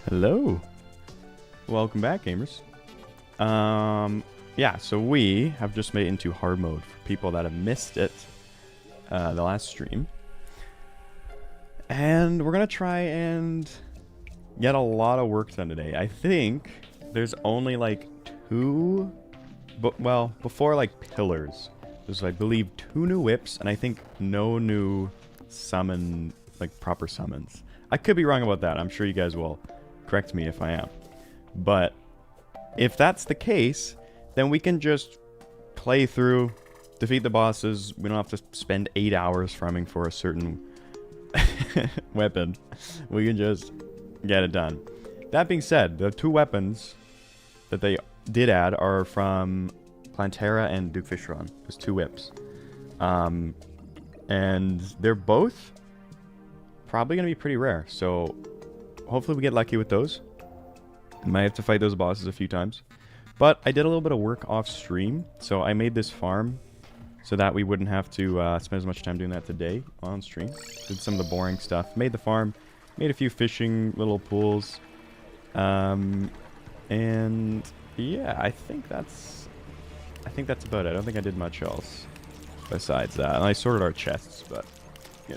Hello. Welcome back, gamers. Yeah, so we have just made it into hard mode for people that have missed it the last stream. And we're going to try and get a lot of work done today. I think there's only like two, well, before like pillars, there's I believe 2 new whips, and I think no new summon, like proper summons. I could be wrong about that. I'm sure you guys will correct me if I am. But if that's the case, then we can just play through, defeat the bosses. We don't have to spend 8 hours farming for a certain weapon. We can just get it done. That being said, the 2 weapons that they did add are from Plantera and Duke Fishron. There's 2 whips. And they're both probably going to be pretty rare. So hopefully we get lucky with those. Might have to fight those bosses a few times. But I did a little bit of work off stream. So I made this farm so that we wouldn't have to spend as much time doing that today on stream. Did some of the boring stuff. Made the farm. Made a few fishing little pools. And yeah, I think that's about it. I don't think I did much else besides that. And I sorted our chests, but you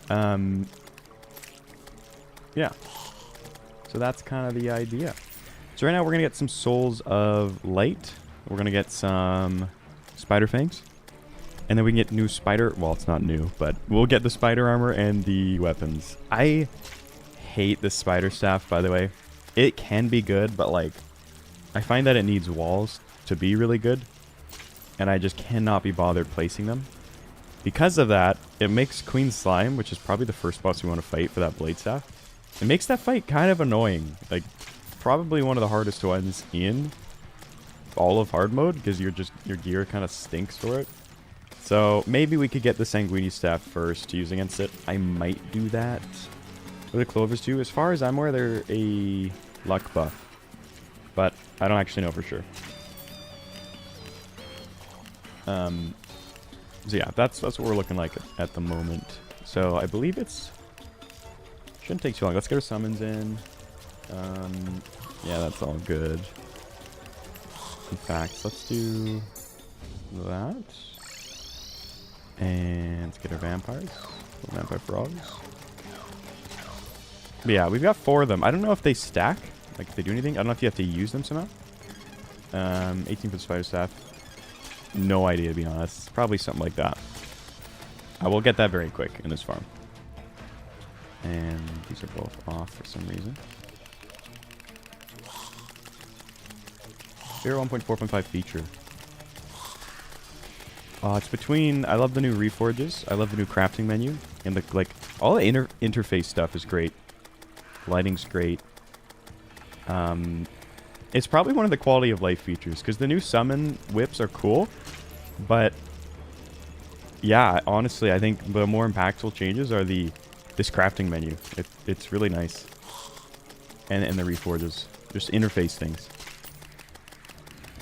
know. Yeah. So that's kind of the idea. So right now we're going to get some Souls of Light. We're going to get some Spider Fangs. And then we can get new Spider... Well, it's not new, but we'll get the Spider Armor and the weapons. I hate the Spider Staff, by the way. It can be good, but like... I find that it needs walls to be really good. And I just cannot be bothered placing them. Because of that, it makes Queen Slime, which is probably the first boss we want to fight for that Blade Staff. It makes that fight kind of annoying. Like, probably one of the hardest ones in all of hard mode, because your gear kind of stinks for it. So maybe we could get the Sanguini Staff first to use against it. I might do that. With the Clovers too. As far as I'm aware, they're a luck buff. But I don't actually know for sure. So yeah, that's what we're looking like at the moment. So I believe it's... Shouldn't take too long. Let's get our summons in. Yeah, that's all good. In fact, let's do that. And let's get our vampires. Vampire frogs. But yeah, we've got 4 of them. I don't know if they stack. Like, if they do anything. I don't know if you have to use them somehow. 18 for the Spider Staff. No idea, to be honest. Probably something like that. I will get that very quick in this farm. And these are both off for some reason. Terraria 1.4.5 feature. It's between... I love the new reforges. I love the new crafting menu. And the like, all the interface stuff is great. Lighting's great. It's probably one of the quality of life features, because the new summon whips are cool, but yeah, honestly, I think the more impactful changes are this crafting menu. It's really nice, and the reforges, just interface things.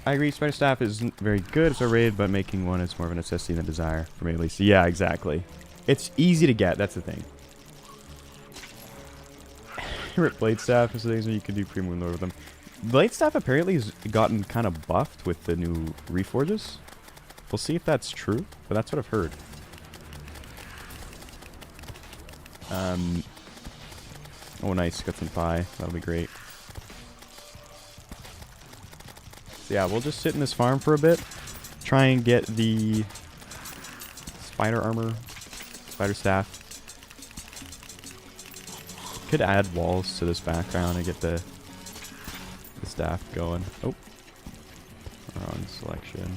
I agree, Spider Staff isn't very good. It's overrated, but making one is more of a necessity than a desire for me, at least. Yeah, exactly. It's easy to get. That's the thing. Rip Blade Staff is the things when you can do premium lore with them. Blade Staff apparently has gotten kind of buffed with the new reforges. We'll see if that's true, but that's what I've heard. Oh, nice. Got some pie. That'll be great. So yeah, we'll just sit in this farm for a bit. Try and get the Spider Armor, Spider Staff. Could add walls to this background and get the staff going. Oh. Wrong selection.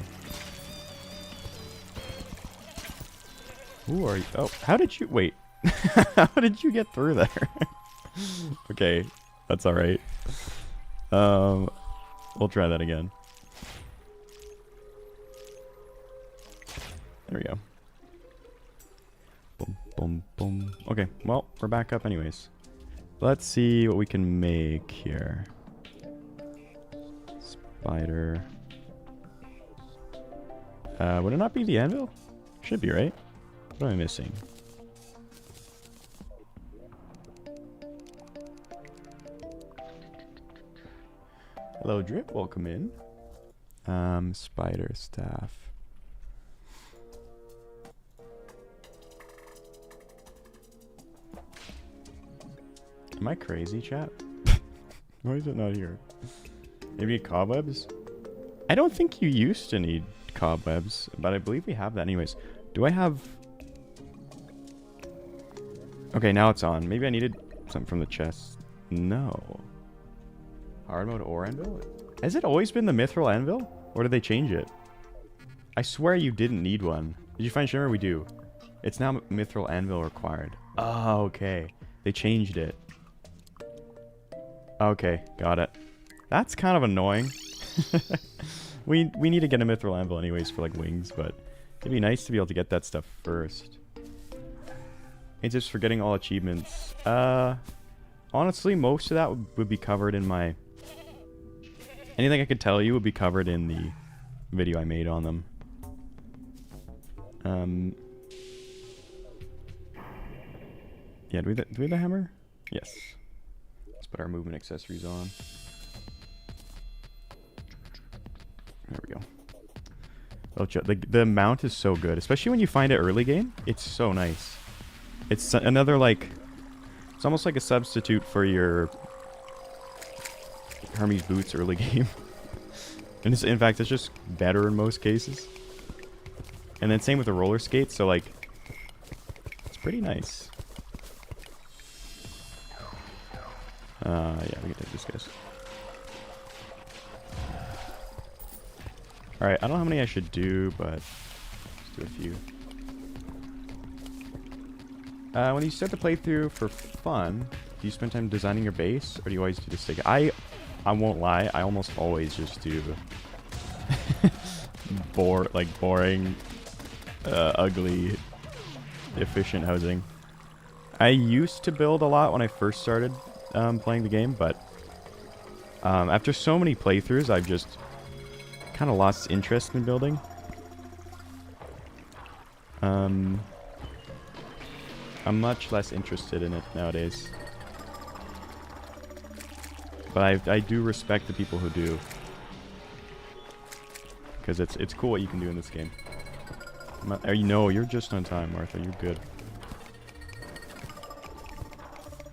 Who are you? Oh, how did you... Wait. How did you get through there? Okay. That's alright. We'll try that again. There we go. Boom, boom, boom. Okay, well, we're back up anyways. Let's see what we can make here. Spider. Would it not be the anvil? Should be, right? What am I missing? Hello, Drip. Welcome in. Spider staff. Am I crazy, chat? Why is it not here? Maybe cobwebs? I don't think you used to need cobwebs, but I believe we have that anyways. Do I have... Okay, now it's on. Maybe I needed something from the chest. No. Hardmode or anvil? Has it always been the mithril anvil? Or did they change it? I swear you didn't need one. Did you find shimmer? We do. It's now mithril anvil required. Oh, okay. They changed it. Okay, got it. That's kind of annoying. we need to get a mithril anvil anyways for like wings, but it'd be nice to be able to get that stuff first. It's just forgetting all achievements. Honestly, most of that would be covered in my... Anything I could tell you would be covered in the video I made on them. Yeah, do we have the hammer? Yes. Let's put our movement accessories on. There we go. Oh, the mount is so good, especially when you find it early game. It's so nice. It's another like... It's almost like a substitute for your Hermes boots early game. And in fact, it's just better in most cases. And then same with the roller skates, so like... It's pretty nice. Yeah, we can take these guys. Alright, I don't know how many I should do, but let's do a few. When you start the playthrough for fun, do you spend time designing your base, or do you always do the stick? I won't lie, I almost always just do boring, ugly, efficient housing. I used to build a lot when I first started playing the game, but after so many playthroughs, I've just kind of lost interest in building. I'm much less interested in it nowadays. But I do respect the people who do. Because it's cool what you can do in this game. You're just on time, Martha. You're good.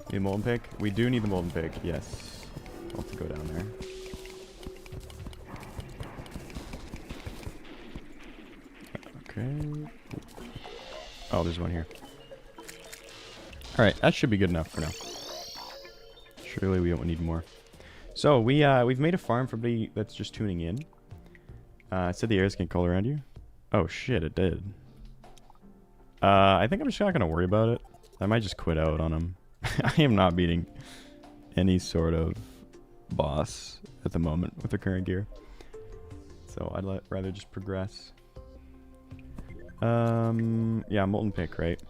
Need a molten pick? We do need the molten pick, yes. We'll have to go down there. Okay. Oh, there's one here. Alright, that should be good enough for now. Surely we don't need more. So, we've made a farm for everybody that's just tuning in. It said the air's getting cold around you. Oh shit, it did. I think I'm just not gonna worry about it. I might just quit out on him. I am not beating any sort of boss at the moment with the current gear. So I'd rather just progress. Yeah, molten pick, right?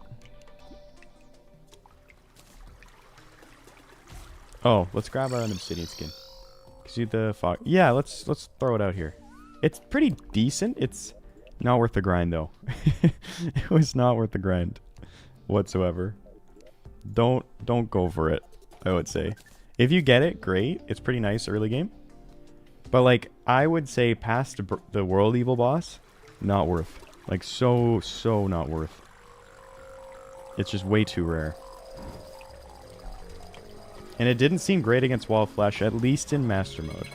Oh, let's grab an obsidian skin. See the fog? Yeah, let's throw it out here. It's pretty decent. It's not worth the grind though. It was not worth the grind whatsoever. Don't go for it, I would say. If you get it, great. It's pretty nice early game. But like, I would say past the world evil boss, not worth. Like, so not worth. It's just way too rare. And it didn't seem great against Wall of Flesh, at least in Master Mode.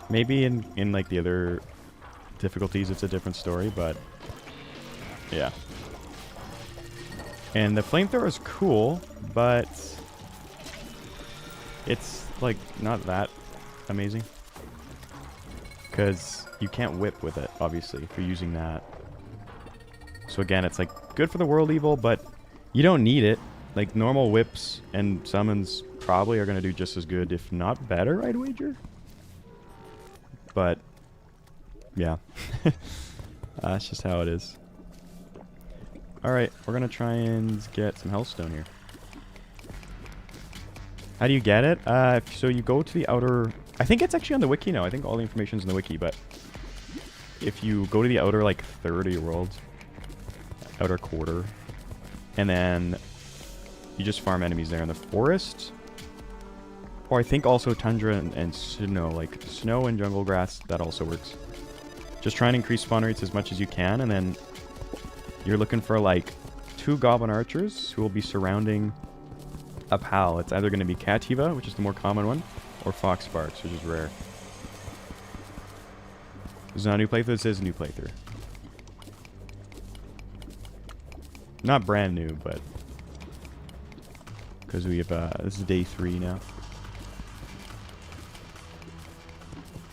Maybe in like the other difficulties it's a different story, but yeah. And the flamethrower is cool, but it's like not that amazing. Because you can't whip with it, obviously, if you're using that. So again, it's like good for the world evil, but you don't need it. Like normal whips and summons probably are going to do just as good, if not better, I'd wager. But yeah. That's just how it is. Alright, we're gonna try and get some hellstone here. How do you get it? So you go to the outer... I think it's actually on the wiki now. I think all the information's in the wiki, but... if you go to the outer, like, third of your world... outer quarter... and then... you just farm enemies there in the forest... or I think also tundra and snow. Like, snow and jungle grass, that also works. Just try and increase spawn rates as much as you can, and then... you're looking for, like, 2 goblin archers who will be surrounding... a pal. It's either going to be Cativa, which is the more common one, or Fox Sparks, which is rare. This is not a new playthrough, this is a new playthrough. Not brand new, but... because we have, this is day 3 now.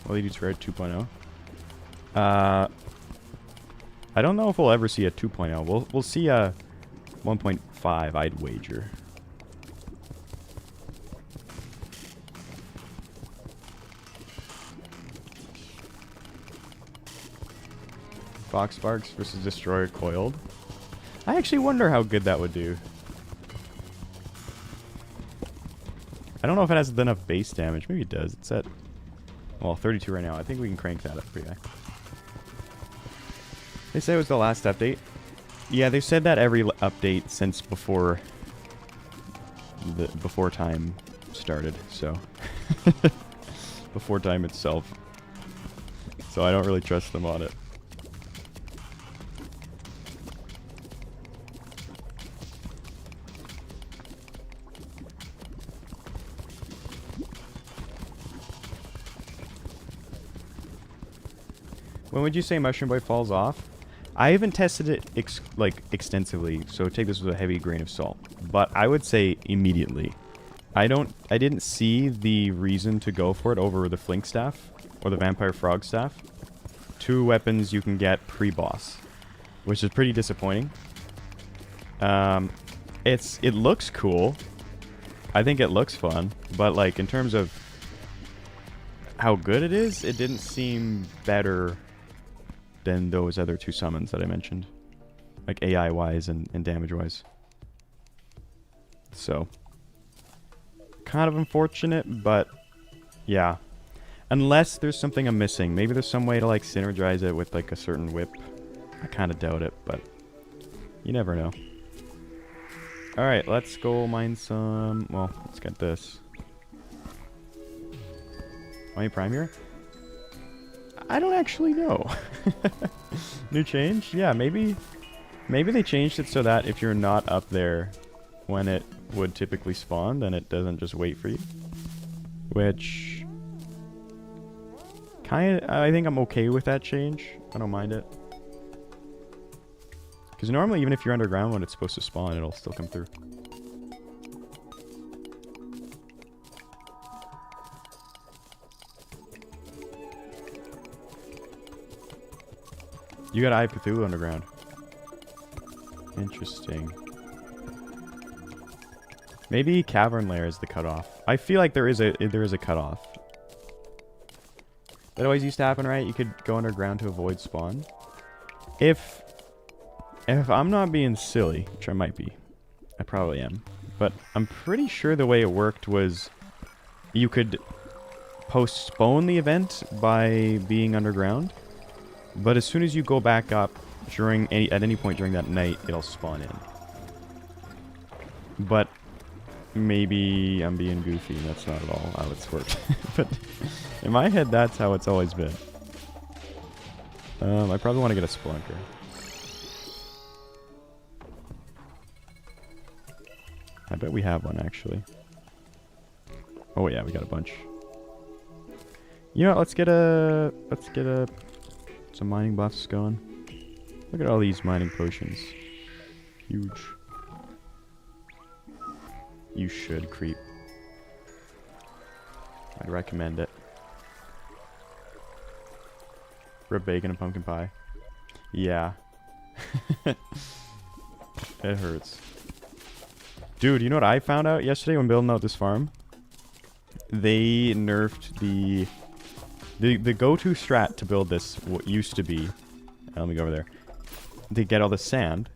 Well, you do Terraria 2.0. I don't know if we'll ever see a 2.0. We'll see a 1.5, I'd wager. Fox Sparks versus Destroyer Coiled. I actually wonder how good that would do. I don't know if it has enough base damage. Maybe it does. It's at, well, 32 right now. I think we can crank that up pretty high. They said it was the last update. Yeah, they've said that every update since before time started. So before time itself. So I don't really trust them on it. When would you say Mushroom Boy falls off? I haven't tested it extensively, so take this with a heavy grain of salt. But I would say immediately. I didn't see the reason to go for it over the Flink Staff or the Vampire Frog Staff. 2 weapons you can get pre-boss, which is pretty disappointing. It looks cool. I think it looks fun, but like in terms of how good it is, it didn't seem better than those other 2 summons that I mentioned. Like AI-wise and damage-wise. So. Kind of unfortunate, but yeah. Unless there's something I'm missing. Maybe there's some way to like synergize it with like a certain whip. I kind of doubt it, but you never know. Alright, let's go mine some... well, let's get this. Are you prime here? I don't actually know. New change? Yeah, maybe they changed it so that if you're not up there when it would typically spawn, then it doesn't just wait for you. Which... I think I'm okay with that change. I don't mind it. Because normally, even if you're underground when it's supposed to spawn, it'll still come through. You got Eye of Cthulhu underground. Interesting. Maybe Cavern Lair is the cutoff. I feel like there is a cutoff. That always used to happen, right? You could go underground to avoid spawn. If I'm not being silly, which I might be, I probably am, but I'm pretty sure the way it worked was you could postpone the event by being underground. But as soon as you go back up at any point during that night, it'll spawn in. But maybe I'm being goofy. That's not at all how it's worked. But in my head, that's how it's always been. I probably want to get a Spelunker. I bet we have one actually. Oh yeah, we got a bunch. You know, let's get some mining buffs going. Look at all these mining potions. Huge. You should creep. I'd recommend it. Rib bacon and pumpkin pie. Yeah. It hurts. Dude, you know what I found out yesterday when building out this farm? They nerfed the go-to strat to build this, what used to be, let me go over there. To get all the sand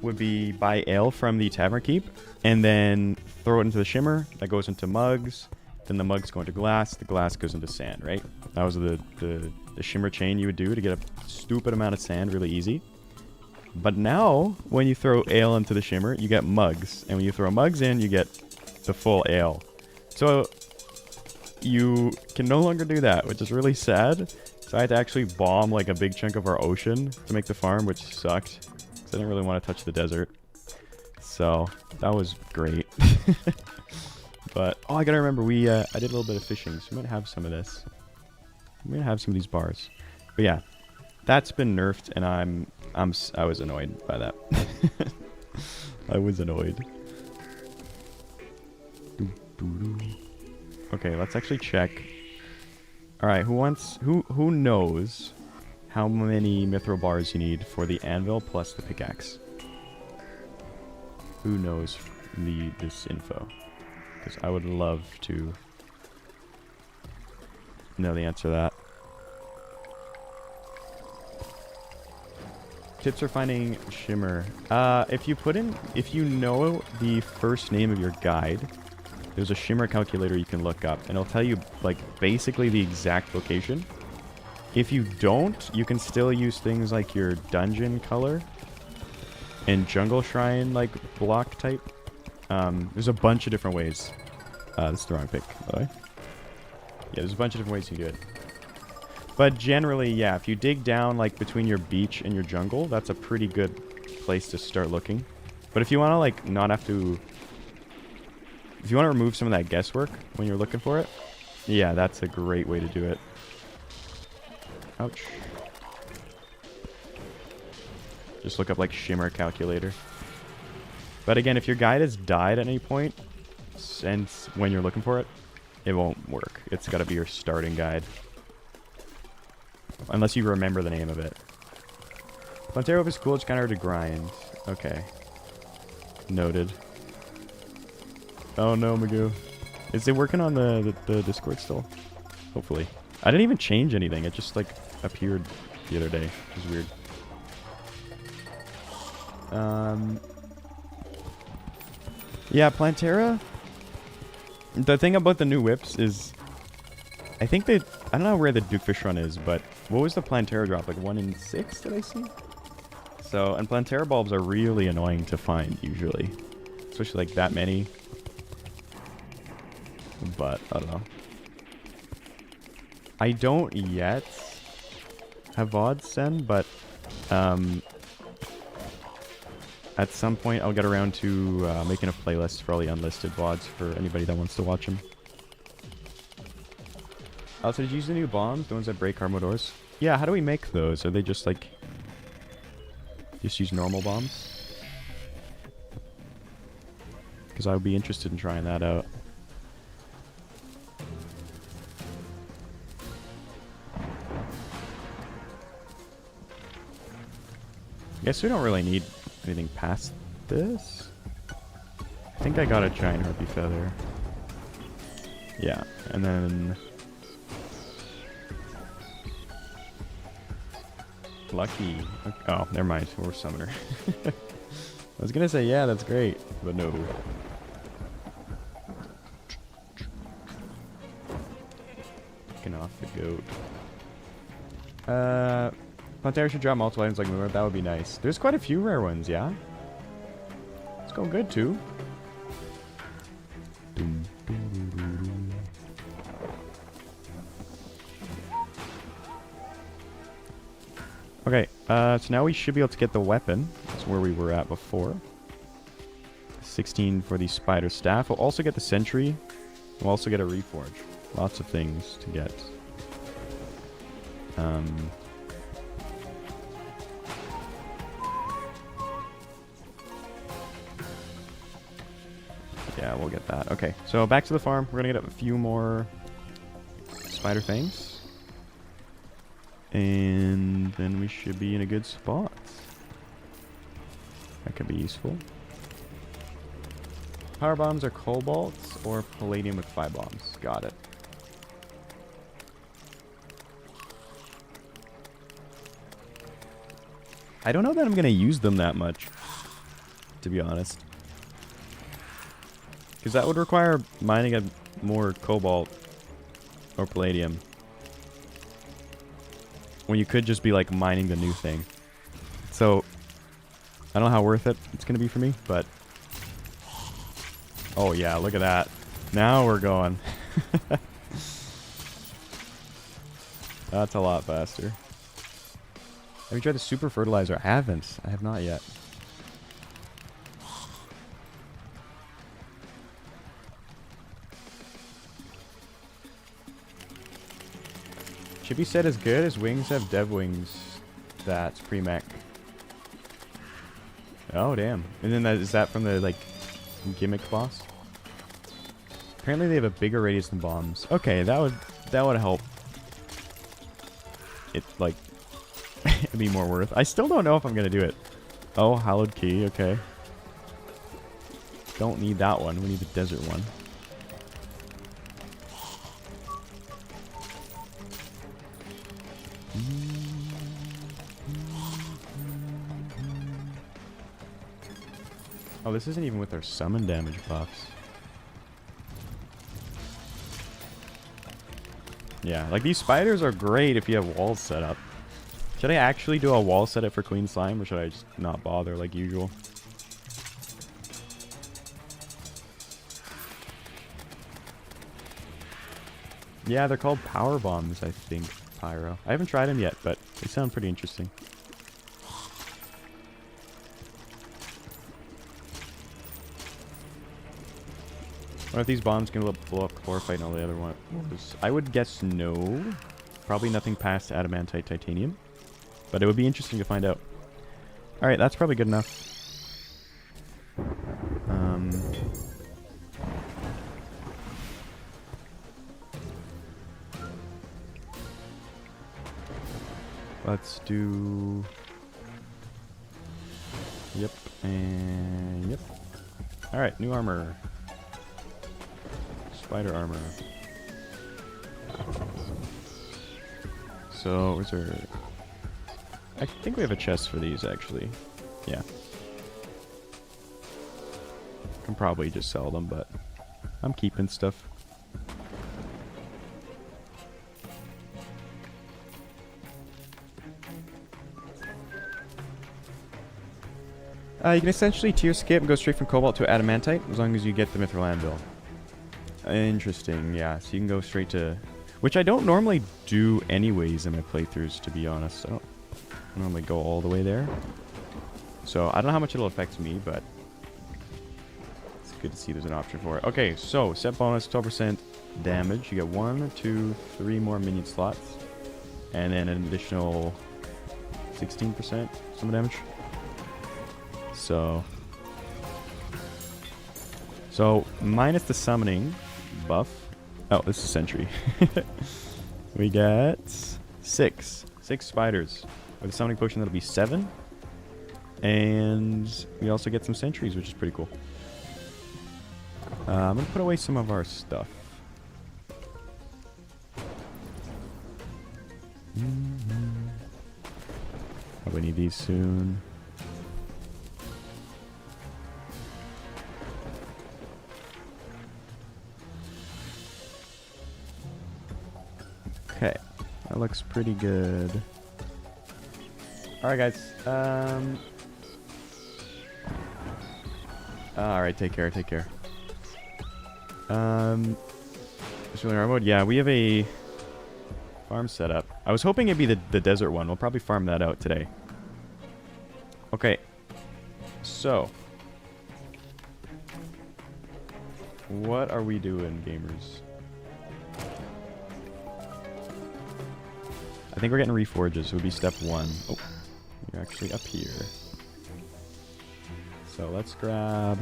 would be buy ale from the tavern keep and then throw it into the shimmer. That goes into mugs. Then the mugs go into glass. The glass goes into sand, right? That was the shimmer chain you would do to get a stupid amount of sand really easy. But now, when you throw ale into the shimmer, you get mugs. And when you throw mugs in, you get the full ale. So you can no longer do that, which is really sad. So I had to actually bomb like a big chunk of our ocean to make the farm, which sucked. Because I didn't really want to touch the desert. So that was great. But, oh, I gotta remember, I did a little bit of fishing, so we might have some of this. I'm gonna have some of these bars. But yeah, that's been nerfed, and I was annoyed by that. I was annoyed. Okay, let's actually check. Alright, who knows how many mithril bars you need for the anvil plus the pickaxe? Who knows this info? Because I would love to know the answer to that. Tips for finding shimmer. If you know the first name of your guide, there's a shimmer calculator you can look up, and it'll tell you like basically the exact location. If you don't, you can still use things like your dungeon color and jungle shrine like block type. There's a bunch of different ways. This is the wrong pick, by the way. Yeah, there's a bunch of different ways you can do it. But generally, yeah, if you dig down like between your beach and your jungle, that's a pretty good place to start looking. But if you want to like not have to... If you want to remove some of that guesswork when you're looking for it, yeah, that's a great way to do it. Ouch. Just look up like shimmer calculator. But again, if your guide has died at any point, and when you're looking for it, it won't work. It's got to be your starting guide. Unless you remember the name of it. Plantera is cool, it's kind of hard to grind. Okay. Noted. Oh no, Magoo. Is it working on the Discord still? Hopefully. I didn't even change anything. It just like appeared the other day. It was weird. Yeah, Plantera. The thing about the new whips is, I think I don't know where the Duke Fishron is, but what was the Plantera drop? Like 1 in 6, did I see? So, and Plantera bulbs are really annoying to find usually, especially like that many. But I don't know. I don't yet have VODs send, but at some point I'll get around to making a playlist for all the unlisted VODs for anybody that wants to watch them. Also, did you use the new bombs? The ones that break Hardmode doors? Yeah, how do we make those? Are they just like... just use normal bombs? Because I would be interested in trying that out. I guess we don't really need anything past this. I think I got a giant harpy feather. Yeah, and then... Lucky. Oh, never mind. We're summoner. I was gonna say, yeah, that's great, but no. Taking off the goat. Plantera should drop multiple items like Moonward. That would be nice. There's quite a few rare ones, yeah? It's going good, too. Okay, so now we should be able to get the weapon. That's where we were at before. 16 for the spider staff. We'll also get the sentry. We'll also get a reforge. Lots of things to get. Yeah, we'll get that. Okay, so back to the farm. We're going to get a few more spider fangs. And then we should be in a good spot. That could be useful. Power bombs are cobalts or palladium with 5 bombs. Got it. I don't know that I'm going to use them that much, to be honest. Because that would require mining a more cobalt or palladium. When you could just be like mining the new thing. So, I don't know how worth it it's going to be for me, but... Oh yeah, look at that. Now we're going. That's a lot faster. Have you tried the super fertilizer? I haven't. I have not yet. Should be set as good as wings have dev wings. That's pre-mech. Oh damn. And then is that from the like gimmick boss? Apparently they have a bigger radius than bombs. Okay, that would help. It like it'd be more worth. I still don't know if I'm gonna do it. Oh, hallowed key. Okay. Don't need that one. We need the desert one. Oh, this isn't even with our summon damage buffs. Yeah, like these spiders are great if you have walls set up. Should I actually do a wall setup for Queen Slime, or should I just not bother like usual? Yeah, they're called power bombs, I think, Pyro. I haven't tried them yet, but they sound pretty interesting. What if these bombs can blow up chlorophyte and all the other ones? I would guess no. Probably nothing past adamantite titanium. But it would be interesting to find out. Alright, that's probably good enough. Let's do... Yep, and yep. Alright, new armor. Spider armor. So, is there... I think we have a chest for these, actually. Yeah. Can probably just sell them, but I'm keeping stuff. You can essentially tier skip and go straight from Cobalt to Adamantite, as long as you get the Mithril Anvil. Interesting, yeah. So you can go straight to... Which I don't normally do anyways in my playthroughs, to be honest. I don't normally go all the way there. So I don't know how much it'll affect me, but... It's good to see there's an option for it. Okay, so set bonus, 12% damage. You get 1, 2, 3 more minion slots. And then an additional 16% summon damage. So minus the summoning buff. Oh, this is sentry. We get 6 spiders. With a summoning potion, that'll be 7. And we also get some sentries, which is pretty cool. I'm gonna put away some of our stuff. Probably need these soon. Okay, that looks pretty good. Alright guys, alright, take care. Just really Hardmode. Yeah, we have a farm set up. I was hoping it'd be the desert one. We'll probably farm that out today. Okay, so what are we doing, gamers? I think we're getting reforges, so it would be step 1. Oh, you're actually up here. So let's grab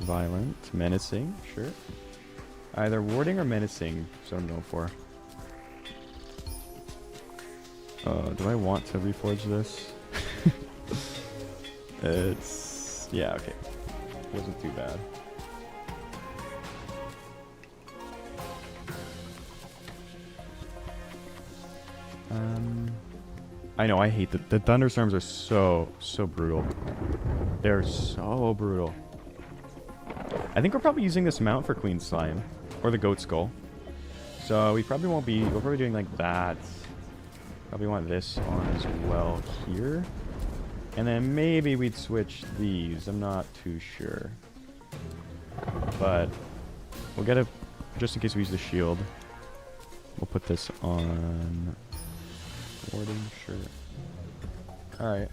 violent, menacing, sure. Either warding or menacing, so I'm going for. Do I want to reforge this? It's... yeah, okay. Wasn't too bad. I know, I hate the thunderstorms are so brutal. They're so brutal. I think we're probably using this mount for Queen Slime. Or the Goat Skull. So we probably won't be... We're probably doing like that. Probably want this on as well here. And then maybe we'd switch these. I'm not too sure. But we'll get a... Just in case we use the shield. We'll put this on... Warding, sure. Alright.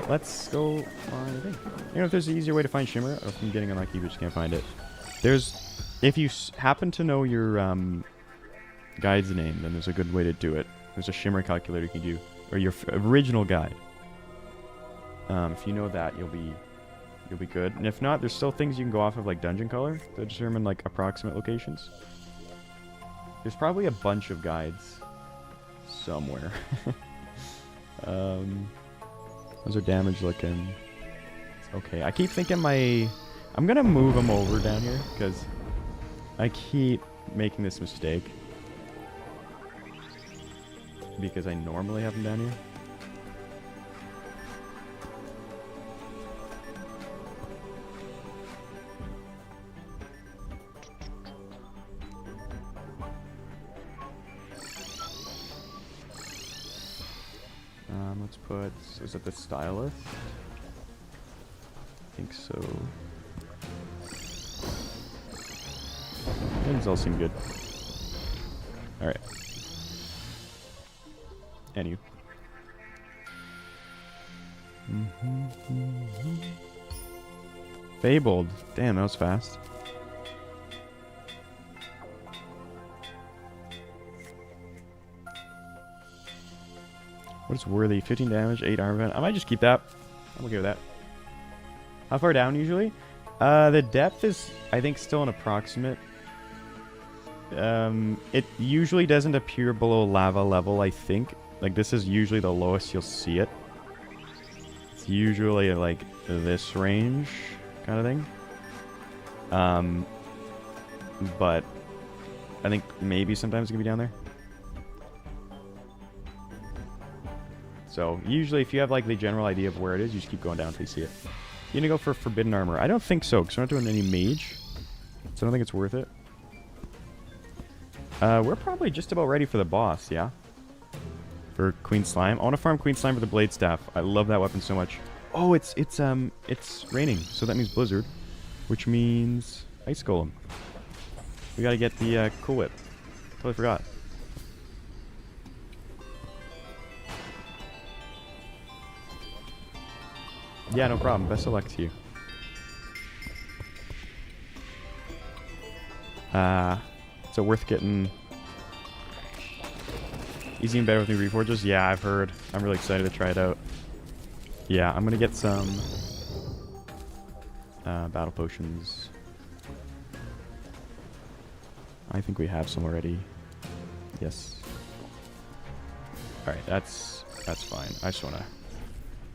Let's go find a thing. You know, if there's an easier way to find Shimmer, or if I'm getting unlucky but just can't find it. There's... If you happen to know your guide's name, then there's a good way to do it. There's a Shimmer calculator you can do. Or your original guide. If you know that, you'll be good. And if not, there's still things you can go off of, like Dungeon Color, to determine, like, approximate locations. There's probably a bunch of guides somewhere. Those are damage looking. Okay, I keep thinking I'm gonna move them over down here, because I keep making this mistake. Because I normally have them down here. Let's put... Is it the stylist? I think so. Things all seem good. Alright. And you. Fabled. Damn, that was fast. What is worthy? 15 damage, 8 armor event. I might just keep that. I'm okay with that. How far down usually? The depth is, I think, still an approximate. It usually doesn't appear below lava level, I think. Like, this is usually the lowest you'll see it. It's usually, like, this range kind of thing. But I think maybe sometimes it can be down there. So, usually if you have, like, the general idea of where it is, you just keep going down until you see it. You're gonna go for Forbidden Armor. I don't think so, because we're not doing any mage. So I don't think it's worth it. We're probably just about ready for the boss, yeah? For Queen Slime. I want to farm Queen Slime for the Blade Staff. I love that weapon so much. Oh, it's raining, so that means Blizzard. Which means Ice Golem. We gotta get the Cool Whip. Totally forgot. Yeah, no problem. Best of luck to you. So worth getting easy and better with new reforges? Yeah, I've heard. I'm really excited to try it out. Yeah, I'm gonna get some battle potions. I think we have some already. Yes. Alright, that's fine. I just wanna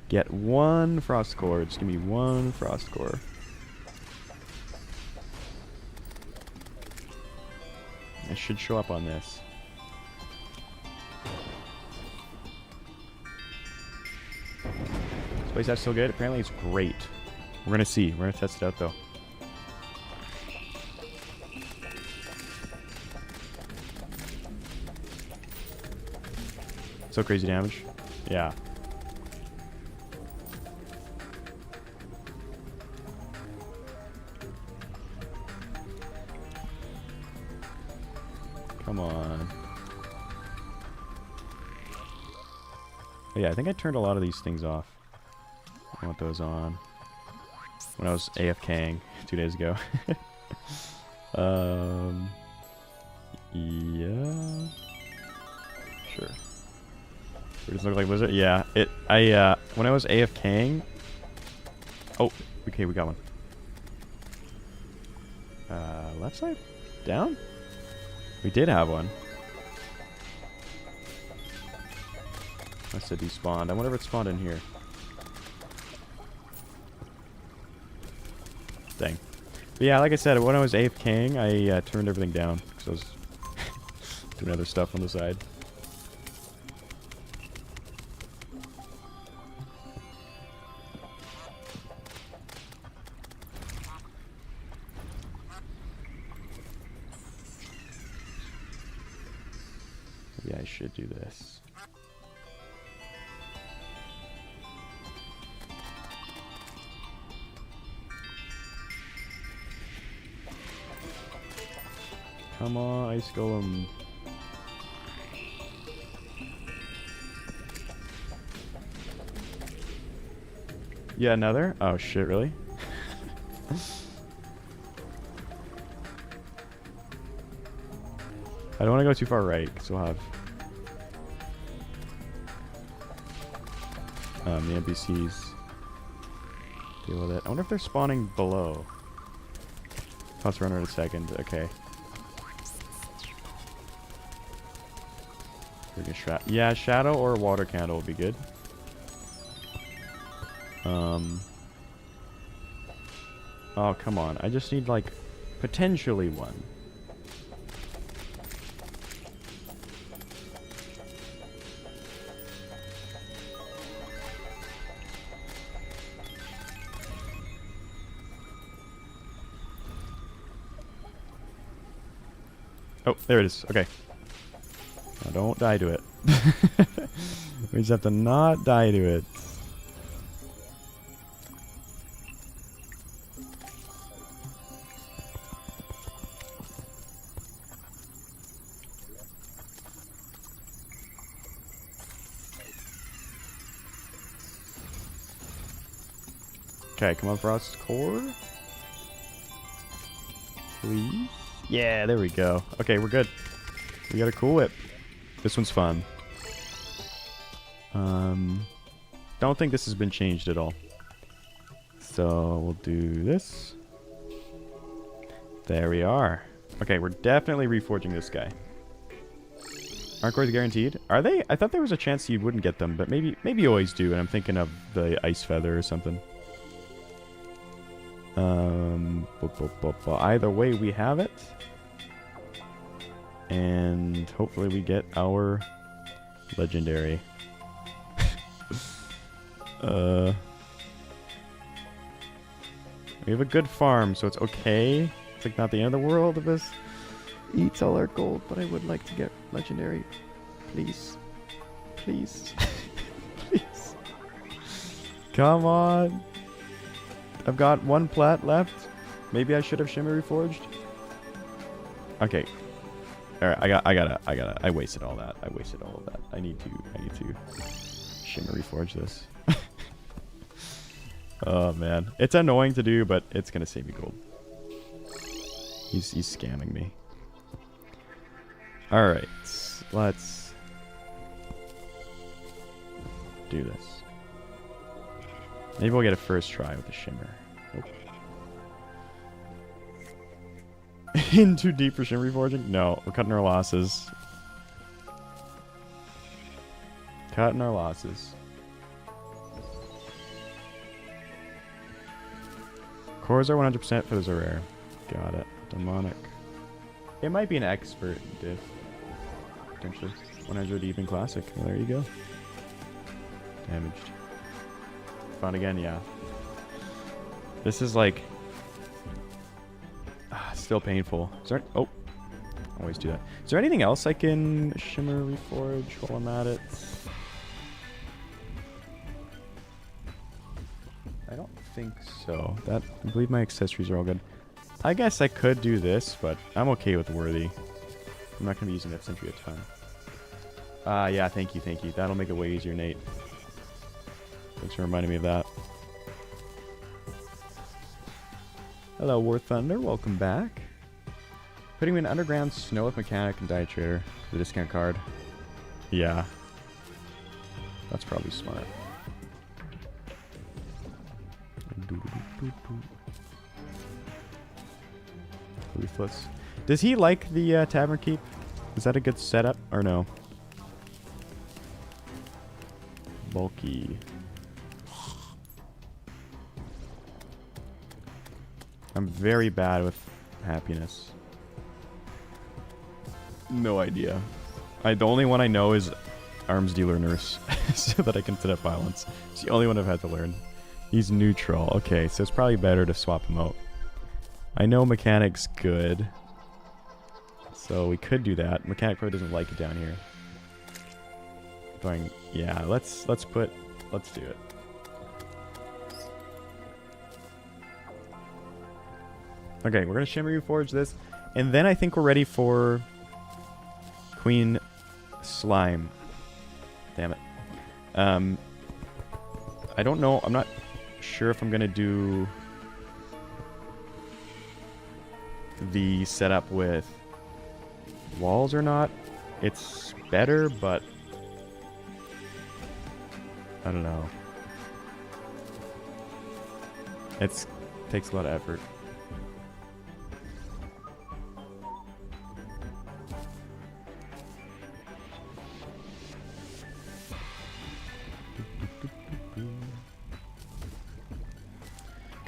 get one frost core. Just give me one frost core. It should show up on this. Space that's still good? Apparently it's great. We're gonna see. We're gonna test it out though. So crazy damage. Yeah. Come on. Oh, yeah, I think I turned a lot of these things off. I want those on. When I was AFKing 2 days ago. Yeah. Sure. It doesn't look like Blizzard? Yeah. When I was AFKing... Oh, okay, we got one. Left side? Down? We did have one. Must have despawned. I wonder if it spawned in here. Dang. But yeah, like I said, when I was AFKing, I turned everything down. Because I was doing other stuff on the side. Maybe I should do this. Come on, Ice Golem. Yeah, another? Oh shit, really? I don't want to go too far right, because we'll have the NPCs deal with it. I wonder if they're spawning below. Let's run in a second. Okay. Yeah, shadow or water candle would be good. Oh, come on. I just need, like, potentially one. Oh, there it is. Okay. Now don't die to it. We just have to not die to it. Okay, come on, Frost Core. Please. Yeah, there we go. Okay, we're good. We got a cool whip. This one's fun. Don't think this has been changed at all. So we'll do this. There we are. Okay, we're definitely reforging this guy. Aren't cores guaranteed? Are they? I thought there was a chance you wouldn't get them, but maybe you always do, and I'm thinking of the ice feather or something. Either way, we have it. And hopefully we get our legendary. We have a good farm, so it's okay. It's like not the end of the world if this eats all our gold, but I would like to get legendary. Please. Please. Please. Come on. I've got one plat left. Maybe I should have shimmer reforged. Okay. Alright, I wasted all that. I need to shimmer reforge this. Oh man. It's annoying to do, but it's gonna save me gold. He's scamming me. Alright. Let's do this. Maybe we'll get a first try with the shimmer. Nope. In too deep for shimmer reforging? No, we're cutting our losses. Cutting our losses. Cores are 100% for those are rare. Got it. Demonic. It might be an expert diff. Potentially. 100 even classic. Well, there you go. Damaged. Fun again, yeah. This is like still painful. Is there? Oh, always do that. Is there anything else I can shimmer reforge while I'm at it? I don't think so. I believe my accessories are all good. I guess I could do this, but I'm okay with worthy. I'm not gonna be using that sentry a ton. Yeah, thank you. That'll make it way easier, Nate. Thanks for reminding me of that. Hello, War Thunder. Welcome back. Putting me in underground snow with mechanic and diet trader. The discount card. Yeah. That's probably smart. Ruthless. Does he like the tavern keep? Is that a good setup or no? Bulky. I'm very bad with happiness. No idea. The only one I know is Arms Dealer Nurse, so that I can set up violence. It's the only one I've had to learn. He's neutral. Okay, so it's probably better to swap him out. I know Mechanic's good, so we could do that. Mechanic probably doesn't like it down here. Yeah, let's do it. Okay, we're gonna Shimmer Forge this, and then I think we're ready for Queen Slime. Damn it. I don't know. I'm not sure if I'm gonna do the setup with walls or not. It's better, but I don't know. It takes a lot of effort.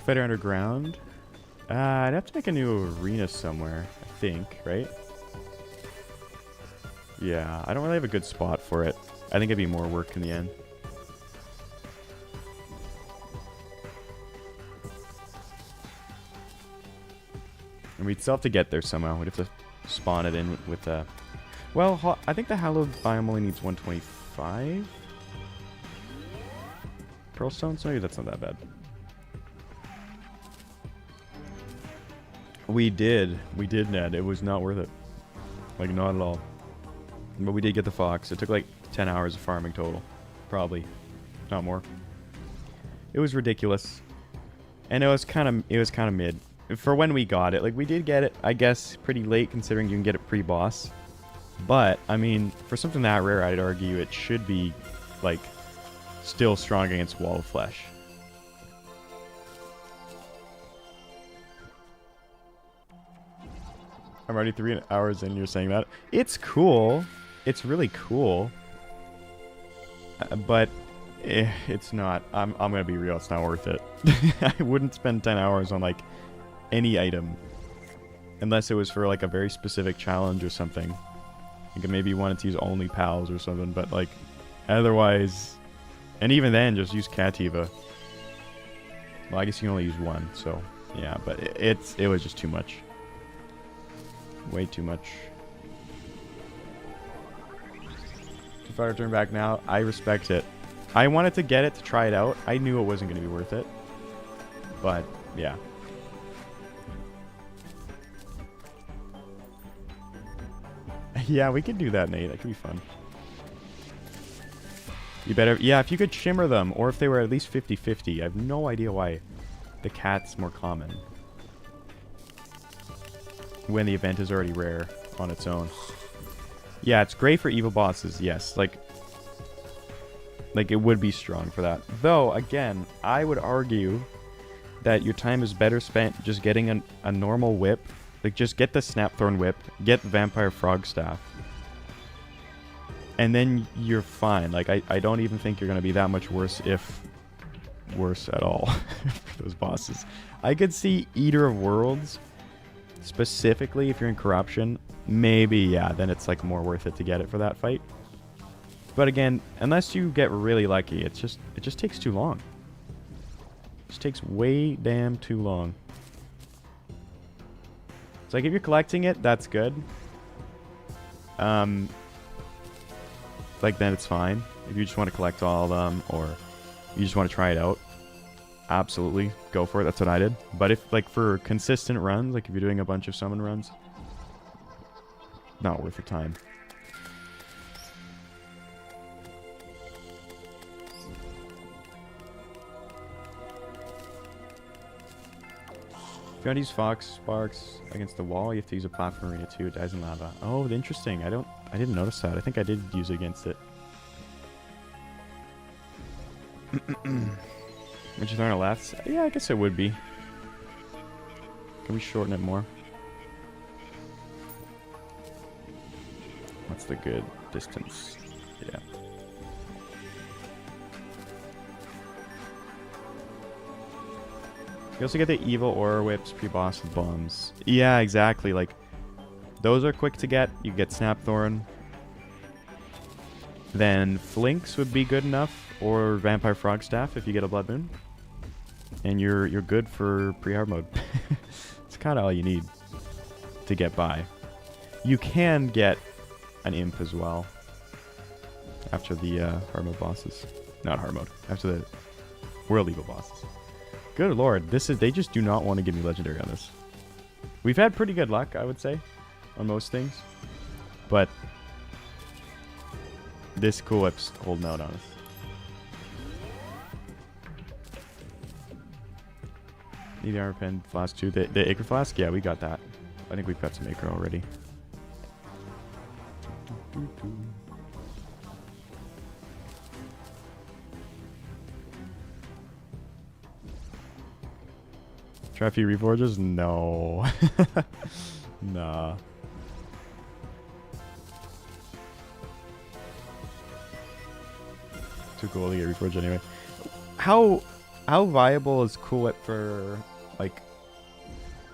Fighter Underground. I'd have to make a new arena somewhere, I think, right? Yeah, I don't really have a good spot for it. I think it'd be more work in the end. And we'd still have to get there somehow. We'd have to spawn it in with a... Well, I think the Hallowed biome only needs 125 Pearl Stones. Maybe that's not that bad. We did, Ned. It was not worth it. Like, not at all. But we did get the fox. It took like 10 hours of farming total. Probably. Not more. It was ridiculous. And it was kind of mid. For when we got it. Like, we did get it, I guess, pretty late considering you can get it pre-boss. But, I mean, for something that rare, I'd argue it should be, like, still strong against Wall of Flesh. I'm already 3 hours in, you're saying that. It's cool. It's really cool. But it's not. I'm going to be real. It's not worth it. I wouldn't spend 10 hours on, like, any item. Unless it was for, like, a very specific challenge or something. Like, maybe you wanted to use only pals or something. But, like, otherwise... And even then, just use Cativa. Well, I guess you can only use one, so... Yeah, but it was just too much. Way too much. If I return back now, I respect it. I wanted to get it to try it out. I knew it wasn't going to be worth it. But, yeah. Yeah, we could do that, Nate. That could be fun. You better... Yeah, if you could shimmer them, or if they were at least 50-50. I have no idea why the cat's more common. When the event is already rare on its own. Yeah, it's great for evil bosses, yes. Like it would be strong for that. Though, again, I would argue that your time is better spent just getting a normal whip. Like, just get the Snapthorn whip, get the Vampire Frog Staff. And then you're fine. Like, I don't even think you're going to be that much worse, if worse at all, for those bosses. I could see Eater of Worlds... Specifically, if you're in Corruption, maybe, yeah, then it's like more worth it to get it for that fight. But again, unless you get really lucky, it just takes too long. It just takes way damn too long. It's like if you're collecting it, that's good. Like then it's fine. If you just want to collect all of them, or you just want to try it out. Absolutely, go for it. That's what I did. But if, like, for consistent runs, like if you're doing a bunch of summon runs, not worth your time. If you want to use Fox Sparks against the wall, you have to use a platform arena too. It dies in lava. Oh, interesting. I didn't notice that. I think I did use it against it. Would you throw it left? Yeah, I guess it would be. Can we shorten it more? What's the good distance? Yeah. You also get the evil aura whips, pre-boss with bombs. Yeah, exactly. Like, those are quick to get. You get Snapthorn. Then Flinks would be good enough. Or Vampire Frog Staff if you get a Blood Moon. And you're good for pre-hard mode. It's kind of all you need to get by. You can get an Imp as well. after the hard mode bosses. Not hard mode. After the world evil bosses. Good lord, they just do not want to give me legendary on this. We've had pretty good luck, I would say, on most things, but this Cool Whip's holding out on us. Need the armor pen flask too. The acre flask, yeah, we got that. I think we've got some acre already. Try a few reforges? No. Nah. Too cool to get reforged anyway. How viable is Cool Whip for, like,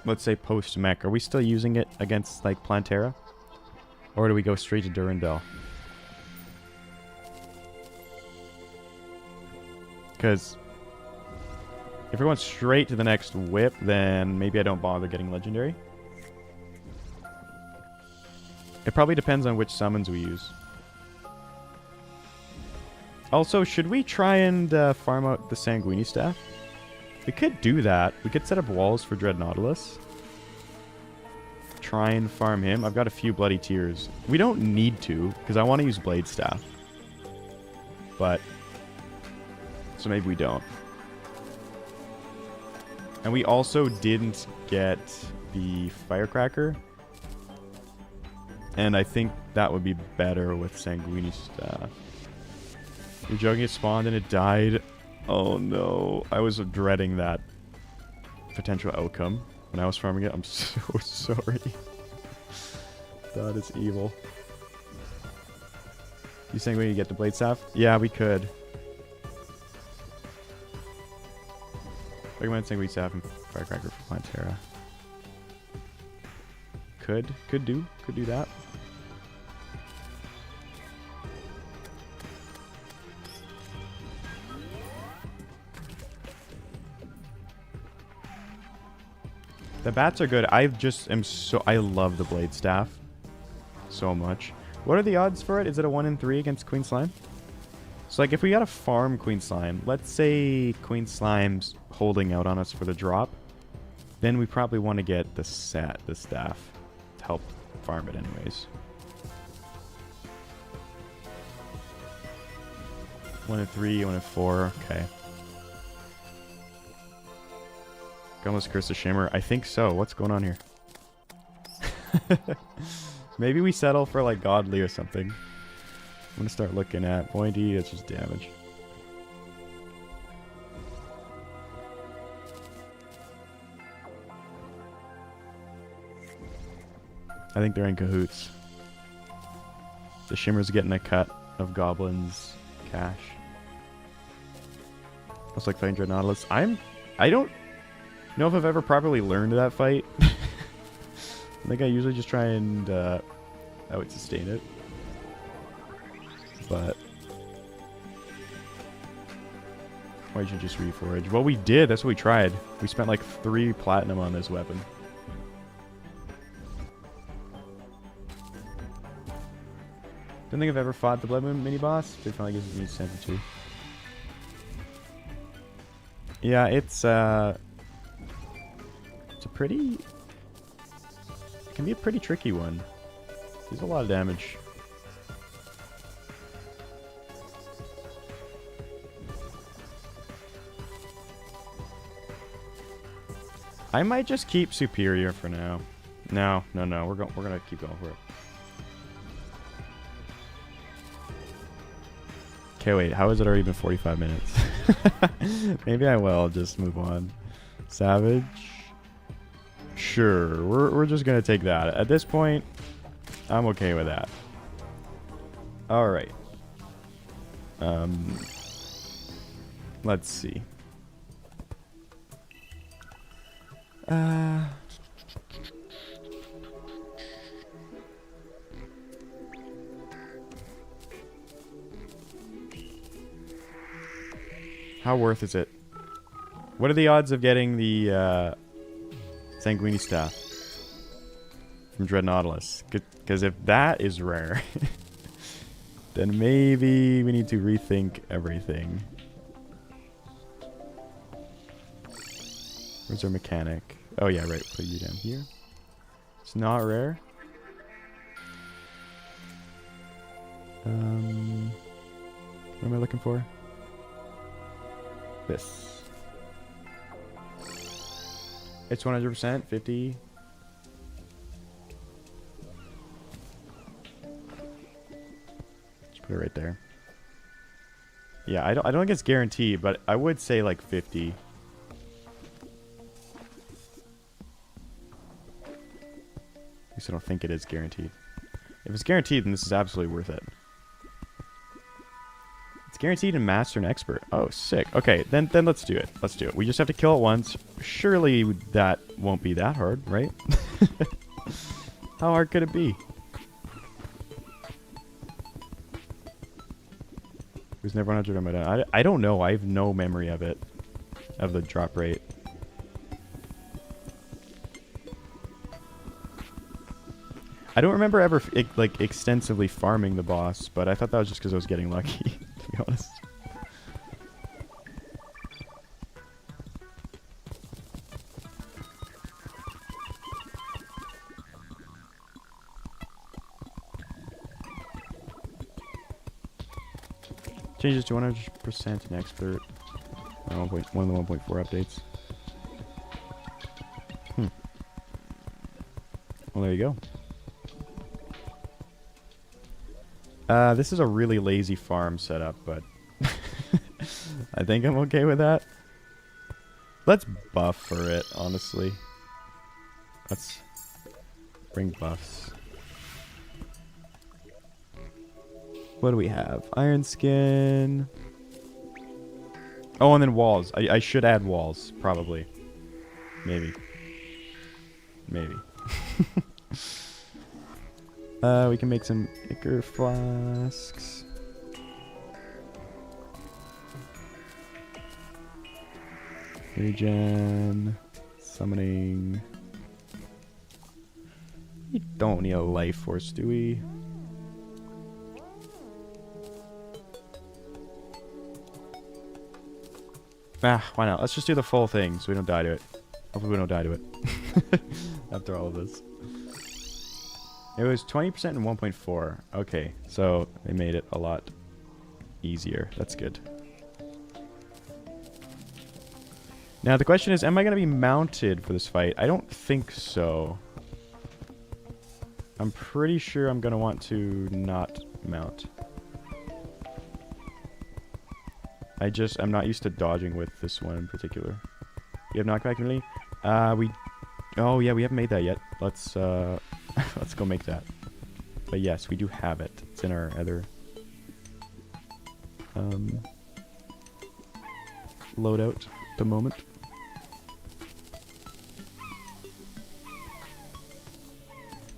let's say post mech? Are we still using it against like Plantera? Or do we go straight to Durandal? Because if we're going straight to the next whip, then maybe I don't bother getting legendary. It probably depends on which summons we use. Also, should we try and farm out the Sanguini staff? We could do that. We could set up walls for Dread Nautilus. Try and farm him. I've got a few bloody tears. We don't need to, because I want to use Blade Staff. But, so maybe we don't. And we also didn't get the Firecracker. And I think that would be better with Sanguini Staff. You're joking, it spawned and it died. Oh no. I was dreading that potential outcome when I was farming it. I'm so sorry. That is evil. You saying we can get the Blade Staff? Yeah, we could. Recommend Sanguini Staff and Firecracker for Plantera. Could do that. The bats are good. I love the Blade Staff so much. What are the odds for it? Is it a 1 in 3 against Queen Slime? So like if we gotta farm Queen Slime, let's say Queen Slime's holding out on us for the drop, then we probably want to get the staff to help farm it anyways. 1 in 3, 1 in 4, okay. Gunless Curse of Shimmer. I think so. What's going on here? Maybe we settle for like Godly or something. I'm gonna start looking at Pointy. It's just damage. I think they're in cahoots. The Shimmer's getting a cut of Goblin's cash. Looks like fighting Dread Nautilus. I don't know if I've ever properly learned that fight. I think I usually just try and out sustain it. But why should you just reforge? Well, we did. That's what we tried. We spent like 3 platinum on this weapon. Don't think I've ever fought the Blood Moon mini boss. It finally gives me Santa 2. Yeah, it's a pretty. It can be a pretty tricky one. There's a lot of damage. I might just keep Superior for now. No. We're gonna keep going for it. Okay, wait. How has it already been 45 minutes? Maybe I will just move on. Savage. Sure, we're just gonna take that. At this point, I'm okay with that. All right. Let's see. How worth is it? What are the odds of getting the Sanguini Staff from Dread Nautilus? Because if that is rare, then maybe we need to rethink everything. Where's our mechanic? Oh yeah, right. Put you down here. It's not rare. What am I looking for? This. It's 100%, 50. Just put it right there. Yeah, I don't think it's guaranteed, but I would say like 50. At least I don't think it is guaranteed. If it's guaranteed, then this is absolutely worth it. It's guaranteed in Master and Expert. Oh, sick. Okay, then let's do it. Let's do it. We just have to kill it once. Surely that won't be that hard, right? How hard could it be? Who's never 100 on my down? I don't know. I have no memory of it. Of the drop rate. I don't remember ever like extensively farming the boss, but I thought that was just because I was getting lucky, to be honest. Changes to 100% in Expert. One of the 1.4 updates. Well, there you go. This is a really lazy farm setup, but I think I'm okay with that. Let's buff for it, honestly. Let's bring buffs. What do we have? Iron skin. Oh, and then walls. I should add walls, probably. Maybe. Maybe. We can make some ichor flasks. Regen. Summoning. We don't need a life force, do we? Ah, why not? Let's just do the full thing so we don't die to it. Hopefully we don't die to it. After all of this. It was 20% and 1.4. Okay, so they made it a lot easier. That's good. Now the question is, am I going to be mounted for this fight? I don't think so. I'm pretty sure I'm going to want to not mount. I'm not used to dodging with this one in particular. You have knockback immunity? Oh yeah, we haven't made that yet. Let's let's go make that. But yes, we do have it. It's in our other loadout at the moment.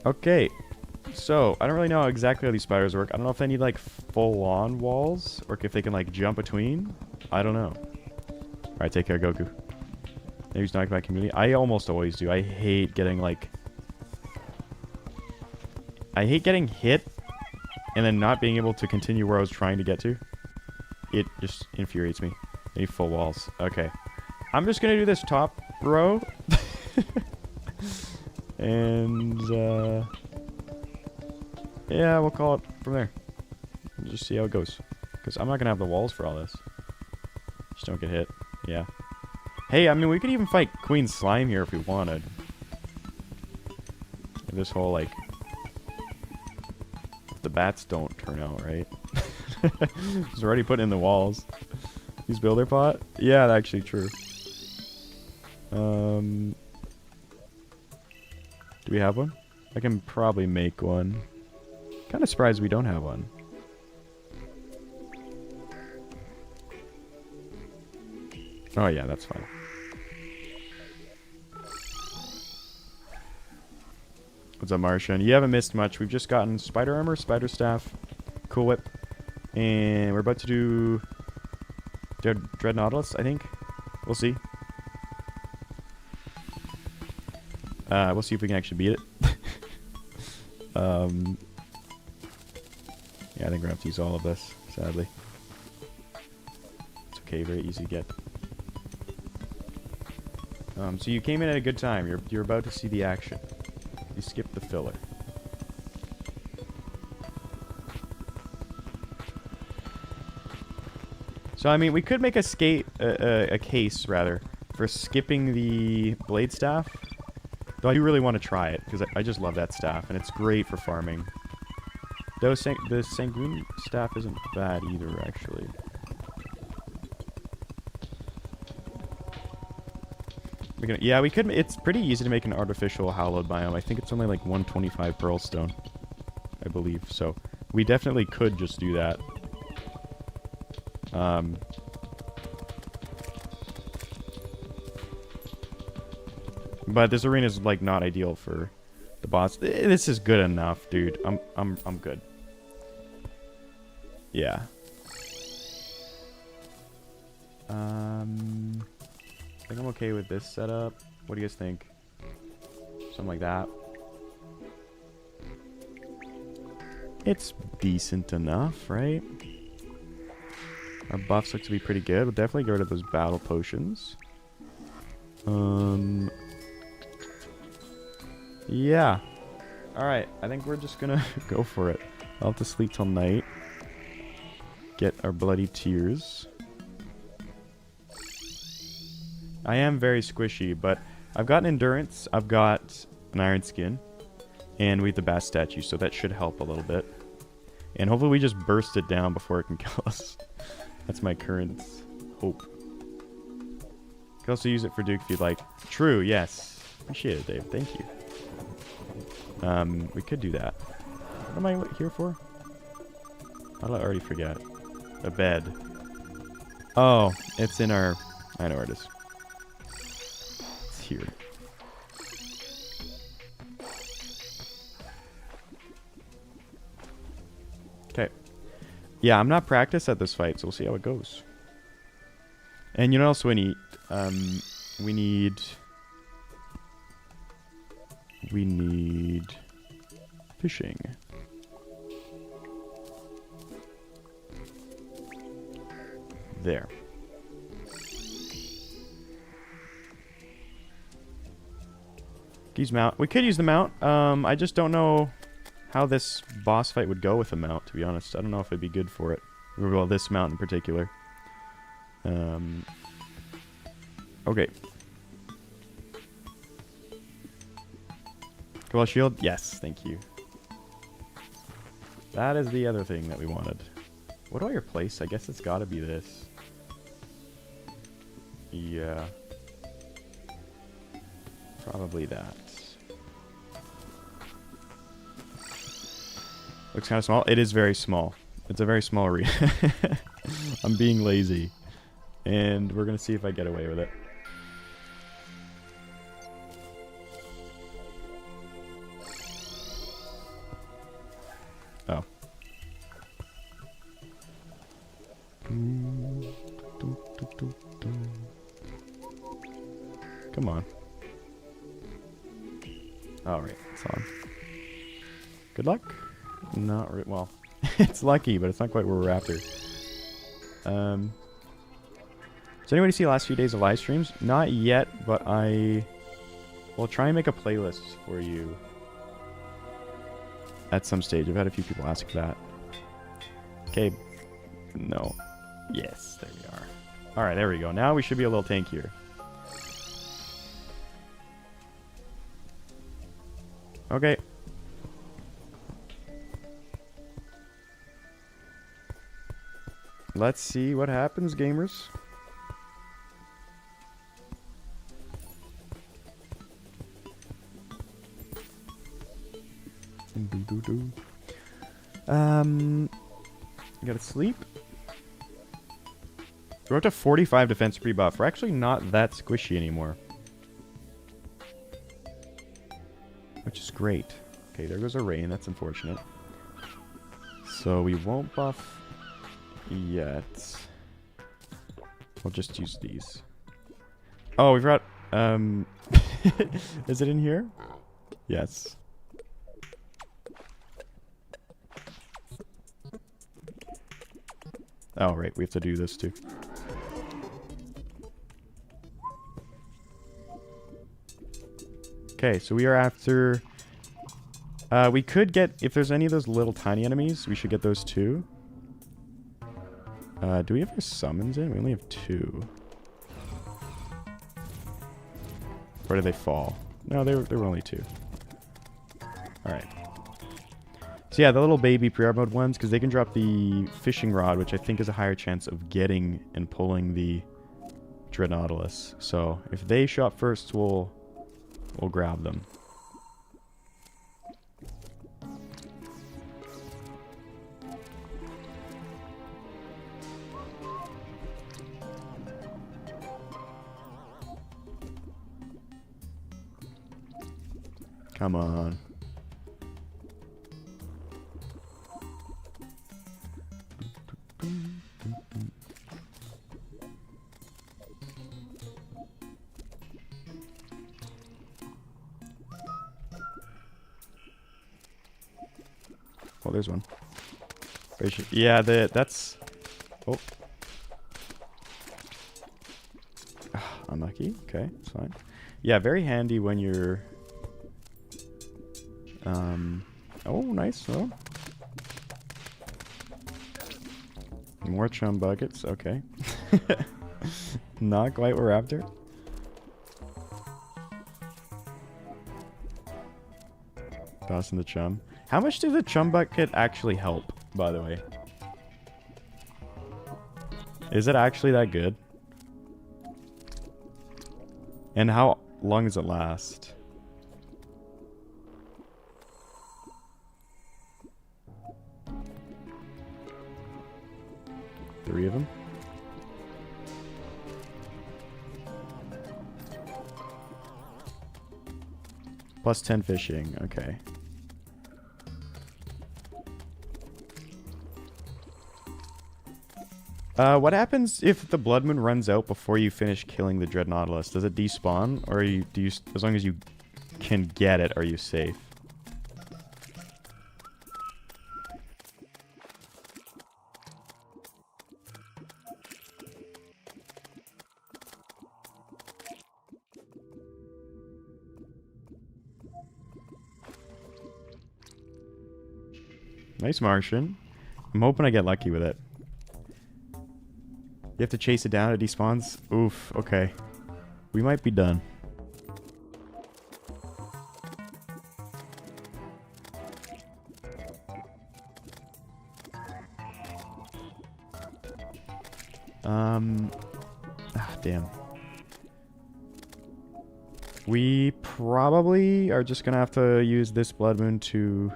Okay, so I don't really know exactly how these spiders work. I don't know if they need like full-on walls or if they can like jump between. I don't know. All right, take care, Goku. Maybe he's knockback immunity. I almost always do. I hate getting like... I hate getting hit and then not being able to continue where I was trying to get to. It just infuriates me. I need full walls. Okay. I'm just going to do this top row. And, yeah, we'll call it from there. We'll just see how it goes. Because I'm not going to have the walls for all this. Just don't get hit. Yeah. Hey, I mean, we could even fight Queen Slime here if we wanted. This whole, like... If the bats don't turn out, right? He's already put in the walls. Use builder pot? Yeah, that's actually true. Do we have one? I can probably make one. Kind of surprised we don't have one. Oh yeah, that's fine. What's up, Martian? You haven't missed much. We've just gotten spider armor, spider staff, cool whip, and we're about to do Dread Nautilus, I think. We'll see. We'll see if we can actually beat it. Yeah, I think we're gonna have to use all of this, sadly. It's okay, very easy to get. So you came in at a good time. You're about to see the action. You skipped the filler. So I mean, we could make a case rather for skipping the blade staff. Though I do really want to try it because I just love that staff and it's great for farming. Though the sanguine staff isn't bad either, actually. Yeah, we could. It's pretty easy to make an artificial hallowed biome. I think it's only like 125 pearl stone, I believe. So we definitely could just do that. But this arena is like not ideal for the boss. This is good enough, dude. I'm good. Yeah. I think I'm okay with this setup. What do you guys think? Something like that. It's decent enough, right? Our buffs look to be pretty good. We'll definitely get rid of those battle potions. Yeah. Alright, I think we're just gonna go for it. I'll have to sleep till night. Get our bloody tears. I am very squishy, but I've got an endurance, I've got an iron skin, and we have the bass statue, so that should help a little bit. And hopefully we just burst it down before it can kill us. That's my current hope. You can also use it for Duke if you'd like. True, yes. Appreciate it, Dave. Thank you. We could do that. What am I here for? How did I already forget? A bed. Oh, it's in our... I know where it is. It's here. Okay. Yeah, I'm not practiced at this fight, so we'll see how it goes. And you know what else we need? We need fishing. There. Use mount. We could use the mount. I just don't know how this boss fight would go with a mount, to be honest. I don't know if it'd be good for it. Well, this mount in particular. Okay. Well, shield. Yes, thank you. That is the other thing that we wanted. What do I replace? I guess it's got to be this. Yeah. Probably that. Looks kind of small. It is very small. It's a very small arena. I'm being lazy. And we're going to see if I get away with it. Oh. Come on. Alright, it's on. Good luck? Not really. Well, it's lucky, but it's not quite what we're after. Does anybody see the last few days of live streams? Not yet, but I will try and make a playlist for you at some stage. I've had a few people ask for that. Okay. No. Yes, there we are. Alright, there we go. Now we should be a little tankier. Okay. Let's see what happens, gamers. You gotta sleep. We're up to 45 defense pre-buff. We're actually not that squishy anymore. Which is great. Okay, there goes a rain. That's unfortunate. So we won't buff yet. We'll just use these. Oh, we've got... Is it in here? Yes. Oh, right. We have to do this too. Okay, so we are after... we could get... If there's any of those little tiny enemies, we should get those too. Do we have our summons in? We only have 2. Or did they fall? No, they were only 2. Alright. So yeah, the little baby pre-art mode ones, because they can drop the fishing rod, which I think is a higher chance of getting and pulling the Dreadnoughtus. So if they show up first, we'll grab them. Come on. Oh, there's one. Yeah, that's... Oh. Unlucky. Okay, it's fine. Yeah, very handy when you're... Oh, nice. Oh. More chum buckets. Okay. Not quite what we're after. Tossing the chum. How much does the chum bucket actually help, by the way? Is it actually that good? And how long does it last? Three of them? Plus 10 fishing, okay. What happens if the blood moon runs out before you finish killing the Dreadnoughtus? Does it despawn, or do you, as long as you can get it, are you safe? Nice Martian. I'm hoping I get lucky with it. You have to chase it down, it despawns? Oof, okay. We might be done. Damn. We probably are just gonna have to use this blood moon to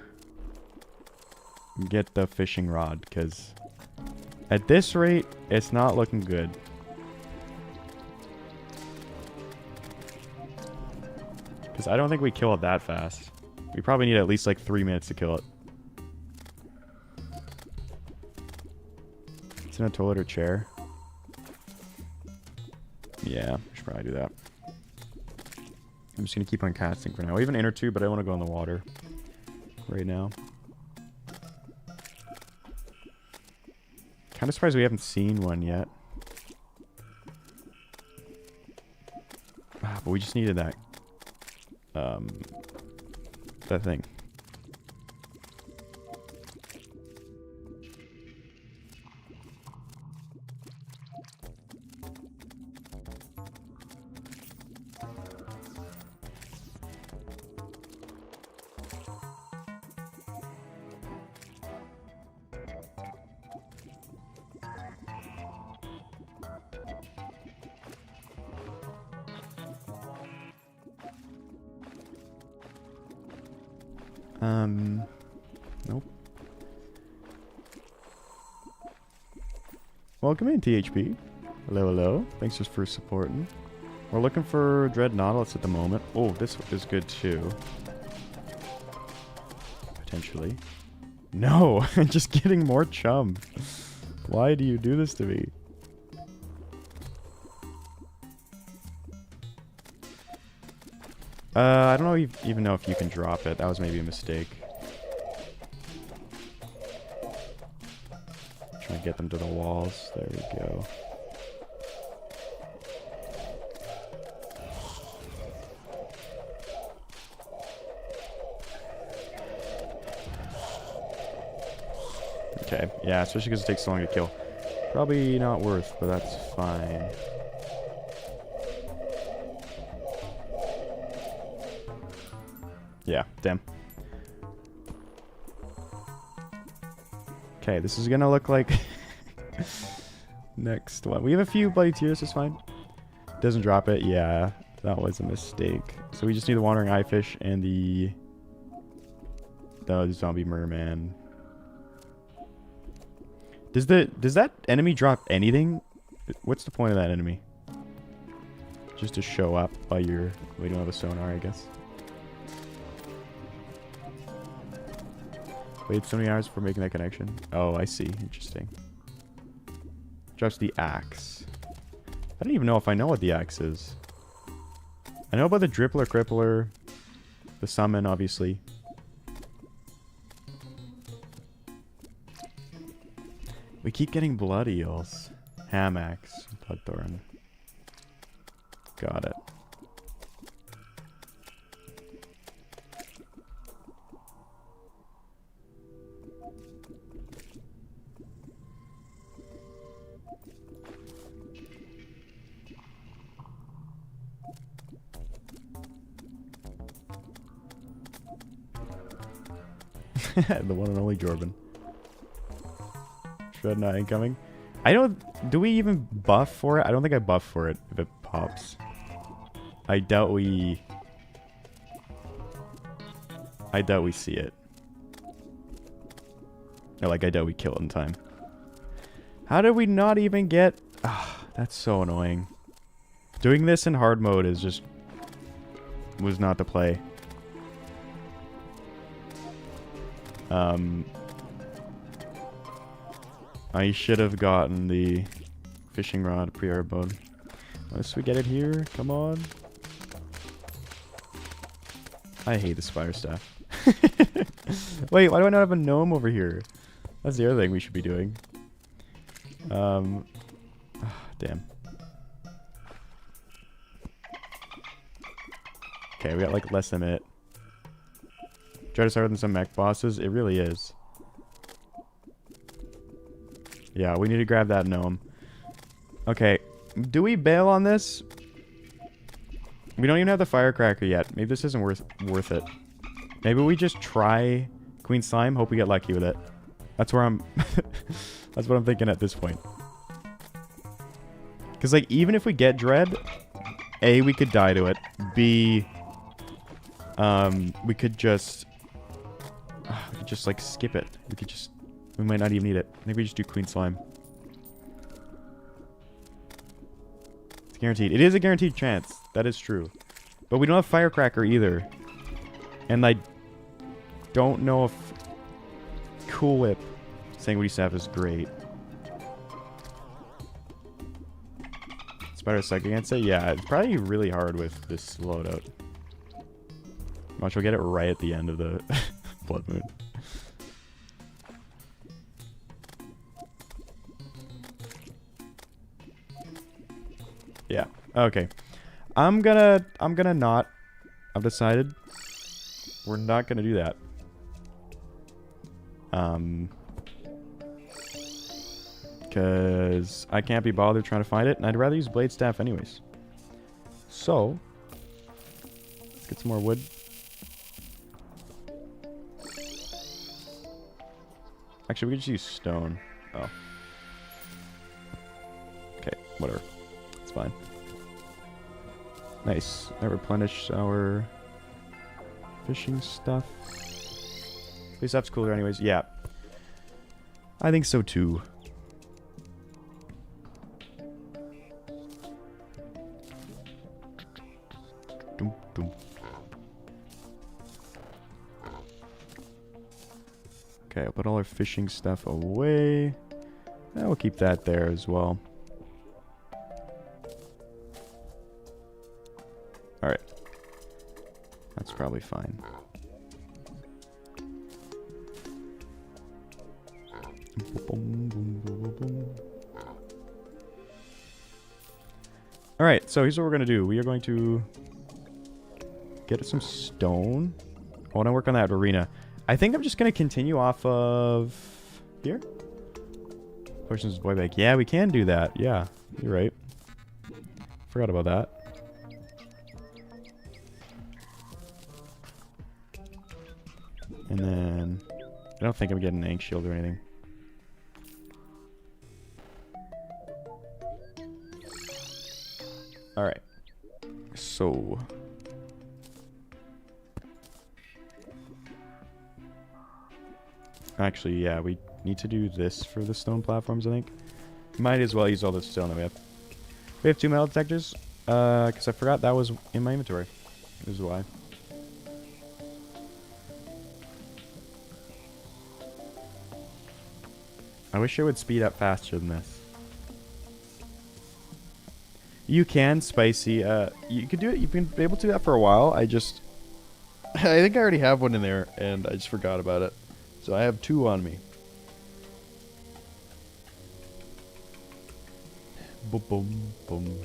get the fishing rod, because at this rate, it's not looking good. Because I don't think we kill it that fast. We probably need at least like 3 minutes to kill it. It's in a toilet or chair. Yeah, we should probably do that. I'm just going to keep on casting for now. We have an inner tube, but I want to go in the water right now. Kind of surprised we haven't seen one yet. But we just needed that. That thing. Nope. Welcome in, THP. Hello, hello. Thanks just for supporting. We're looking for Dreadnoughtus at the moment. Oh, this is good too. Potentially. No, I'm just getting more chum. Why do you do this to me? I don't know even know if you can drop it. That was maybe a mistake. Trying to get them to the walls. There we go. Okay, yeah, especially because it takes so long to kill. Probably not worth, but that's fine. Yeah, damn. Okay, this is gonna look like next one. We have a few bloody tears, it's fine. Doesn't drop it, yeah. That was a mistake. So we just need the wandering eye fish and the zombie merman. Does that enemy drop anything? What's the point of that enemy? Just to show up while we don't have a sonar, I guess. Wait so many hours for making that connection. Oh, I see. Interesting. Drops the axe. I don't even know if I know what the axe is. I know about the drippler crippler, the summon, obviously. We keep getting blood eels. Hammocks. Bloodthorn. Got it. The one and only Jordan. Shredna incoming. I don't... Do we even buff for it? I don't think I buff for it if it pops. I doubt we see it. Or like, I doubt we kill it in time. How did we not even get... Ah, that's so annoying. Doing this in hard mode is just... was not the play. I should have gotten the fishing rod pre-hard mode. Unless we get it here, come on. I hate the spider staff. Wait, why do I not have a gnome over here? That's the other thing we should be doing. Damn. Okay, we got like less than a minute. Try to start with some mech bosses. It really is. Yeah, we need to grab that gnome. Okay, do we bail on this? We don't even have the firecracker yet. Maybe this isn't worth it. Maybe we just try Queen Slime, hope we get lucky with it. That's where I'm... That's what I'm thinking at this point. Because, like, even if we get Dread, A, we could die to it. B, we could just... like, skip it. We could just... We might not even need it. Maybe we just do Queen Slime. It's guaranteed. It is a guaranteed chance. That is true. But we don't have Firecracker either. And I don't know if Cool Whip Sanguinary Staff is great. Spider Suck against it? Yeah, it's probably really hard with this loadout. Watch, we'll get it right at the end of the Blood Moon. Yeah. Okay. I'm gonna not. I've decided we're not gonna do that. Because I can't be bothered trying to find it, and I'd rather use Blade Staff anyways. So, let's get some more wood. Actually, we could just use stone. Oh. Okay, whatever. It's fine. Nice. That replenished our fishing stuff. This stuff's cooler anyways. Yeah. I think so too. Dum, dum. Okay, I'll put all our fishing stuff away. And we'll keep that there as well. Alright. That's probably fine. Alright, so here's what we're going to do. We are going to get some stone. I want to work on that arena. I think I'm just going to continue off of here. Potions void bag. Yeah, we can do that. Yeah, you're right. Forgot about that. And then I don't think I'm getting an ink shield or anything. Alright. So actually, yeah, we need to do this for the stone platforms, I think. Might as well use all the stone that we have. We have 2 metal detectors. Because I forgot that was in my inventory. This is why. I wish it would speed up faster than this. You can, Spicy. You could do it. You've been able to do that for a while. I just... I think I already have one in there, and I just forgot about it. So I have 2 on me. Boom, boom, boom.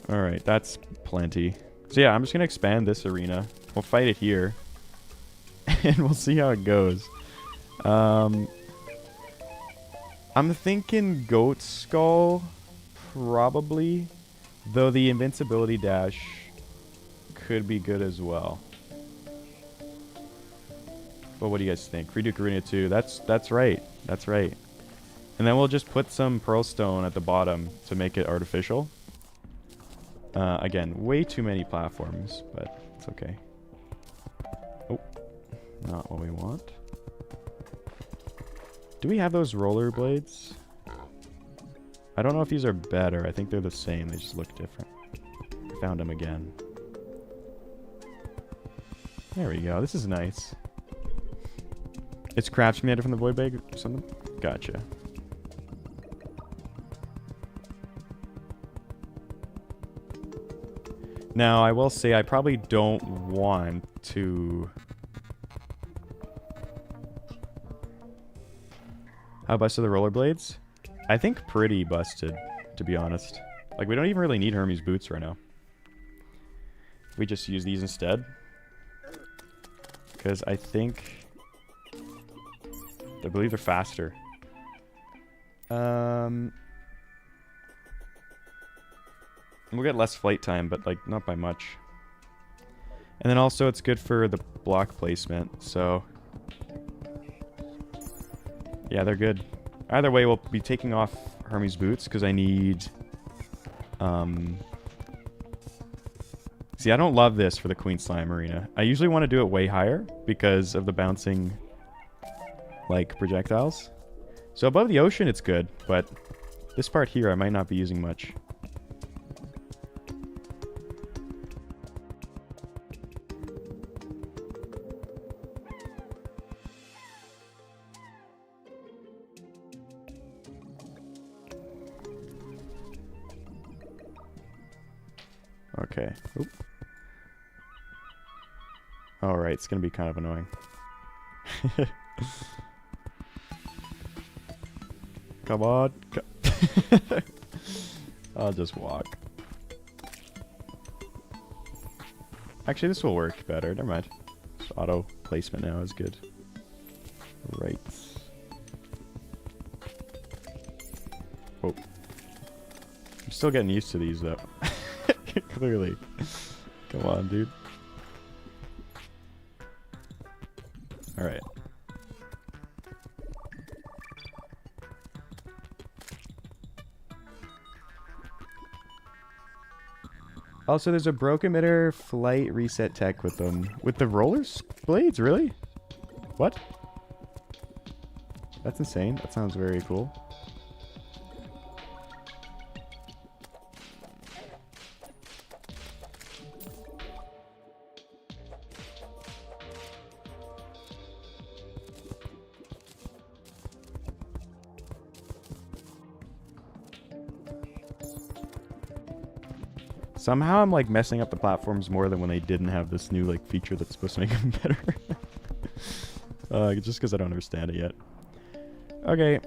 Alright, that's plenty. So yeah, I'm just going to expand this arena. We'll fight it here. And we'll see how it goes. I'm thinking Goat Skull, probably. Though the invincibility dash could be good as well. But what do you guys think? Free Duke Arena 2. That's right. That's right. And then we'll just put some Pearl Stone at the bottom to make it artificial. Again, way too many platforms, but it's okay. Oh, not what we want. Do we have those roller blades? I don't know if these are better. I think they're the same. They just look different. Found them again. There we go. This is nice. It's craft commander from the void bag or something? Gotcha. Now, I will say I probably don't want to... How busted are the rollerblades? I think pretty busted, to be honest. Like, we don't even really need Hermes boots right now. We just use these instead. Because I think... I believe they're faster. We'll get less flight time, but, like, not by much. And then also it's good for the block placement, so... Yeah, they're good. Either way, we'll be taking off Hermes boots, because I need... See, I don't love this for the Queen Slime Arena. I usually want to do it way higher, because of the bouncing, like, projectiles. So above the ocean, it's good, but this part here I might not be using much. Okay. Oop. Alright, it's gonna be kind of annoying. Come on. I'll just walk. Actually, this will work better. Never mind. Just auto placement now is good. Right. Oh. I'm still getting used to these, though. Clearly. Come on, dude. Alright. Also, there's a broken emitter flight reset tech with them. With the rollers blades, really? What? That's insane. That sounds very cool. Somehow I'm like messing up the platforms more than when they didn't have this new like feature that's supposed to make them better. Just because I don't understand it yet. Okay.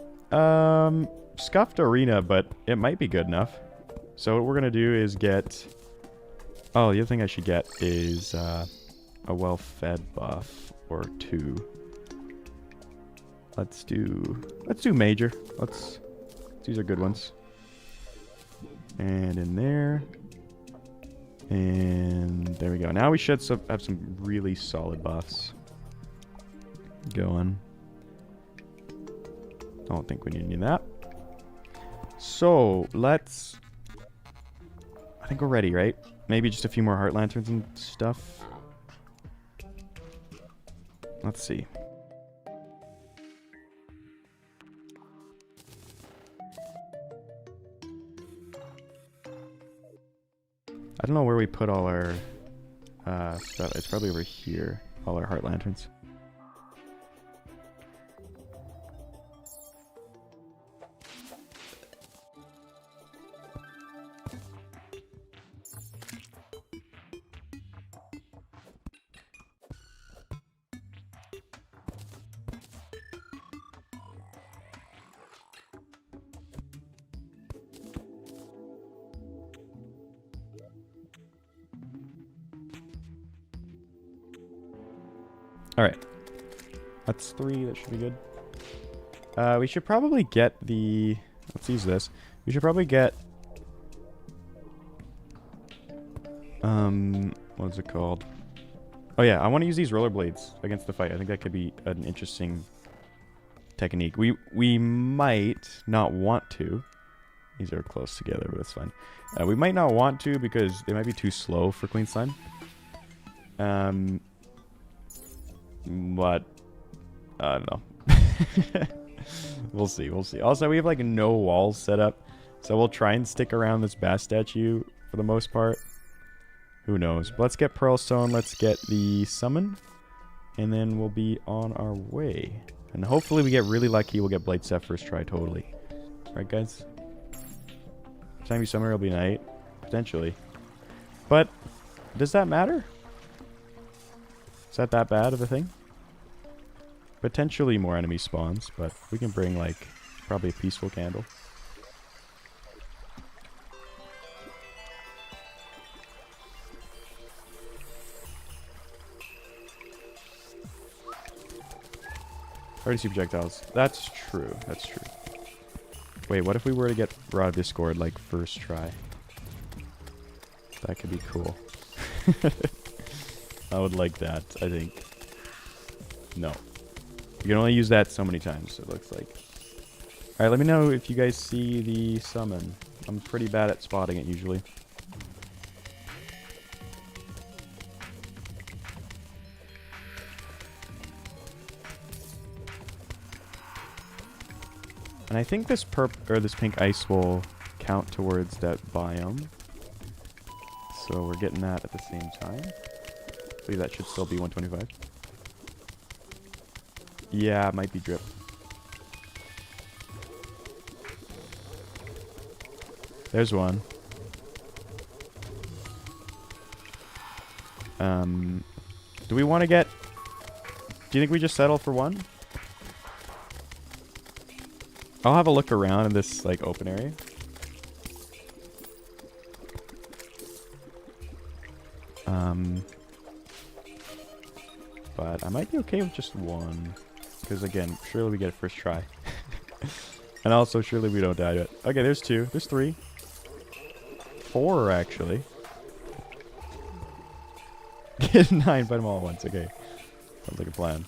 Scuffed arena, but it might be good enough. So what we're going to do is get... Oh, the other thing I should get is a well-fed buff or 2. Let's do major. These are good ones. And in there. And there we go. Now we should have some really solid buffs going. Don't think we need any of that. So let's... I think we're ready, right? Maybe just a few more heart lanterns and stuff. Let's see. I don't know where we put all our stuff. It's probably over here. All our heart lanterns. Alright. That's 3. That should be good. We should probably get the... Let's use this. We should probably get... What's it called? Oh yeah, I want to use these rollerblades against the fight. I think that could be an interesting technique. We might not want to. These are close together, but that's fine. We might not want to because they might be too slow for Queen Slime. But I don't know. We'll see. Also, we have like no walls set up, so we'll try and stick around this bass statue for the most part. Who knows? But let's get Pearlstone. Let's get the summon, and then we'll be on our way. And hopefully, we get really lucky. We'll get Blight Set first try totally. Right, guys? Time you summon, it'll be night potentially. But does that matter? Is that bad of a thing? Potentially more enemy spawns, but we can bring, like, probably a peaceful candle. Already see projectiles. That's true. That's true. Wait, what if we were to get Rod of Discord, like, first try? That could be cool. I would like that, I think. No. You can only use that so many times, it looks like. Alright, let me know if you guys see the summon. I'm pretty bad at spotting it, usually. And I think this this pink ice will count towards that biome. So we're getting that at the same time. I believe that should still be 125. Yeah, it might be drip. There's one. Do we want to get... Do you think we just settle for one? I'll have a look around in this, like, open area. But I might be okay with just one. Because, again, surely we get it first try. And also, surely we don't die to it. Okay, there's 2. There's 3. 4, actually. Get 9, fight them all at once. Okay. Sounds like a plan.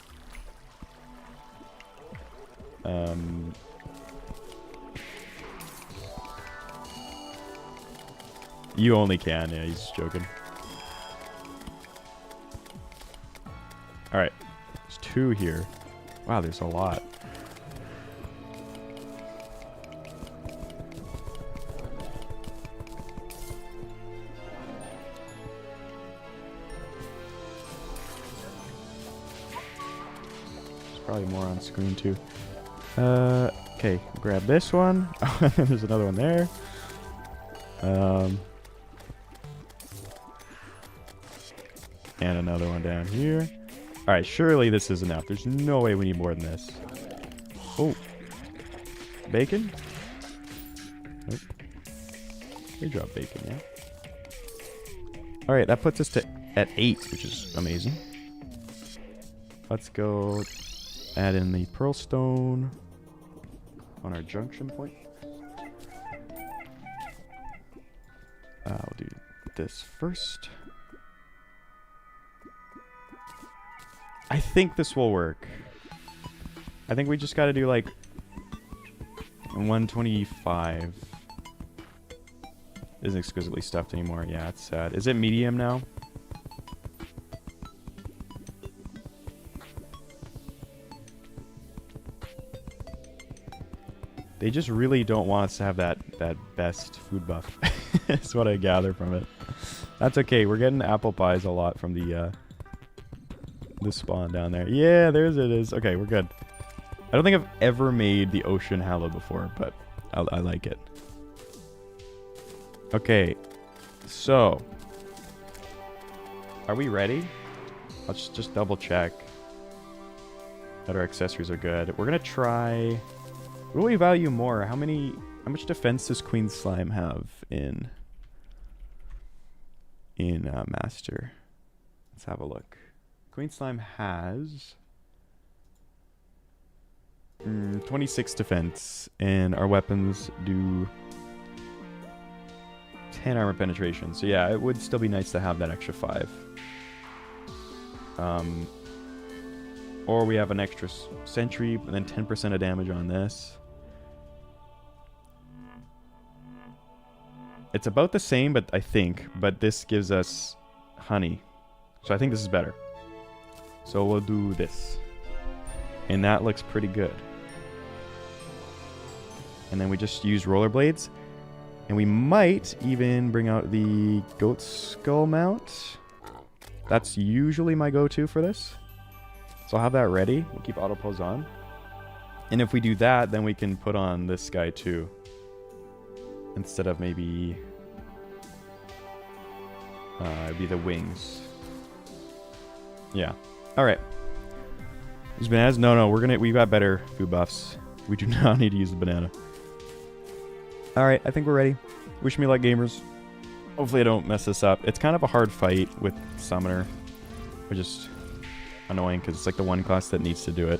You only can. Yeah, he's just joking. Alright. There's 2 here. Wow, there's a lot. There's probably more on screen too. Okay, grab this one. There's another one there. And another one down here. Alright, surely this is enough. There's no way we need more than this. Oh. Bacon? Nope. They drop bacon, yeah. Alright, that puts us at 8, which is amazing. Let's go add in the pearl stone on our junction point. I'll do this first. I think this will work. I think we just gotta do like 125. Isn't exquisitely stuffed anymore. Yeah, it's sad. Is it medium now? They just really don't want us to have that best food buff. That's what I gather from it. That's okay. We're getting apple pies a lot from the spawn down there. Yeah, there's it is. Okay, we're good. I don't think I've ever made the ocean hallowed before, but I like it. Okay, so are we ready? Let's just double check that our accessories are good. We're gonna try. What do we value more? How much defense does Queen Slime have in Master? Let's have a look. Queen Slime has 26 defense, and our weapons do 10 armor penetration. So yeah, it would still be nice to have that extra 5. Or we have an extra sentry, and then 10% of damage on this. It's about the same, but I think, but this gives us honey. So I think this is better. So we'll do this. And that looks pretty good. And then we just use rollerblades. And we might even bring out the goat skull mount. That's usually my go-to for this. So I'll have that ready. We'll keep auto pose on. And if we do that, then we can put on this guy too. Instead of maybe... it'd be the wings. Yeah. Alright. These bananas? No, we've got better food buffs. We do not need to use the banana. Alright, I think we're ready. Wish me luck, gamers. Hopefully I don't mess this up. It's kind of a hard fight with Summoner. Which is annoying because it's like the one class that needs to do it.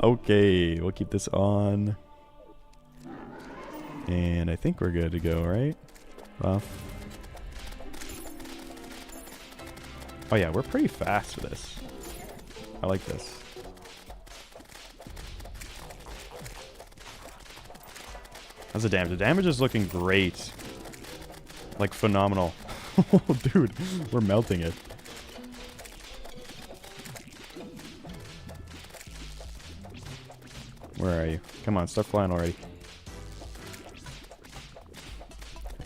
Okay, we'll keep this on. And I think we're good to go, right? Well. Oh yeah, we're pretty fast for this. I like this. How's the damage? The damage is looking great. Like phenomenal. Oh, dude, we're melting it. Where are you? Come on, start flying already.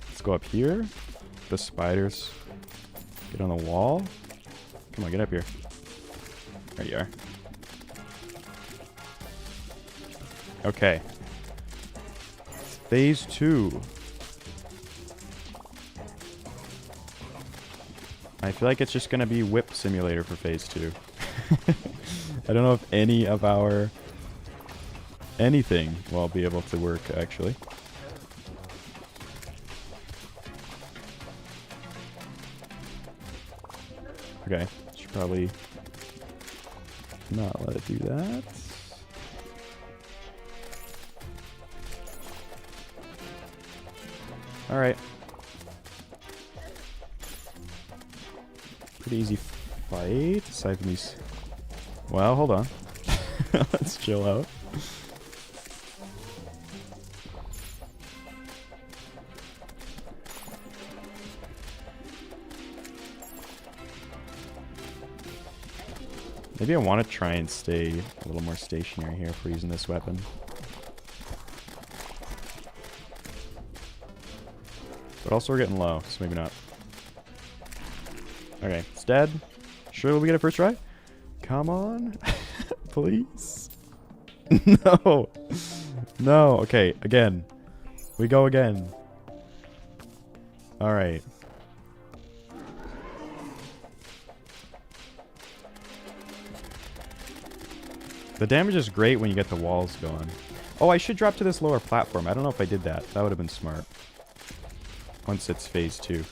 Let's go up here. The spiders. Get on the wall. Come on, get up here. There you are. Okay. Phase 2. I feel like it's just going to be Whip Simulator for Phase 2. I don't know if any of our... anything will be able to work, actually. Okay, should probably not let it do that. Alright. Pretty easy fight, aside from these... Well, hold on. Let's chill out. Maybe I want to try and stay a little more stationary here if we're using this weapon. But also we're getting low, so maybe not. Okay, it's dead. Sure we get a first try? Come on. Please. No. No. Okay, again. We go again. Alright. The damage is great when you get the walls going. Oh, I should drop to this lower platform. I don't know if I did that. That would have been smart. Once it's phase 2.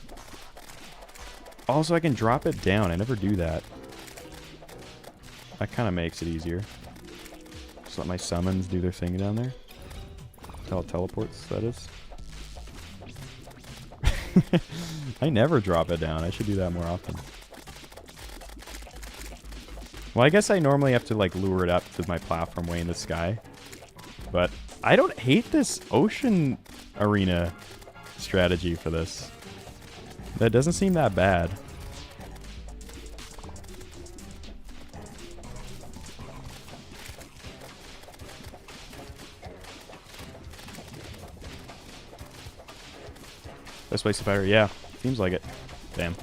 Also, I can drop it down. I never do that. That kind of makes it easier. Just let my summons do their thing down there. Tell teleports, that is. I never drop it down. I should do that more often. Well, I guess I normally have to, like, lure it up to my platform way in the sky. But I don't hate this ocean arena strategy for this. That doesn't seem that bad. Best way spider, yeah. Seems like it. Damn.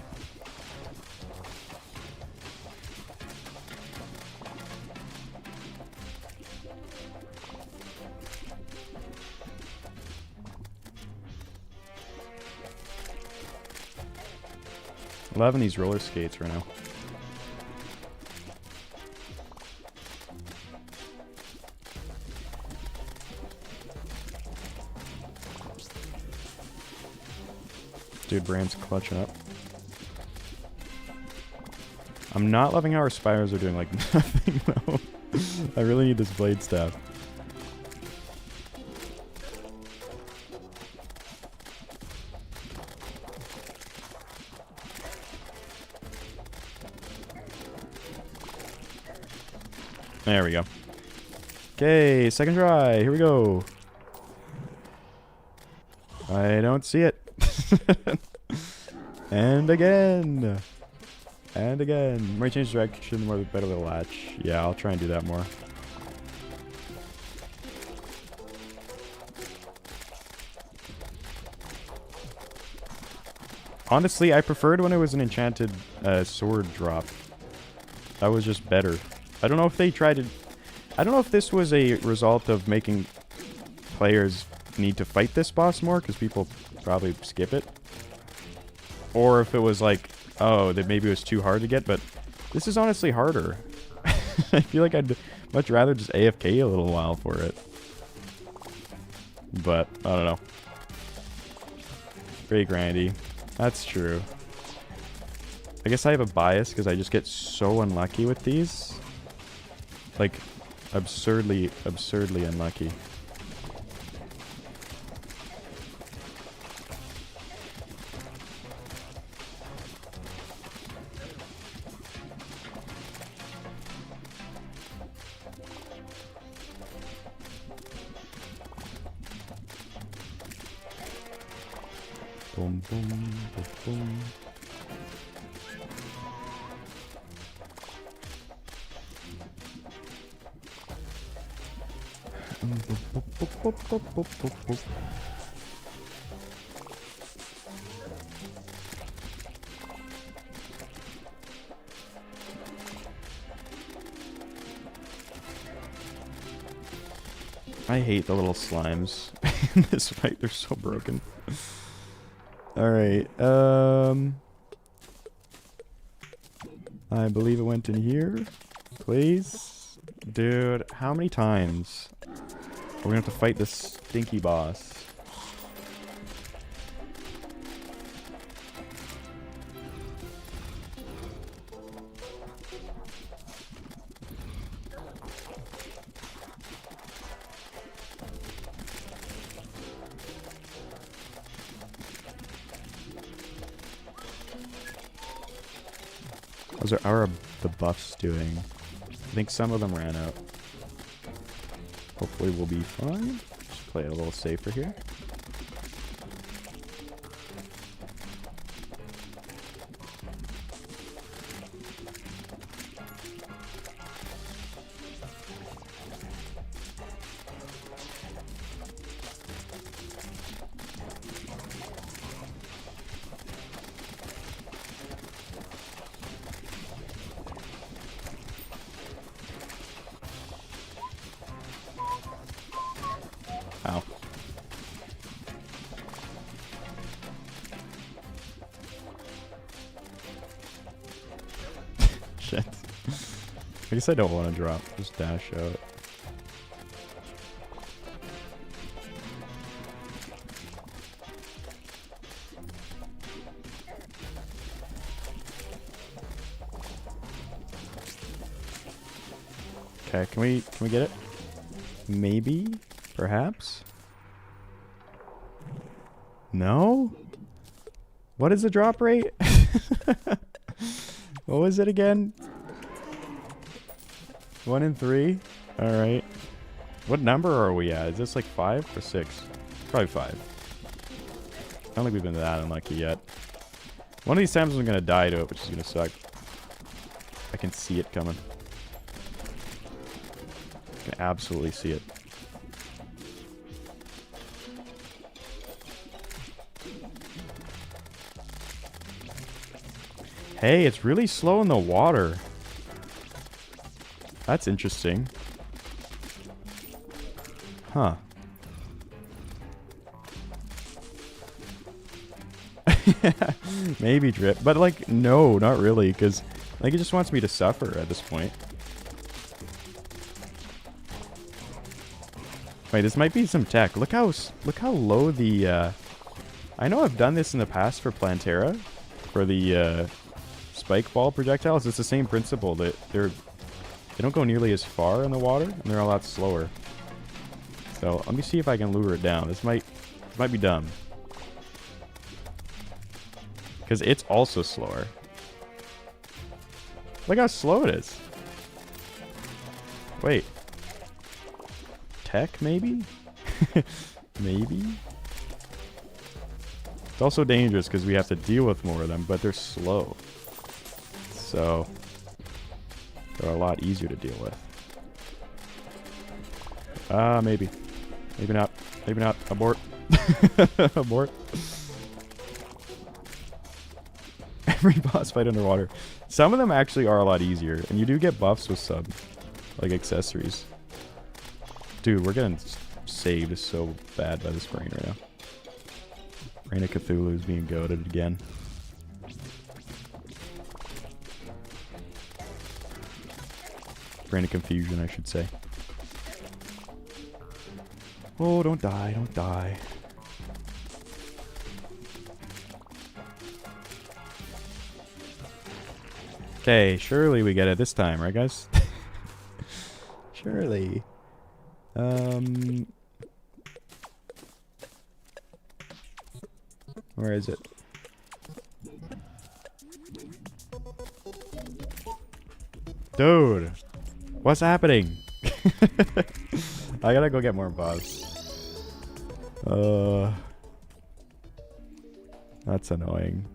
Loving these roller skates right now. Dude, Bram's clutching up. I'm not loving how our spires are doing like nothing though. I really need this blade staff. There we go. Okay, second try. Here we go. I don't see it. And again. And again. Might change direction more, the better the latch. Yeah, I'll try and do that more. Honestly, I preferred when it was an enchanted sword drop. That was just better. I don't know if they tried to... I don't know if this was a result of making players need to fight this boss more, because people probably skip it. Or if it was like, oh, that maybe it was too hard to get, but this is honestly harder. I feel like I'd much rather just AFK a little while for it. But, I don't know. Very grindy. That's true. I guess I have a bias because I just get so unlucky with these. Like, absurdly unlucky. Boom, boom, boom, boom. I hate the little slimes in this fight. They're so broken. Alright, I believe it went in here. Please? Dude, how many times are we gonna have to fight this stinky boss? How are the buffs doing? I think some of them ran out. Hopefully we'll be fine. Just play it a little safer here. Ow. Shit. I guess I don't want to drop. Just dash out. Okay, can we get it? Maybe? Perhaps? No? What is the drop rate? What was it again? 1 in 3? Alright. What number are we at? Is this like 5 or 6? Probably 5. I don't think we've been that unlucky yet. One of these times I'm gonna die to it, which is gonna suck. I can see it coming. I can absolutely see it. Hey, it's really slow in the water. That's interesting. Huh. Maybe drip. But, like, no, not really. Because, like, it just wants me to suffer at this point. Wait, this might be some tech. Look how low the... I know I've done this in the past for Plantera. For the... spike ball projectiles. It's the same principle that they don't go nearly as far in the water and they're a lot slower. So let me see if I can lure it down. This might be dumb because it's also slower. Look how slow it is. Wait, tech maybe? Maybe. It's also dangerous because we have to deal with more of them, but they're slow. So, they're a lot easier to deal with. Maybe. Maybe not. Maybe not. Abort. Abort. Every boss fight underwater. Some of them actually are a lot easier. And you do get buffs with some, like, accessories. Dude, we're getting saved so bad by this brain right now. Brain of Cthulhu is being goated again. Brain of confusion, I should say. Oh, don't die, don't die. Okay, surely we get it this time, right guys? Surely. Where is it? Dude! What's happening? I gotta go get more buffs. That's annoying.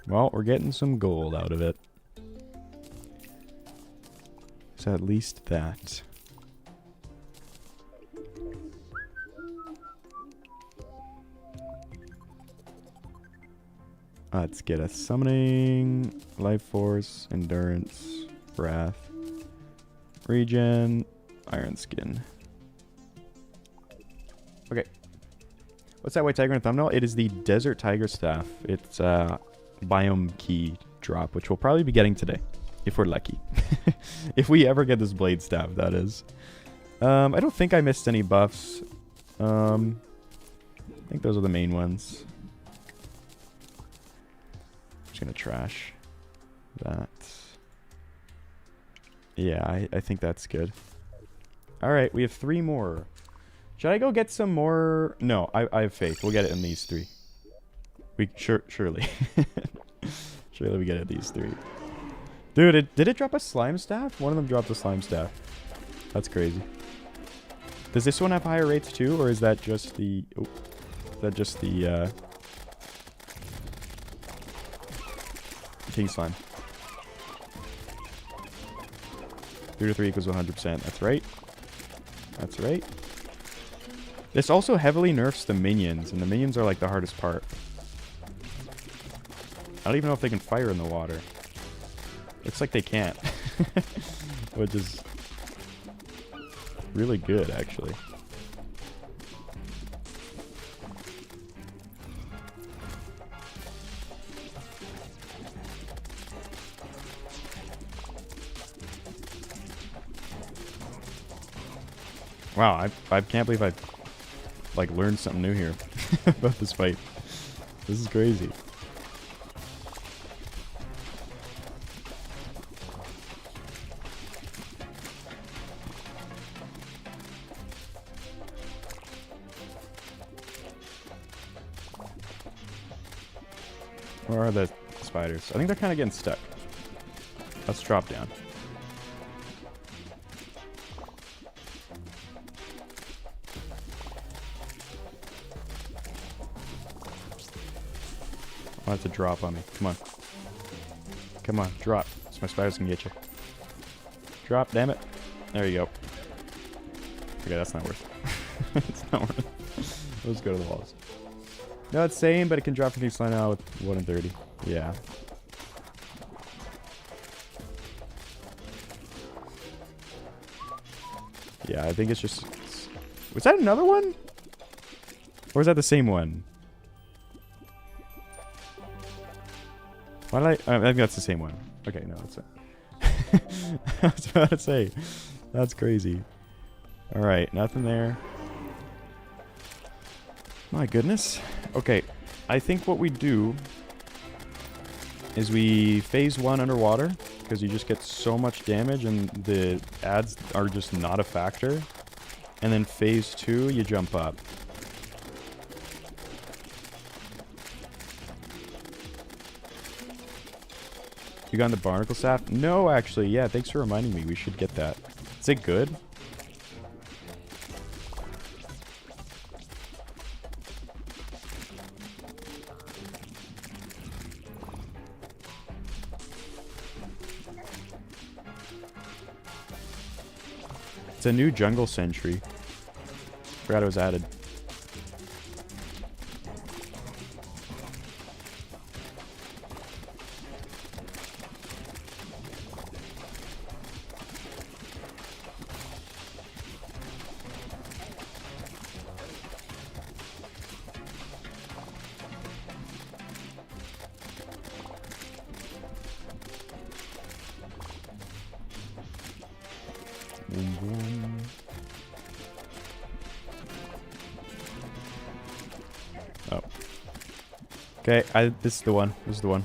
Well, we're getting some gold out of it. So at least that. Let's get a summoning, life force, endurance, wrath, regen, iron skin. Okay. What's that white tiger in the thumbnail? It is the desert tiger staff. It's biome key drop, which we'll probably be getting today, if we're lucky. If we ever get this blade staff, that is. I don't think I missed any buffs. I think those are the main ones. Gonna trash that. Yeah, I think that's good. All right, we have 3 more. Should I go get some more? No, I have faith. We'll get it in these 3. Surely. Surely we get it in these 3. Dude, did it drop a slime staff? One of them dropped a slime staff. That's crazy. Does this one have higher rates too, or is that just the... Oh, is that just the... King slime. 3 to 3 equals 100%. That's right. That's right. This also heavily nerfs the minions, and the minions are like the hardest part. I don't even know if they can fire in the water. Looks like they can't. Which is really good, actually. Wow, I can't believe I like learned something new here about this fight. This is crazy. Where are the spiders? I think they're kind of getting stuck. Let's drop down. Oh, that's a drop on me. Come on. Come on, drop. So my spiders can get you. Drop, damn it. There you go. Okay, that's not worth it. It's not worth it. Let's go to the walls. No, it's same, but it can drop from each line out with 1 in 30. Yeah. Yeah, I think it's just... Was that another one? Or was that the same one? Why did I think that's the same one. Okay, no, that's it. I was about to say. That's crazy. Alright, nothing there. My goodness. Okay, I think what we do is we phase 1 underwater, because you just get so much damage and the ads are just not a factor. And then phase 2, you jump up. You got the barnacle staff? No, actually. Yeah, thanks for reminding me. We should get that. Is it good? It's a new jungle sentry. Forgot it was added. Boom, boom. Oh. Okay, this is the one. This is the one.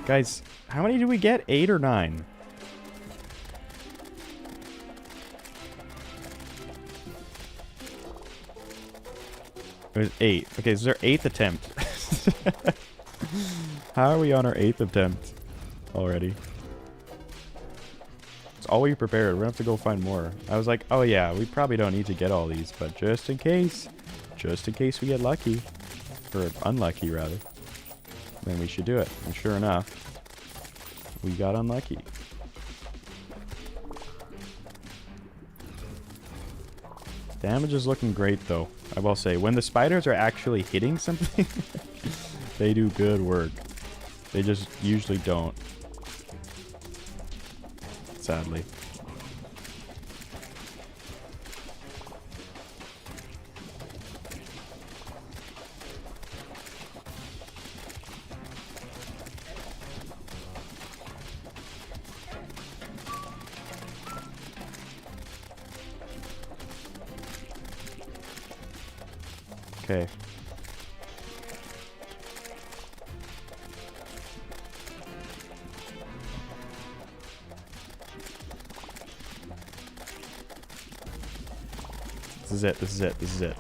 Guys, how many did we get? 8 or 9? It was 8. Okay, this is our 8th attempt. How are we on our 8th attempt already? It's all we prepared. We're gonna have to go find more. I was like, oh yeah, we probably don't need to get all these, but just in case we get lucky, or unlucky rather, then we should do it. And sure enough, we got unlucky. Damage is looking great though. I will say, when the spiders are actually hitting something, they do good work. They just usually don't. Sadly. Okay. This is it. This is it. This is it.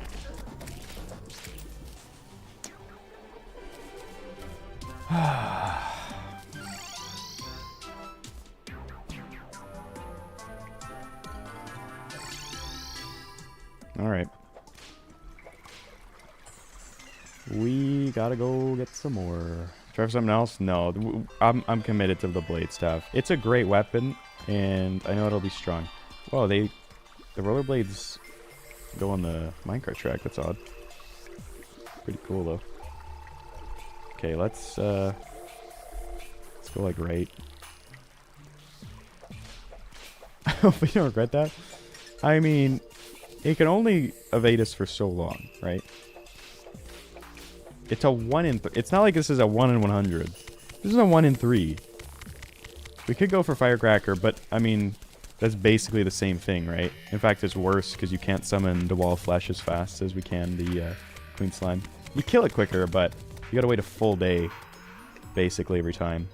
All right. We gotta go get some more. Try for something else? No, I'm committed to the blade staff. It's a great weapon, and I know it'll be strong. Whoa, the rollerblades go on the minecart track. That's odd. Pretty cool though. Okay, let's go like right. I hope we don't regret that. I mean, it can only evade us for so long, right? It's a 1 in... It's not like this is a 1 in 100. This is a 1 in 3. We could go for Firecracker, but, I mean, that's basically the same thing, right? In fact, it's worse, because you can't summon the Wall of Flesh as fast as we can the Queen Slime. You kill it quicker, but you gotta wait a full day, basically, every time.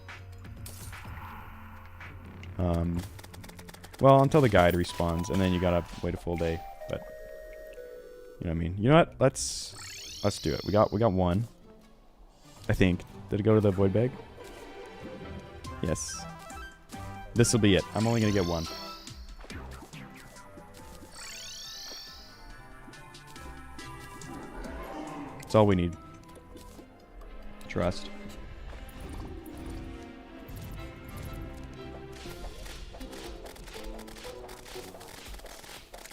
Well, until the guide respawns, and then you gotta wait a full day, but... You know what I mean? You know what? Let's Let's do it. We got one. I think. Did it go to the void bag? Yes. This will be it. I'm only gonna get one. That's all we need. Trust.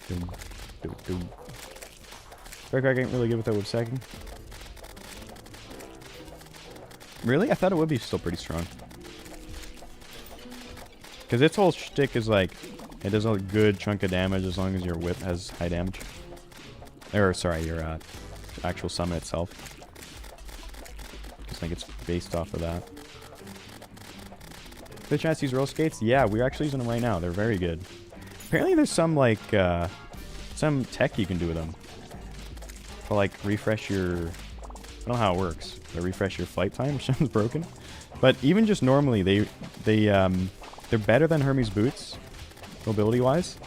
Doom. Doom. Doom. Firecracker ain't really good with that whip stacking. Really? I thought it would be still pretty strong. Because its whole shtick is like, it does a good chunk of damage as long as your whip has high damage. Or, sorry, your actual summon itself. I think it's based off of that. The chance to use roll skates? Yeah, we're actually using them right now. They're very good. Apparently there's some, like, some tech you can do with them. To, like, refresh your... I don't know how it works. To refresh your flight time, which sounds broken. But even just normally, they're better than Hermes boots, mobility-wise.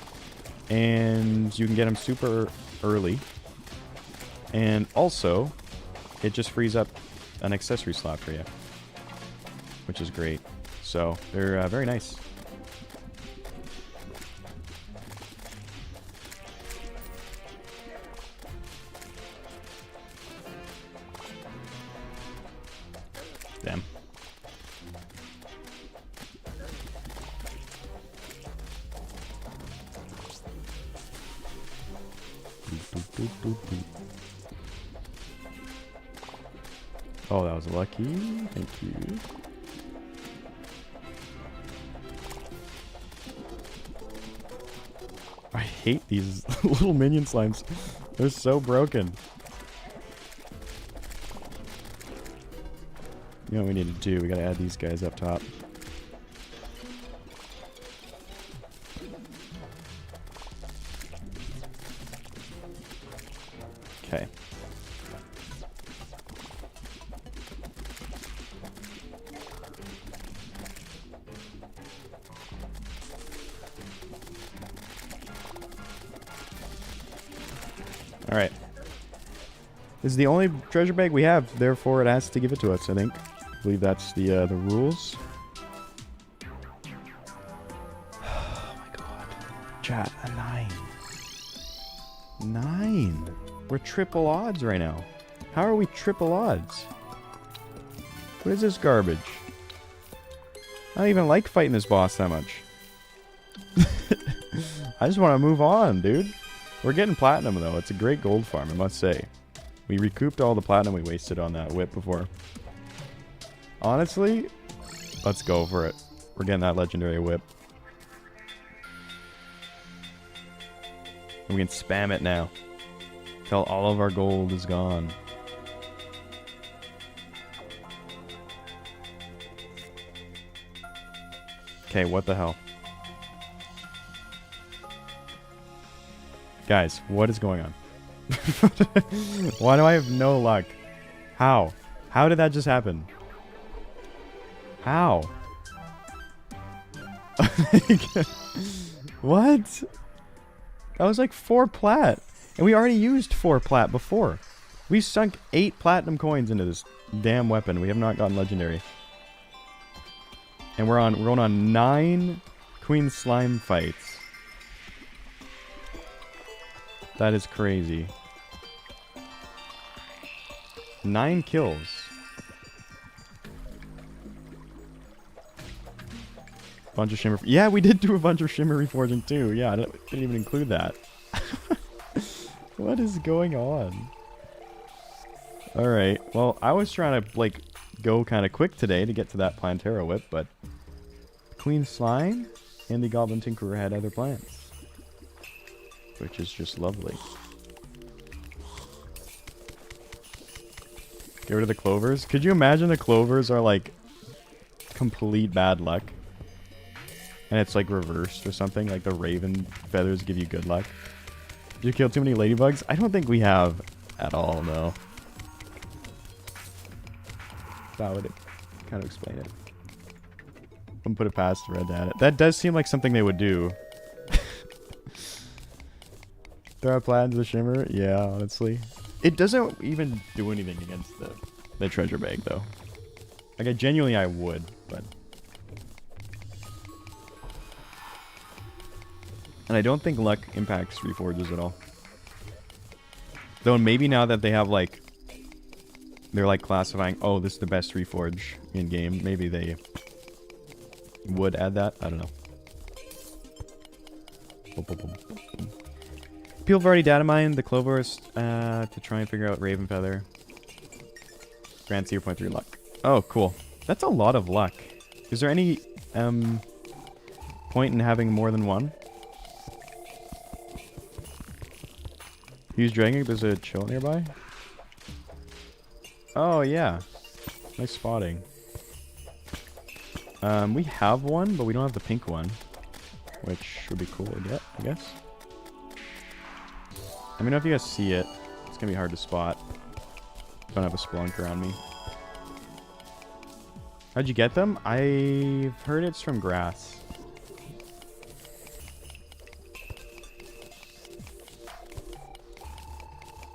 And you can get them super early. And also, it just frees up an accessory slot for you. Which is great. So, they're very nice. Damn. Oh, that was lucky. Thank you. I hate these little minion slimes. They're so broken. You know what we need to do? We gotta add these guys up top. Okay. Alright. This is the only treasure bag we have, therefore it has to give it to us, I think. I believe that's the rules. Oh my god. Chat, a 9. 9! We're triple odds right now. How are we triple odds? What is this garbage? I don't even like fighting this boss that much. I just want to move on, dude. We're getting platinum, though. It's a great gold farm, I must say. We recouped all the platinum we wasted on that whip before. Honestly, let's go for it. We're getting that legendary whip. And we can spam it now. Till all of our gold is gone. Okay, what the hell? Guys, what is going on? Why do I have no luck? How? How did that just happen? How? What? That was like 4 plat. And we already used 4 plat before. We sunk 8 platinum coins into this damn weapon. We have not gotten legendary. And we're going on 9 Queen Slime fights. That is crazy. 9 kills. Bunch of shimmer. Yeah, we did do a bunch of shimmer reforging too. Yeah, I didn't even include that. What is going on? Alright, well, I was trying to, like, go kind of quick today to get to that Plantera whip, but Queen Slime and the Goblin Tinkerer had other plans. Which is just lovely. Get rid of the clovers. Could you imagine the clovers are, like, complete bad luck? And it's, like, reversed or something? Like, the raven feathers give you good luck? Did you kill too many ladybugs? I don't think we have at all, no. That would kind of explain it. Wouldn't put it past Red to add it. That does seem like something they would do. Throw out plans with Shimmer? Yeah, honestly. It doesn't even do anything against the treasure bag, though. Like, I would, but... And I don't think luck impacts reforges at all. Though maybe now that they have, like... They're, like, classifying, oh, this is the best reforge in-game. Maybe they would add that. I don't know. People have already data mined the Clover's to try and figure out Raven Feather. Grants 0.3 luck. Oh, cool. That's a lot of luck. Is there any point in having more than one? Use Dragon, there's a chill nearby. Oh, yeah. Nice spotting. We have one, but we don't have the pink one. Which would be cool to get, I guess. Let me know if you guys see it. It's gonna be hard to spot. Don't have a Splunk around me. How'd you get them? I've heard it's from grass.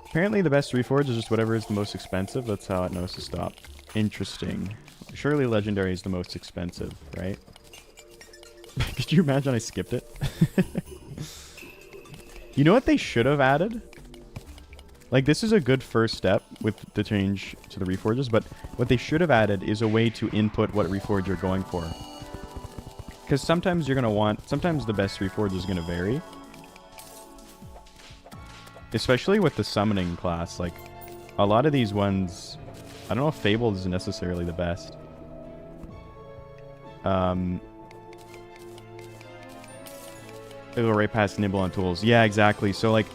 Apparently the best reforge is just whatever is the most expensive. That's how it knows to stop. Interesting. Surely legendary is the most expensive, right? Could you imagine I skipped it? You know what they should have added? Like, this is a good first step with the change to the reforges, but what they should have added is a way to input what reforge you're going for. Because sometimes you're going to want... Sometimes the best reforge is going to vary. Especially with the summoning class. Like, a lot of these ones... I don't know if Fabled is necessarily the best. It'll go right past Nibble on tools. Yeah, exactly. So, like,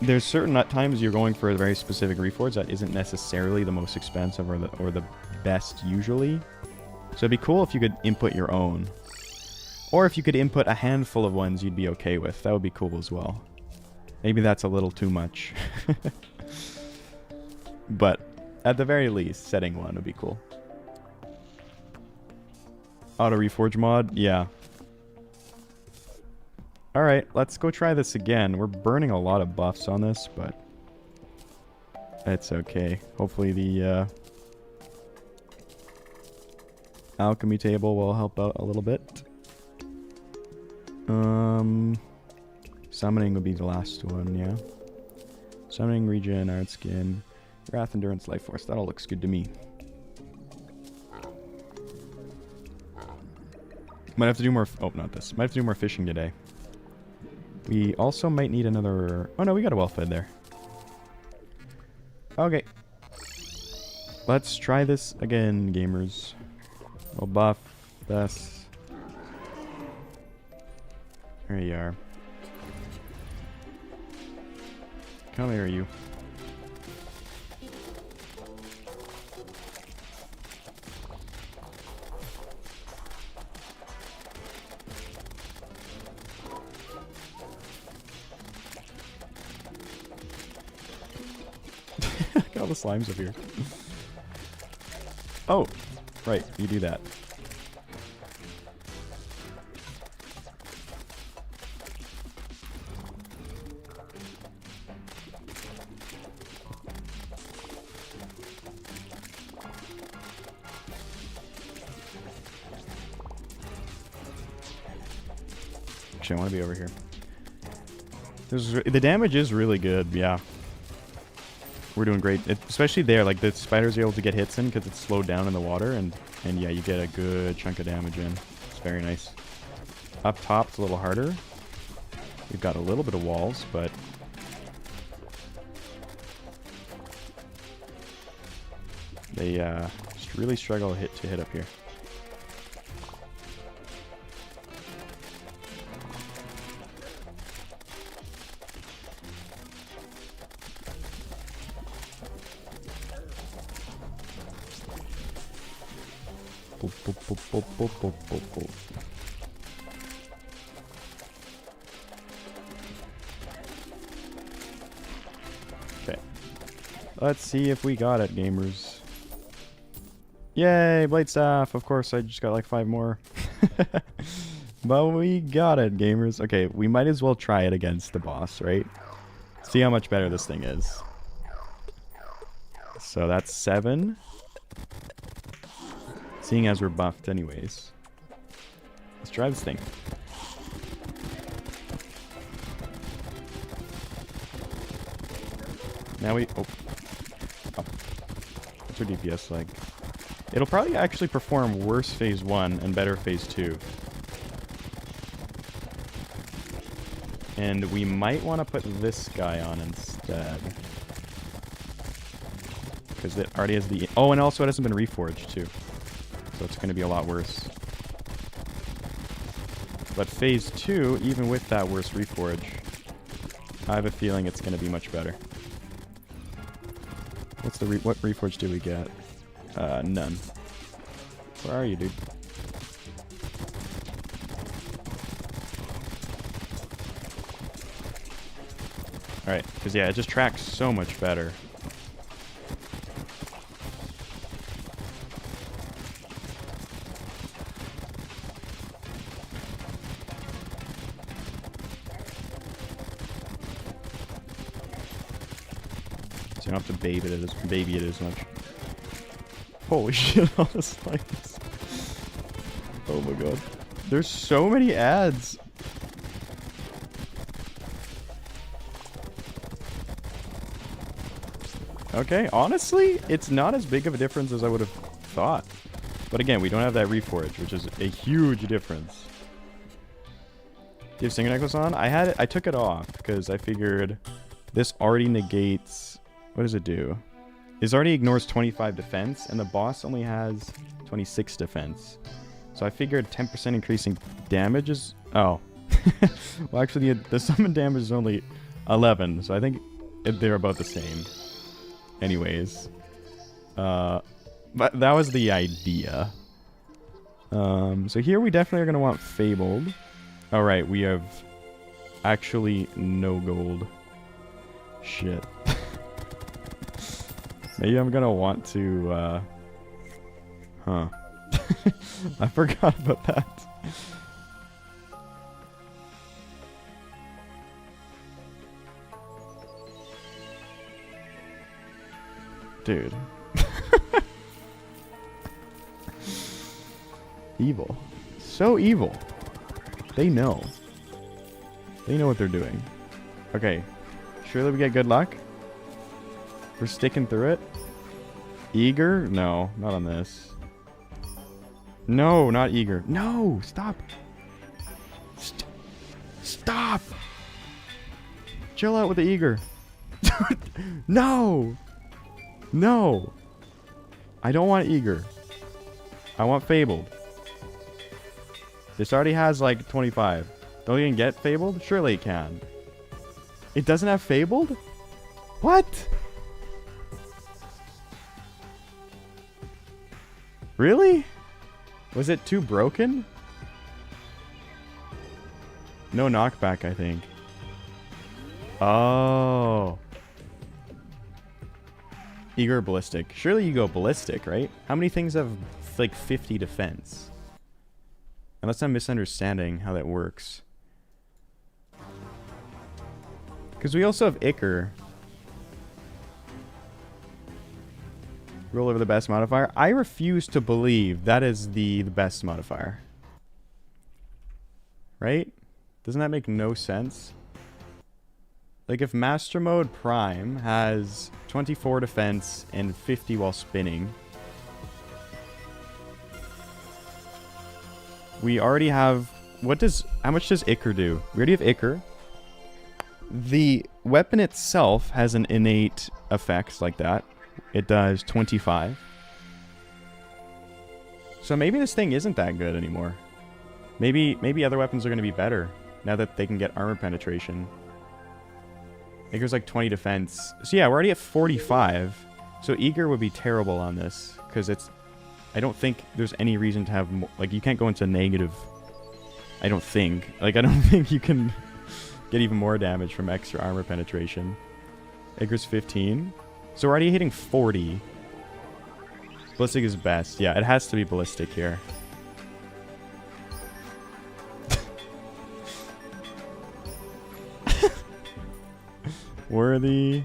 there's certain times you're going for a very specific reforge that isn't necessarily the most expensive or the best usually. So it'd be cool if you could input your own. Or if you could input a handful of ones you'd be okay with. That would be cool as well. Maybe that's a little too much. But at the very least, setting one would be cool. Auto reforge mod? Yeah. Alright, let's go try this again. We're burning a lot of buffs on this, but it's okay. Hopefully the alchemy table will help out a little bit. Summoning would be the last one, yeah. Summoning, regen, art skin, wrath, endurance, life force. That all looks good to me. Might have to do more... Oh, not this. Might have to do more fishing today. We also might need another... Oh, no, we got a well fed there. Okay. Let's try this again, gamers. We'll buff this. There you are. Come here, you. All the slimes up here. Oh, right. You do that. Actually, I want to be over here. The damage is really good, yeah. We're doing great, especially there. Like, the spiders are able to get hits in because it's slowed down in the water, and yeah, you get a good chunk of damage in. It's very nice. Up top, it's a little harder. We've got a little bit of walls, but they just really struggle to hit up here. Okay. Let's see if we got it, gamers. Yay, blade staff. Of course, I just got like 5 more. But we got it, gamers. Okay, we might as well try it against the boss, right? See how much better this thing is. So that's 7. Seeing as we're buffed anyways. Let's try this thing. Now we... Oh. What's our DPS like? It'll probably actually perform worse phase 1 and better phase 2. And we might want to put this guy on instead. Because it already has the... Oh, and also it hasn't been reforged too. So it's going to be a lot worse. But phase 2, even with that worse reforge, I have a feeling it's going to be much better. What's the what reforge do we get? None. Where are you, dude? Alright, because yeah, it just tracks so much better. So you don't have to baby it as much. Holy shit, all the slimes. Oh my god. There's so many ads. Okay, honestly, it's not as big of a difference as I would have thought. But again, we don't have that reforge, which is a huge difference. Do you have Singer Necklace on? I took it off because I figured this already negates... What does it do? It already ignores 25 defense, and the boss only has 26 defense. So I figured 10% increasing damage is... Oh. Well, actually, the summon damage is only 11, so I think they're about the same. Anyways. But that was the idea. So here we definitely are going to want Fabled. Alright, we have actually no gold. Shit. Maybe I'm going to want to... Huh. I forgot about that. Dude. Evil. So evil. They know. They know what they're doing. Okay. Surely we get good luck. We're sticking through it. Eager? No, not on this. No, not eager. No, stop. Stop. Chill out with the eager. No. No. I don't want eager. I want fabled. This already has like 25. Don't even get fabled? Surely it can. It doesn't have fabled? What? Really? Was it too broken? No knockback, I think. Oh. Eager ballistic. Surely you go ballistic, right? How many things have like 50 defense? Unless I'm misunderstanding how that works. Because we also have Ichor. Roll over the best modifier. I refuse to believe that is the best modifier. Right? Doesn't that make no sense? Like if Master Mode Prime has 24 defense and 50 while spinning. We already have... How much does Ichor do? We already have Ichor. The weapon itself has an innate effect like that. It does 25. So maybe this thing isn't that good anymore. Maybe other weapons are going to be better now that they can get armor penetration. Ichor's like 20 defense. So yeah, we're already at 45. So Eager would be terrible on this because it's... I don't think there's any reason to have more... Like, you can't go into negative... I don't think. Like, I don't think you can get even more damage from extra armor penetration. Ichor's 15. So we're already hitting 40. Ballistic is best. Yeah, it has to be ballistic here. Worthy.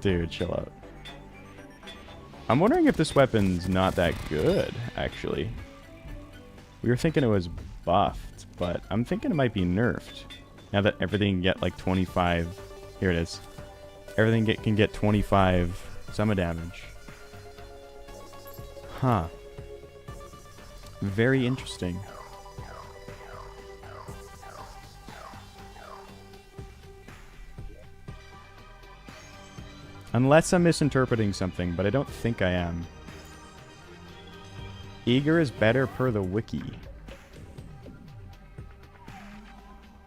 Dude, chill out. I'm wondering if this weapon's not that good, actually. We were thinking it was buffed, but I'm thinking it might be nerfed. Now that everything can get like 25... Here it is. Everything can get 25 summa damage. Huh. Very interesting. Unless I'm misinterpreting something, but I don't think I am. Eager is better per the wiki.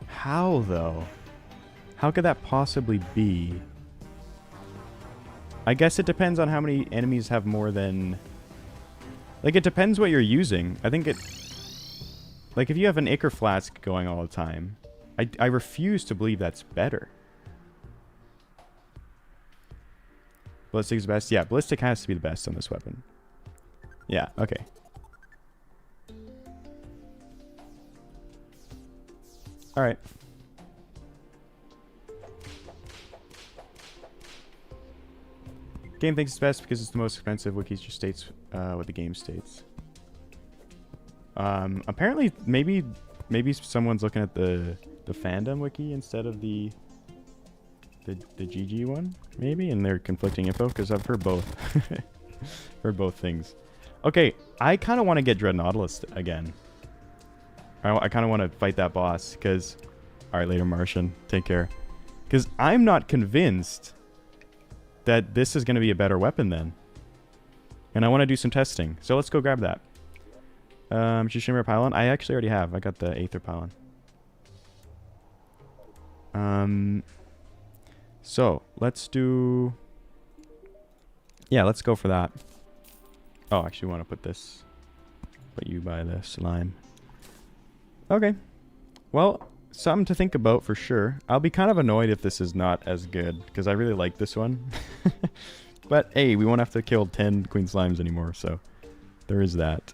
How, though? How could that possibly be? I guess it depends on how many enemies have more than... Like, it depends what you're using. I think it... Like, if you have an Ichor Flask going all the time, I refuse to believe that's better. Ballistic is best? Yeah, Ballistic has to be the best on this weapon. Yeah, okay. Alright. Game thinks it's best because it's the most expensive. Wikis just states what the game states. Apparently, maybe someone's looking at the fandom wiki instead of the GG one, maybe, and they're conflicting info because I've heard both. Heard both things. Okay, I kind of want to get Dread Nautilus again. I kind of want to fight that boss because... Alright, later, Martian. Take care. Because I'm not convinced that this is going to be a better weapon then. And I want to do some testing. So let's go grab that. Shishimura Pylon. I actually already have. I got the Aether Pylon. So, let's do... Yeah, let's go for that. Oh, actually, I want to put this... Put you by the slime. Okay. Well, something to think about for sure. I'll be kind of annoyed if this is not as good, because I really like this one. But, hey, we won't have to kill 10 Queen Slimes anymore, so... There is that.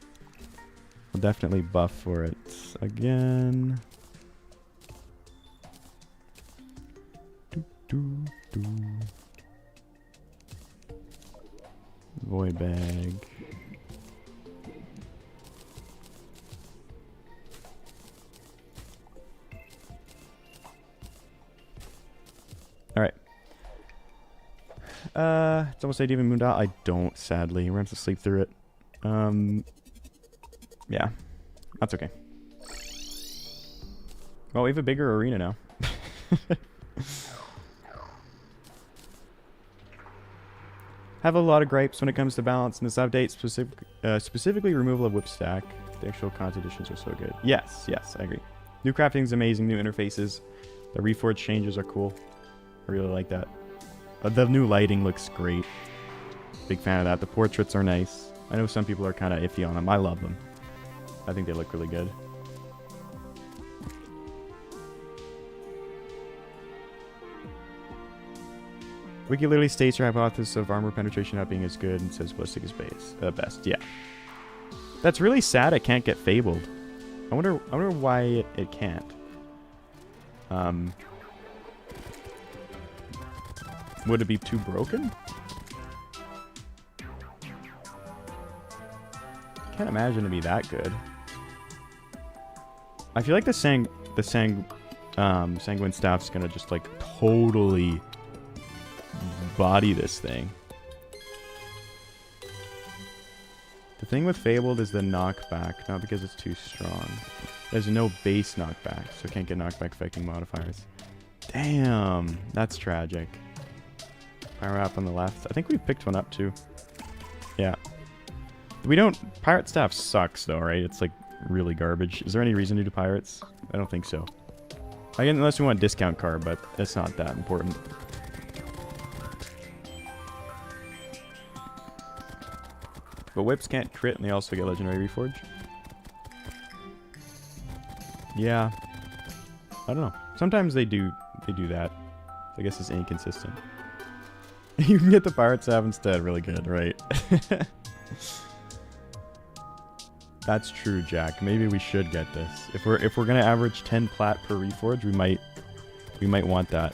I'll definitely buff for it again. Void bag. Alright. It's almost like even mooned out. I don't, sadly. We're going to have to sleep through it. Yeah. That's okay. Well, we have a bigger arena now. Have a lot of gripes when it comes to balance in this update, specifically removal of whip stack. The actual content additions are so good. Yes, I agree. New crafting is amazing, new interfaces. The reforged changes are cool. I really like that. The new lighting looks great. Big fan of that. The portraits are nice. I know some people are kind of iffy on them. I love them. I think they look really good. Wiki literally states your hypothesis of armor penetration not being as good and says ballistic is best. Yeah. That's really sad it can't get fabled. I wonder why it can't. Would it be too broken? Can't imagine it'd be that good. I feel like the Sanguine Staff's gonna just like totally body this thing. The thing with Fabled is the knockback, not because it's too strong. There's no base knockback, so it can't get knockback affecting modifiers. Damn, that's tragic. Power up on the left. I think we picked one up too. Yeah. We don't... Pirate Staff sucks though, right? It's like really garbage. Is there any reason to do pirates? I don't think so. Again, unless we want a discount card, but it's not that important. But whips can't crit and they also get legendary reforge. Yeah. I don't know. Sometimes they do that. I guess it's inconsistent. You can get the pirate staff instead. Really good, right? That's true, Jack. Maybe we should get this. If we're gonna average 10 plat per reforge, we might want that.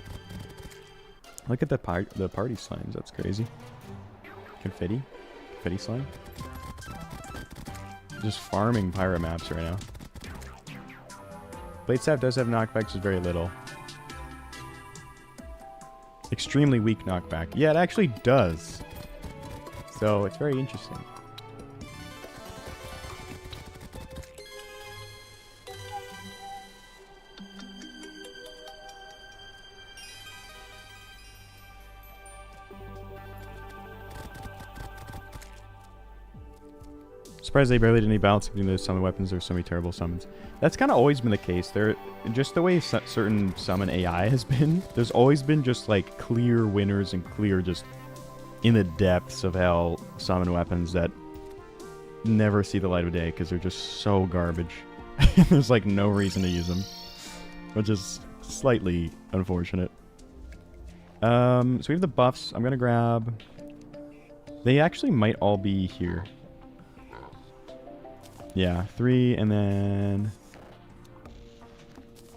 Look at the party slimes. That's crazy. Confetti slime. Just farming pirate maps right now. Blade staff does have knockback, just very little. Extremely weak knockback. Yeah, it actually does. So it's very interesting. Surprised they barely did any balance between those summon weapons. There's so many terrible summons. That's kind of always been the case. There, just the way certain summon AI has been. There's always been just like clear winners and clear just in the depths of hell summon weapons that never see the light of day because they're just so garbage. There's like no reason to use them, which is slightly unfortunate. So we have the buffs. I'm gonna grab. They actually might all be here. Yeah, 3 and then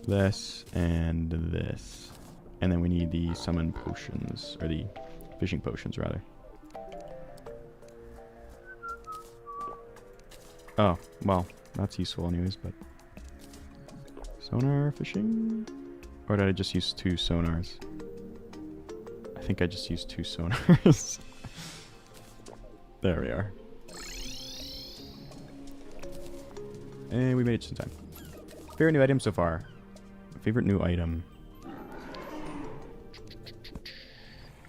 this and this. And then we need the summon potions, or the fishing potions rather. Oh, well, that's useful anyways, but... Sonar fishing? Or did I just use 2 sonars? I think I just used 2 sonars. There we are. And we made it just in time. Favorite new item so far? Favorite new item?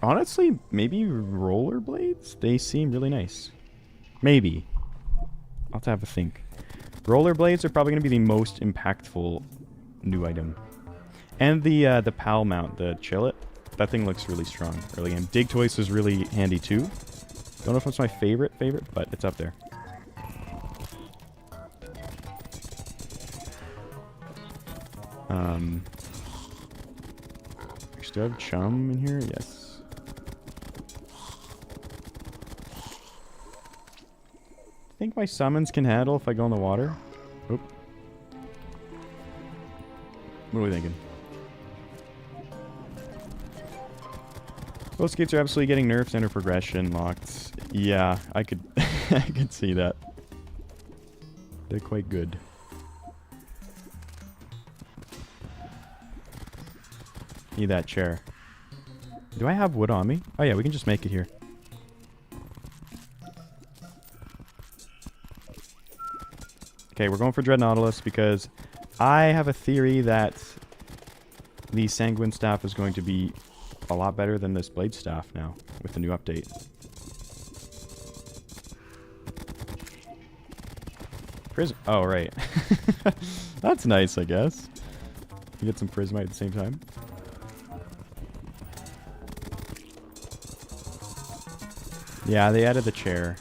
Honestly, maybe rollerblades? They seem really nice. Maybe. I'll have to have a think. Rollerblades are probably going to be the most impactful new item. And the PAL mount, the Chillet. That thing looks really strong early game. Dig Toys is really handy too. Don't know if it's my favorite, but it's up there. We still have Chum in here? Yes. I think my summons can handle if I go in the water. Oop. What are we thinking? Both skates are absolutely getting nerfed and are progression locked. Yeah, I could I could see that. They're quite good. Need that chair. Do I have wood on me? Oh yeah, we can just make it here. Okay, we're going for Dread Nautilus because I have a theory that the Sanguine Staff is going to be a lot better than this Blade Staff now with the new update. Prism. Oh, right. That's nice, I guess. You get some Prismite at the same time. Yeah, they added the chair.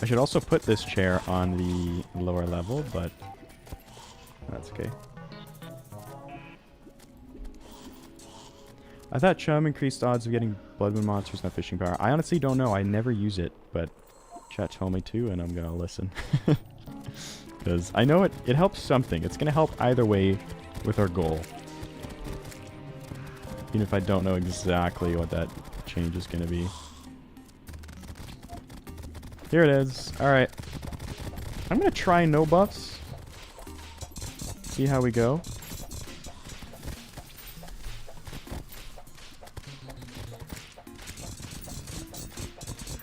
I should also put this chair on the lower level, but that's okay. I thought Chum increased odds of getting Blood Moon monsters and fishing power. I honestly don't know. I never use it, but chat told me to, and I'm going to listen. Because I know it helps something. It's going to help either way with our goal. Even if I don't know exactly what that change is going to be. Here it is. Alright. I'm going to try no buffs. See how we go.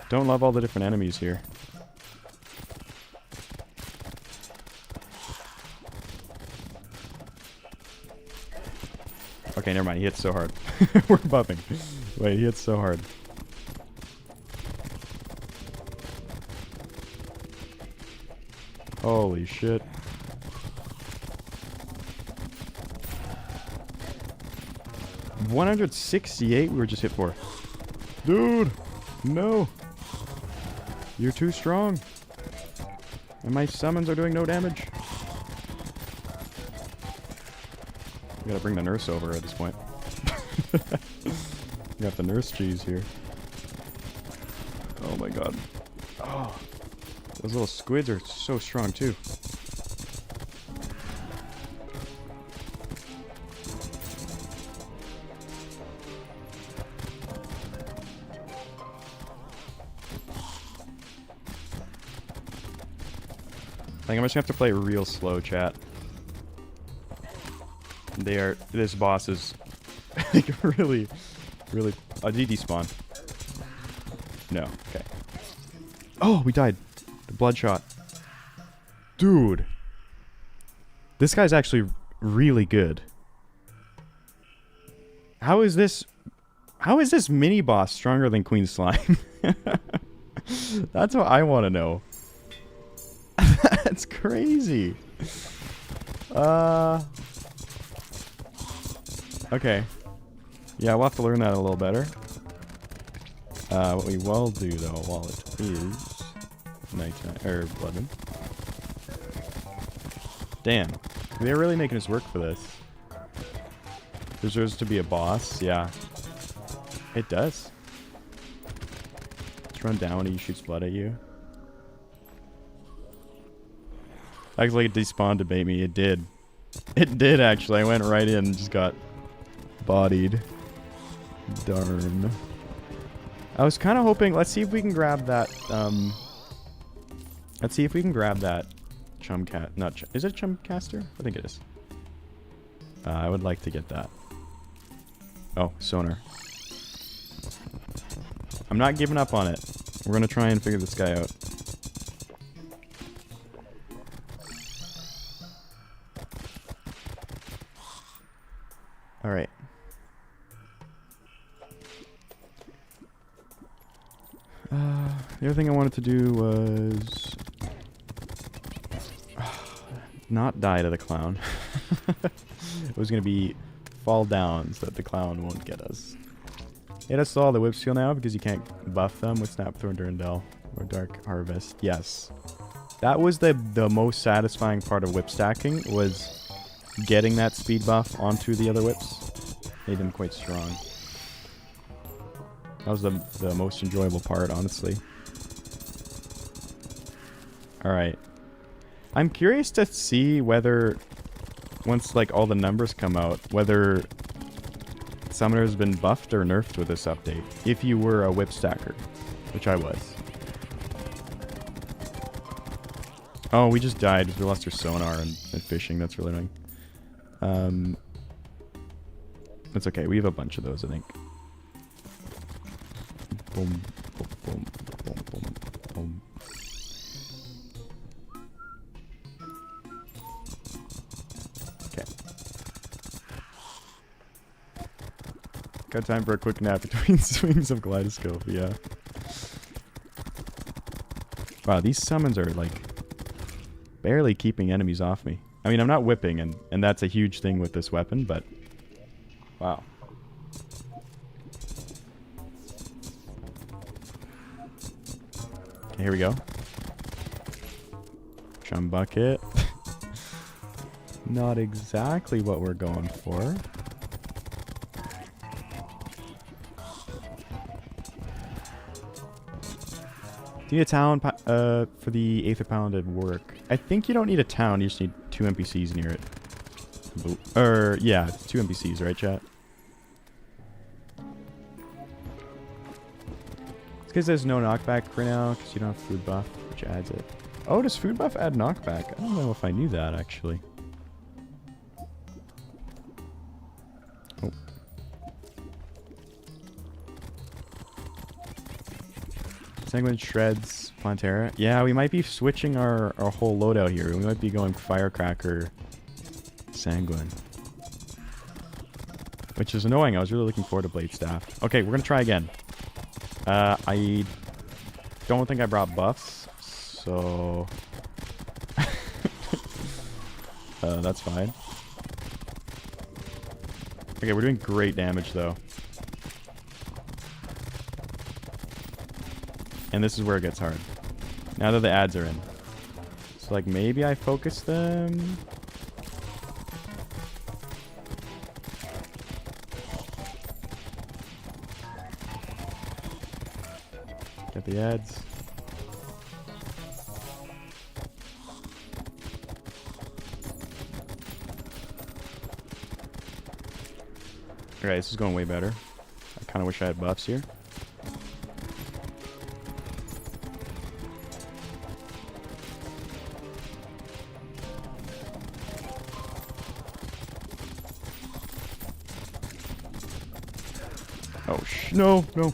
Don't love all the different enemies here. Okay, never mind. He hits so hard. We're buffing. Wait, he hits so hard. Holy shit. $168 we were just hit for. Dude! No! You're too strong. And my summons are doing no damage. We gotta bring the nurse over at this point. We got the nurse cheese here. Oh my god. Oh. Those little squids are so strong too. Like, I'm just gonna have to play real slow, chat. This boss is like really. Oh, did he despawn? No, okay. Oh, we died. The bloodshot. Dude. This guy's actually really good. How is this mini boss stronger than Queen Slime? That's what I want to know. That's crazy. Okay. Yeah, we'll have to learn that a little better. What we will do though, while it is nighttime or 11. Damn, they're really making us work for this. Deserves to be a boss, yeah. It does. Just run down when he shoots blood at you. Actually, it despawned to bait me. It did. It did actually. I went right in and just got bodied. Darn. I was kind of hoping. Let's see if we can grab that. Let's see if we can grab that chumcat. Not is it chumcaster? I think it is. I would like to get that. Oh, sonar. I'm not giving up on it. We're gonna try and figure this guy out. All right. The other thing I wanted to do was not die to the clown. It was going to be fall down so that the clown won't get us. Hit us all the whip seal now because you can't buff them with Snapthorn Durandal or Dark Harvest. Yes. That was the most satisfying part of whip stacking, was getting that speed buff onto the other whips. Made them quite strong. That was the most enjoyable part, honestly. Alright. I'm curious to see whether, once like all the numbers come out, whether Summoner has been buffed or nerfed with this update. If you were a whip stacker, which I was. Oh, we just died because we lost our sonar and fishing. That's really annoying. That's okay. We have a bunch of those, I think. Boom, boom, boom, boom, boom, boom. Okay. Got time for a quick nap between swings of Kaleidoscope, yeah. Wow, these summons are like barely keeping enemies off me. I mean, I'm not whipping, and that's a huge thing with this weapon, but wow. Okay, here we go. Chum bucket. Not exactly what we're going for. Do you need a town for the Aether Paladin to work? I think you don't need a town, you just need 2 NPCs near it. Yeah, it's 2 NPCs, right, chat? It's because there's no knockback for now, because you don't have food buff, which adds it. Oh, does food buff add knockback? I don't know if I knew that, actually. Oh. Sanguine shreds Plantera. Yeah, we might be switching our whole loadout here. We might be going Firecracker Sanguine. Which is annoying. I was really looking forward to Blade Staff. Okay, we're going to try again. I don't think I brought buffs, so that's fine. Okay, we're doing great damage though. And this is where it gets hard. Now that the ads are in. So like maybe I focus them. Get the ads. Alright, this is going way better. I kind of wish I had buffs here. Oh, no, no.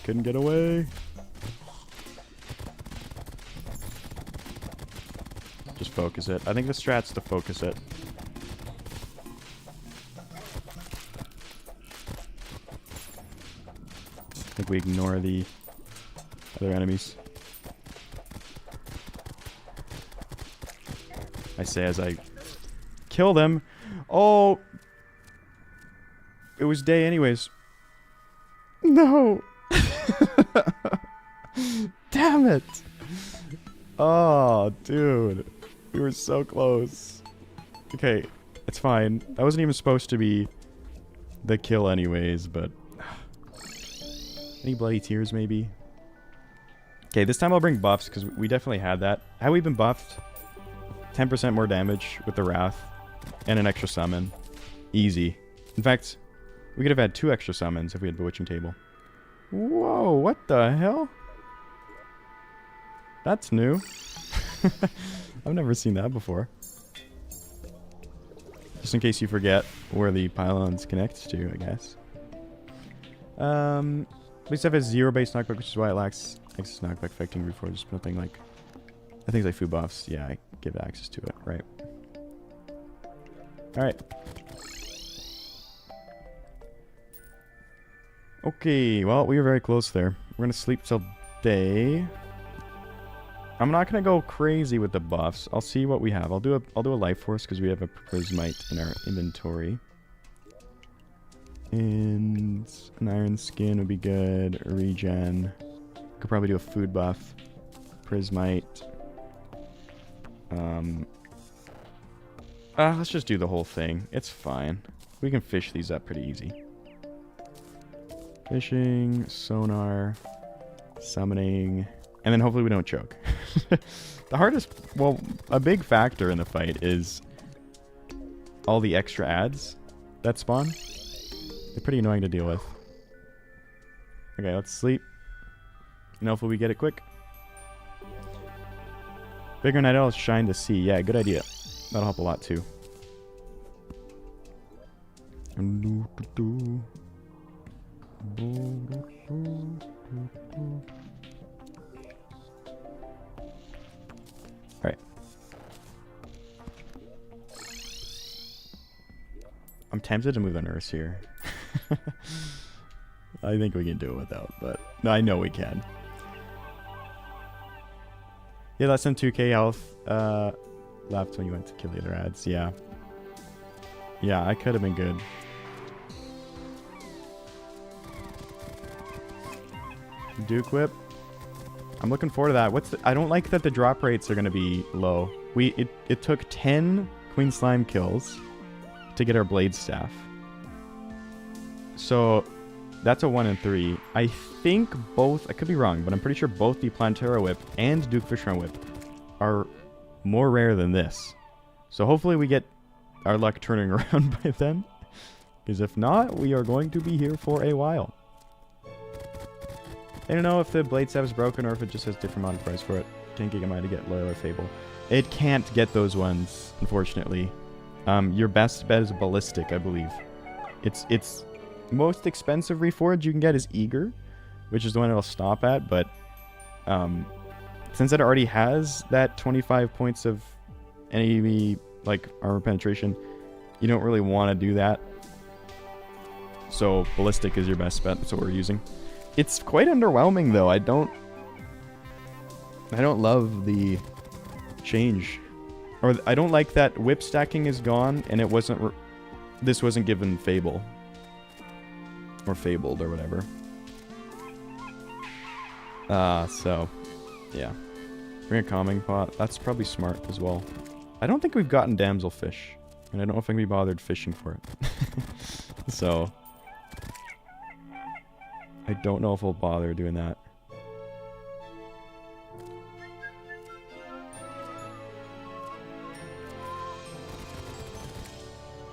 Couldn't get away. Just focus it. I think the strat's to focus it. I think we ignore the other enemies. I say as I kill them. Oh! It was day anyways. No! Damn it! Oh, dude. We were so close. Okay, it's fine. That wasn't even supposed to be the kill anyways, but... Any bloody tears, maybe? Okay, this time I'll bring buffs, because we definitely had that. Had we been buffed, 10% more damage with the Wrath, and an extra summon. Easy. In fact, we could have had 2 extra summons if we had Bewitching Table. Whoa, what the hell? That's new. I've never seen that before. Just in case you forget where the pylons connect to, I guess. This stuff has 0 base knockback, which is why it lacks access to knockback affecting reforged. Nothing like... I think like food buffs. Yeah, I give access to it, right? Alright. Okay, well, we were very close there. We're gonna sleep till day. I'm not gonna go crazy with the buffs. I'll see what we have. I'll do a life force because we have a prismite in our inventory. And an iron skin would be good. A regen. Could probably do a food buff. Prismite. Let's just do the whole thing. It's fine. We can fish these up pretty easy. Fishing, sonar, summoning, and then hopefully we don't choke. The hardest, well, a big factor in the fight is all the extra ads that spawn. They're pretty annoying to deal with. Okay, let's sleep. And hopefully we get it quick. Bigger night owls shine to see. Yeah, good idea. That'll help a lot too. Alright. I'm tempted to move the nurse here. I think we can do it without, but no, I know we can. Yeah, less than 2k health left when you went to kill the other ads. Yeah. Yeah, I could have been good. Duke Whip. I'm looking forward to that. I don't like that the drop rates are going to be low. It took 10 Queen Slime kills to get our Blade Staff. So that's a 1 in 3. I think both, I could be wrong, but I'm pretty sure both the Plantera Whip and Duke Fishron Whip are more rare than this. So hopefully we get our luck turning around by then. Because if not, we are going to be here for a while. I don't know if the Blade Staff is broken or if it just has different amount of price for it. 10 gigamite to get Loyal or Fable. It can't get those ones, unfortunately. Your best bet is Ballistic, I believe. It's most expensive reforge you can get is Eager, which is the one it'll stop at, but since it already has that 25 points of enemy like armor penetration, you don't really want to do that. So Ballistic is your best bet. That's what we're using. It's quite underwhelming though. I don't love the change, or I don't like that whip stacking is gone and it wasn't. This wasn't given Fable or Fabled or whatever. So yeah, bring a calming pot. That's probably smart as well. I don't think we've gotten Damselfish, and I don't know if I can be bothered fishing for it. So I don't know if we'll bother doing that.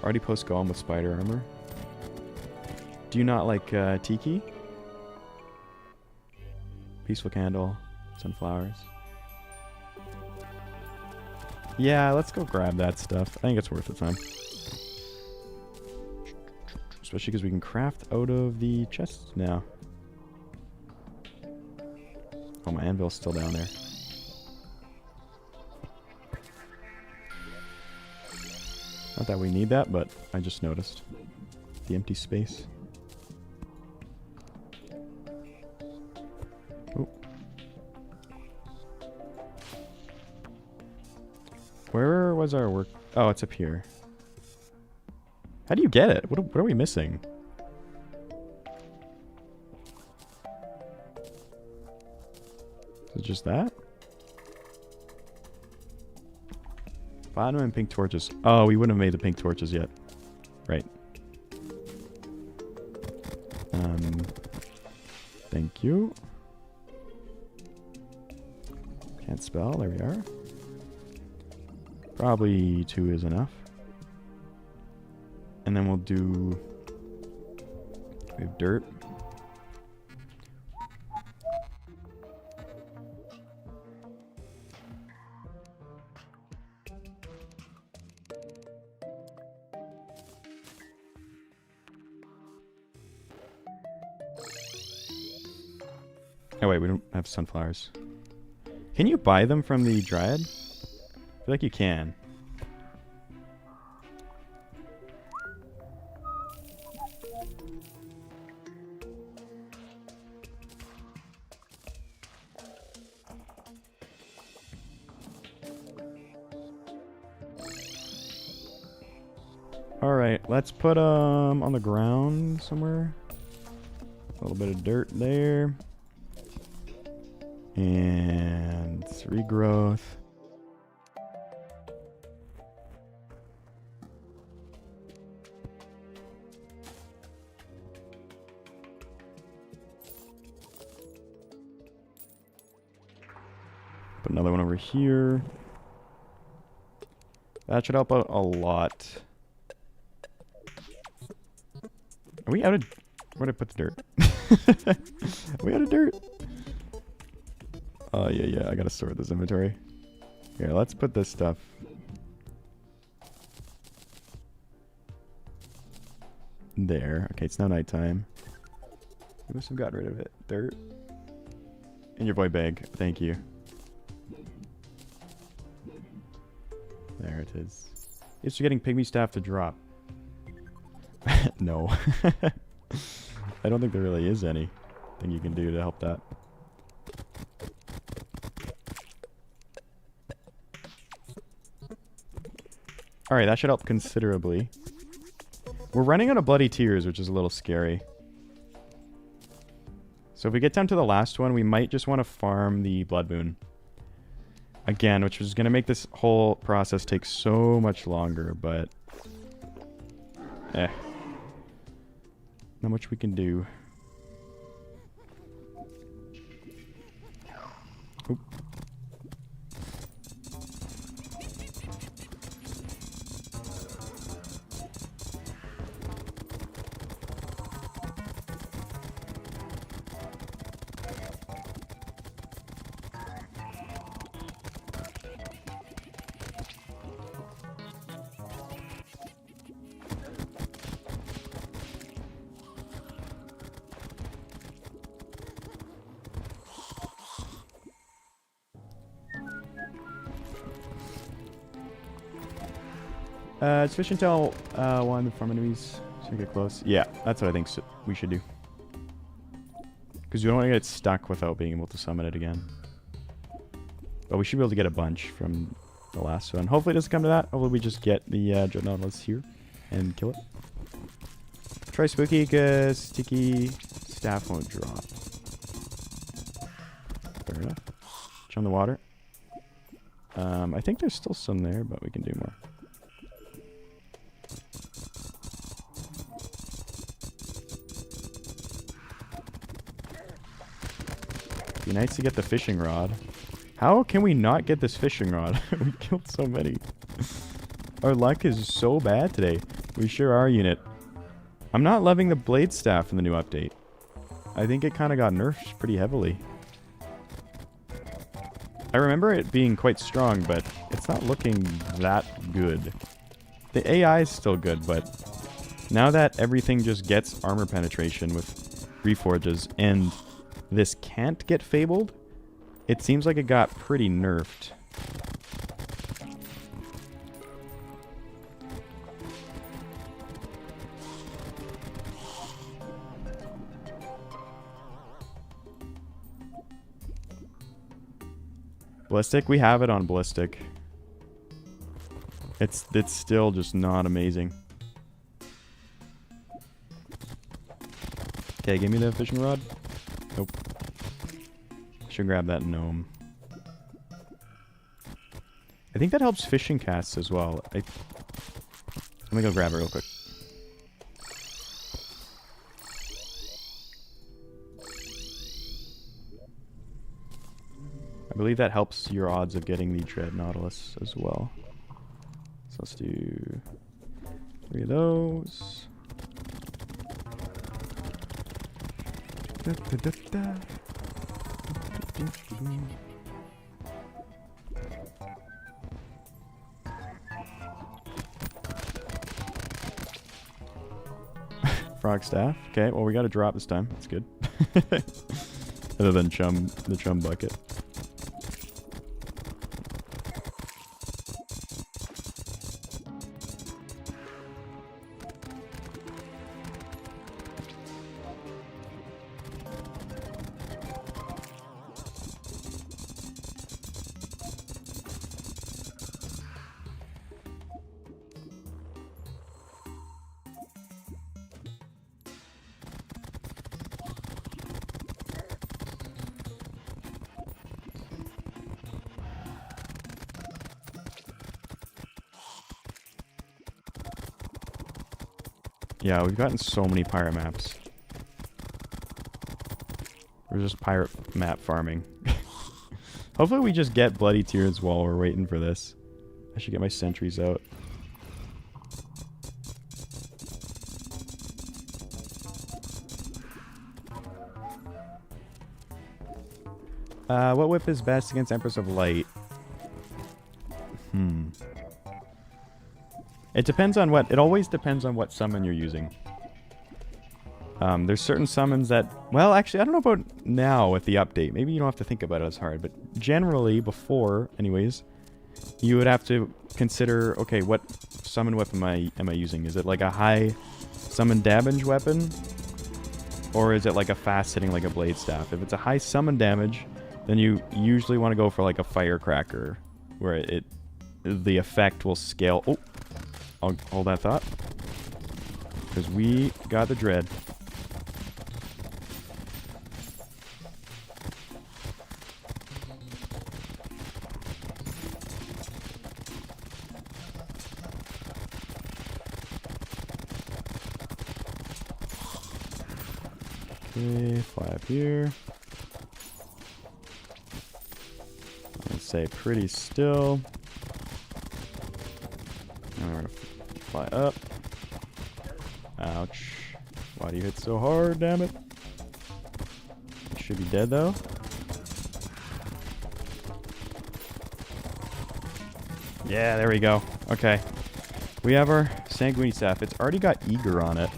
Already post Golem with spider armor. Do you not like Tiki? Peaceful Candle, Sunflowers. Yeah, let's go grab that stuff. I think it's worth the time. Especially because we can craft out of the chests now. Oh, my anvil's still down there. Not that we need that, but I just noticed the empty space. Oh. Where was our work? Oh, it's up here. How do you get it? What are we missing? Is it just that? Platinum and pink torches. Oh, we wouldn't have made the pink torches yet. Right. Thank you. Can't spell. There we are. Probably 2 is enough. And then we'll do... We have dirt. Oh wait, we don't have sunflowers. Can you buy them from the Dryad? I feel like you can. Alright, let's put on the ground somewhere. A little bit of dirt there. And regrowth. Put another one over here. That should help out a lot. Are we out of... Where'd I put the dirt? Are we out of dirt? Oh, yeah, I gotta sort this inventory. Here, let's put this stuff. There. Okay, it's now nighttime. We must have gotten rid of it. Dirt. In your boy bag. Thank you. There it is. It's getting pygmy staff to drop. No. I don't think there really is anything you can do to help that. Alright, that should help considerably. We're running out of bloody tears, which is a little scary. So if we get down to the last one, we might just want to farm the blood moon. Again, which is going to make this whole process take so much longer, but... Not much we can do. Oop. It's fish until one farm enemies so we get close. Yeah, that's what I think we should do. Because we don't want to get stuck without being able to summon it again. But we should be able to get a bunch from the last one. Hopefully it doesn't come to that. Hopefully we just get the Dreadnoughtless here and kill it. Try Spooky because Sticky Staff won't drop. Fair enough. Chum the water. I think there's still some there, but we can do more. Be nice to get the fishing rod. How can we not get this fishing rod? We killed so many. Our luck is so bad today. We sure are, unit. I'm not loving the blade staff in the new update. I think it kind of got nerfed pretty heavily. I remember it being quite strong, but it's not looking that good. The AI is still good, but Now that everything just gets armor penetration with reforges, and this can't get fabled, it seems like it got pretty nerfed. Ballistic? We have it on ballistic. It's still just not amazing. Okay, give me the fishing rod. Nope. Should grab that gnome. I think that helps fishing casts as well. Let me go grab it real quick. I believe that helps your odds of getting the Dread Nautilus as well. So let's do 3 of those. Frog staff. Okay, well we got a drop this time. That's good. Other than the chum bucket. Yeah, we've gotten so many pirate maps. We're just pirate map farming. Hopefully we just get bloody tears while we're waiting for this. I should get my sentries out. What whip is best against Empress of Light? It depends on what... It always depends on what summon you're using. There's certain summons that... Well, actually, I don't know about now with the update. Maybe you don't have to think about it as hard. But generally, before, anyways, you would have to consider, okay, what summon weapon am I using? Is it like a high summon damage weapon? Or is it like a fast hitting like a blade staff? If it's a high summon damage, then you usually want to go for like a firecracker. Where the effect will scale... Oh! I'll hold that thought. Because we got the dread. Okay, fly up here. I'm going to say pretty still. And we're going to fly up. Ouch. Why do you hit so hard, damn it? You should be dead, though. Yeah, there we go. Okay. We have our Sanguini Staff. It's already got Eager on it.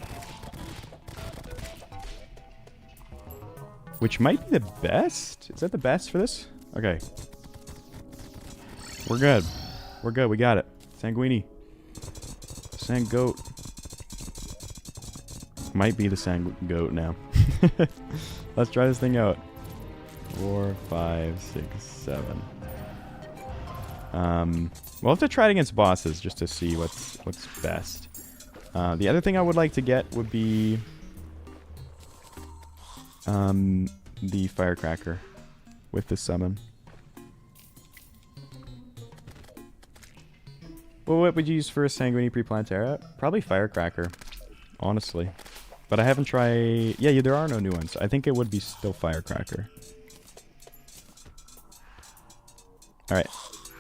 Which might be the best? Is that the best for this? Okay. We're good. We're good. We got it. Sanguini. Sangoat. Might be the Sangoat now. Let's try this thing out. 4, 5, 6, 7. We'll have to try it against bosses just to see what's best. The other thing I would like to get would be the Firecracker with the summon. Well, what would you use for a Sanguini pre-Plantera? Probably Firecracker, honestly. But I haven't tried... Yeah, there are no new ones. I think it would be still Firecracker. Alright.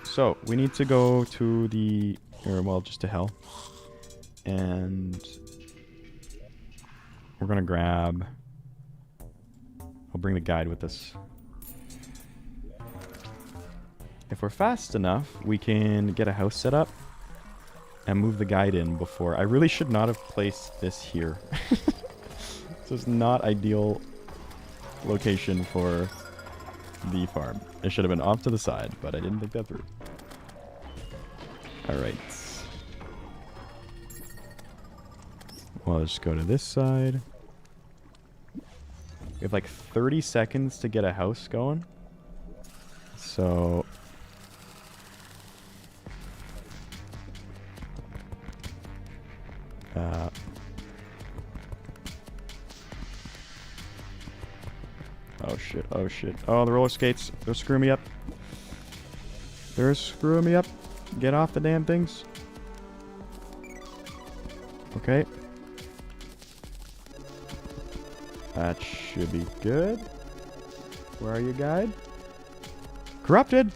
So, we need to go to the... Or, well, just to hell. And... We're gonna grab... I'll bring the guide with us. If we're fast enough, we can get a house set up. and move the guide in before. I really should not have placed this here. This is not ideal location for the farm. It should have been off to the side, but I didn't think that through. Alright. Well, let's just go to this side. We have like 30 seconds to get a house going. So... oh shit, oh shit. Oh, the roller skates. They're screwing me up. They're screwing me up. Get off the damn things. Okay. That should be good. Where are you, guide? Corrupted!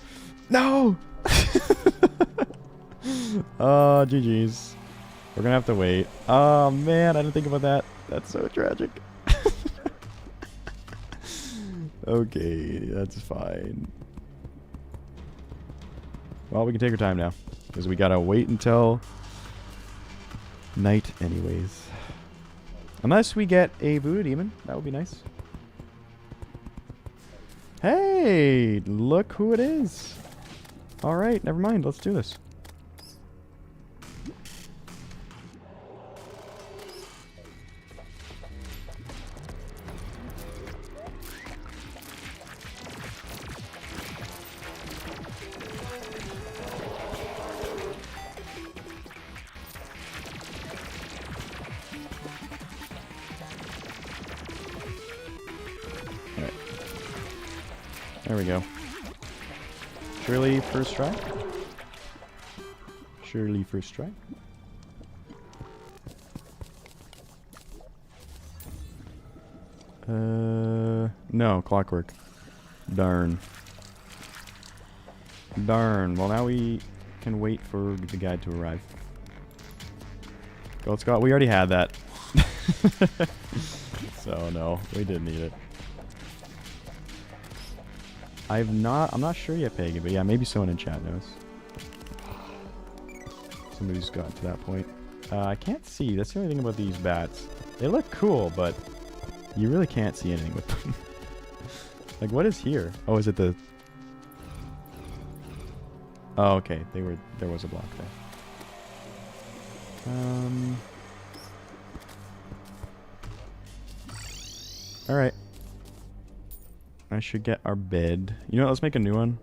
No! Oh, GG's. We're gonna have to wait. Oh, man, I didn't think about that. That's so tragic. Okay, that's fine. Well, we can take our time now. Because we gotta wait until night anyways. Unless we get a voodoo demon. That would be nice. Hey! Look who it is! Alright, never mind. Let's do this. There we go. Surely first try? Surely first try? No, clockwork. Darn. Darn. Well, now we can wait for the guide to arrive. Go, let's go. We already had that. So, no, we didn't need it. I'm not sure yet, Pagan, but yeah, maybe someone in chat knows. Somebody's gotten to that point. I can't see. That's the only thing about these bats. They look cool, but you really can't see anything with them. Like, what is here? Oh, is it the... Oh, okay. There was a block there. Alright. I should get our bed. You know what? Let's make a new one.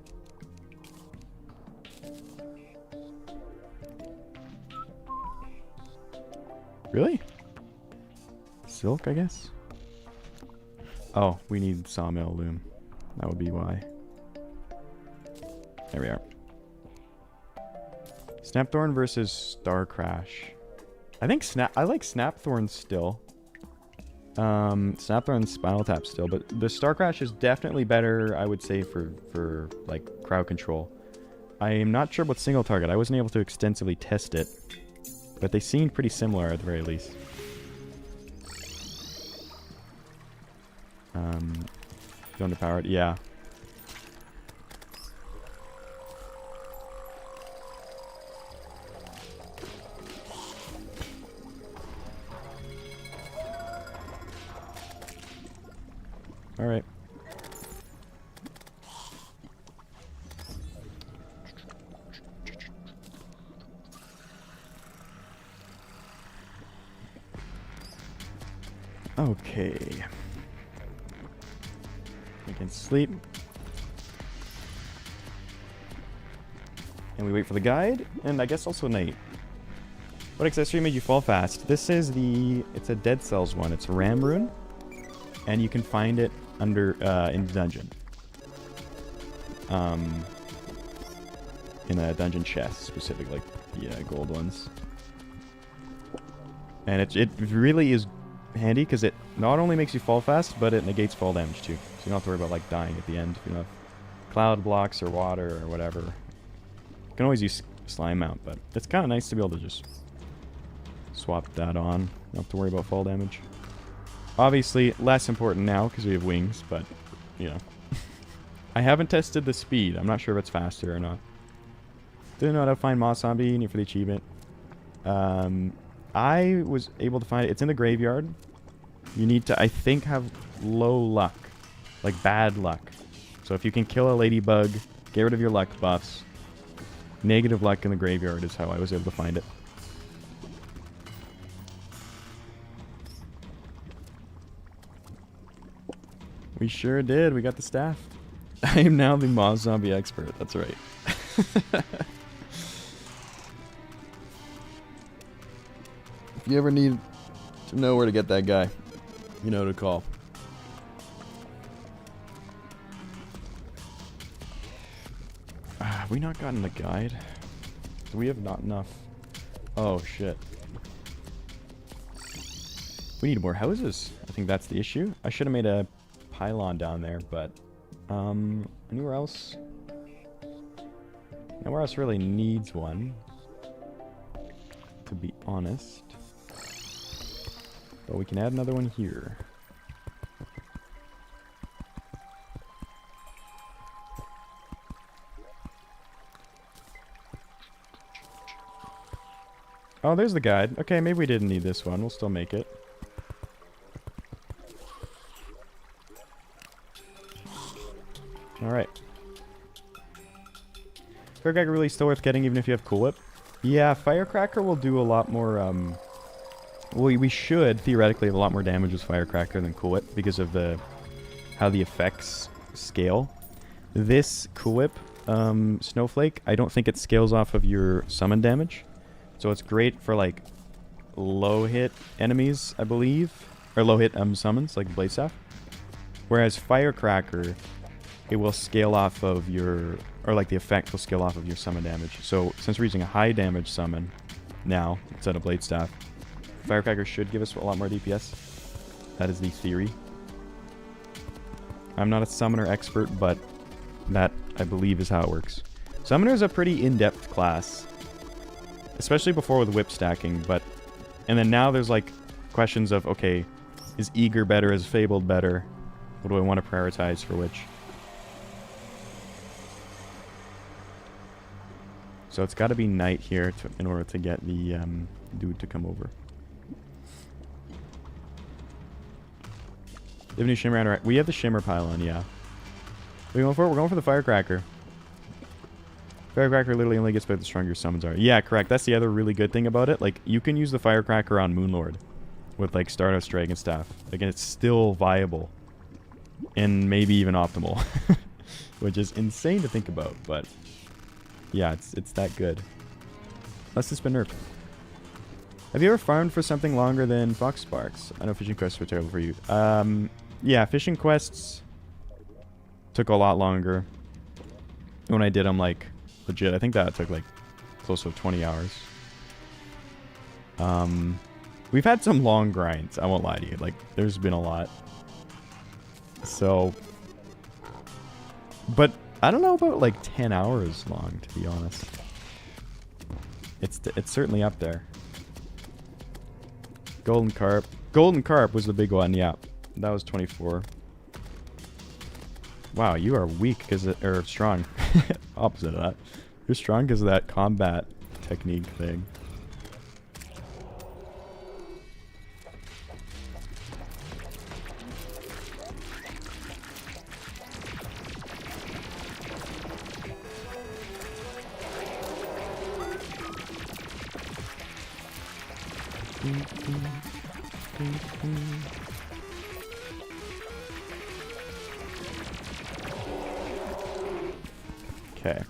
Really? Silk, I guess? Oh, we need sawmill loom. That would be why. There we are. Snapthorn versus Star Crash. I think I like Snapthorn still. Snapthorn and Spinal Tap still, but the Star Crash is definitely better, I would say, for like crowd control. I am not sure about single target. I wasn't able to extensively test it, but they seemed pretty similar at the very least. Going to power it, yeah. All right. Okay. We can sleep. And we wait for the guide, and I guess also night. What accessory made you fall fast? This is it's a Dead Cells one. It's a Ram Rune. And you can find it under, in the dungeon. In a dungeon chest, specifically, the gold ones. And it really is handy, because it not only makes you fall fast, but it negates fall damage too. So you don't have to worry about, like, dying at the end. If you have cloud blocks or water or whatever. You can always use slime mount, but it's kind of nice to be able to just swap that on. You don't have to worry about fall damage. Obviously, less important now because we have wings, but, you know. I haven't tested the speed. I'm not sure if it's faster or not. Didn't know how to find Moss Zombie. Need for the achievement. I was able to find it. It's in the graveyard. You need to, I think, have low luck. Like bad luck. So if you can kill a ladybug, get rid of your luck buffs. Negative luck in the graveyard is how I was able to find it. We sure did. We got the staff. I am now the Moz Zombie expert. That's right. If you ever need to know where to get that guy, you know who to call. Have we not gotten the guide? We have not enough. Oh, shit. We need more houses. I think that's the issue. I should have made a pylon down there, but... anywhere else? Nowhere else really needs one. To be honest. But we can add another one here. Oh, there's the guide. Okay, maybe we didn't need this one. We'll still make it. Alright. Firecracker really still worth getting even if you have Cool Whip. Yeah, Firecracker will do a lot more, well, we should theoretically have a lot more damage with Firecracker than Cool Whip because of how the effects scale. This Cool Whip, Snowflake, I don't think it scales off of your summon damage. So it's great for, like, low-hit enemies, I believe. Or low-hit summons, like Blade Staff. Whereas Firecracker, it will scale off of your... Or, like, the effect will scale off of your summon damage. So, since we're using a high-damage summon now, instead of Blade Staff, Firecracker should give us a lot more DPS. That is the theory. I'm not a summoner expert, but that, I believe, is how it works. Summoner is a pretty in-depth class. Especially before with whip stacking, but... And then now there's, like, questions of, okay, is Eager better, is Fabled better? What do I want to prioritize for which? So it's got to be night here in order to get the dude to come over. Do you have any Shimmer Anorak? We have the Shimmer Pylon, yeah. We're going for it? We're going for the Firecracker. Firecracker literally only gets better the stronger your summons are. Yeah, correct. That's the other really good thing about it. Like, you can use the Firecracker on Moonlord with, like, Stardust Dragon Staff. Again, it's still viable. And maybe even optimal. Which is insane to think about, but... Yeah, it's that good. Unless it's been nerfed. Have you ever farmed for something longer than Fox Sparks? I know fishing quests were terrible for you. Yeah, fishing quests took a lot longer. When I did them, like, legit, I think that took, like, close to 20 hours. We've had some long grinds, I won't lie to you. Like, there's been a lot. So... But... I don't know about, like, 10 hours long, to be honest. It's certainly up there. Golden Carp. Golden Carp was the big one, yeah. That was 24. Wow, you are weak because or strong. Opposite of that. You're strong because of that combat technique thing. Okay.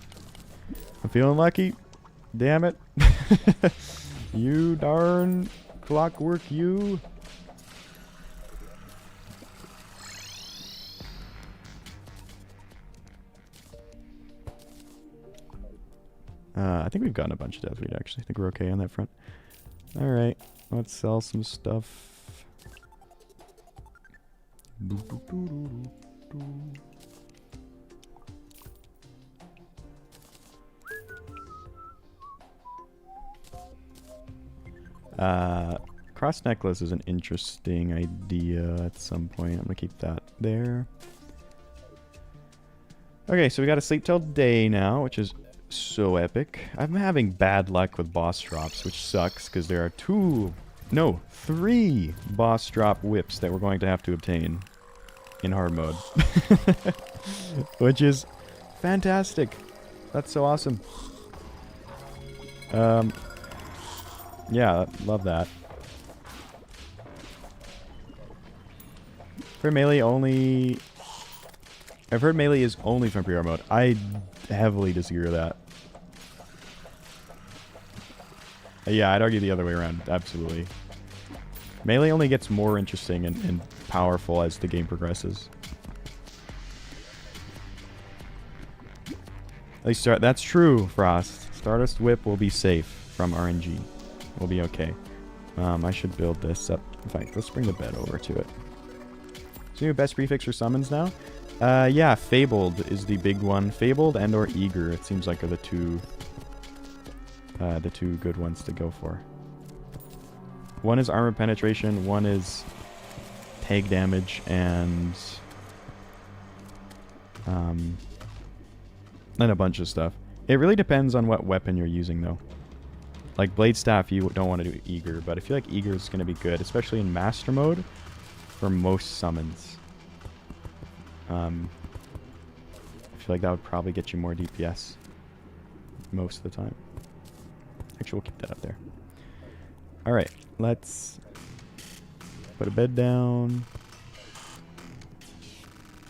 I'm feeling lucky. Damn it. You darn clockwork, you. I think we've gotten a bunch of death meat, actually. I think we're okay on that front. Alright. Let's sell some stuff. Cross necklace is an interesting idea at some point. I'm gonna keep that there. Okay, so we gotta sleep till day now, which is so epic. I'm having bad luck with boss drops, which sucks because there are 3 boss drop whips that we're going to have to obtain in hard mode. Which is fantastic. That's so awesome. Yeah, love that. For melee only... I've heard melee is only from pre-hard mode. I heavily disagree with that. Yeah, I'd argue the other way around. Absolutely. Melee only gets more interesting and powerful as the game progresses. At least that's true, Frost. Stardust Whip will be safe from RNG. We'll be okay. I should build this up. In fact, let's bring the bed over to it. So you have best prefix for summons now? Yeah, Fabled is the big one. Fabled and or Eager, it seems like, are the two good ones to go for. One is armor penetration, one is tag damage, and a bunch of stuff. It really depends on what weapon you're using, though. Like Blade Staff, you don't want to do Eager, but I feel like Eager is going to be good, especially in Master Mode for most summons. I feel like that would probably get you more DPS most of the time. Actually, we'll keep that up there. Alright, let's put a bed down.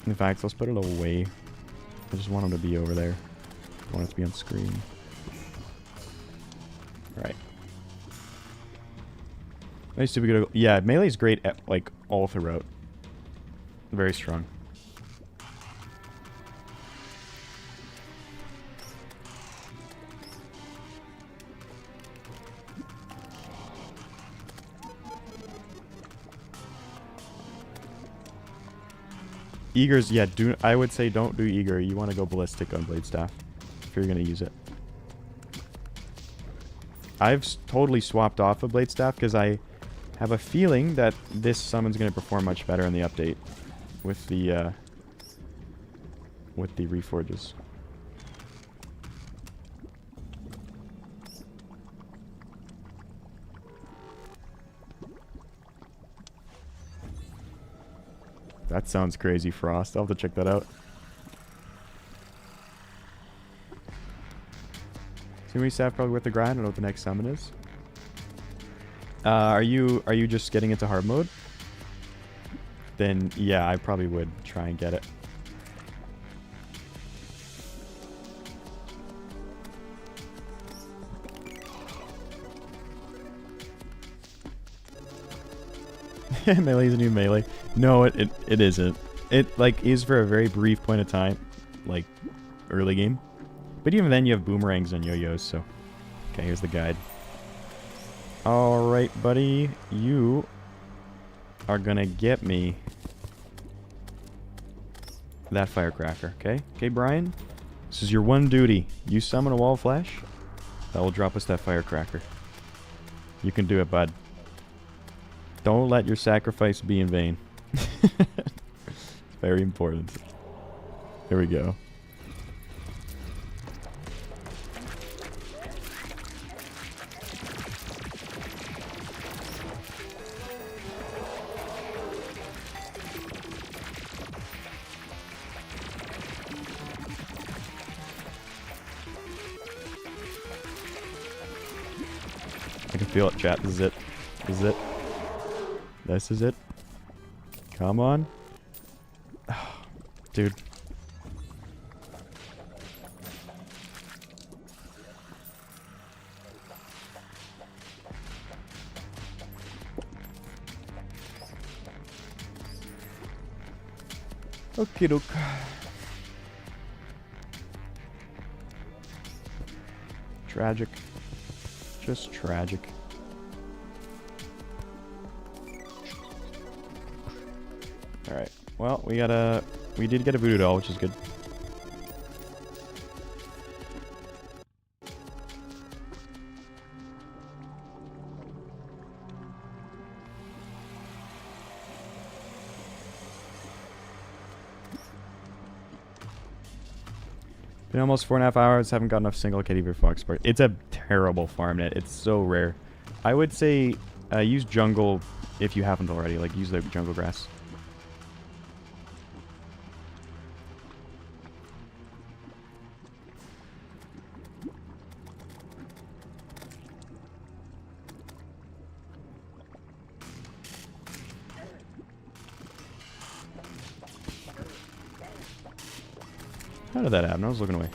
In fact, let's put it away. I just want him to be over there. I want it to be on screen. Right. Nice to be good. Yeah, melee's great at, like, all throughout. Very strong. Eager's, yeah, I would say don't do Eager. You want to go Ballistic on Blade Staff if you're going to use it. I've totally swapped off of Blade Staff because I have a feeling that this summon's going to perform much better in the update with the reforges. That sounds crazy, Frost. I'll have to check that out. Sumi staff probably worth the grind. I don't know what the next summon is. Are you just getting into hard mode? Then yeah, I probably would try and get it. Melee's a new melee. No, it isn't. It like is for a very brief point of time, like early game. But even then, you have boomerangs and yo-yos. So, okay, here's the guide. All right, buddy, you are gonna get me that firecracker. Okay, okay, Brian. This is your one duty. You summon a wall of flash. That will drop us that firecracker. You can do it, bud. Don't let your sacrifice be in vain. It's very important. Here we go. I can feel it, chat. This is it. This is it. This is it. Come on. Oh, dude. Okie doke. Tragic. Just tragic. Alright. Well, we did get a voodoo doll, which is good. Been almost 4.5 hours. Haven't got enough single kitty for fox sport. It's a terrible farm net. It's so rare. I would say use jungle if you haven't already. Like use the jungle grass. How did that happen? I was looking away.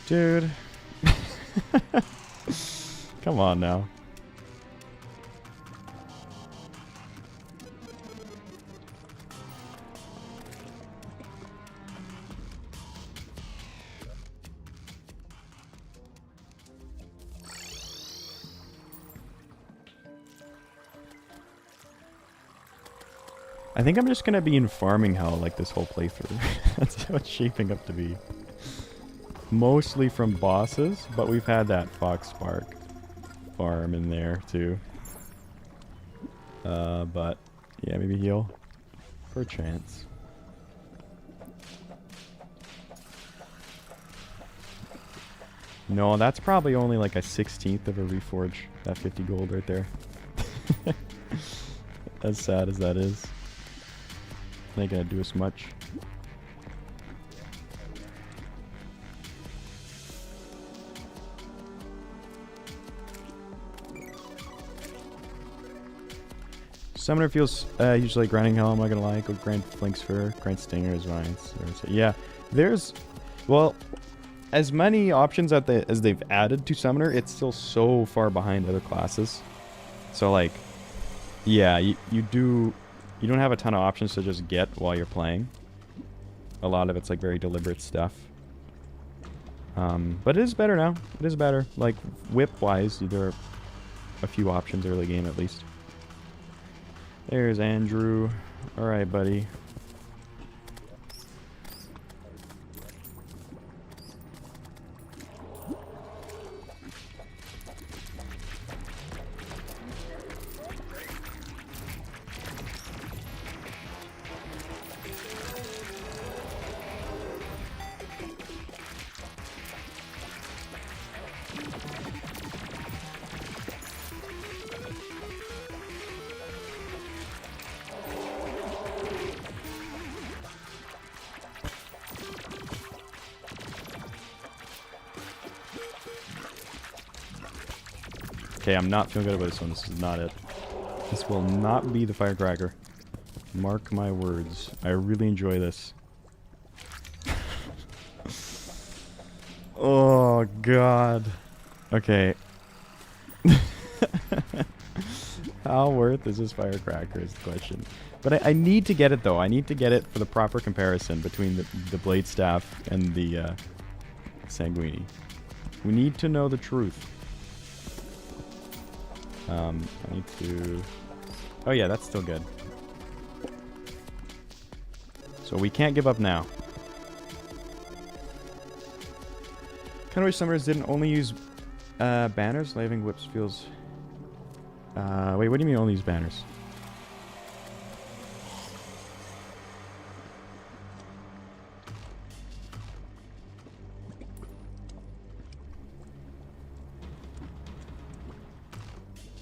Dude. Come on now. I think I'm just gonna be in farming hell like this whole playthrough. That's how it's shaping up to be. Mostly from bosses, but we've had that Fox Spark farm in there too. But yeah, maybe heal for a chance. No, that's probably only like a 16th of a reforge. That 50 gold right there. As sad as that is. Ain't gonna do us much. Summoner feels usually grinding hell, am I gonna lie. Go grind flinks for grind stinger as vines. Yeah, there's, well, as many options as they've added to Summoner, it's still so far behind other classes. So like, yeah, you don't have a ton of options to just get while you're playing. A lot of it's like very deliberate stuff. But it is better now. It is better. Like whip-wise, there are a few options early game at least. There's Andrew. Alright, buddy. Okay, I'm not feeling good about this one. This is not it. This will not be the firecracker. Mark my words. I really enjoy this. Oh, God. Okay. How worth is this firecracker is the question. But I need to get it, though. I need to get it for the proper comparison between the blade staff and the sanguini. We need to know the truth. I need to... Oh yeah, that's still good. So we can't give up now. Kind of wish Summers didn't only use banners. Laving whips feels... wait, what do you mean only use banners?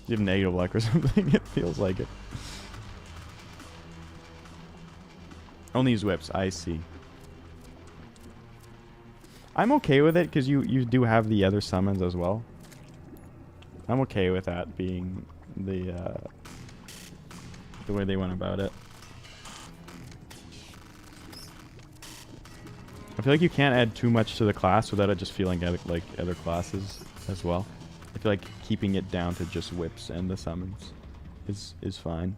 You have negative luck or something. It feels like it. Only use whips. I see. I'm okay with it because you do have the other summons as well. I'm okay with that being the way they went about it. I feel like you can't add too much to the class without it just feeling like other classes as well. I feel like keeping it down to just whips and the summons is fine.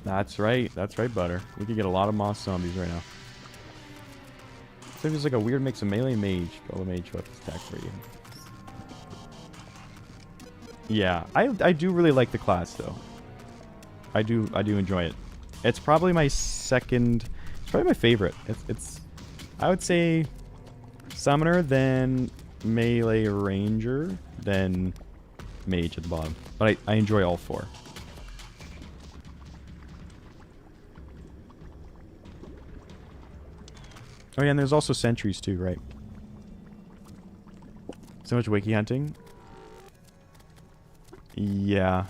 That's right, Butter. We could get a lot of moss zombies right now. So there's like a weird mix of melee mage, fellow mage weapons attack for you. Yeah, I do really like the class though. I do enjoy it. It's probably my second. It's probably my favorite. It's I would say Summoner, then melee ranger, then mage at the bottom. But I enjoy all four. Oh yeah, and there's also sentries too, right? So much wiki hunting. Yeah.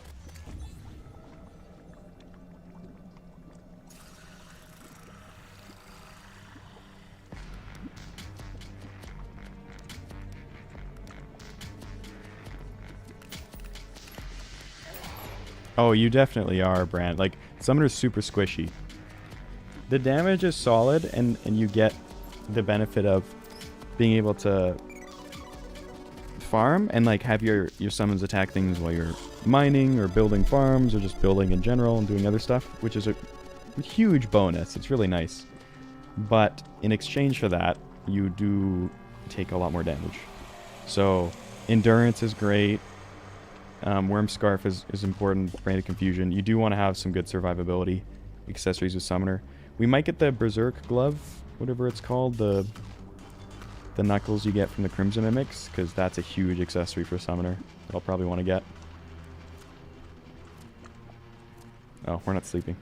Oh, you definitely are, Brand. Like, Summoner's super squishy. The damage is solid, and you get the benefit of being able to farm and, like, have your summons attack things while you're mining or building farms or just building in general and doing other stuff, which is a huge bonus. It's really nice. But in exchange for that, you do take a lot more damage. So, endurance is great. Worm Scarf is important. Branded Confusion. You do want to have some good survivability accessories with Summoner. We might get the Berserk Glove, whatever it's called, the knuckles you get from the Crimson Mimics, because that's a huge accessory for Summoner that I'll probably want to get. Oh, we're not sleeping.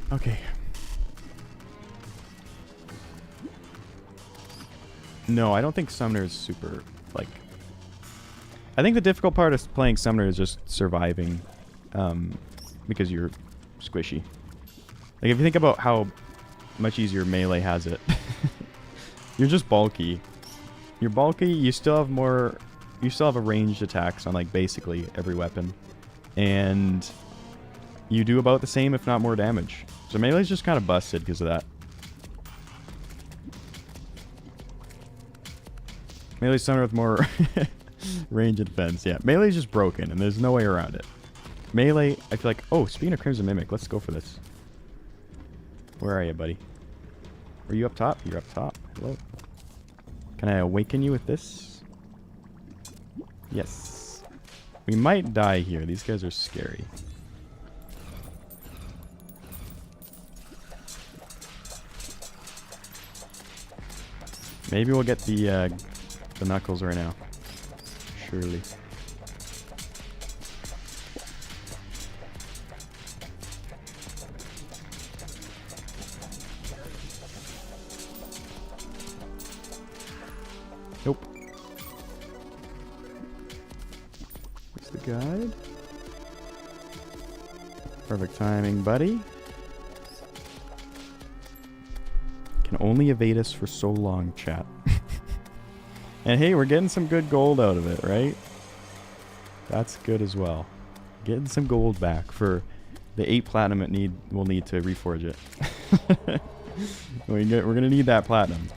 Okay. No, I don't think Summoner is super, like... I think the difficult part of playing Summoner is just surviving, because you're squishy. Like, if you think about how much easier melee has it, you're just bulky. You're bulky, you still have more... You still have a ranged attacks on, like, basically every weapon. And you do about the same, if not more damage. So melee's just kind of busted because of that. Melee Summoner with more range and defense. Yeah, melee's just broken, and there's no way around it. Melee, I feel like... Oh, speaking of Crimson Mimic, let's go for this. Where are you, buddy? Are you up top? You're up top. Hello. Can I awaken you with this? Yes. We might die here. These guys are scary. Maybe we'll get the knuckles right now. Surely. Nope. Where's the guide? Perfect timing, buddy. Can only evade us for so long, chat. And hey, we're getting some good gold out of it, right? That's good as well. Getting some gold back for the 8 platinum we'll need to reforge it. We're gonna need that platinum.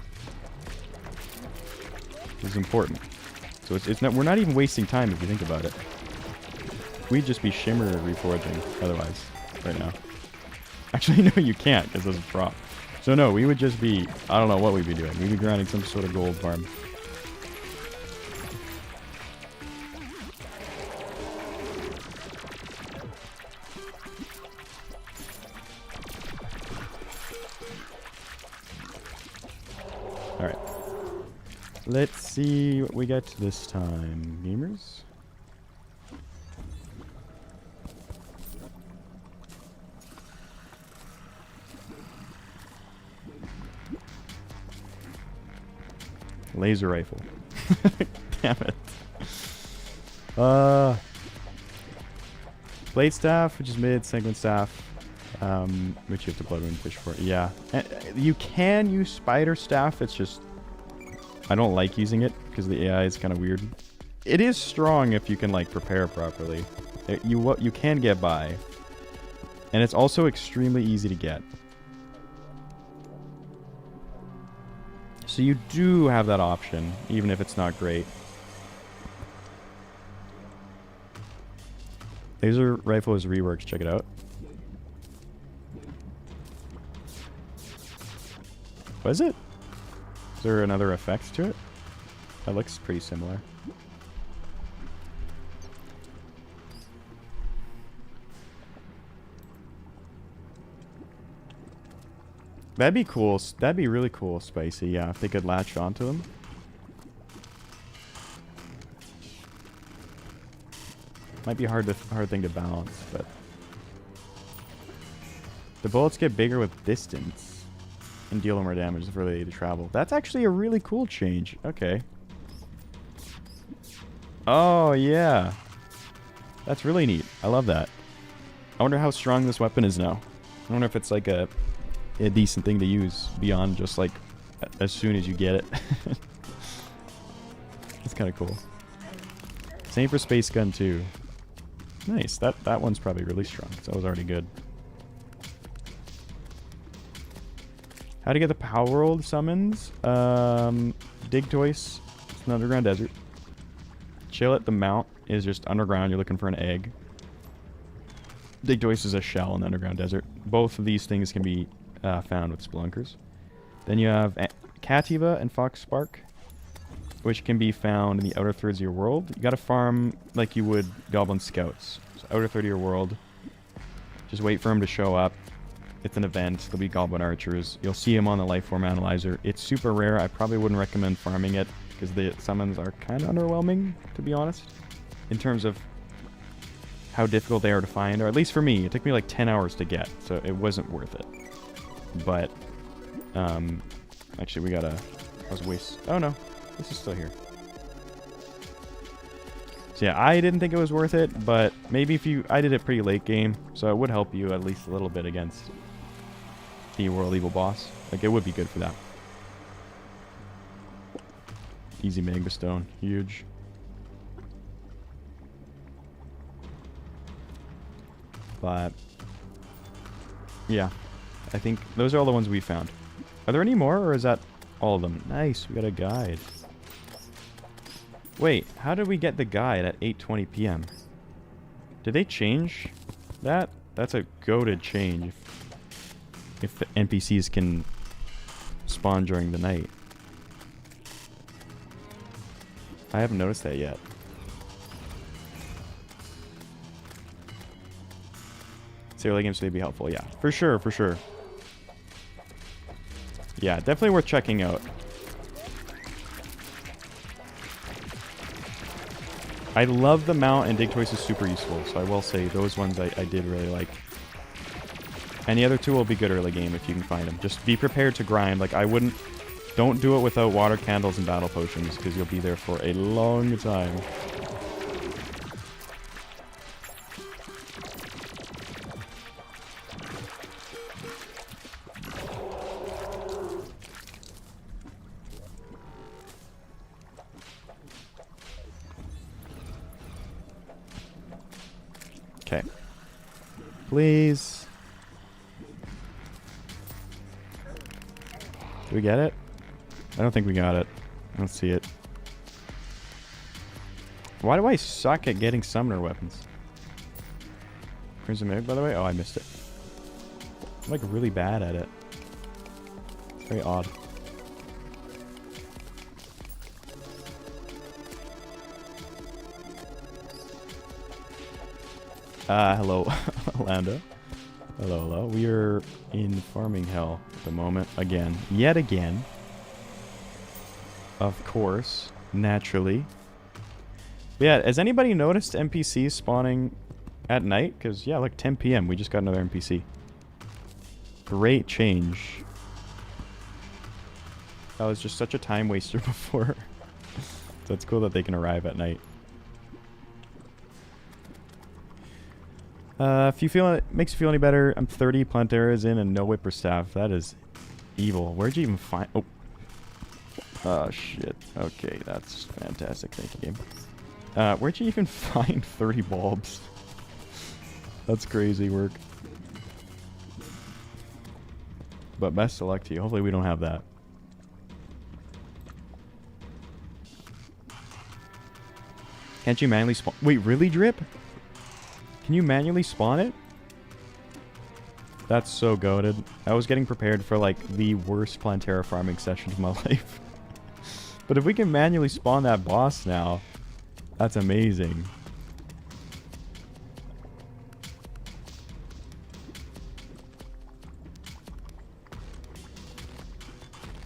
It's important. So it's not, we're not even wasting time if you think about it. We'd just be shimmer reforging otherwise right now. Actually, no, you can't because there's a prop. So no, we would just be, I don't know what we'd be doing. We'd be grinding some sort of gold farm. Alright. Let's see what we get this time, gamers. Laser rifle. Damn it. Blade staff, which is mid, sanguine staff, which you have to bloodwind fish for. Yeah. And you can use spider staff, it's just I don't like using it because the AI is kind of weird. It is strong if you can like prepare properly. You can get by. And it's also extremely easy to get. So you do have that option, even if it's not great. Laser rifle is reworked. Check it out. What is it? Is there another effect to it? That looks pretty similar. That'd be cool. That'd be really cool, Spicy. Yeah, if they could latch onto them. Might be a hard thing to balance, but the bullets get bigger with distance and deal more damage the further they travel. That's actually a really cool change. Okay. Oh yeah, that's really neat. I love that. I wonder how strong this weapon is now. I wonder if it's like a decent thing to use beyond just like as soon as you get it. It's kind of cool. Same for Space Gun too. Nice. That one's probably really strong. So that was already good. How to get the Power World summons? Dig Toys. It's an underground desert. Chill at the Mount is just underground. You're looking for an egg. Dig Toys is a shell in the underground desert. Both of these things can be found with Spelunkers. Then you have Cativa and Fox Spark, which can be found in the outer thirds of your world. You gotta farm like you would Goblin Scouts. So outer third of your world. Just wait for them to show up. It's an event. There'll be Goblin Archers. You'll see them on the Lifeform Analyzer. It's super rare. I probably wouldn't recommend farming it because the summons are kind of underwhelming, to be honest, in terms of how difficult they are to find. Or at least for me, it took me like 10 hours to get, so it wasn't worth it. But, actually we gotta... I was waste... Oh no. This is still here. So yeah, I didn't think it was worth it, but maybe if you... I did it pretty late game, so it would help you at least a little bit against the World Evil boss. Like, it would be good for that. Easy Magma Stone. Huge. But... yeah. I think those are all the ones we found. Are there any more, or is that all of them? Nice, we got a guide. Wait, how did we get the guide at 8:20 p.m.? Did they change that? That's a goated change. If the NPCs can spawn during the night. I haven't noticed that yet. Serial games may be helpful, yeah. For sure, for sure. Yeah, definitely worth checking out. I love the mount, and Dig Toys is super useful, so I will say those ones I did really like. And the other two will be good early game if you can find them. Just be prepared to grind. Like, I wouldn't... Don't do it without water candles and battle potions, because you'll be there for a long time. Okay. Please. Do we get it? I don't think we got it. I don't see it. Why do I suck at getting summoner weapons? Crimson Meg, by the way? Oh, I missed it. I'm like really bad at it. It's very odd. Hello, Lando. Hello, hello. We are in farming hell at the moment. Again. Yet again. Of course. Naturally. But yeah, has anybody noticed NPCs spawning at night? Because, yeah, like 10 p.m. we just got another NPC. Great change. That was just such a time waster before. So it's cool that they can arrive at night. If you feel it makes you feel any better, I'm 30, Plantera is in, and no Whipperstaff. That is evil. Where'd you even find... Oh. Oh, shit. Okay, that's fantastic. Thank you, game. Where'd you even find 30 bulbs? That's crazy work. But best of luck to you. Hopefully we don't have that. Can't you manually spawn... Wait, really, Drip? Can you manually spawn it? That's so goated. I was getting prepared for like the worst Plantera farming session of my life. But if we can manually spawn that boss now, that's amazing.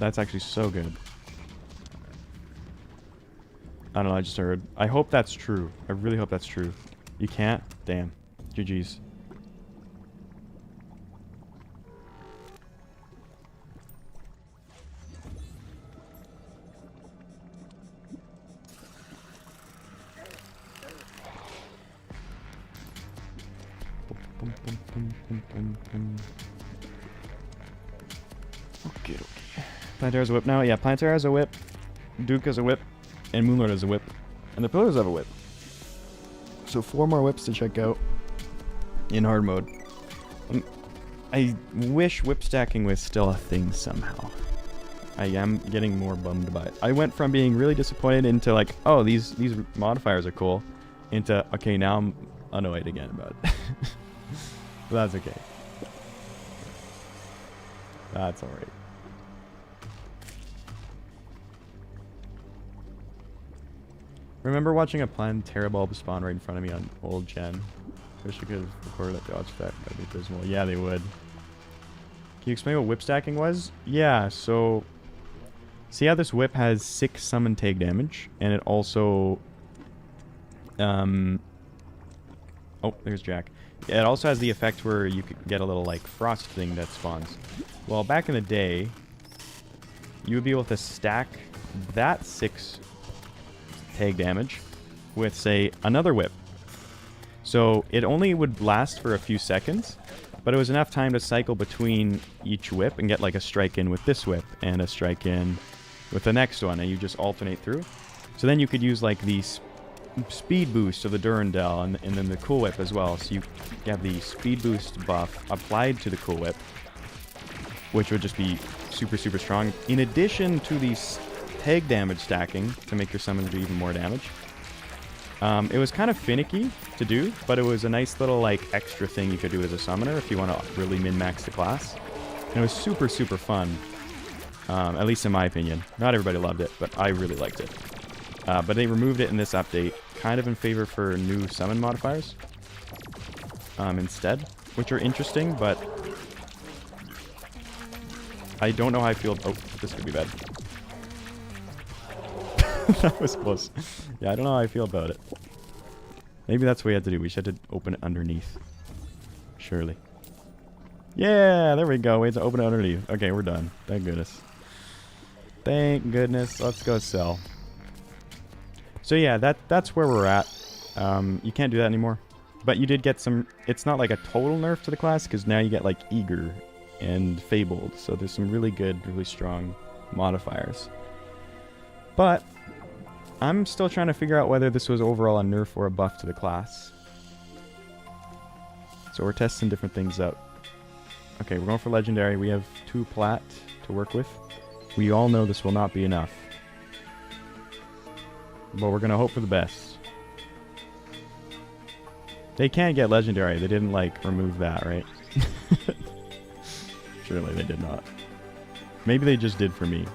That's actually so good. I don't know, I just heard. I hope that's true. I really hope that's true. You can't? Damn. GG's. Okay, okay. Plantera has a whip now. Yeah, Plantera has a whip. Duke has a whip. And Moonlord has a whip. And the Pillars have a whip. So 4 more whips to check out in hard mode. I wish whip stacking was still a thing somehow. I am getting more bummed by it. I went from being really disappointed into like, oh, these modifiers are cool, into, okay, now I'm annoyed again about it. But that's okay. That's alright. Remember watching a Plantera bulb spawn right in front of me on old gen. Wish I could have recorded that dodge effect. That'd be abysmal. Yeah, they would. Can you explain what whip stacking was? Yeah, so see how this whip has 6 summon tag damage, and it also oh, there's Jack. Yeah, it also has the effect where you could get a little like frost thing that spawns. Well, back in the day, you would be able to stack that 6 tag damage with, say, another whip. So it only would last for a few seconds, but it was enough time to cycle between each whip and get like a strike in with this whip and a strike in with the next one, and you just alternate through. So then you could use like the speed boost of the Durandal and then the Cool Whip as well. So you have the speed boost buff applied to the Cool Whip, which would just be super, super strong. In addition to these tag damage stacking to make your summons do even more damage. It was kind of finicky to do, but it was a nice little like extra thing you could do as a summoner if you want to really min-max the class. And it was super, super fun, at least in my opinion. Not everybody loved it, but I really liked it. But they removed it in this update, kind of in favor for new summon modifiers instead, which are interesting, but I don't know how I feel. Oh, this could be bad. That was close. Yeah, I don't know how I feel about it. Maybe that's what we had to do. We should have to open it underneath. Surely. Yeah, there we go. We had to open it underneath. Okay, we're done. Thank goodness. Thank goodness. Let's go sell. So yeah, that's where we're at. You can't do that anymore. But you did get some... It's not like a total nerf to the class, because now you get like Eager and Fabled. So there's some really good, really strong modifiers. But I'm still trying to figure out whether this was overall a nerf or a buff to the class. So we're testing different things out. Okay, we're going for Legendary. We have 2 plat to work with. We all know this will not be enough. But we're going to hope for the best. They can't get Legendary. They didn't, like, remove that, right? Surely they did not. Maybe they just did for me.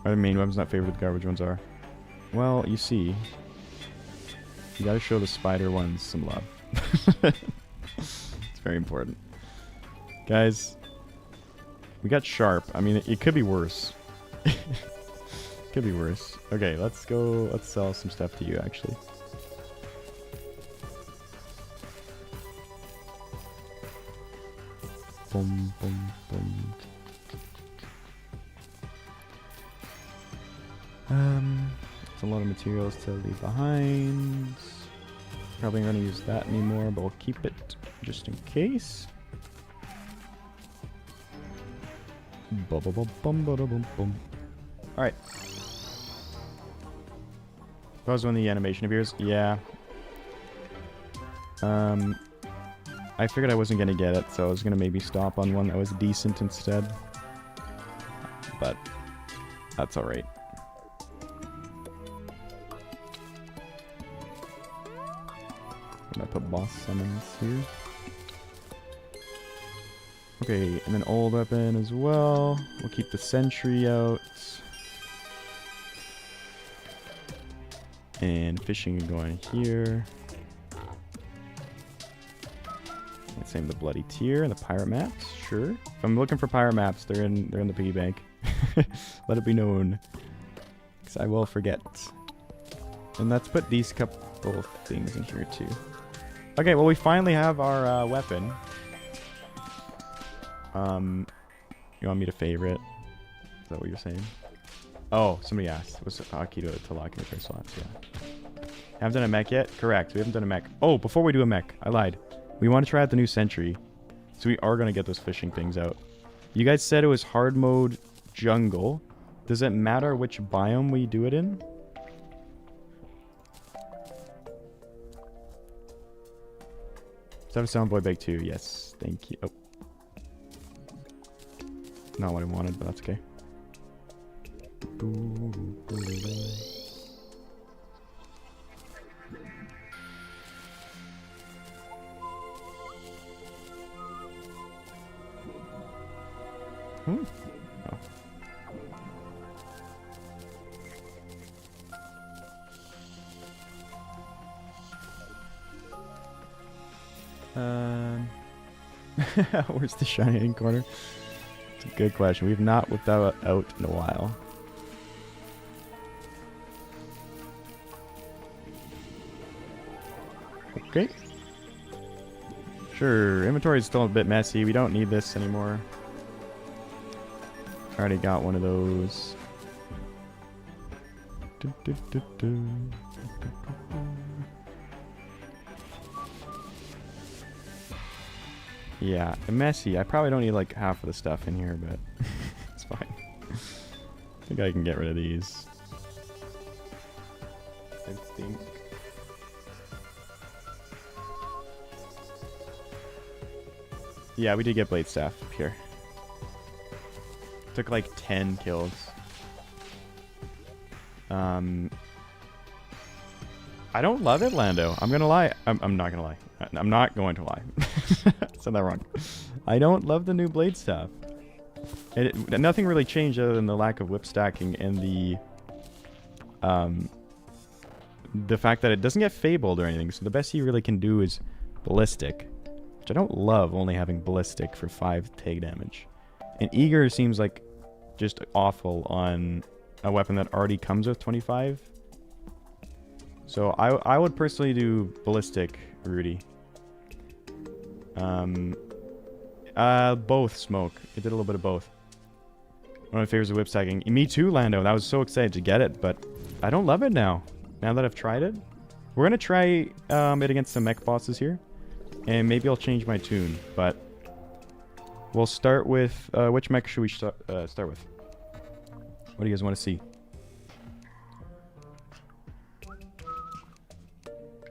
Our main weapons not favored, the garbage ones are. Well, you see, you gotta show the spider ones some love. It's very important. Guys, we got Sharp. I mean, it could be worse. Could be worse. Okay, let's go. Let's sell some stuff to you, actually. Boom, boom, boom. It's a lot of materials to leave behind. Probably not going to use that anymore, but we'll keep it just in case. Alright. Pause when the animation appears. Yeah. I figured I wasn't going to get it, so I was going to maybe stop on one that was decent instead. But that's alright. I'm going to put boss summons here. Okay, and then old weapon as well. We'll keep the sentry out. And fishing going here. Same with the bloody tier and the pirate maps. Sure. If I'm looking for pirate maps, they're in the piggy bank. Let it be known, because I will forget. And let's put these couple of things in here too. Okay, well we finally have our weapon. You want me to favorite? Is that what you're saying? Oh, somebody asked. Was it key to lock in the slots? Yeah. Haven't done a mech yet? Correct. We haven't done a mech. Oh, before we do a mech, I lied. We want to try out the new sentry. So we are going to get those fishing things out. You guys said it was hard mode jungle. Does it matter which biome we do it in? Let's have a soundboy bag too. Yes. Thank you. Oh. Not what I wanted, but that's okay. Oh. Where's the shiny corner? It's a good question. We've not whipped that out in a while. Okay. Sure, inventory is still a bit messy. We don't need this anymore. Already got one of those. Yeah, messy. I probably don't need like half of the stuff in here, but it's fine. I think I can get rid of these. I think. Yeah, we did get blade staff up here. Took like 10 kills. I don't love it, Lando. I'm gonna lie. I'm not gonna lie. I'm not going to lie. Said that wrong. I don't love the new blade staff. Nothing really changed other than the lack of whip stacking and the fact that it doesn't get fabled or anything. So the best you really can do is ballistic, which I don't love, only having ballistic for 5 tag damage. And eager seems like just awful on a weapon that already comes with 25. So I would personally do ballistic, Rudy. Both smoke. It did a little bit of both. One of my favorites of whip stacking. Me too, Lando. I was so excited to get it, but I don't love it now. Now that I've tried it. We're gonna try it against some mech bosses here. And maybe I'll change my tune, but we'll start with which mech should we start with? What do you guys want to see?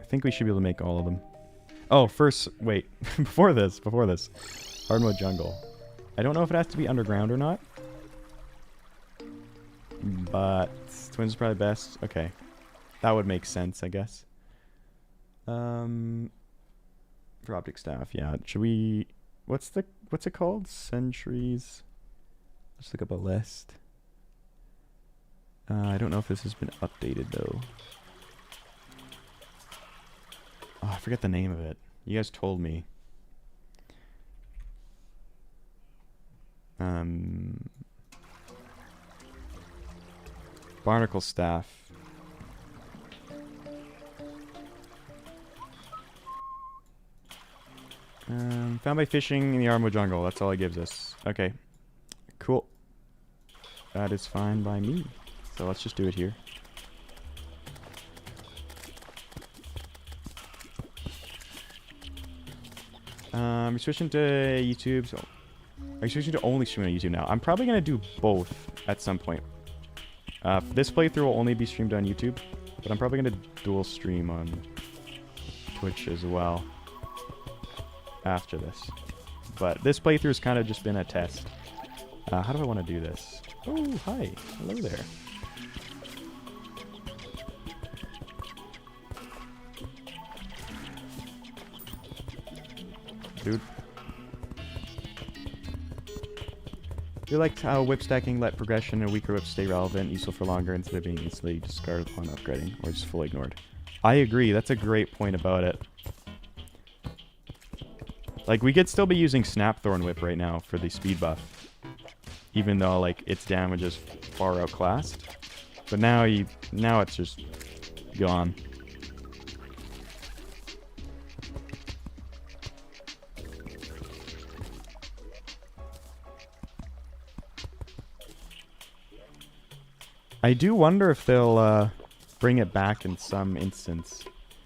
I think we should be able to make all of them. Oh, first, wait. before this. Hard mode jungle. I don't know if it has to be underground or not. But twins is probably best. Okay. That would make sense, I guess. For optic staff, yeah. Should we... What's it called? Sentries. Let's look up a list. I don't know if this has been updated, though. Oh, I forget the name of it. You guys told me. Barnacle staff. Found by fishing in the Hardmode jungle. That's all it gives us. Okay. Cool. That is fine by me. So let's just do it here. We're switching to YouTube, so I'm switching to only streaming on YouTube now. I'm probably gonna do both at some point. This playthrough will only be streamed on YouTube, but I'm probably gonna dual stream on Twitch as well after this. But this playthrough has kind of just been a test. How do I want to do this? Oh, hi. Hello there. Dude. You liked how whip stacking let progression and weaker whips stay relevant, useful for longer instead of being instantly discarded upon upgrading, or just fully ignored. I agree. That's a great point about it. Like, we could still be using Snapthorn Whip right now for the speed buff. Even though, like, its damage is far outclassed. But now it's just gone. I do wonder if they'll bring it back in some instance.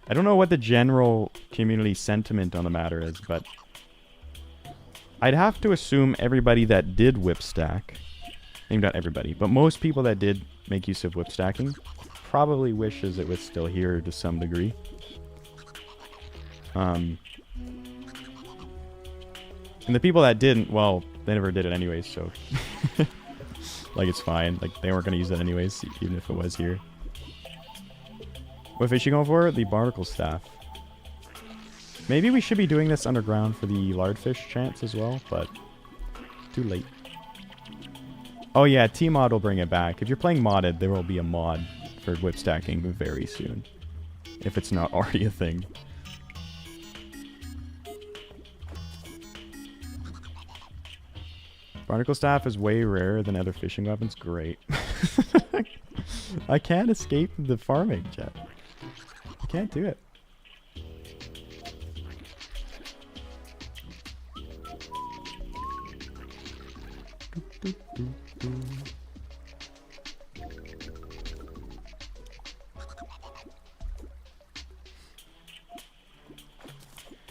I don't know what the general community sentiment on the matter is, but I'd have to assume everybody that did whip stack, maybe not everybody, but most people that did make use of whip stacking probably wishes it was still here to some degree. And the people that didn't, well, they never did it anyways, so like, it's fine. Like, they weren't going to use it anyways, even if it was here. What fish you going for? The barnacle staff. Maybe we should be doing this underground for the lardfish chance as well, but too late. Oh yeah, T-mod will bring it back. If you're playing modded, there will be a mod for whip stacking very soon. If it's not already a thing. Barnacle staff is way rarer than other fishing weapons. Great. I can't escape the farming, chat. I can't do it.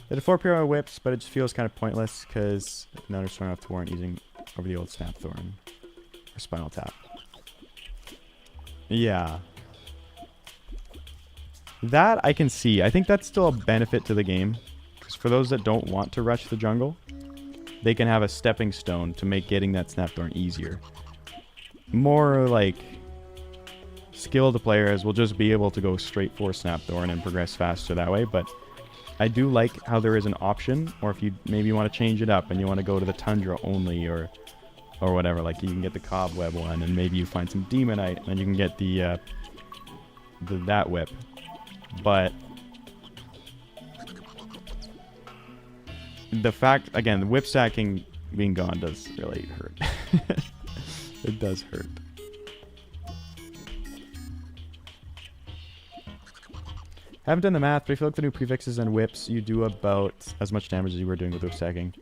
They had 4 PRO whips, but it just feels kind of pointless because none are strong enough to warrant using over the old Snapthorn or Spinal Tap. Yeah. That I can see. I think that's still a benefit to the game. Because for those that don't want to rush the jungle, they can have a stepping stone to make getting that Snapthorn easier. More like skilled players will just be able to go straight for Snapthorn and progress faster that way, but I do like how there is an option, or if you maybe want to change it up and you want to go to the Tundra only or whatever, like you can get the Cobweb one and maybe you find some Demonite and then you can get that whip. But the fact, again, the whip stacking being gone does really hurt. It does hurt. Haven't done the math, but I feel like the new prefixes and whips, you do about as much damage as you were doing with whip stacking.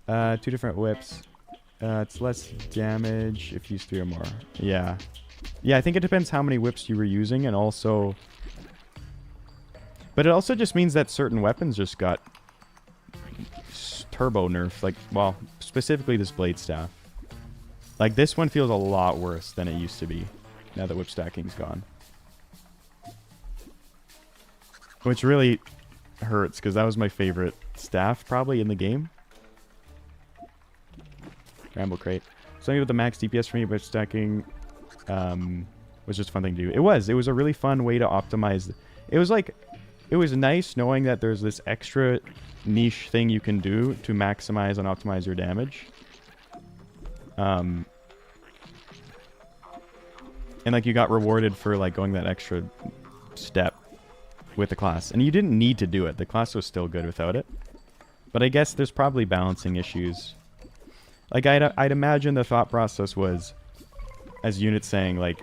2 different whips. It's less damage if you use 3 or more. Yeah. Yeah, I think it depends how many whips you were using, and also... But it also just means that certain weapons just got turbo nerfed. Like, well, specifically this blade staff. Like, this one feels a lot worse than it used to be, now that whip stacking's gone. Which really hurts, because that was my favorite staff, probably, in the game. Ramble crate. Something with the max DPS for me, but stacking was just a fun thing to do. It was a really fun way to optimize. It was like, it was nice knowing that there's this extra niche thing you can do to maximize and optimize your damage. And like, you got rewarded for like going that extra step with the class, and you didn't need to do it. The class was still good without it, but I guess there's probably balancing issues. Like, I'd imagine the thought process was, as Unit's saying, like,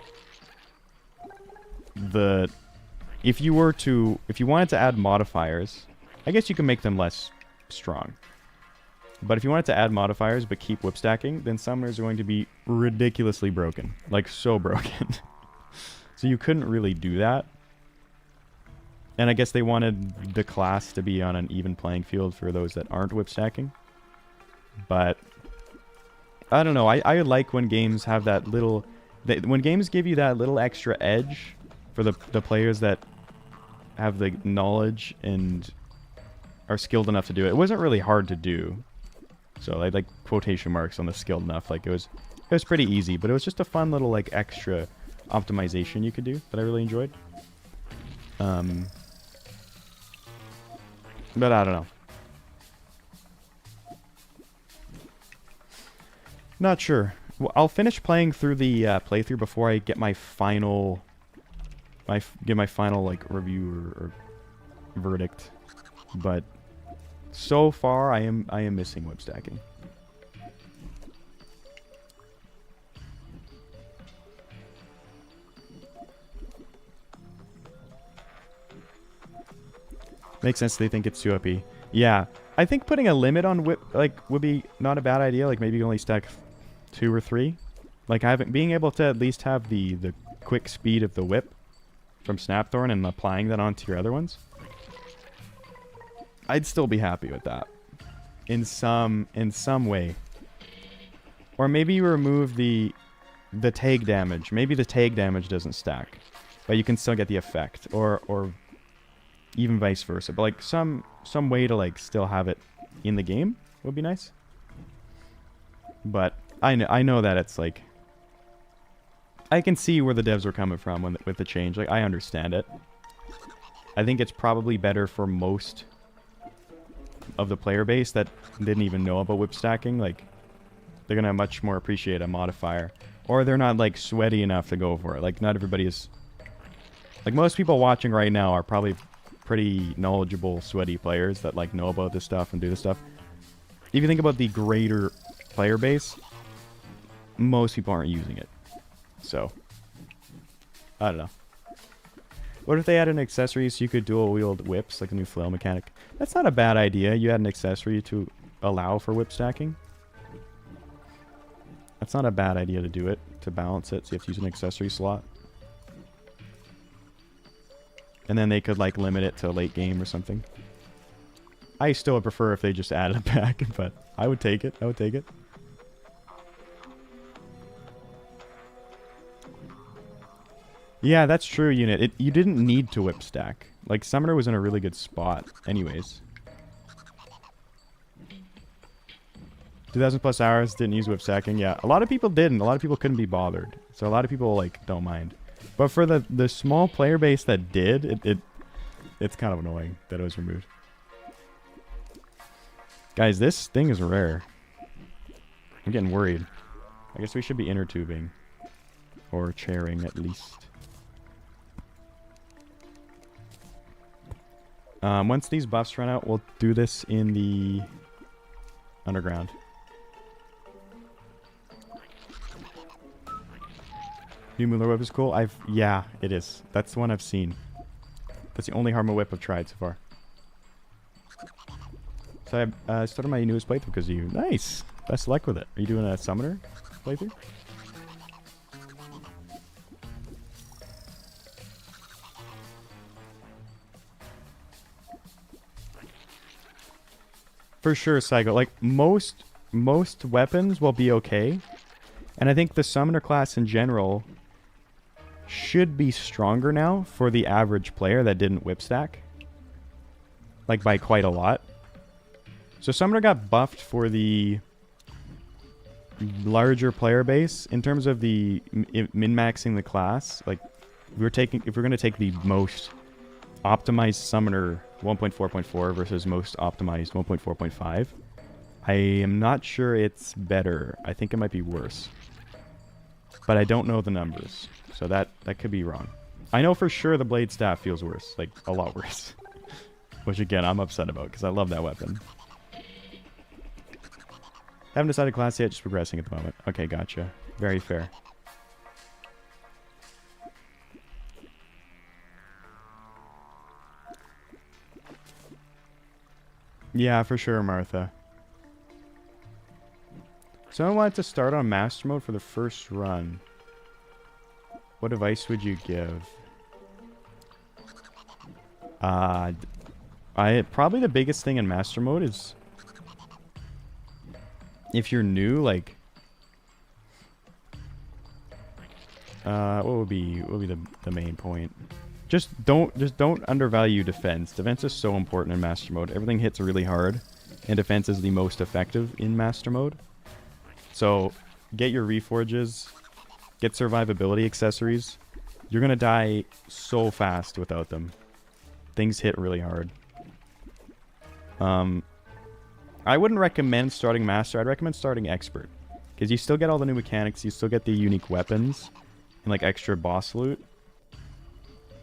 if you wanted to add modifiers, I guess you can make them less strong. But if you wanted to add modifiers but keep whip stacking, then summoners are going to be ridiculously broken, like so broken. So you couldn't really do that. And I guess they wanted the class to be on an even playing field for those that aren't whip stacking. But I don't know. I like when games have that little... when games give you that little extra edge for the players that have the knowledge and are skilled enough to do it. It wasn't really hard to do. So I like quotation marks on the skilled enough. Like, it was pretty easy, but it was just a fun little like extra optimization you could do that I really enjoyed. But I don't know. Not sure. Well, I'll finish playing through the playthrough before I get my final, like review or verdict. But So far, I am missing whip stacking. Makes sense. They think it's too OP. Yeah, I think putting a limit on whip would be not a bad idea. Like maybe you only stack 2 or 3. Like being able to at least have the quick speed of the whip from Snapthorn and applying that onto your other ones. I'd still be happy with that in some way. Or maybe you remove the tag damage. Maybe the tag damage doesn't stack, but you can still get the effect, or even vice versa. But like some way to like still have it in the game would be nice. But I know that it's like, I can see where the devs were coming from with the change. Like I understand it. I think it's probably better for most of the player base that didn't even know about whip stacking. Like they're gonna much more appreciate a modifier, or they're not like sweaty enough to go for it. Like not everybody is, like most people watching right now are probably pretty knowledgeable sweaty players that like know about this stuff and do this stuff. If you think about the greater player base, most people aren't using it. So I don't know. What if they add an accessory so you could dual wield whips, like a new flail mechanic? That's not a bad idea. You add an accessory to allow for whip stacking. That's not a bad idea to do it, to balance it, so you have to use an accessory slot. And then they could like limit it to a late game or something. I still would prefer if they just added it back, but I would take it. I would take it. Yeah, that's true, Unit. You didn't need to whip stack. Like, Summoner was in a really good spot anyways. 2,000 plus hours, didn't use whip stacking. Yeah, a lot of people didn't. A lot of people couldn't be bothered. So a lot of people, like, don't mind. But for the small player base that did, it's kind of annoying that it was removed. Guys, this thing is rare. I'm getting worried. I guess we should be inner tubing. Or chairing, at least. Once these buffs run out, we'll do this in the underground. New Mueller whip is cool. Yeah, it is. That's the one I've seen. That's the only Hardmode whip I've tried so far. So I started my newest playthrough because of you. Nice. Best of luck with it. Are you doing a summoner playthrough? For sure, Psycho. Like, most weapons will be okay. And I think the summoner class in general should be stronger now for the average player that didn't whip stack. Like, by quite a lot. So summoner got buffed for the larger player base. In terms of the min-maxing the class, like, if we're going to take the most optimized summoner 1.4.4 versus most optimized 1.4.5, I am not sure it's better. I think it might be worse. But I don't know the numbers. So that could be wrong. I know for sure the blade staff feels worse. Like, a lot worse. Which, again, I'm upset about because I love that weapon. Haven't decided class yet, just progressing at the moment. Okay, gotcha. Very fair. Yeah, for sure, Martha. So I wanted to start on Master Mode for the first run. What advice would you give? Probably the biggest thing in Master Mode is if you're new, like, what would be the main point? Just don't undervalue defense. Defense is so important in Master Mode. Everything hits really hard, and defense is the most effective in Master Mode. So get your reforges, get survivability accessories. You're gonna die so fast without them. Things hit really hard. I wouldn't recommend starting Master. I'd recommend starting Expert, because you still get all the new mechanics, you still get the unique weapons, and like extra boss loot,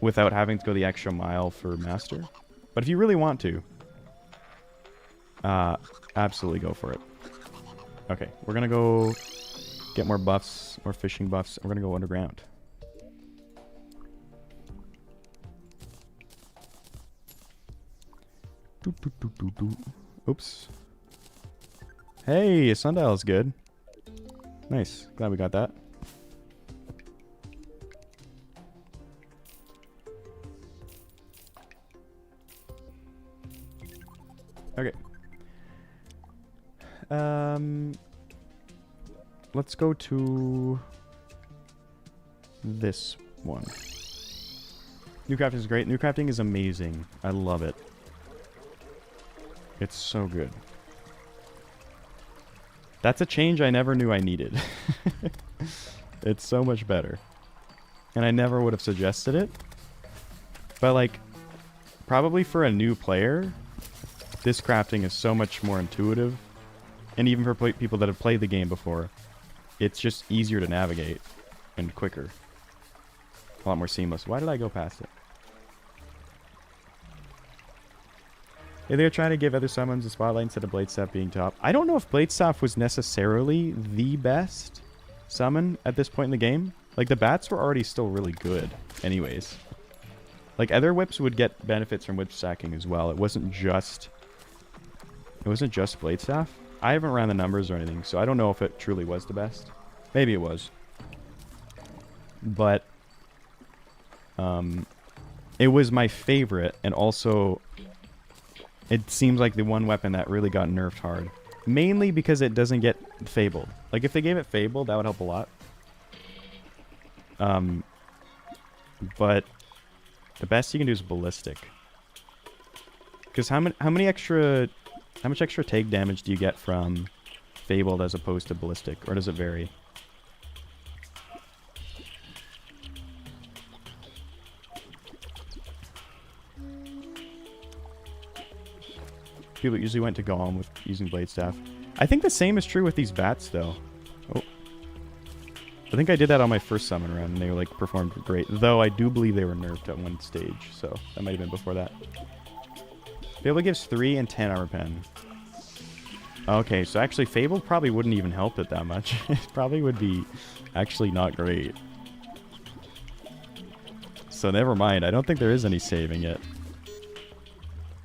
without having to go the extra mile for Master. But if you really want to, absolutely go for it. Okay, we're gonna go get more buffs, more fishing buffs. We're gonna go underground. Oops. Hey, a sundial is good. Nice. Glad we got that. Okay. Let's go to this one. New crafting is great. New crafting is amazing. I love it. It's so good. That's a change I never knew I needed. It's so much better. And I never would have suggested it. But like, probably for a new player, this crafting is so much more intuitive. And even for people that have played the game before, it's just easier to navigate and quicker. A lot more seamless. Why did I go past it? Yeah, they're trying to give other summons a spotlight instead of Bladestaff being top. I don't know if Bladestaff was necessarily the best summon at this point in the game. Like, the bats were already still really good anyways. Like, other whips would get benefits from whip stacking as well. It wasn't just Bladestaff. I haven't ran the numbers or anything, so I don't know if it truly was the best. Maybe it was. But it was my favorite, and also it seems like the one weapon that really got nerfed hard. Mainly because it doesn't get fabled. Like, if they gave it fabled, that would help a lot. But the best you can do is ballistic. Because how much extra take damage do you get from fabled as opposed to ballistic, or does it vary? People usually went to Golem with using Bladestaff. I think the same is true with these bats, though. Oh. I think I did that on my first summon run, and they like performed great. Though I do believe they were nerfed at one stage, so that might have been before that. Fable gives 3 and 10 armor pen. Okay, so actually Fable probably wouldn't even help it that much. It probably would be actually not great. So never mind. I don't think there is any saving it.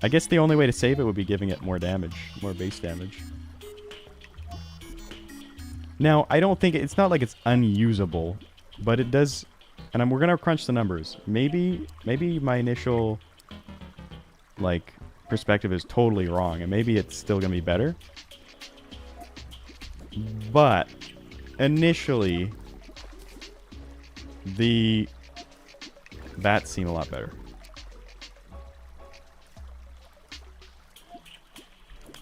I guess the only way to save it would be giving it more damage, more base damage. Now, I don't think it's not like it's unusable, but it does. And we're gonna crunch the numbers. Maybe my initial like perspective is totally wrong, and maybe it's still gonna be better. But initially, the bats seem a lot better.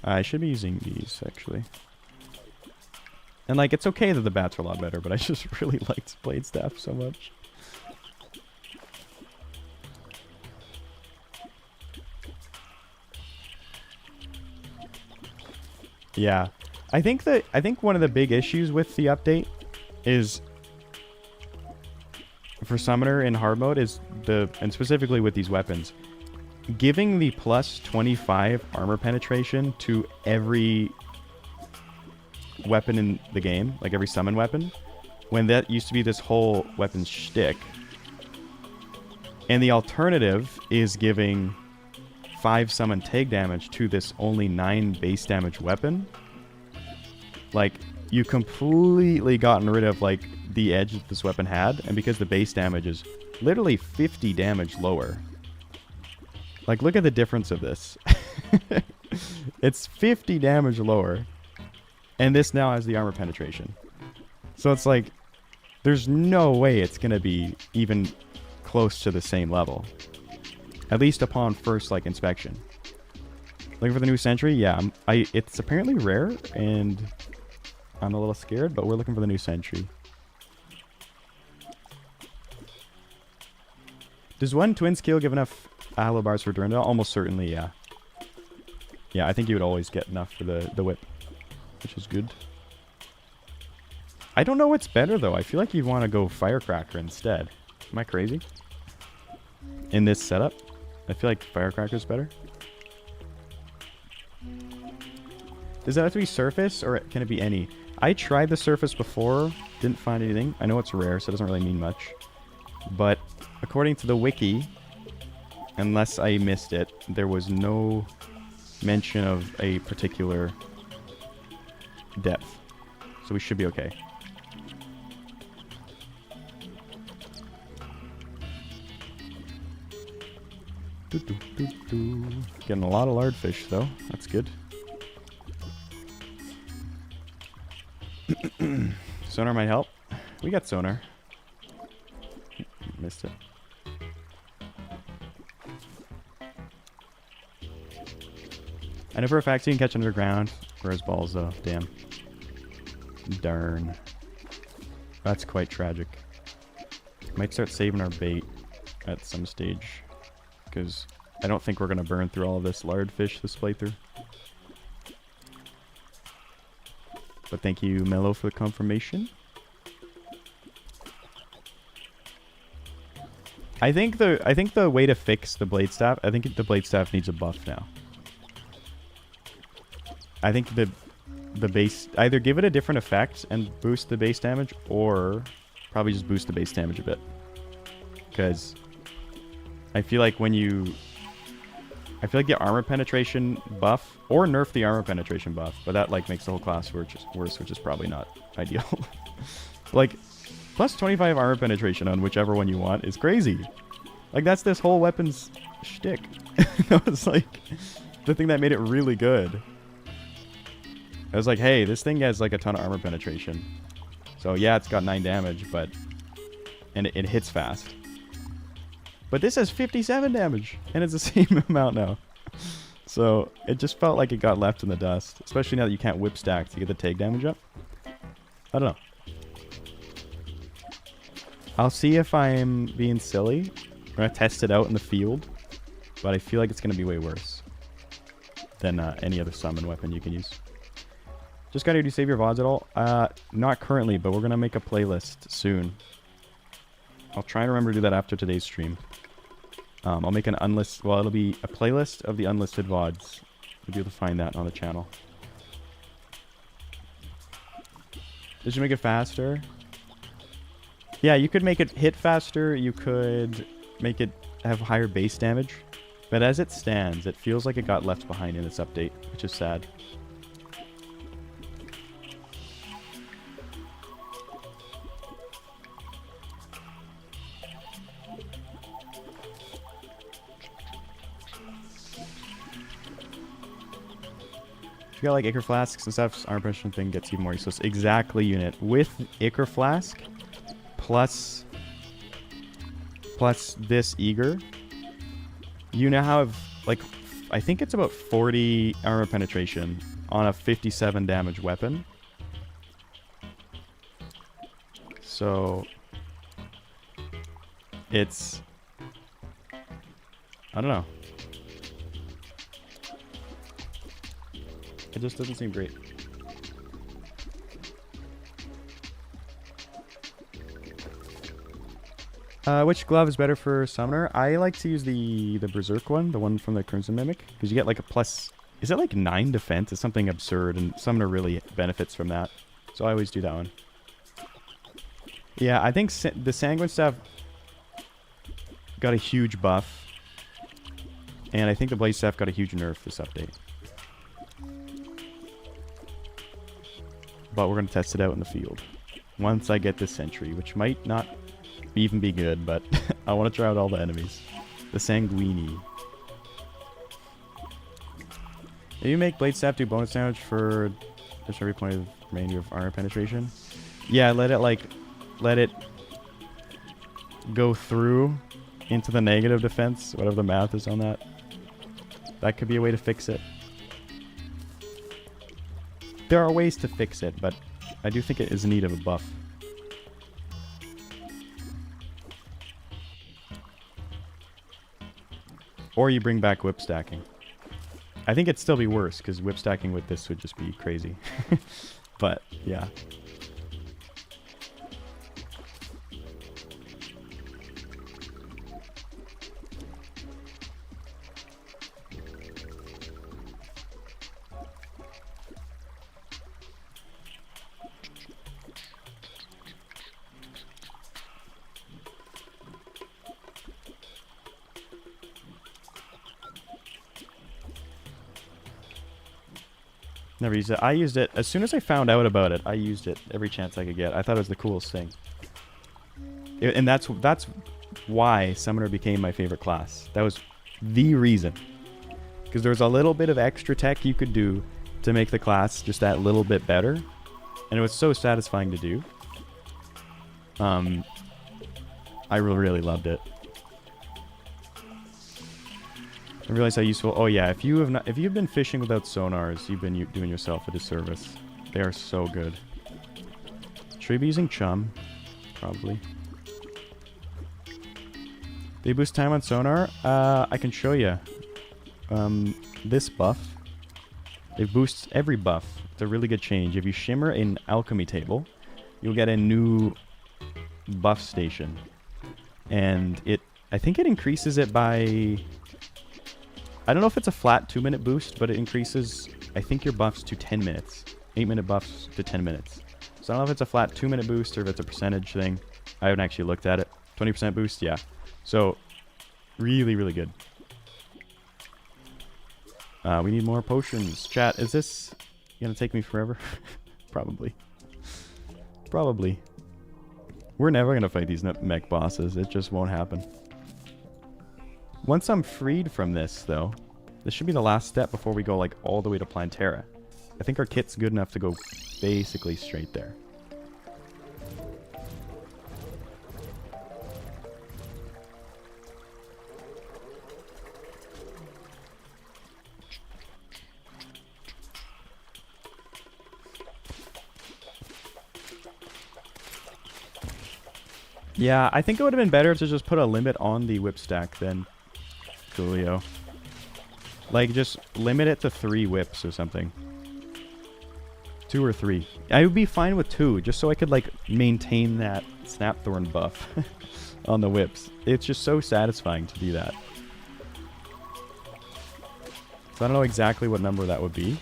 I should be using these, actually. And, like, it's okay that the bats are a lot better, but I just really liked Bladestaff so much. Yeah. I think one of the big issues with the update is, for Summoner in hard mode, is and specifically with these weapons, giving the plus 25 armor penetration to every weapon in the game, like every summon weapon, when that used to be this whole weapon shtick. And the alternative is giving 5 summon take damage to this only 9 base damage weapon. Like, you completely gotten rid of, like, the edge that this weapon had, and because the base damage is literally 50 damage lower. Like, look at the difference of this. It's 50 damage lower, and this now has the armor penetration. So it's like, there's no way it's going to be even close to the same level. At least upon first, like, inspection. Looking for the new Sentry? Yeah, it's apparently rare, and I'm a little scared, but we're looking for the new Sentry. Does one twin skill give enough Halo bars for Durandal? Almost certainly, yeah. Yeah, I think you would always get enough for the whip, which is good. I don't know what's better, though. I feel like you'd want to go Firecracker instead. Am I crazy? In this setup? I feel like Firecracker's better. Does that have to be surface, or can it be any? I tried the surface before, didn't find anything. I know it's rare, so it doesn't really mean much. But according to the wiki, unless I missed it, there was no mention of a particular depth. So we should be okay. Getting a lot of lardfish, though. That's good. Sonar might help. We got sonar. Missed it. I know for a fact you can catch underground. Whereas balls, though. Damn. Darn. That's quite tragic. Might start saving our bait at some stage. Because I don't think we're going to burn through all of this lardfish this playthrough. But thank you, Mello, for the confirmation. I think the way to fix the blade staff, I think the blade staff needs a buff now. I think the base, either give it a different effect and boost the base damage, or probably just boost the base damage a bit. Because I feel like the armor penetration buff, or nerf the armor penetration buff, but that like makes the whole class worse, which is probably not ideal. Like, plus 25 armor penetration on whichever one you want is crazy. Like, that's this whole weapon's shtick. That was like the thing that made it really good. I was like, hey, this thing has like a ton of armor penetration. So yeah, it's got 9 damage, but... And it hits fast. But this has 57 damage, and it's the same amount now. So it just felt like it got left in the dust. Especially now that you can't whip stack to get the tag damage up. I don't know. I'll see if I'm being silly. I'm going to test it out in the field. But I feel like it's going to be way worse than any other summon weapon you can use. Just got here, do you save your VODs at all? Not currently, but we're going to make a playlist soon. I'll try and remember to do that after today's stream. I'll make an unlist... Well, it'll be a playlist of the unlisted VODs. You'll be able to find that on the channel. Did you make it faster? Yeah, you could make it hit faster. You could make it have higher base damage. But as it stands, it feels like it got left behind in this update, which is sad. If you got like Ichor Flasks and stuff, armor penetration thing gets even more useless. Exactly, unit. With Ichor Flask plus this Eager, you now have like, I think it's about 40 armor penetration on a 57 damage weapon. So it's, I don't know. It just doesn't seem great. Which glove is better for Summoner? I like to use the Berserk one, the one from the Crimson Mimic, because you get like a plus... Is it like 9 defense? It's something absurd, and Summoner really benefits from that. So I always do that one. Yeah, I think the Sanguine Staff got a huge buff, and I think the Blade Staff got a huge nerf this update. But we're going to test it out in the field once I get this Sentry, which might not even be good, but I want to try out all the enemies. The Sanguini. If you make Blade Staff do bonus damage for just every point of remainder of armor penetration. Yeah, let it go through into the negative defense, whatever the math is on that. That could be a way to fix it. There are ways to fix it, but I do think it is in need of a buff. Or you bring back whip stacking. I think it'd still be worse, because whip stacking with this would just be crazy. But, yeah. Never used it. I used it as soon as I found out about it. I used it every chance I could get. I thought it was the coolest thing. And that's why Summoner became my favorite class. That was the reason. Because there was a little bit of extra tech you could do to make the class just that little bit better. And it was so satisfying to do. I really loved it. I realized how useful. Oh yeah, if you've been fishing without sonars, you've been doing yourself a disservice. They are so good. Should we be using chum? Probably. They boost time on sonar. I can show you. This buff. It boosts every buff. It's a really good change. If you shimmer an alchemy table, you'll get a new buff station, and I think it increases it by. I don't know if it's a flat 2-minute boost, but it increases, I think, your buffs to 10 minutes. 8-minute buffs to 10 minutes. So I don't know if it's a flat 2-minute boost or if it's a percentage thing. I haven't actually looked at it. 20% boost, yeah. So, really good. We need more potions. Chat, is this going to take me forever? Probably. Probably. We're never going to fight these mech bosses. It just won't happen. Once I'm freed from this, though, this should be the last step before we go, like, all the way to Plantera. I think our kit's good enough to go basically straight there. Yeah, I think it would have been better to just put a limit on the whip stack then. Coolio. Like, just limit it to 3 whips or something. 2 or 3. I would be fine with 2, just so I could, like, maintain that Snapthorn buff on the whips. It's just so satisfying to do that. So I don't know exactly what number that would be,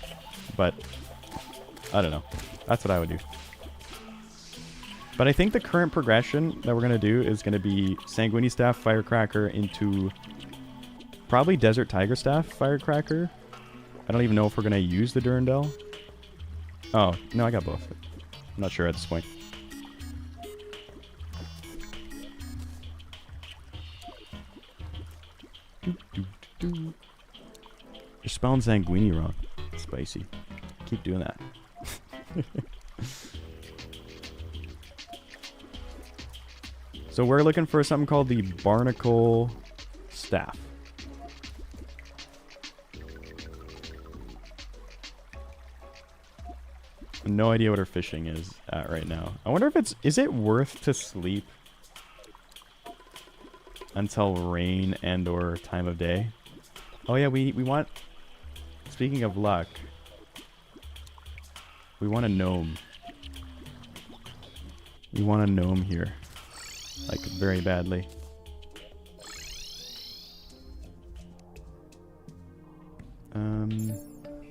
but I don't know. That's what I would do. But I think the current progression that we're going to do is going to be Sanguini Staff, Firecracker into probably Desert Tiger Staff, Firecracker. I don't even know if we're going to use the Durandal. Oh, no, I got both. I'm not sure at this point. You're spelling Sanguini wrong. Spicy. Keep doing that. So we're looking for something called the Barnacle Staff. No idea what our fishing is at right now. I wonder if is it worth to sleep until rain and or time of day? Oh yeah, we want, speaking of luck, we want a gnome. We want a gnome here. Like, very badly.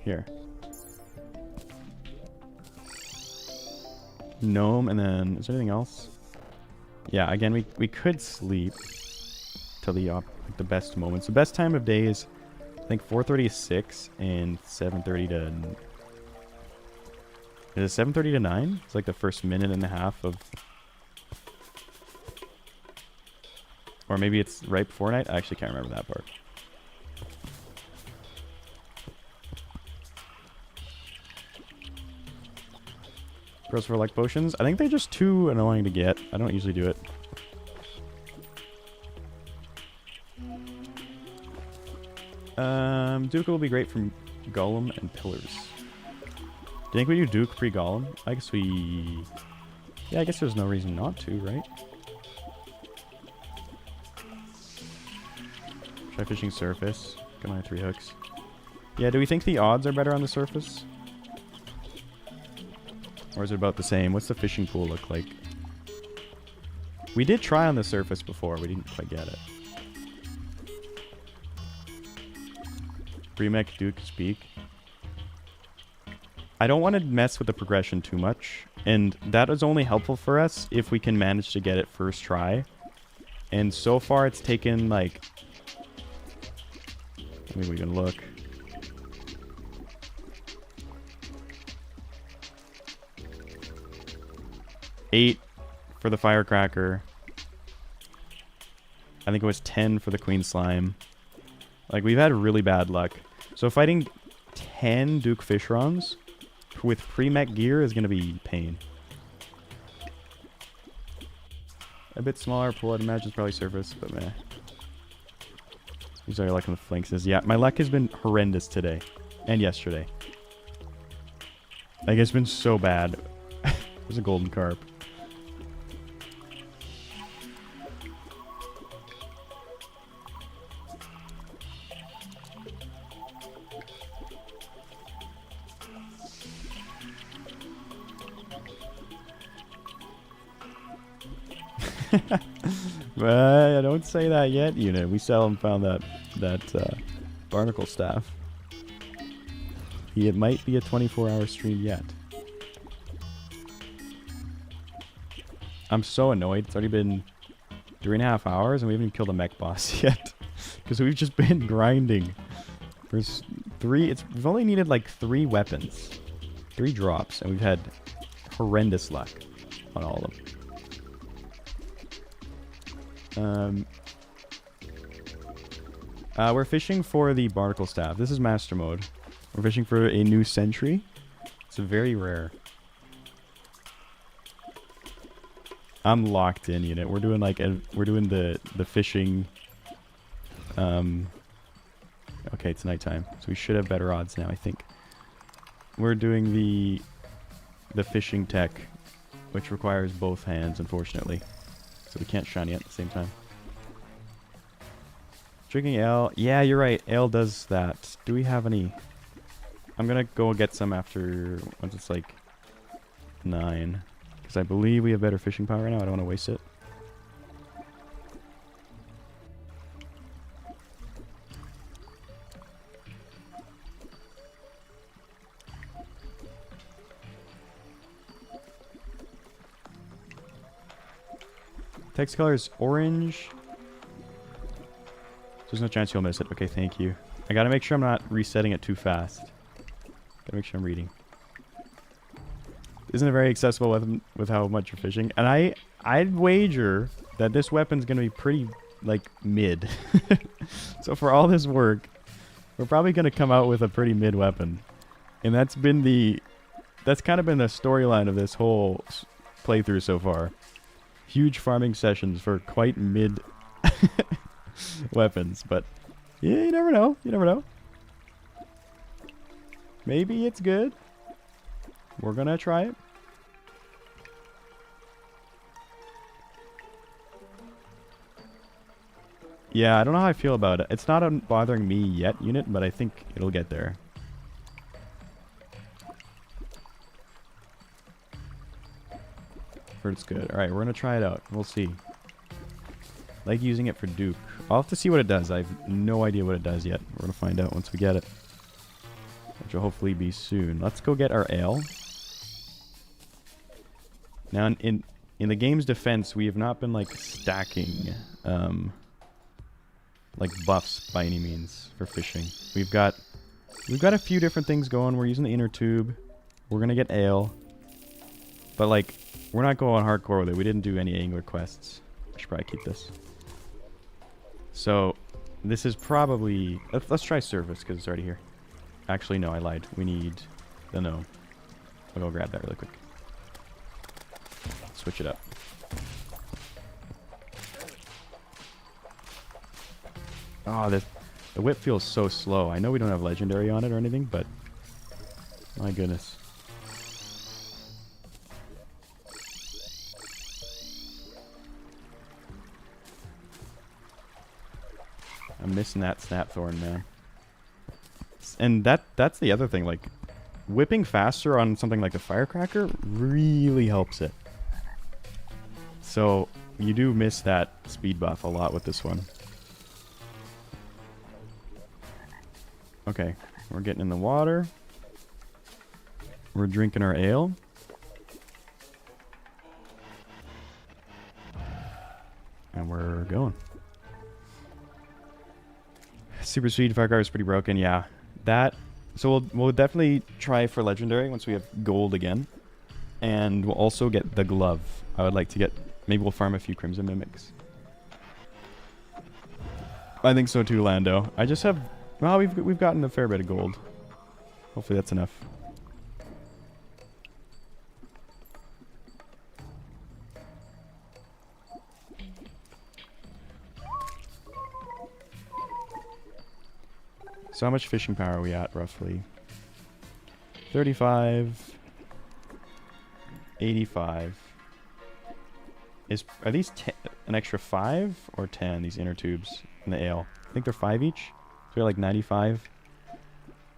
Here. Gnome, and then, is there anything else? Yeah, again, we could sleep till the best moments. The best time of day is, I think, 4:30 to 6 and 7:30 to... Is it 7:30 to 9? It's like the first minute and a half of... Or maybe it's right before night. I actually can't remember that part. Pros for like potions. I think they're just too annoying to get. I don't usually do it. Duke will be great from Golem and Pillars. Do you think we do Duke pre-Golem? I guess we... Yeah, I guess there's no reason not to, right? Try fishing surface. Got my 3 hooks. Yeah, do we think the odds are better on the surface? Or is it about the same? What's the fishing pool look like? We did try on the surface before. We didn't quite get it. Remake Duke speak. I don't want to mess with the progression too much. And that is only helpful for us if we can manage to get it first try. And so far it's taken like... Maybe we can look. 8 for the firecracker. I think it was 10 for the queen slime. Like, we've had really bad luck. So fighting 10 Duke Fishrons with pre-mech gear is going to be pain. A bit smaller pool, I'd imagine, is probably surface, but meh. These are luck on the flanks. Yeah, my luck has been horrendous today. And yesterday. Like, it's been so bad. There's a golden carp. But don't say that yet, unit. We seldom found that barnacle staff. It might be a 24-hour stream yet. I'm so annoyed. It's already been 3.5 hours and we haven't even killed a mech boss yet. Because we've just been grinding. There's we've only needed like 3 weapons. 3 drops. And we've had horrendous luck on all of them. We're fishing for the barnacle staff. This is master mode. We're fishing for a new sentry. It's very rare. I'm locked in, unit. We're doing like we're doing the fishing. Okay, it's nighttime, so we should have better odds now, I think. We're doing the fishing tech, which requires both hands, unfortunately. So we can't shiny at the same time. Drinking ale. Yeah, you're right. Ale does that. Do we have any? I'm gonna go get some after once it's like 9. Because I believe we have better fishing power right now. I don't want to waste it. Text color is orange. There's no chance you'll miss it. Okay, thank you. I gotta make sure I'm not resetting it too fast. Gotta make sure I'm reading. Isn't it very accessible with how much you're fishing? And I'd wager that this weapon's gonna be pretty, like, mid. So for all this work, we're probably gonna come out with a pretty mid weapon. And that's kind of been the storyline of this whole playthrough so far. Huge farming sessions for quite mid weapons, but yeah, you never know. You never know. Maybe it's good. We're gonna try it. Yeah, I don't know how I feel about it. It's not bothering me yet, unit, but I think it'll get there. It's good. Alright, we're gonna try it out. We'll see. Like using it for Duke. I'll have to see what it does. I have no idea what it does yet. We're gonna find out once we get it. Which will hopefully be soon. Let's go get our ale. Now, in the game's defense, we have not been, like, stacking, like, buffs by any means for fishing. We've got a few different things going. We're using the inner tube. We're gonna get ale. But, like, we're not going hardcore with it. We didn't do any angler quests. I should probably keep this. So, this is probably... Let's try surface, because it's already here. Actually, no, I lied. We need the no. I'll go grab that really quick. Switch it up. Oh, the whip feels so slow. I know we don't have legendary on it or anything, but... My goodness. I'm missing that snapthorn, man. And that's the other thing, like, whipping faster on something like the firecracker really helps it. So, you do miss that speed buff a lot with this one. Okay, we're getting in the water. We're drinking our ale. And we're going. Super speed firecracker is pretty broken, yeah. So we'll definitely try for legendary once we have gold again. And we'll also get the glove. I would like to get... Maybe we'll farm a few Crimson Mimics. I think so too, Lando. I just have... Well, we've gotten a fair bit of gold. Hopefully that's enough. So how much fishing power are we at, roughly? 35... 85. Are these an extra 5 or 10, these inner tubes in the ale? I think they're 5 each. So they're like 95.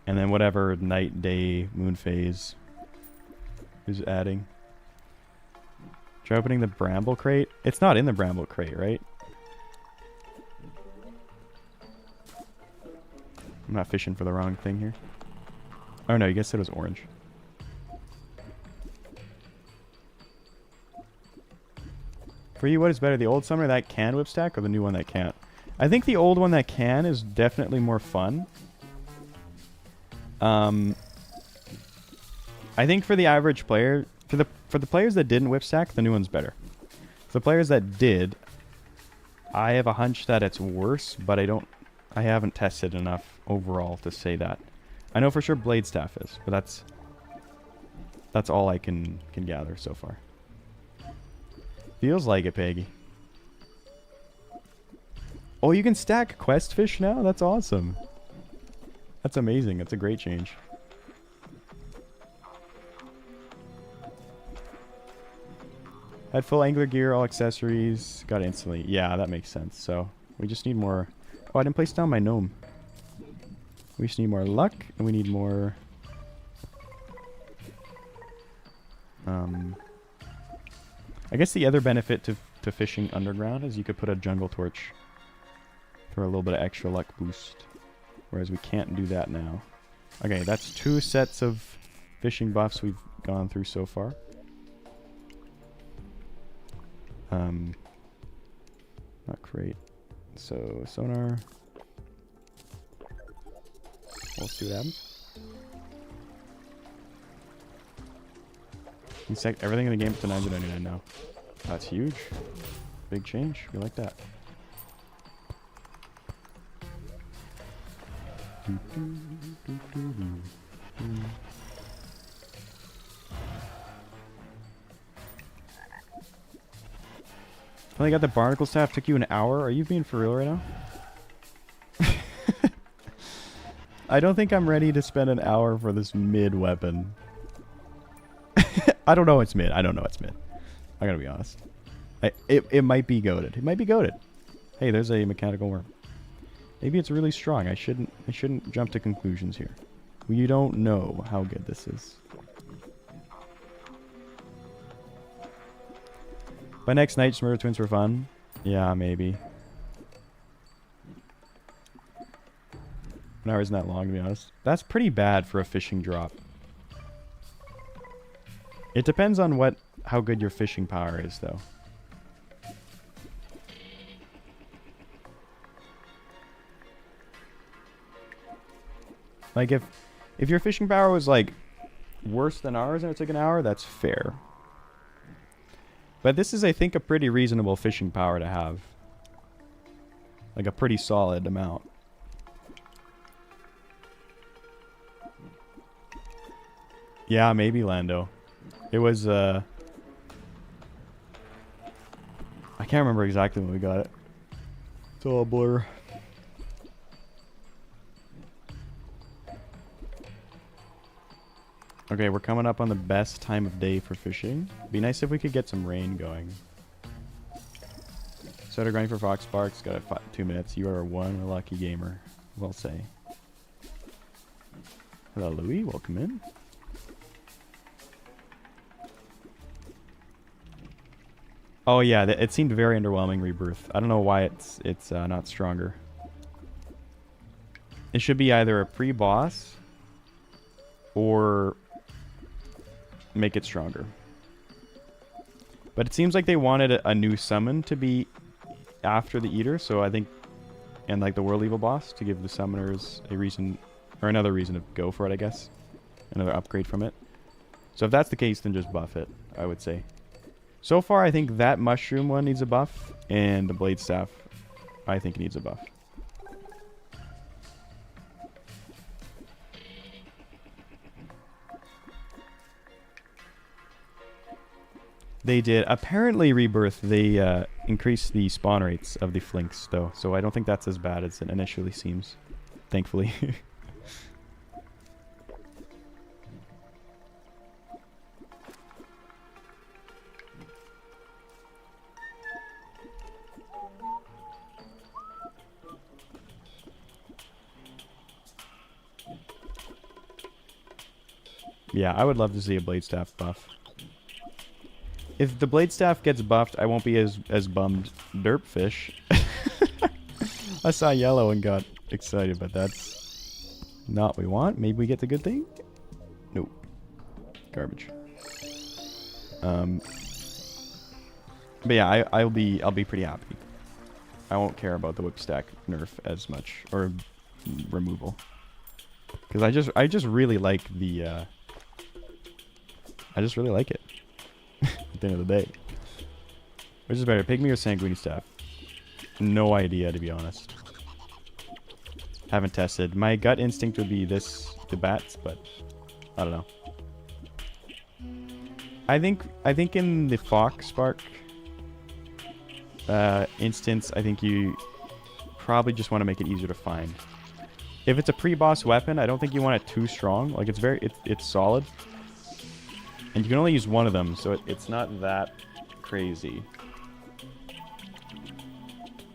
And then whatever night, day, moon phase is adding. Try opening the bramble crate. It's not in the bramble crate, right? I'm not fishing for the wrong thing here. Oh no, you guys said it was orange. For you, what is better, the old summoner that can whip stack or the new one that can't? I think the old one that can is definitely more fun. I think for the average player, for the players that didn't whip stack, the new one's better. For the players that did, I have a hunch that it's worse, but I haven't tested enough overall to say that. I know for sure blade staff is, but that's all I can gather so far. Feels like it, Peggy. Oh, you can stack quest fish now? That's awesome. That's amazing. That's a great change. Had full angler gear, all accessories. Got it instantly. Yeah, that makes sense. So, we just need more... Oh, I didn't place down my gnome. We just need more luck, and we need more... I guess the other benefit to fishing underground is you could put a jungle torch for a little bit of extra luck boost. Whereas we can't do that now. Okay, that's 2 sets of fishing buffs we've gone through so far. Not great. So, sonar. We'll see what happens. Insect everything in the game up to 999 now. That's huge. Big change. We like that. Finally got the barnacle staff. Took you an hour. Are you being for real right now? I don't think I'm ready to spend an hour for this mid weapon. I don't know it's mid. I don't know it's mid. I gotta be honest. It might be goated. It might be goated. Hey, there's a mechanical worm. Maybe it's really strong. I shouldn't jump to conclusions here. We don't know how good this is. By next night, just murder twins for fun. Yeah, maybe. An hour isn't that long, to be honest. That's pretty bad for a fishing drop. It depends on how good your fishing power is, though. Like, if your fishing power was, like, worse than ours and it took an hour, that's fair. But this is, I think, a pretty reasonable fishing power to have. Like, a pretty solid amount. Yeah, maybe, Lando. It was, I can't remember exactly when we got it. It's all a blur. Okay, we're coming up on the best time of day for fishing. Be nice if we could get some rain going. Started grinding for Fox Sparks. Got it 2 minutes. You are one lucky gamer, we'll say. Hello, Louis. Welcome in. Oh yeah, it seemed very underwhelming, Rebirth. I don't know why it's not stronger. It should be either a pre-boss or make it stronger. But it seems like they wanted a new summon to be after the Eater, so I think, and like the World Evil boss, to give the summoners a reason, or another reason to go for it, I guess. Another upgrade from it. So if that's the case, then just buff it, I would say. So far, I think that mushroom one needs a buff, and the blade staff, I think, needs a buff. They did. Apparently, Rebirth, they increased the spawn rates of the flinks, though. So I don't think that's as bad as it initially seems. Thankfully. Yeah, I would love to see a blade staff buff. If the blade staff gets buffed, I won't be as bummed. Derpfish. I saw yellow and got excited, but that's not what we want. Maybe we get the good thing? Nope. Garbage. But yeah, I'll be pretty happy. I won't care about the whip stack nerf as much, or removal, because I just really like the I just really like it. At the end of the day, which is better, pygmy or sanguine staff? No idea, to be honest. Haven't tested. My gut instinct would be the bats, but I don't know. I think in the fox spark instance, I think you probably just want to make it easier to find. If it's a pre-boss weapon, I don't think you want it too strong. Like, it's solid. And you can only use one of them, so it's not that crazy.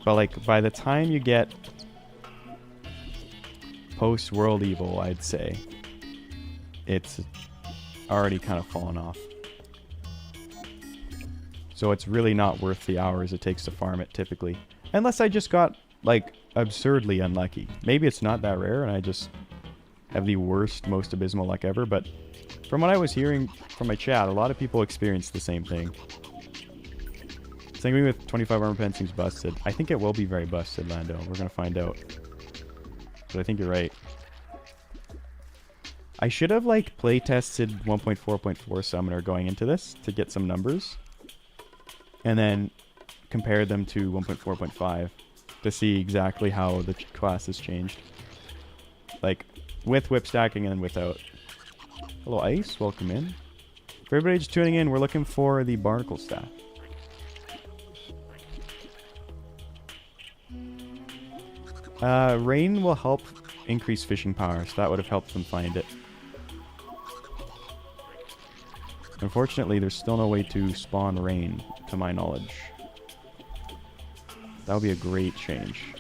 But, like, by the time you get post-World Evil, I'd say, it's already kind of fallen off. So it's really not worth the hours it takes to farm it, typically. Unless I just got, like, absurdly unlucky. Maybe it's not that rare, and I just have the worst, most abysmal luck ever, but from what I was hearing from my chat, a lot of people experienced the same thing. Sanguine with 25 armor pen seems busted. I think it will be very busted, Lando. We're going to find out. But I think you're right. I should have, like, play tested 1.4.4 Summoner going into this to get some numbers. And then compare them to 1.4.5 to see exactly how the class has changed. Like, with whip stacking and without. Hello, Ice. Welcome in. For everybody just tuning in, we're looking for the barnacle staff. Rain will help increase fishing power, so that would have helped them find it. Unfortunately, there's still no way to spawn rain, to my knowledge. That would be a great change.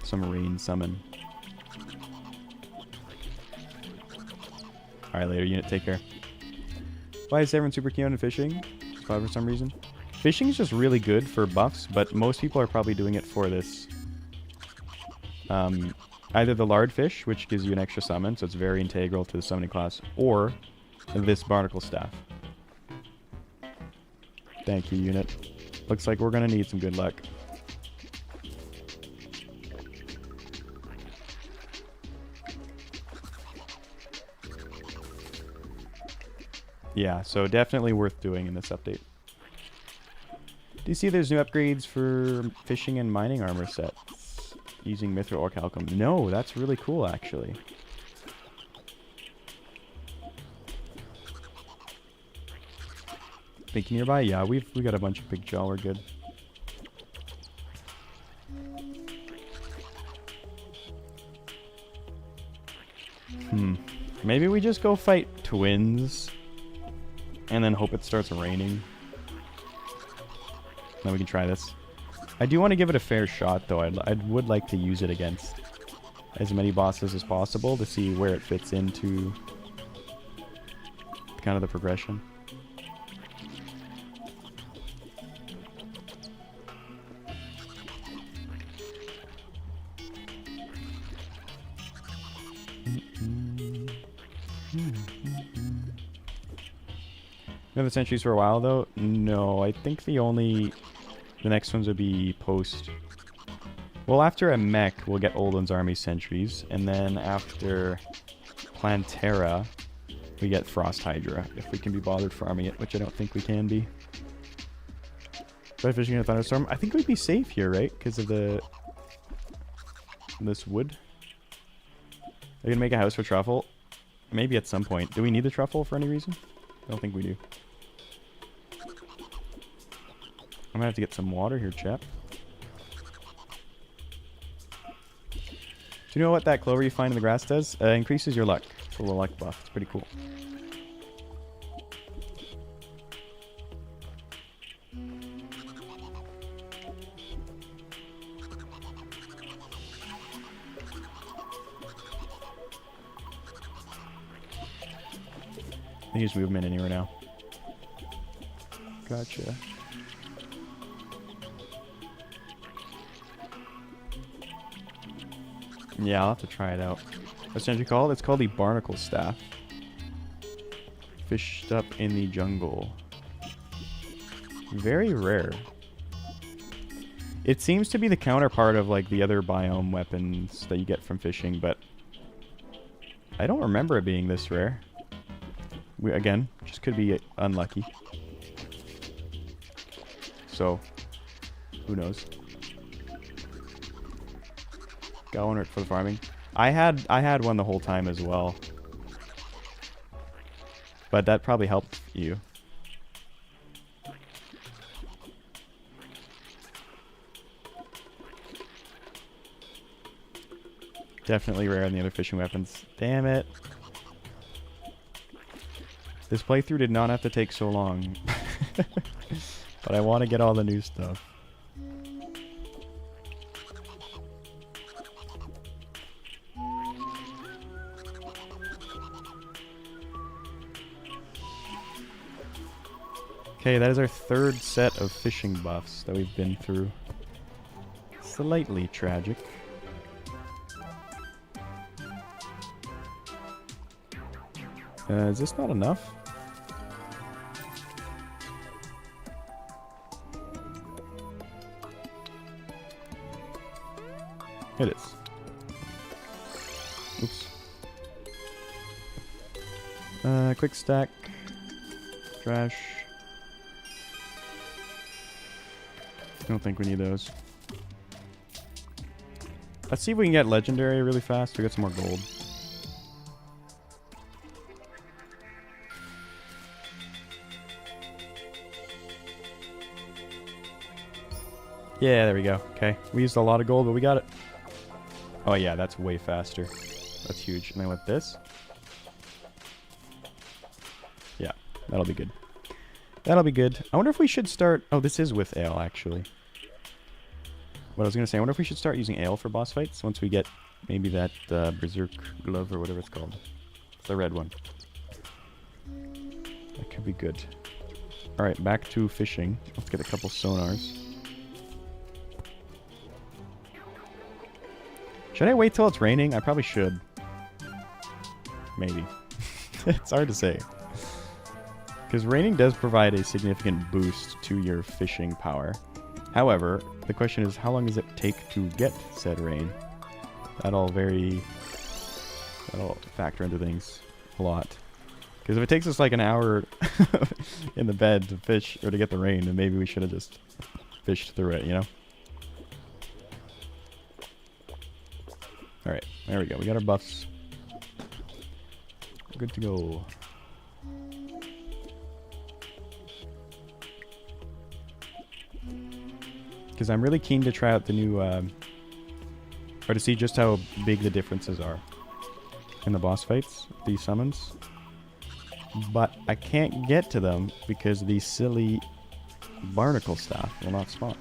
Some rain summon. Alright, later, unit. Take care. Why is everyone super keen on fishing? For some reason. Fishing is just really good for buffs, but most people are probably doing it for this. Either the lard fish, which gives you an extra summon, so it's very integral to the summoning class, or this barnacle staff. Thank you, unit. Looks like we're going to need some good luck. Yeah, so definitely worth doing in this update. Do you see there's new upgrades for fishing and mining armor sets using Mithril or Calcum? No, that's really cool, actually. Think nearby? Yeah, we got a bunch of big jaw. We're good. Maybe we just go fight twins and then hope it starts raining. Then we can try this. I do want to give it a fair shot, though. I would like to use it against as many bosses as possible to see where it fits into kind of the progression. No other centuries for a while, though? No, I think the next ones would be post. Well, after a mech, we'll get Olden's Army centuries, and then after Plantera, we get Frost Hydra, if we can be bothered farming it, which I don't think we can be. Try fishing in a thunderstorm. I think we'd be safe here, right? Because of this wood. Are you gonna make a house for truffle? Maybe at some point. Do we need the truffle for any reason? I don't think we do. I'm gonna have to get some water here, chap. Do you know what that clover you find in the grass does? Increases your luck. It's a little luck buff. It's pretty cool. I think just move him in anywhere now. Gotcha. Yeah, I'll have to try it out. What's it called? It's called the barnacle staff. Fished up in the jungle. Very rare. It seems to be the counterpart of like the other biome weapons that you get from fishing, but I don't remember it being this rare. Again, just could be unlucky. So, who knows? Got one for the farming. I had one the whole time as well, but that probably helped you. Definitely rare in the other fishing weapons. Damn it. This playthrough did not have to take so long. But I want to get all the new stuff. Okay, that is our third set of fishing buffs that we've been through. Slightly tragic. Is this not enough? It is. Oops. Quick stack. Trash. I don't think we need those. Let's see if we can get legendary really fast. We got some more gold. Yeah, there we go. Okay, we used a lot of gold, but we got it. Oh yeah, that's way faster. That's huge. And then with this, yeah, that'll be good. That'll be good. I wonder if we should start... Oh, this is with ale, actually. What I was going to say, I wonder if we should start using ale for boss fights once we get maybe that Berserk glove or whatever it's called. It's the red one. That could be good. Alright, back to fishing. Let's get a couple sonars. Should I wait till it's raining? I probably should. Maybe. It's hard to say. Because raining does provide a significant boost to your fishing power. However, the question is, how long does it take to get said rain? That'll factor into things a lot. Because if it takes us like an hour in the bed to fish, or to get the rain, then maybe we should have just fished through it, you know? Alright, there we go. We got our buffs. Good to go. Because I'm really keen to try out the new, or to see just how big the differences are in the boss fights, these summons. But I can't get to them because the silly barnacle staff will not spawn.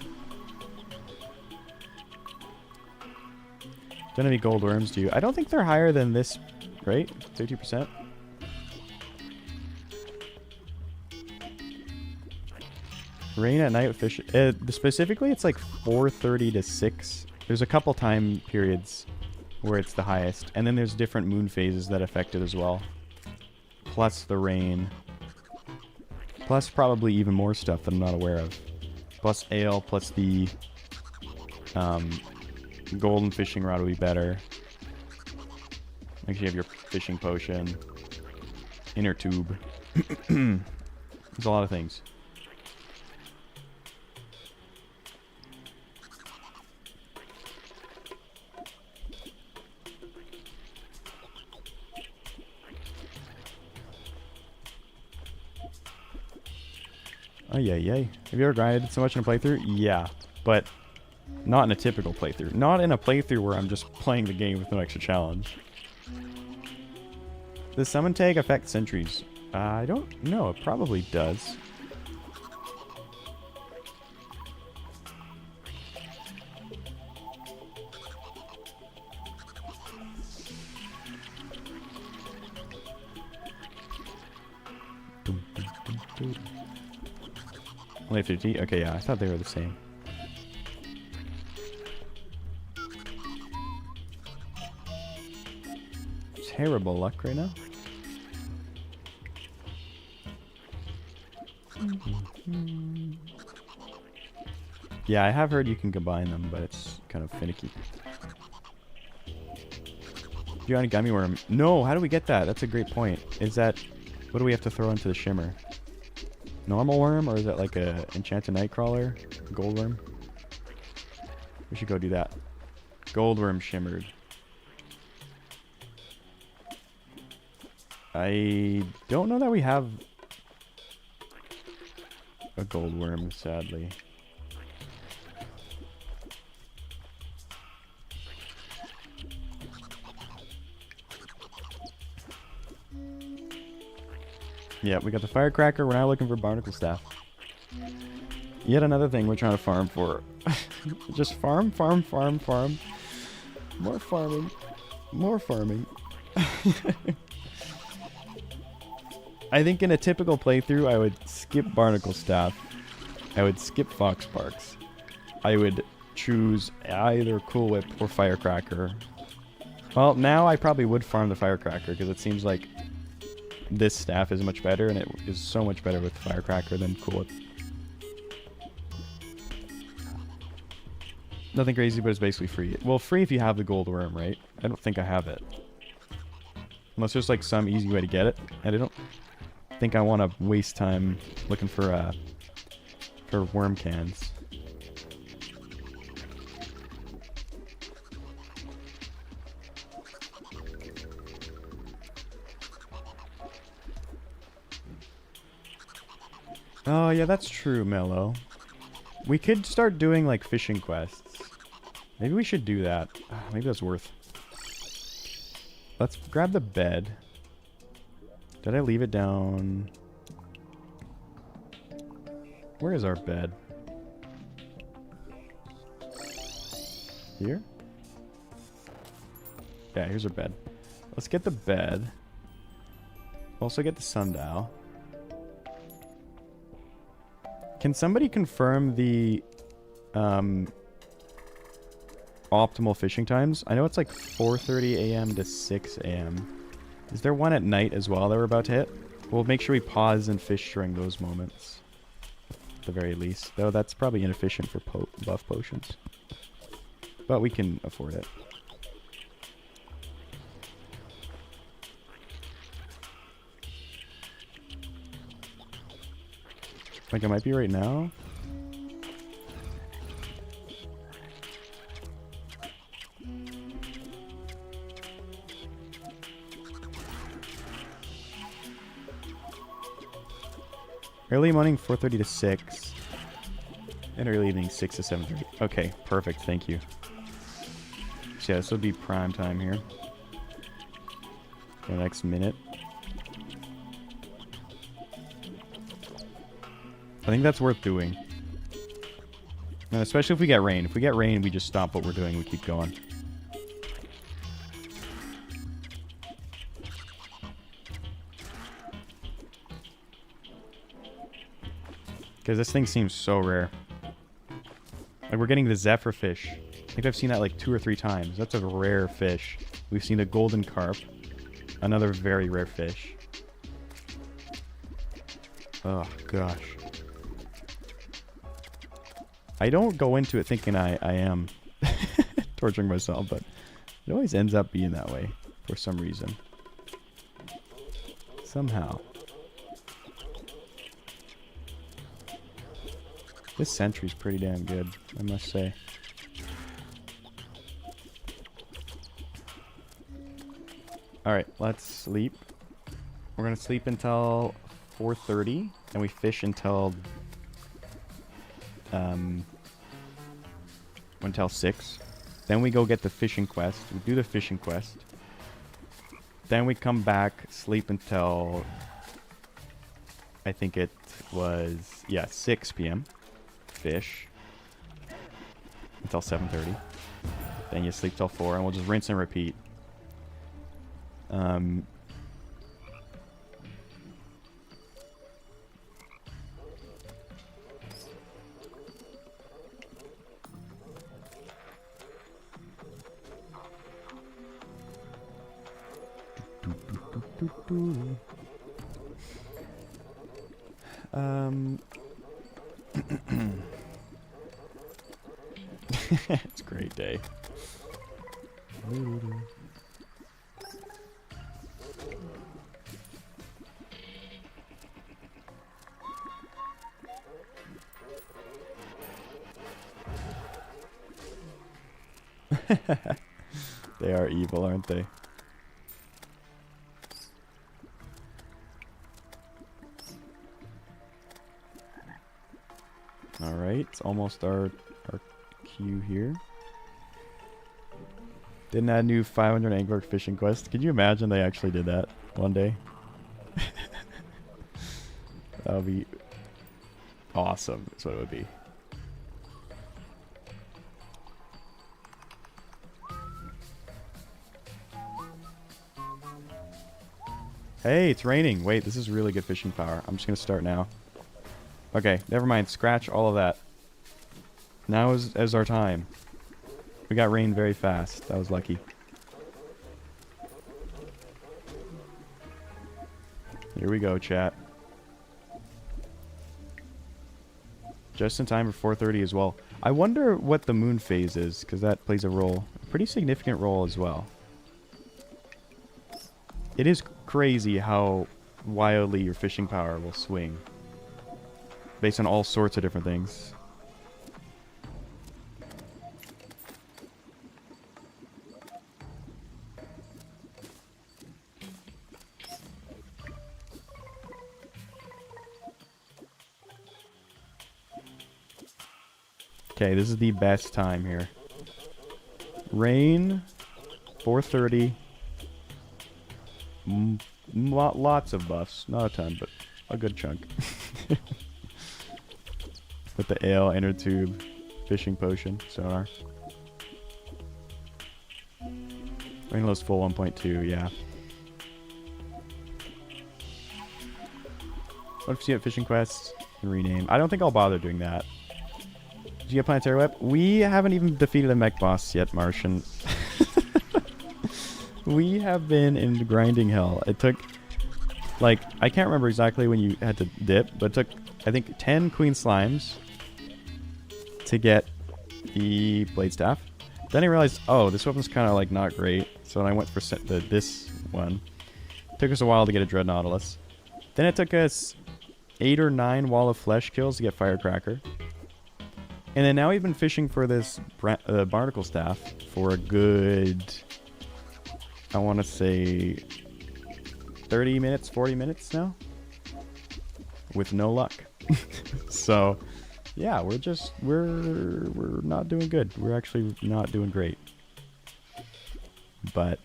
Don't have any gold worms, do you? I don't think they're higher than this, right? 30%? Rain at night with fish. Specifically, it's like 4:30 to 6. There's a couple time periods where it's the highest. And then there's different moon phases that affect it as well. Plus the rain. Plus probably even more stuff that I'm not aware of. Plus ale, plus the golden fishing rod will be better. Make sure you have your fishing potion, inner tube. There's a lot of things. Oh, yeah. Have you ever grinded so much in a playthrough? Yeah, but not in a typical playthrough. Not in a playthrough where I'm just playing the game with no extra challenge. Does summon tag affect sentries? I don't know. It probably does. Only 50? Okay, yeah. I thought they were the same. Terrible luck right now. Yeah, I have heard you can combine them, but it's kind of finicky. Do you want a gummy worm? No, how do we get that? That's a great point. Is that... What do we have to throw into the shimmer? Normal worm, or is that like a enchanted nightcrawler? Gold worm? We should go do that. Gold worm shimmered. I don't know that we have a gold worm, sadly. Yeah, we got the firecracker. We're now looking for barnacle staff. Yet another thing we're trying to farm for. Just farm. More farming. More farming. I think in a typical playthrough, I would skip barnacle staff. I would skip fox sparks. I would choose either cool whip or firecracker. Well, now I probably would farm the firecracker because it seems like this staff is much better, and it is so much better with firecracker than cool whip. Nothing crazy, but it's basically free. Well, free if you have the gold worm, right? I don't think I have it. Unless there's like some easy way to get it. And I don't think I want to waste time looking for worm cans. Oh, yeah, that's true, Mello. We could start doing, like, fishing quests. Maybe we should do that. Maybe that's worth. Let's grab the bed. Did I leave it down? Where is our bed? Here? Yeah, here's our bed. Let's get the bed. Also get the sundial. Can somebody confirm the optimal fishing times? I know it's like 4:30 a.m. to 6 a.m. Is there one at night as well that we're about to hit? We'll make sure we pause and fish during those moments. At the very least. Though that's probably inefficient for buff potions. But we can afford it. Like it might be right now. Early morning 4:30 to 6. And early evening 6 to 7:30. Okay, perfect. Thank you. So yeah, this will be prime time here. For the next minute. I think that's worth doing. And especially if we get rain. If we get rain, we just stop what we're doing. We keep going. Because this thing seems so rare. Like, we're getting the zephyr fish. I think I've seen that like 2 or 3 times. That's a rare fish. We've seen the golden carp. Another very rare fish. Oh, gosh. I don't go into it thinking I am torturing myself, but it always ends up being that way for some reason. somehow. This sentry's pretty damn good, I must say. Alright, let's sleep. We're gonna sleep until 4:30, and we fish until 6. Then we go get the fishing quest. We do the fishing quest. Then we come back, sleep until, I think it was, yeah, 6 p.m. Fish until 7:30. Then you sleep till 4, and we'll just rinse and repeat. It's a great day. They are evil, aren't they? Alright, it's almost our queue here. Didn't add new 500 angler fishing quest. Could you imagine they actually did that one day? That would be awesome, is what it would be. Hey, it's raining. Wait, this is really good fishing power. I'm just going to start now. Okay, never mind. Scratch all of that. Now is our time. We got rain very fast. That was lucky. Here we go, chat. Just in time for 4:30 as well. I wonder what the moon phase is, because that plays a role. A pretty significant role as well. It is crazy how wildly your fishing power will swing. Based on all sorts of different things. Okay, this is the best time here. Rain, 4:30. Lots of buffs. Not a ton, but a good chunk. With the ale, inner tube, fishing potion, sonar. Rainlow's full 1.2, yeah. What if you get fishing quests and rename? I don't think I'll bother doing that. Did you get Plantera Whip? We haven't even defeated a mech boss yet, Martian. We have been in grinding hell. It took, like, I can't remember exactly when you had to dip, but it took, I think, 10 queen slimes to get the blade staff. Then I realized, oh, this weapon's kind of, like, not great. So then I went for this one. It took us a while to get a Dread Nautilus. Then it took us 8 or 9 Wall of Flesh kills to get Firecracker. And then now we've been fishing for this barnacle staff for a good, I want to say 30 minutes, 40 minutes now, with no luck. So, yeah, we're not doing good. We're actually not doing great. But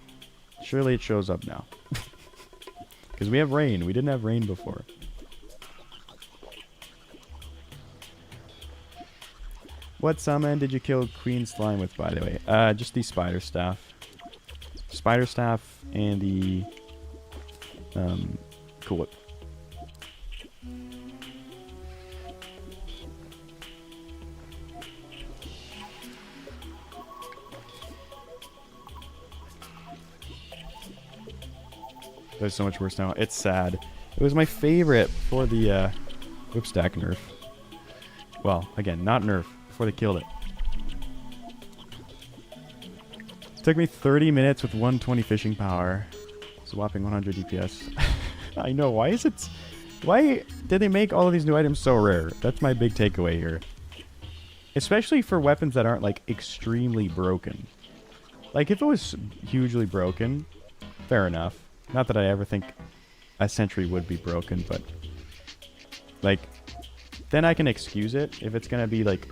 surely it shows up now. Because we have rain. We didn't have rain before. What summon did you kill Queen Slime with, by the way? Just the Spider Staff. Spider Staff and the Cool Whip. It's so much worse now. It's sad. It was my favorite for the Whip Stack nerf. Well, again, not nerf. Before they killed it. It took me 30 minutes with 120 fishing power. It's a whopping 100 DPS. I know. Why is it... Why did they make all of these new items so rare? That's my big takeaway here. Especially for weapons that aren't, like, extremely broken. Like, if it was hugely broken, fair enough. Not that I ever think a sentry would be broken, but... Like, then I can excuse it if it's going to be, like,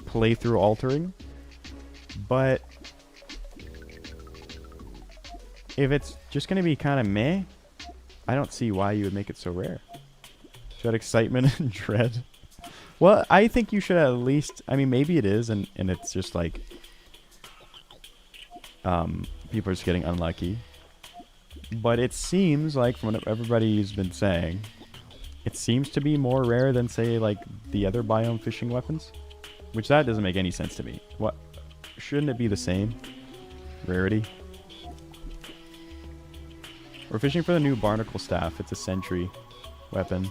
playthrough altering. But... if it's just going to be kind of meh, I don't see why you would make it so rare. Should excitement and dread. Well, I think you should at least... I mean, maybe it is, and it's just like... people are just getting unlucky. But it seems like, from what everybody's been saying, it seems to be more rare than, say, like, the other biome fishing weapons. Which that doesn't make any sense to me. What? Shouldn't it be the same? Rarity? We're fishing for the new barnacle staff. It's a sentry weapon.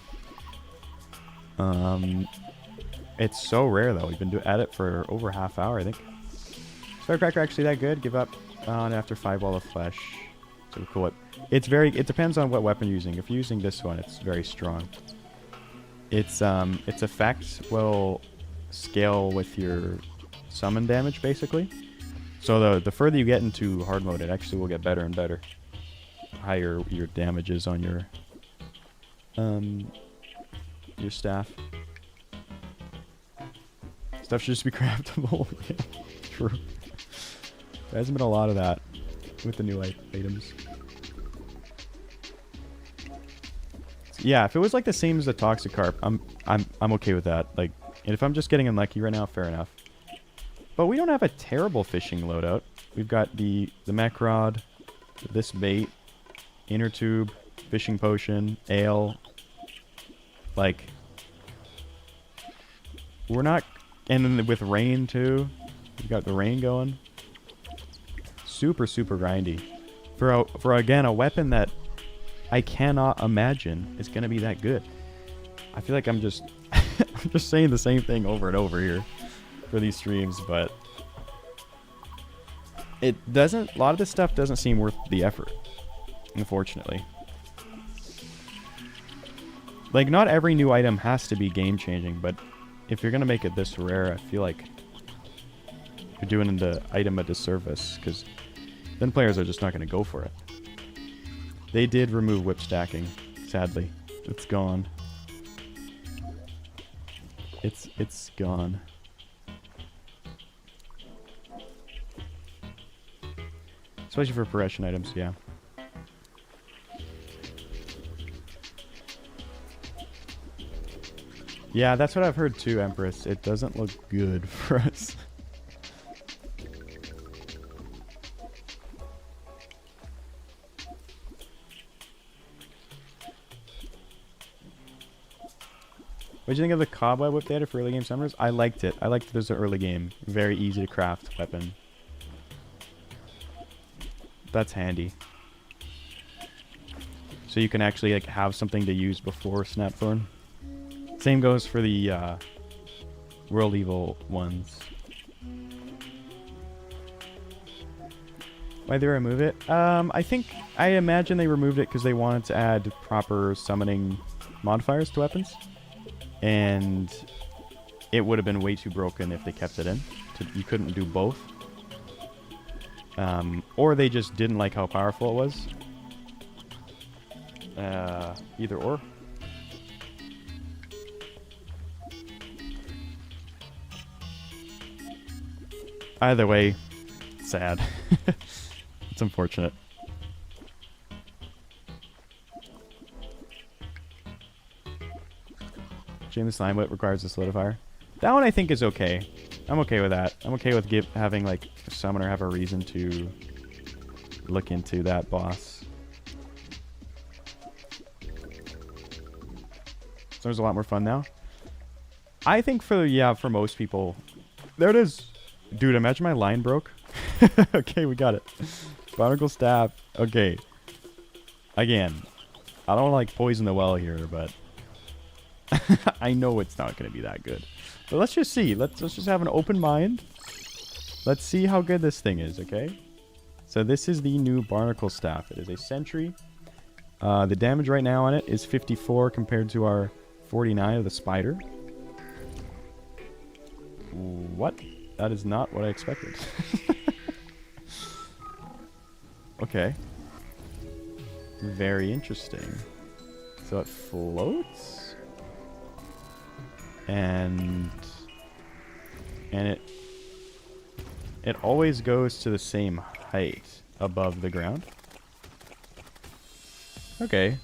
It's so rare though. We've been at it for over half hour, I think. Firecracker actually that good? Give up on after 5 wall of flesh. So cool. It depends on what weapon you're using. If you're using this one, it's very strong. Its effect will scale with your summon damage basically. So the further you get into hard mode, it actually will get better and better. Higher your damage is on your staff. Stuff should just be craftable. Yeah, true. There hasn't been a lot of that with the new items. Yeah, if it was like the same as the Toxicarp, I'm okay with that. Like, and if I'm just getting unlucky right now, fair enough. But we don't have a terrible fishing loadout. We've got the mech rod, this bait, inner tube, fishing potion, ale. Like, we're not... And then with rain, too. We've got the rain going. Super, super grindy. For again, a weapon that I cannot imagine is going to be that good. I feel like I'm just... I'm just saying the same thing over and over here for these streams, but... It doesn't... A lot of this stuff doesn't seem worth the effort. Unfortunately. Like, not every new item has to be game-changing, but if you're going to make it this rare, I feel like you're doing the item a disservice, because then players are just not going to go for it. They did remove whip stacking, sadly. It's gone. It's gone. Especially for progression items, yeah. Yeah, that's what I've heard too, Empress. It doesn't look good for us. What did you think of the cobweb whip they added for early game summoners? I liked it. I liked it as an early game. Very easy to craft weapon. That's handy. So you can actually like have something to use before Snapthorn. Same goes for the World Evil ones. Why'd they remove it? I imagine they removed it because they wanted to add proper summoning modifiers to weapons. And it would have been way too broken if they kept it in. You couldn't do both. Or they just didn't like how powerful it was. Either or. Either way, sad. It's unfortunate. Chain the slime whip requires a solidifier. That one I think is okay. I'm okay with that. I'm okay with having like a summoner have a reason to look into that boss. Summoner's a lot more fun now. I think for most people, there it is. Dude, imagine my line broke. Okay, we got it. Barnacle staff. Okay. Again, I don't like poison the well here, but I know it's not going to be that good. But let's just see. Let's just have an open mind. Let's see how good this thing is, okay? So this is the new Barnacle staff. It is a sentry. The damage right now on it is 54 compared to our 49 of the spider. What? That is not what I expected. Okay. Very interesting. So it floats? And it always goes to the same height above the ground. Okay.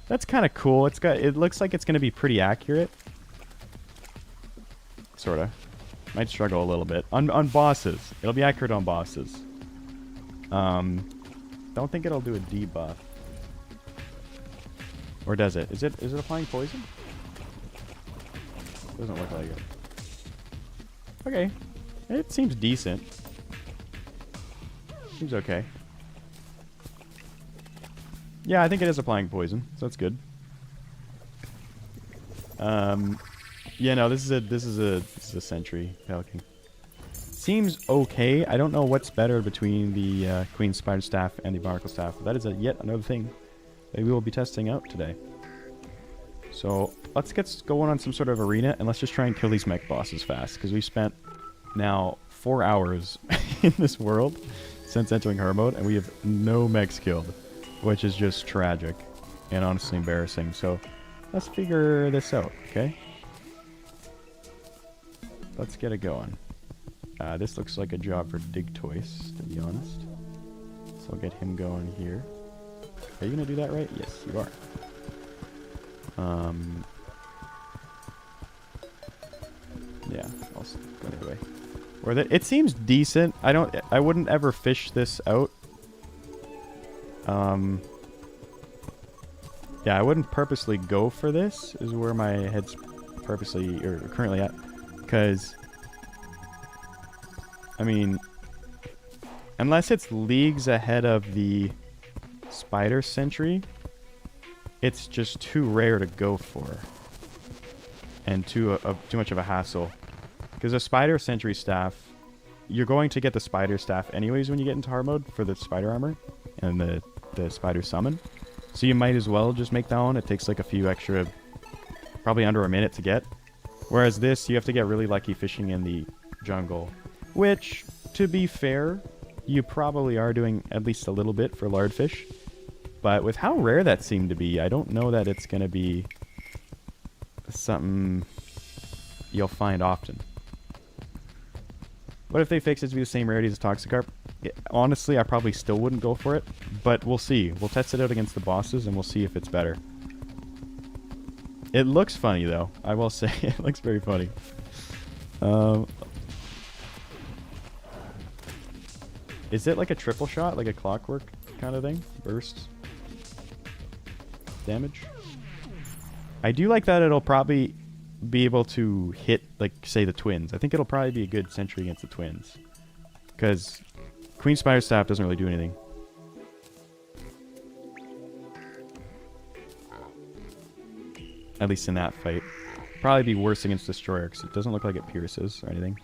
That's kind of cool. It looks like it's going to be pretty accurate. Sort of. Might struggle a little bit. On bosses. It'll be accurate on bosses. Don't think it'll do a debuff. Or does it? Is it applying poison? Doesn't look like it. Okay. It seems decent. Seems okay. Yeah, I think it is applying poison, so that's good. Yeah, no, this is a sentry Pelican. Seems okay. I don't know what's better between the Queen Spider Staff and the Barnacle Staff. That is yet another thing that we will be testing out today. So let's get going on some sort of arena, and let's just try and kill these mech bosses fast, because we spent now 4 hours in this world since entering Hardmode, and we have no mechs killed, which is just tragic and honestly embarrassing. So let's figure this out, okay? Let's get it going. This looks like a job for Dig Toys, to be honest. So I'll get him going here. Are you going to do that right? Yes, you are. Yeah, I'll go anyway. It seems decent. I wouldn't ever fish this out. Yeah, I wouldn't purposely go for this, is where my head's purposely, or currently at. Because, I mean, unless it's leagues ahead of the Spider Sentry, it's just too rare to go for. And too much of a hassle. Because a Spider Sentry Staff, you're going to get the Spider Staff anyways when you get into Hardmode for the Spider Armor and the Spider Summon. So you might as well just make that one. It takes like a few extra, probably under a minute to get. Whereas this, you have to get really lucky fishing in the jungle. Which, to be fair, you probably are doing at least a little bit for lardfish. But with how rare that seemed to be, I don't know that it's going to be something you'll find often. What if they fix it to be the same rarity as Toxicarp? Honestly, I probably still wouldn't go for it. But we'll see. We'll test it out against the bosses and we'll see if it's better. It looks funny, though. I will say, it looks very funny. Is it like a triple shot? Like a clockwork kind of thing? Bursts? Damage? I do like that it'll probably be able to hit, like, say, the twins. I think it'll probably be a good sentry against the twins. Because Queen Spider Staff doesn't really do anything. At least in that fight. Probably be worse against Destroyer, because it doesn't look like it pierces or anything.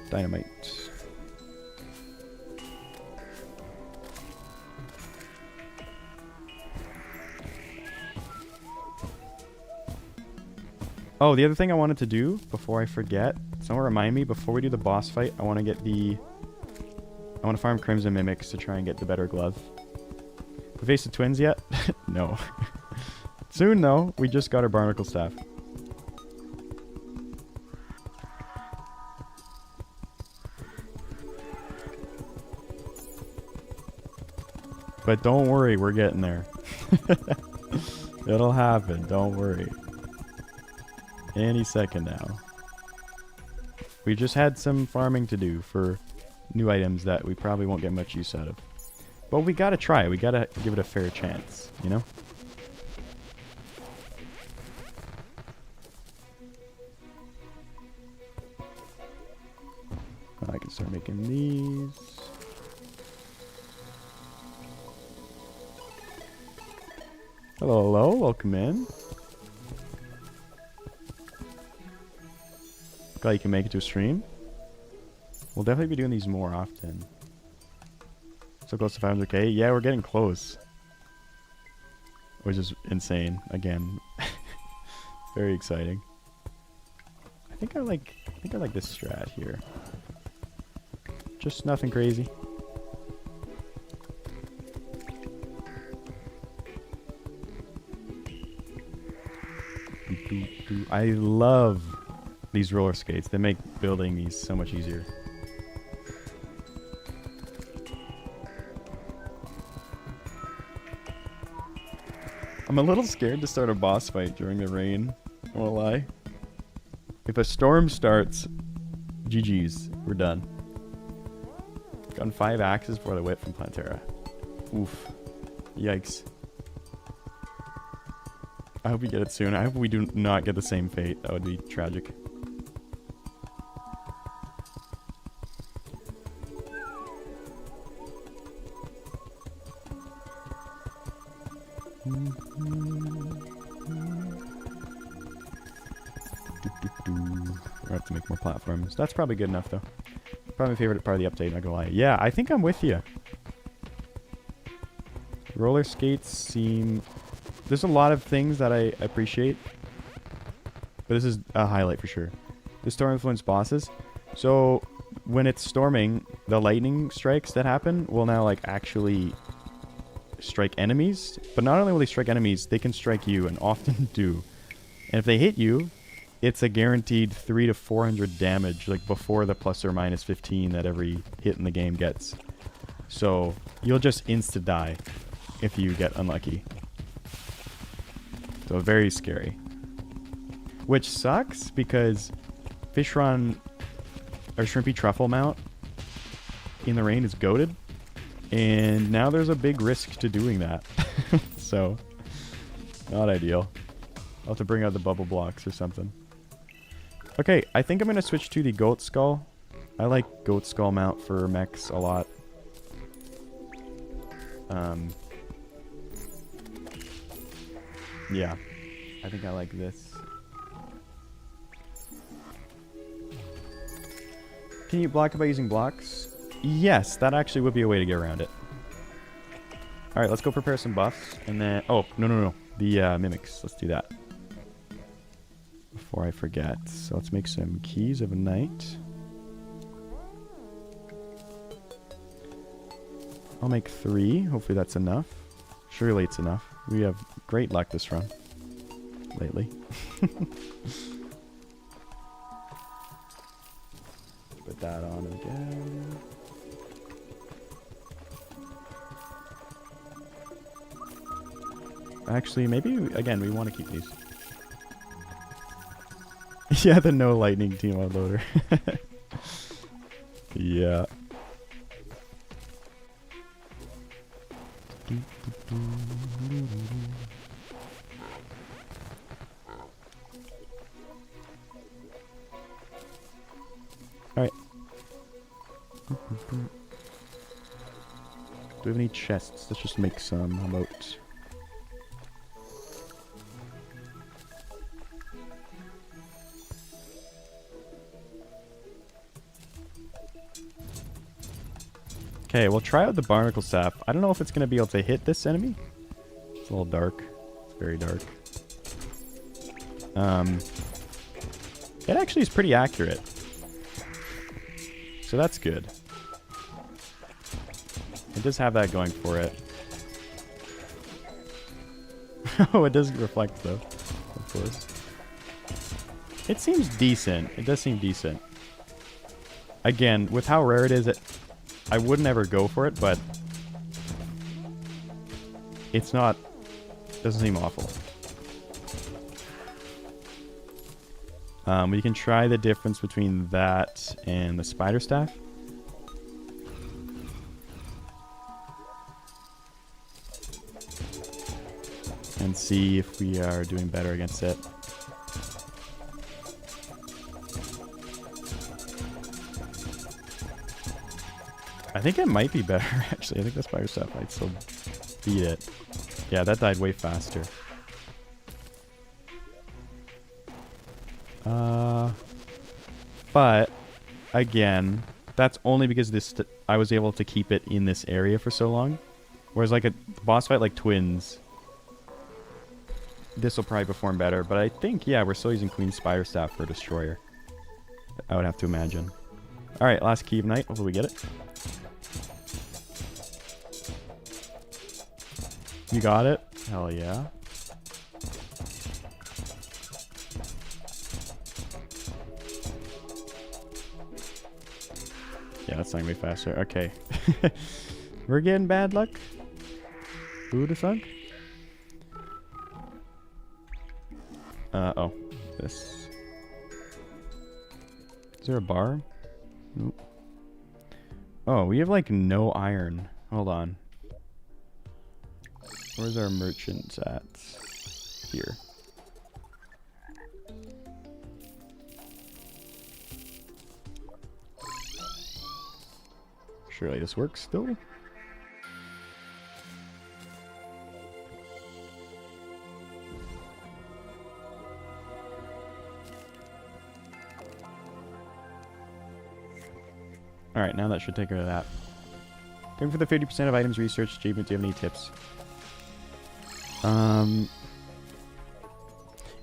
Dynamite. Oh, the other thing I wanted to do, before I forget, someone remind me, before we do the boss fight, I want to get the... I want to farm Crimson Mimics to try and get the better glove. We faced the twins yet? No. Soon, though. We just got our Barnacle Staff. But don't worry, we're getting there. It'll happen, don't worry. Any second now. We just had some farming to do for new items that we probably won't get much use out of. But we gotta try. We gotta give it a fair chance, you know? I can start making these. Hello, hello. Welcome in. Glad you can make it to a stream. We'll definitely be doing these more often. So close to 500k. Yeah, we're getting close. which is insane. Again, very exciting. I think I like this strat here. Just nothing crazy. I love these roller skates. They make building these so much easier. I'm a little scared to start a boss fight during the rain. I won't lie. If a storm starts, GG's. We're done. Gotten 5 axes for the whip from Plantera. Oof. Yikes. I hope we get it soon. I hope we do not get the same fate. That would be tragic. We're have to make more platforms. That's probably good enough, though. Probably my favorite part of the update, not gonna lie. Yeah, I think I'm with you. Roller skates seem... There's a lot of things that I appreciate, but this is a highlight for sure. The storm influenced bosses. So when it's storming, the lightning strikes that happen will now like actually strike enemies. But not only will they strike enemies, they can strike you, and often do. And if they hit you, it's a guaranteed 300 to 400 damage, like before the plus or minus 15 that every hit in the game gets. So you'll just insta die if you get unlucky. So very scary. Which sucks because Fishron or Shrimpy Truffle mount in the rain is goated. And now there's a big risk to doing that. So, not ideal. I'll have to bring out the bubble blocks or something. Okay, I think I'm going to switch to the Goat Skull. I like Goat Skull mount for mechs a lot. Yeah, I think I like this. Can you block it by using blocks? Yes, that actually would be a way to get around it. Alright, let's go prepare some buffs. And then... Oh, no. The mimics. Let's do that. Before I forget. So let's make some keys of a night. I'll make 3. Hopefully that's enough. Surely it's enough. We have great luck this run. Lately. Put that on again. Actually, maybe, again, we want to keep these. Yeah, the no lightning team on loader. Yeah. Alright. Do we have any chests? Let's just make some. How about... Okay, we'll try out the barnacle staff. I don't know if it's going to be able to hit this enemy. It's a little dark. It's very dark. It actually is pretty accurate. So that's good. It does have that going for it. Oh, it does reflect though. Of course. It seems decent. It does seem decent. Again, with how rare it is, I wouldn't ever go for it, but it's not... doesn't seem awful. We can try the difference between that and the spider staff. And see if we are doing better against it. I think it might be better, actually. I think the spider staff might still beat it. Yeah, that died way faster. But, again, that's only because this I was able to keep it in this area for so long. Whereas, like, a boss fight like Twins, this will probably perform better. But I think, yeah, we're still using Queen Spider Staff for Destroyer. I would have to imagine. Alright, last key of night. Hopefully we get it. You got it? Hell yeah. Yeah, that's not gonna be faster. Okay. We're getting bad luck. Who'd have thunk? Oh. This. Is there a bar? Nope. Oh, we have like no iron. Hold on. Where's our merchants at? Here. Surely this works still? Alright, now that should take care of that. Going for the 50% of items research achievement. Do you have any tips?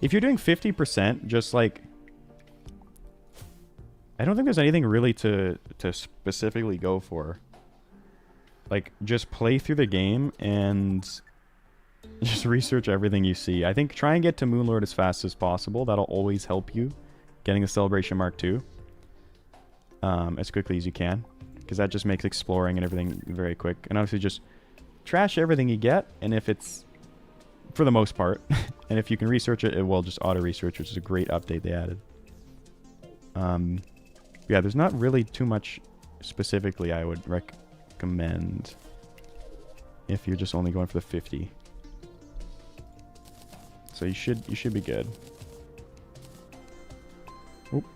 If you're doing 50%, just like... I don't think there's anything really to specifically go for. Like, just play through the game and just research everything you see. I think try and get to Moonlord as fast as possible. That'll always help you getting the Celebration Mark II as quickly as you can. Because that just makes exploring and everything very quick. And obviously just trash everything you get. And if it's... for the most part. And if you can research it, it will just auto-research, which is a great update they added. Yeah, there's not really too much specifically I would recommend if you're just only going for the 50. So you should be good. Oop.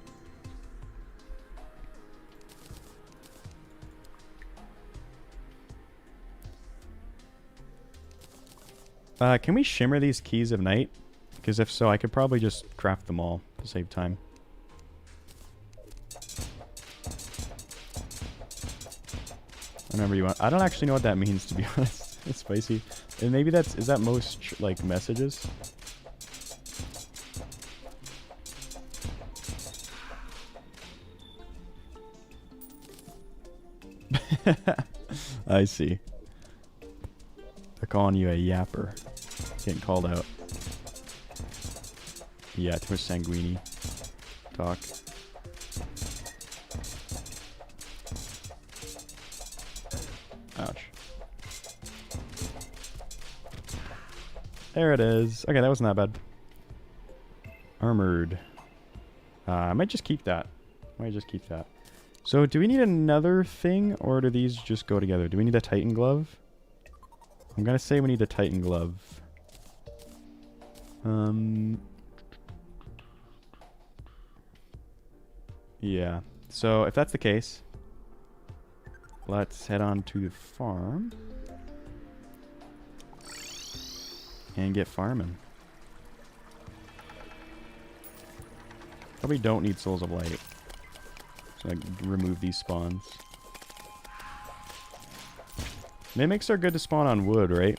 Can we shimmer these keys of night? Because if so, I could probably just craft them all to save time. Whenever you want. I don't actually know what that means, to be honest. It's spicy. And maybe that's... is that most, like, messages? I see. They're calling you a yapper. Getting called out. Yeah, too much sanguini talk. Ouch. There it is. Okay, that wasn't that bad. Armored. I might just keep that. So, do we need another thing, or do these just go together? Do we need a Titan glove? I'm gonna say we need a Titan glove. Yeah. So, if that's the case, let's head on to the farm and get farming. Probably don't need Souls of Light. So I can remove these spawns. Mimics are good to spawn on wood, right?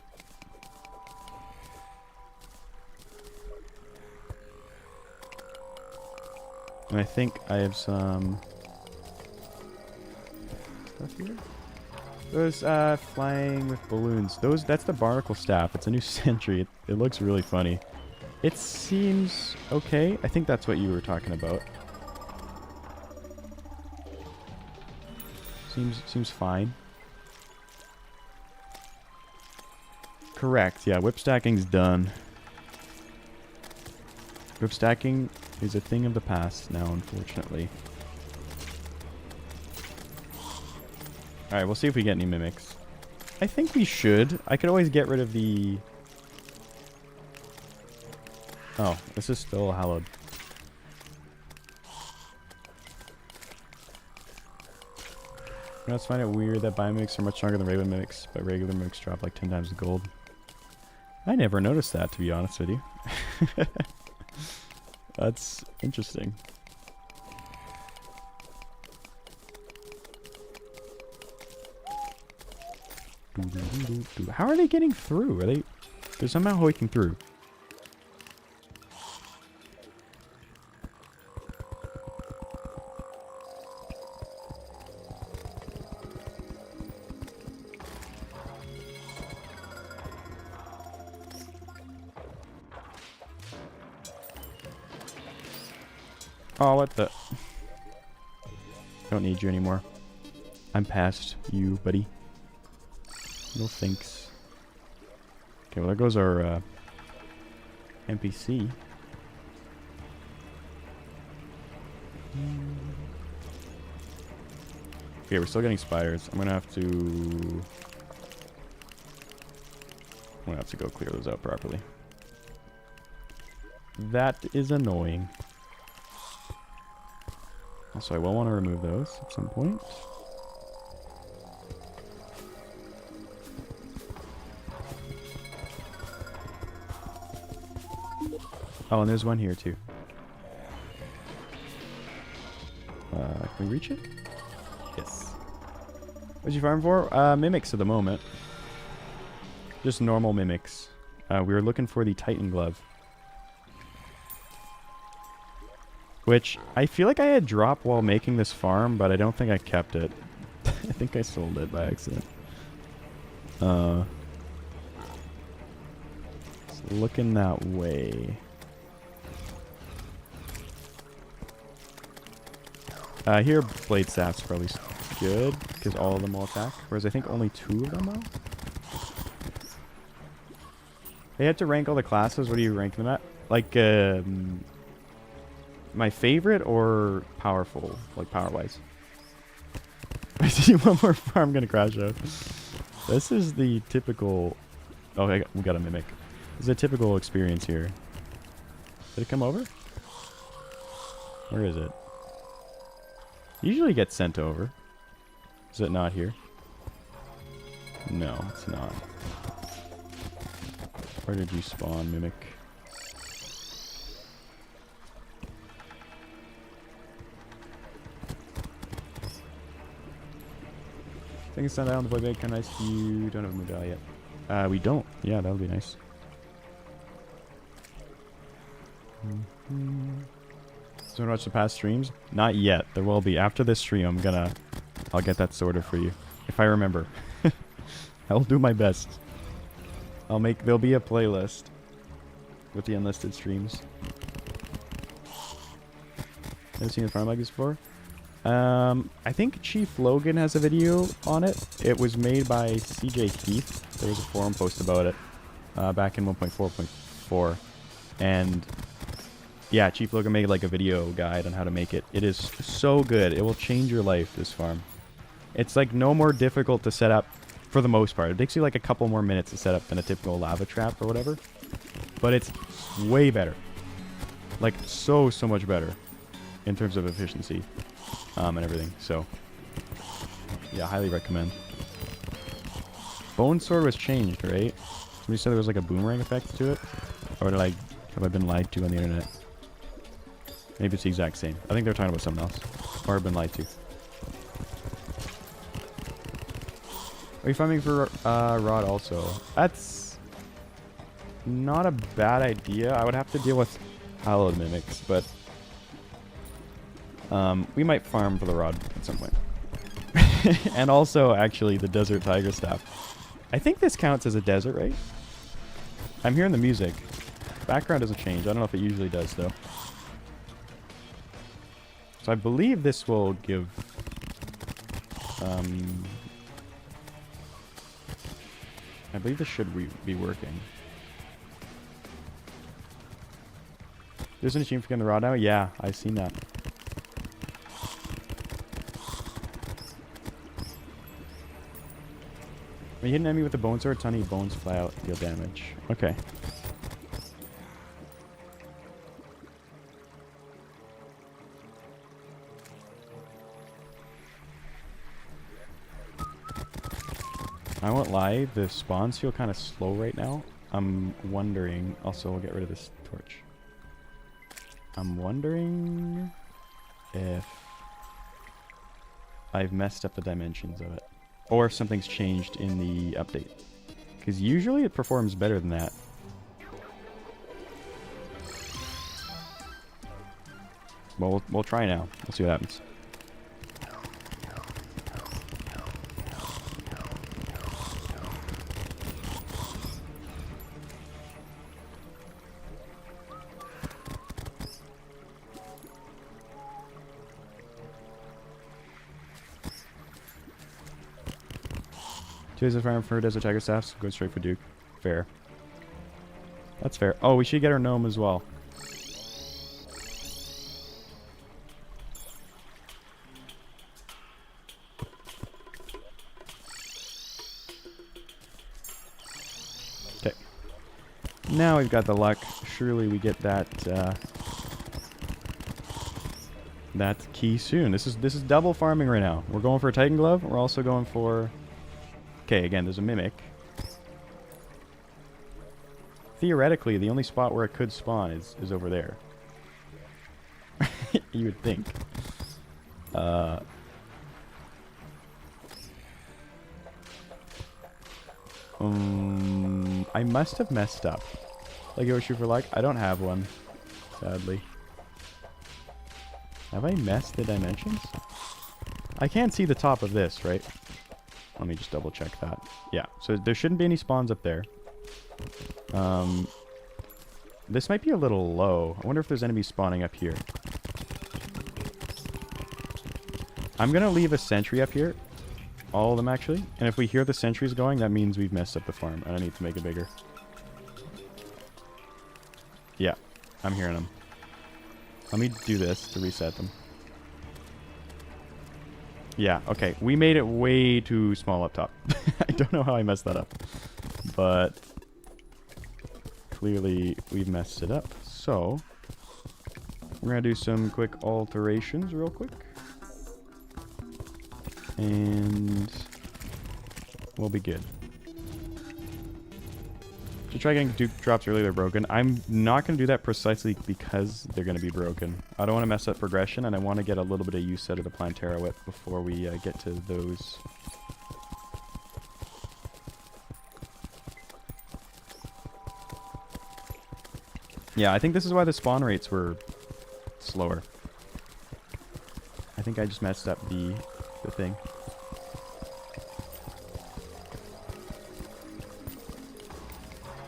And I think I have some stuff here. Those flying with balloons. That's the barnacle staff. It's a new sentry. It looks really funny. It seems okay. I think that's what you were talking about. Seems fine. Correct. Yeah, whip stacking's done. Whip stacking is a thing of the past now, unfortunately. Alright, we'll see if we get any mimics. I think we should. I could always get rid of the... Oh, this is still hallowed. I just find it weird that biomimics are much stronger than regular mimics, but regular mimics drop like 10 times the gold. I never noticed that, to be honest with you. That's interesting. How are they getting through? They're somehow hoiking through. Oh, what the? Don't need you anymore. I'm past you, buddy. No thanks. Okay, well there goes our NPC. Okay, we're still getting spiders. I'm gonna have to go clear those out properly. That is annoying. Also, I will want to remove those at some point. Oh, and there's one here too. Can we reach it? Yes. What'd you farm for? Mimics at the moment. Just normal mimics. We were looking for the Titan glove. Which, I feel like I had dropped while making this farm, but I don't think I kept it. I think I sold it by accident. It's looking that way. Here, blade staff's probably good, because all of them will attack. Whereas I think only 2 of them will. They had to rank all the classes. What do you rank them at? Like, my favorite or powerful? Like, power-wise? I see one more farm gonna crash out. This is the typical... Oh, we got a mimic. This is a typical experience here. Did it come over? Where is it? Usually gets sent over. Is it not here? No, it's not. Where did you spawn, mimic? I think it's not down the boy bag. Kind of nice. You don't have a Moodle yet. We don't. Yeah, that would be nice. So you want to watch the past streams? Not yet. There will be. After this stream, I'll get that sorted for you. If I remember. I'll do my best. There'll be a playlist with the unlisted streams. Never seen a farm like this before? I think Chief Logan has a video on it. It was made by CJ Keith. There was a forum post about it back in 1.4.4. And yeah, Chief Logan made like a video guide on how to make it. It is so good. It will change your life, this farm. It's like no more difficult to set up for the most part. It takes you like a couple more minutes to set up than a typical lava trap or whatever. But it's way better. Like so much better in terms of efficiency. And everything, so yeah, highly recommend. Bone sword was changed, right? Somebody said there was like a boomerang effect to it, or have I been lied to on the internet? Maybe it's the exact same. I think they're talking about something else, or I've been lied to. Are you farming for rod also? That's not a bad idea. I would have to deal with hallowed mimics, but we might farm for the rod at some point. And also, actually, the desert tiger staff. I think this counts as a desert, right? I'm hearing the music. Background doesn't change. I don't know if it usually does, though. So I believe this will give... I believe this should be working. There's an achievement for getting the rod now? Yeah, I've seen that. When you hit an enemy with a bone sword, tiny bones fly out, deal damage. Okay. I won't lie, the spawns feel kind of slow right now. I'm wondering... Also, we'll get rid of this torch. I'm wondering if I've messed up the dimensions of it. Or if something's changed in the update. Because usually it performs better than that. Well, we'll try now. We'll see what happens. Two days of farm for Desert Tiger Staffs. Go straight for Duke. Fair. That's fair. Oh, we should get our gnome as well. Okay. Now we've got the luck. Surely we get that that key soon. This is double farming right now. We're going for a Titan Glove. We're also going for... Okay, again, there's a Mimic. Theoretically, the only spot where it could spawn is over there. You would think. I must have messed up. Like Yoshi for luck. I don't have one, sadly. Have I messed the dimensions? I can't see the top of this, right? Let me just double check that. Yeah, so there shouldn't be any spawns up there. This might be a little low. I wonder if there's enemies spawning up here. I'm going to leave a sentry up here. All of them, actually. And if we hear the sentries going, that means we've messed up the farm. And I need to make it bigger. Yeah, I'm hearing them. Let me do this to reset them. Yeah, okay. We made it way too small up top. I don't know how I messed that up. But clearly we've messed it up. So we're going to do some quick alterations real quick. And we'll be good. To try getting Duke drops early, they're broken. I'm not going to do that precisely because they're going to be broken. I don't want to mess up progression, and I want to get a little bit of use out of the Plantera whip before we get to those. Yeah, I think this is why the spawn rates were slower. I think I just messed up the thing.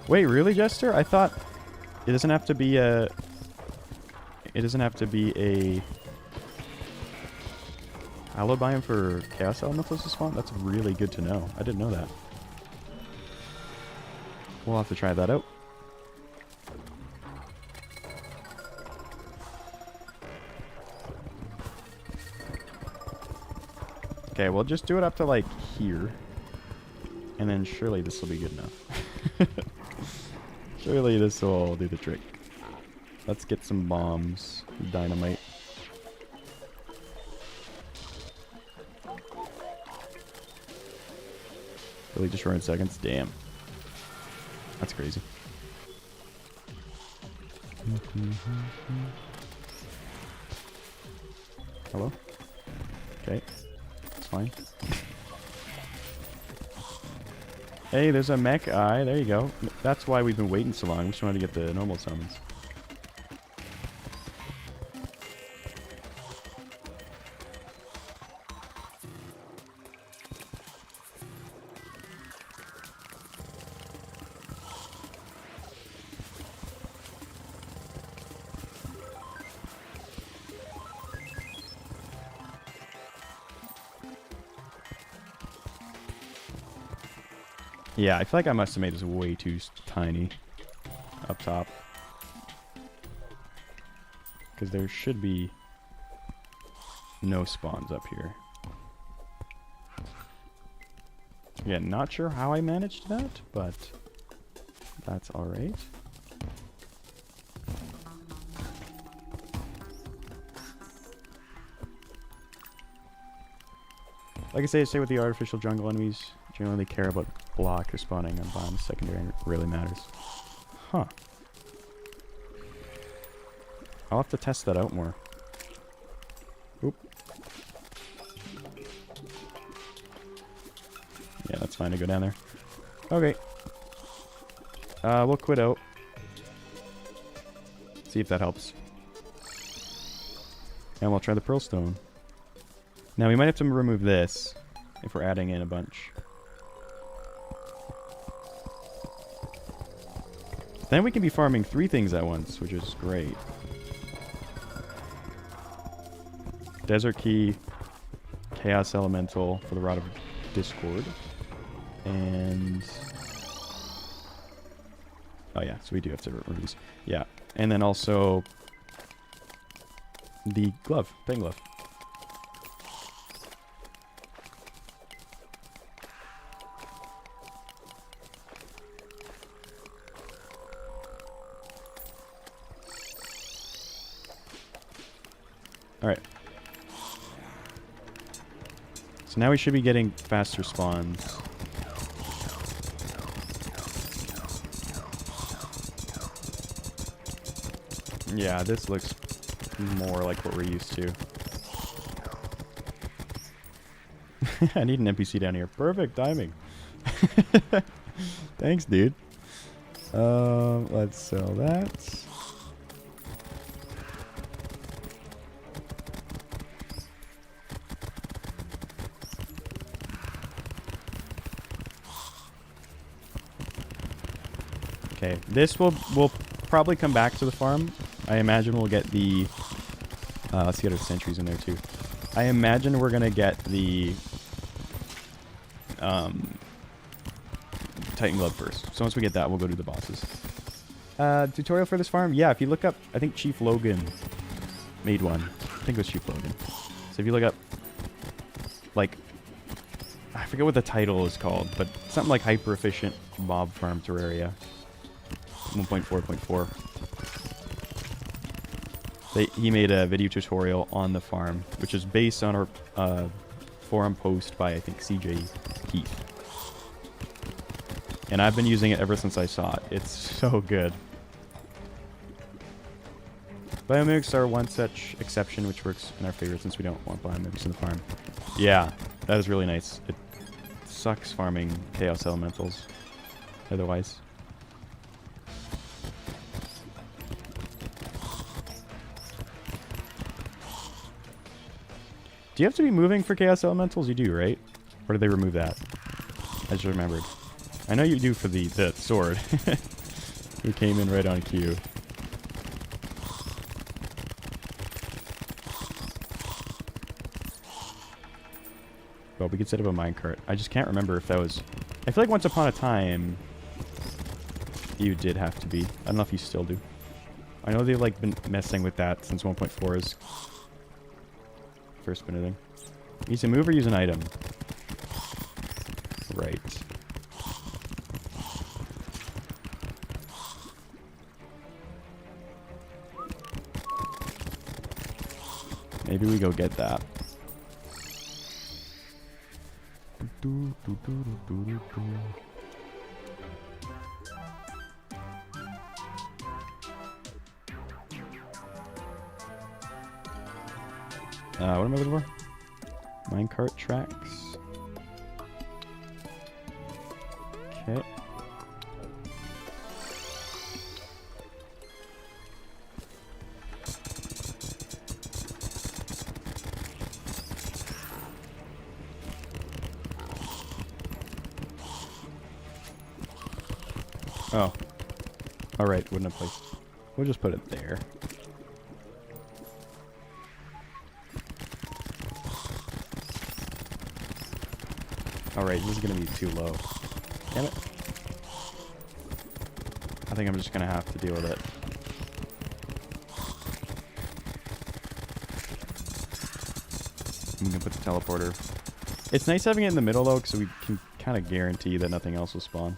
Wait, really, Jester? I thought it doesn't have to be a... It doesn't have to be a... Hallowed biome for Chaos Elementals to spawn? That's really good to know. I didn't know that. We'll have to try that out. Okay, we'll just do it up to, like, here. And then surely this will be good enough. Surely this will do the trick. Let's get some bombs. Dynamite. Really just run seconds? Damn. That's crazy. Hello? Okay. It's fine. Hey, there's a mech eye. There you go. That's why we've been waiting so long. We just wanted to get the normal summons. Yeah, I feel like I must have made this way too tiny up top. Because there should be no spawns up here. Again, not sure how I managed that, but that's alright. Like I say with the artificial jungle enemies, generally care about block or spawning on bombs. Secondary really matters. Huh. I'll have to test that out more. Oop. Yeah, that's fine to go down there. Okay. We'll quit out. See if that helps. And we'll try the Pearl Stone. Now we might have to remove this if we're adding in a bunch. Then we can be farming 3 things at once, which is great. Desert Key, Chaos Elemental for the Rod of Discord, And... oh yeah, so we do have to remove these. Yeah, and then also the glove, Titan glove. Alright. So now we should be getting faster spawns. Yeah, this looks more like what we're used to. I need an NPC down here. Perfect timing. Thanks, dude. Let's sell that. Okay, this will probably come back to the farm. I imagine we'll get the... let's get our sentries in there too. I imagine we're gonna get the Titan glove first. So once we get that, we'll go do the bosses. Tutorial for this farm? Yeah, if you look up, I think Chief Logan made one. I think it was Chief Logan. So if you look up, like, I forget what the title is called, but something like Hyper Efficient Mob Farm Terraria 1.4.4. He made a video tutorial on the farm, which is based on our forum post by, I think, CJ Heath. And I've been using it ever since I saw it. It's so good. Biomimics are one such exception, which works in our favor since we don't want biomimics in the farm. Yeah, that is really nice. It sucks farming Chaos Elementals otherwise. Do you have to be moving for Chaos Elementals? You do, right? Or did they remove that? I just remembered. I know you do for the sword. Who came in right on cue. Well, we could set up a minecart. I just can't remember if that was... I feel like once upon a time, you did have to be. I don't know if you still do. I know they've like been messing with that since 1.4's first been a thing. Use a move or use an item? Right. Maybe we go get that. What am I looking for? Minecart tracks. Okay. Oh. Alright, wouldn't have placed. We'll just put it there. Alright, this is going to be too low. Damn it. I think I'm just going to have to deal with it. I'm going to put the teleporter. It's nice having it in the middle, though, because we can kind of guarantee that nothing else will spawn.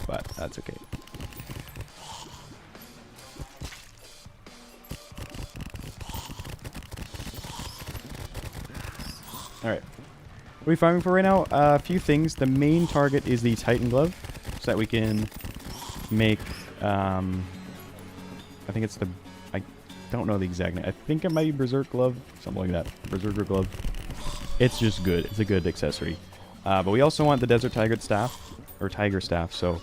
But that's okay. Alright. What are we farming for right now? A few things. The main target is the Titan glove, so that we can make, I think it's the, I don't know the exact name. I think it might be Berserk glove, something like that. Berserker glove. It's just good. It's a good accessory. But we also want the Desert Tiger staff, or Tiger staff, so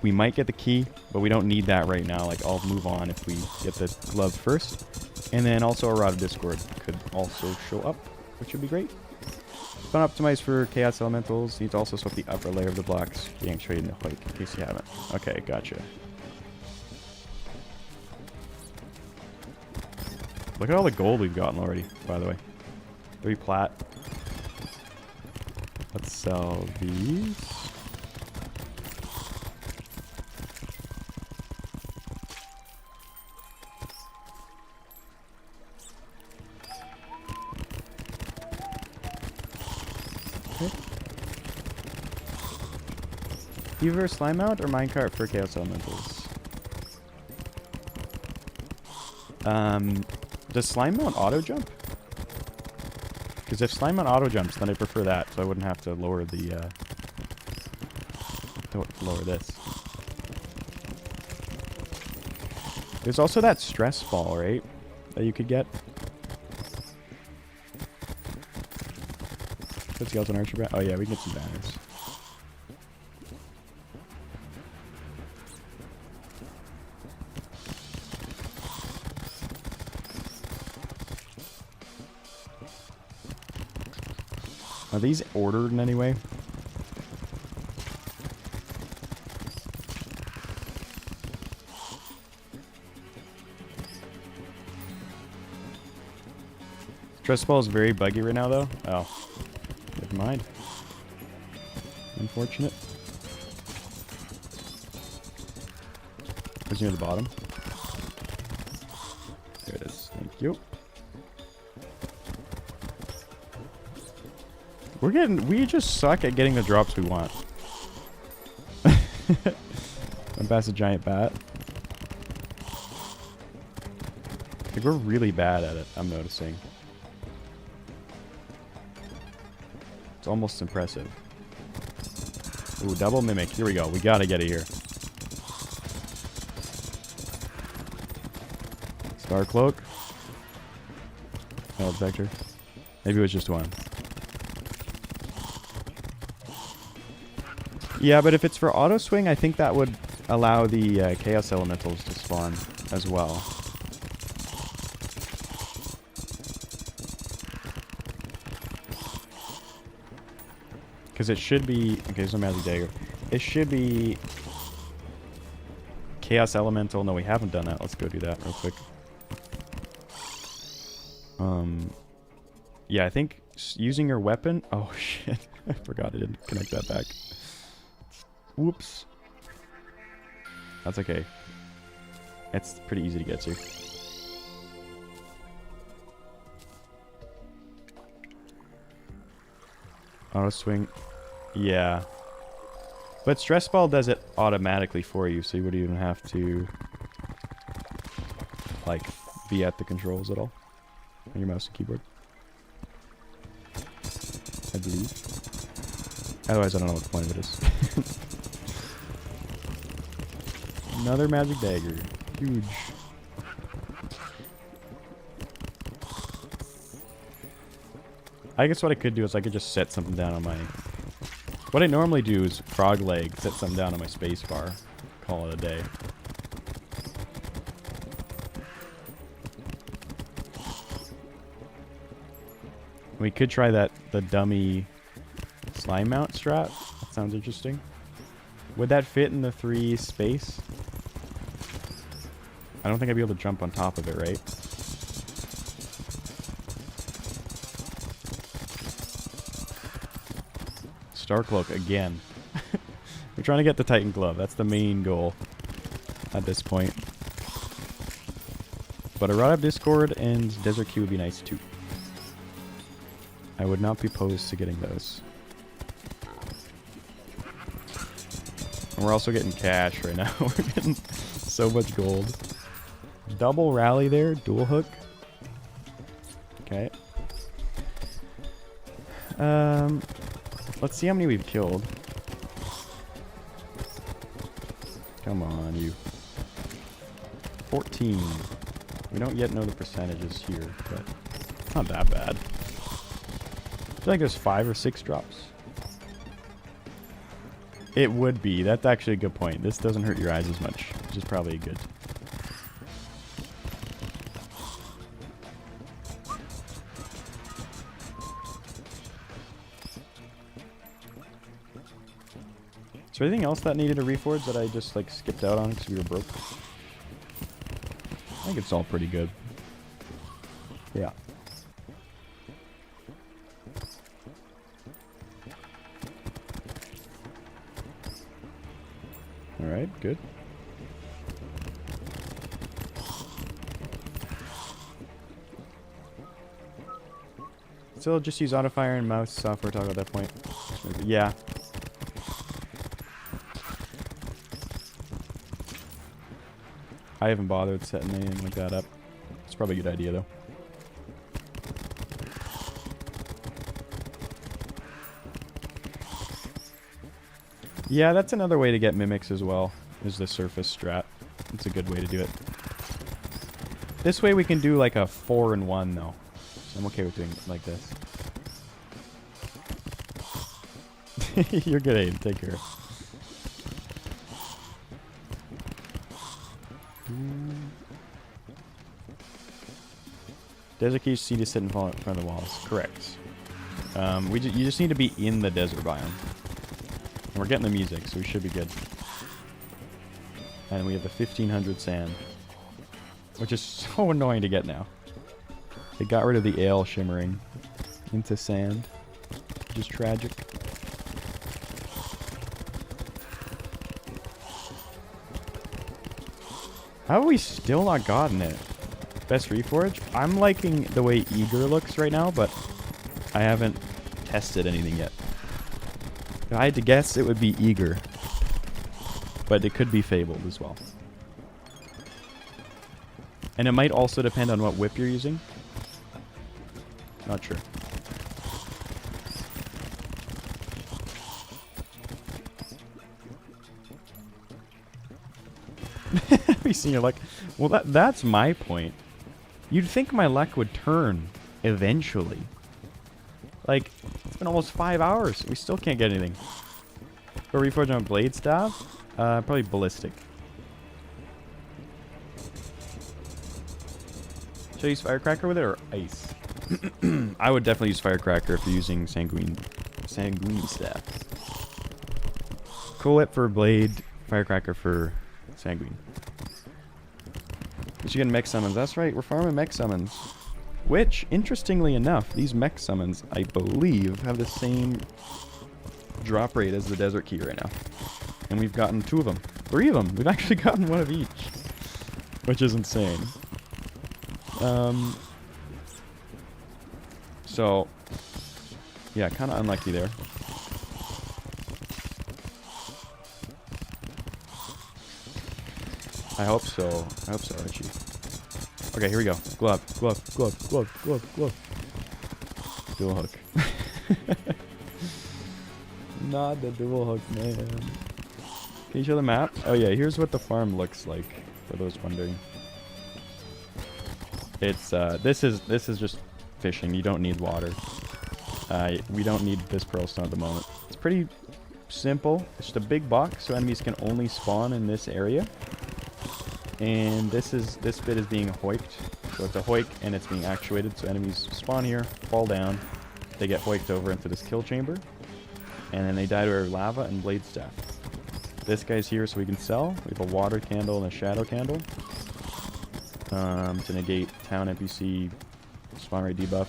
we might get the key, but we don't need that right now. Like, I'll move on if we get the glove first. And then also a Rod of Discord could also show up, which would be great. Fun optimized for Chaos Elementals. Need to also swap the upper layer of the blocks. Yank straight into Hike, in case you haven't. Okay, gotcha. Look at all the gold we've gotten already, by the way. 3 plat. Let's sell these. Okay. Beaver slime mount or minecart for chaos elementals? Does slime mount auto jump? Because if slime mount auto jumps, then I prefer that, so I wouldn't have to lower the lower this. There's also that stress ball, right? That you could get. Put skeleton archer back. Oh yeah, we can get some banners. Are these ordered in any way? Stress ball is very buggy right now, though. Oh, never mind. Unfortunate. Where's near the bottom? There it is. Thank you. We just suck at getting the drops we want. And pass a giant bat. Like, we're really bad at it, I'm noticing. It's almost impressive. Ooh, double mimic. Here we go. We gotta get it here. Star cloak. Oh, vector. Maybe it was just one. Yeah, but if it's for auto swing, I think that would allow the chaos elementals to spawn as well. Because it should be... Okay, there's no magic dagger. It should be... Chaos elemental. No, we haven't done that. Let's go do that real quick. Yeah, I think using your weapon... Oh, shit. I forgot I didn't connect that back. Whoops. That's okay. It's pretty easy to get to. Auto swing. Yeah. But stress ball does it automatically for you, so you wouldn't even have to like be at the controls at all on your mouse and keyboard. I believe. Otherwise I don't know what the point of it is. Another magic dagger. Huge. I guess what I could do is I could just set something down on my... What I normally do is frog leg, set something down on my space bar. Call it a day. We could try that, the dummy slime mount strat. That sounds interesting. Would that fit in the 3 space? I don't think I'd be able to jump on top of it, right? Star Cloak again. We're trying to get the Titan Glove. That's the main goal at this point. But a Rod of Discord and Desert Key would be nice too. I would not be opposed to getting those. And we're also getting cash right now. We're getting so much gold. Double rally there, dual hook. Okay. Let's see how many we've killed. Come on, you. 14. We don't yet know the percentages here, but it's not that bad. I feel like there's 5 or 6 drops. It would be. That's actually a good point. This doesn't hurt your eyes as much, which is probably good. Is there anything else that needed a reforge that I just like skipped out on because we were broke? I think it's all pretty good. Yeah. Alright, good. Still just use autofire and mouse software toggle at that point. Yeah. I haven't bothered setting anything like that up. It's probably a good idea though. Yeah, that's another way to get mimics as well, is the surface strat. It's a good way to do it. This way we can do like a 4-in-1 though. So I'm okay with doing it like this. You're good, Aiden. Take care. Desert keys seed to sit and fall in front of the walls. Correct. You just need to be in the desert biome. And we're getting the music, so we should be good. And we have the 1500 sand. Which is so annoying to get now. They got rid of the ale shimmering into sand. Which is tragic. How have we still not gotten it? Best Reforge? I'm liking the way Eager looks right now, but I haven't tested anything yet. If I had to guess, it would be Eager. But it could be Fabled as well. And it might also depend on what whip you're using. Not sure. We seen it like, well, that's my point. You'd think my luck would turn eventually. Like, it's been almost 5 hours. We still can't get anything. For Reforge on Blade Staff? Probably Ballistic. Should I use Firecracker with it or Ice? I would definitely use Firecracker if you're using Sanguine Staff. Cool Whip for Blade, Firecracker for Sanguine. But you get mech summons. That's right, we're farming mech summons. Which, interestingly enough, these mech summons, I believe, have the same drop rate as the Desert Key right now. And we've gotten 2 of them. 3 of them! We've actually gotten 1 of each. Which is insane. So, yeah, kind of unlucky there. I hope so. I hope so, Archie. Okay, here we go. Glove, glove, glove, glove, glove, glove. Dual hook. Not the dual hook, man. Can you show the map? Oh yeah, here's what the farm looks like, for those wondering. It's, this is just fishing. You don't need water. We don't need this pearl stone at the moment. It's pretty simple. It's just a big box, so enemies can only spawn in this area. And this bit is being hoiked. So it's a hoik and it's being actuated. So enemies spawn here, fall down, they get hoiked over into this kill chamber, and then they die to our lava and blade staff. This guy's here so we can sell. We have a water candle and a shadow candle. To negate town NPC spawn rate debuff.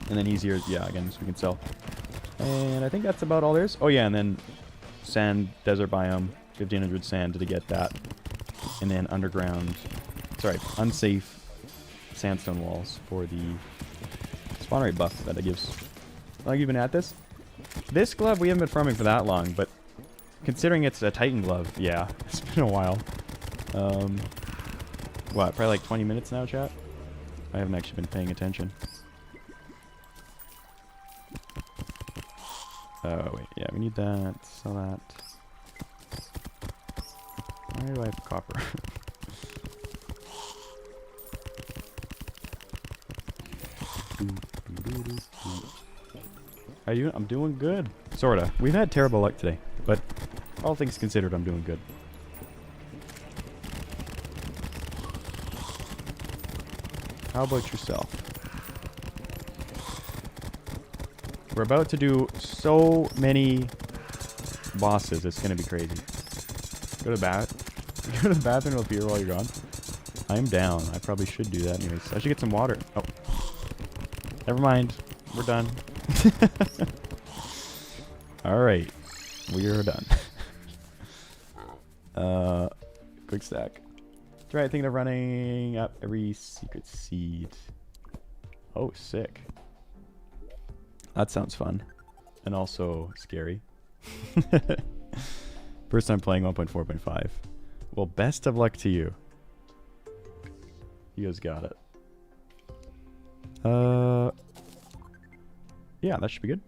And then he's here, yeah, again, so we can sell. And I think that's about all there is. Oh yeah, and then sand, desert biome, 1500 sand to get that. And then underground, sorry, unsafe sandstone walls for the spawn rate buff that it gives. How long have you been at this? This glove we haven't been farming for that long, but considering it's a Titan glove, yeah, it's been a while. What, probably like 20 minutes now, chat? I haven't actually been paying attention. Oh, wait, yeah, we need that, sell that. Why do I have copper? How you? I'm doing good. Sorta. We've had terrible luck today, but all things considered, I'm doing good. How about yourself? We're about to do so many bosses, it's gonna be crazy. Go to the bath. Go to the bathroom up here while you're gone. I'm down. I probably should do that anyways. I should get some water. Oh. Never mind. We're done. Alright. We are done. Quick stack. That's right, thinking of running up every secret seed. Oh, sick. That sounds fun. And also scary. First time playing 1.4.5. Well, best of luck to you. You guys got it. Yeah, that should be good.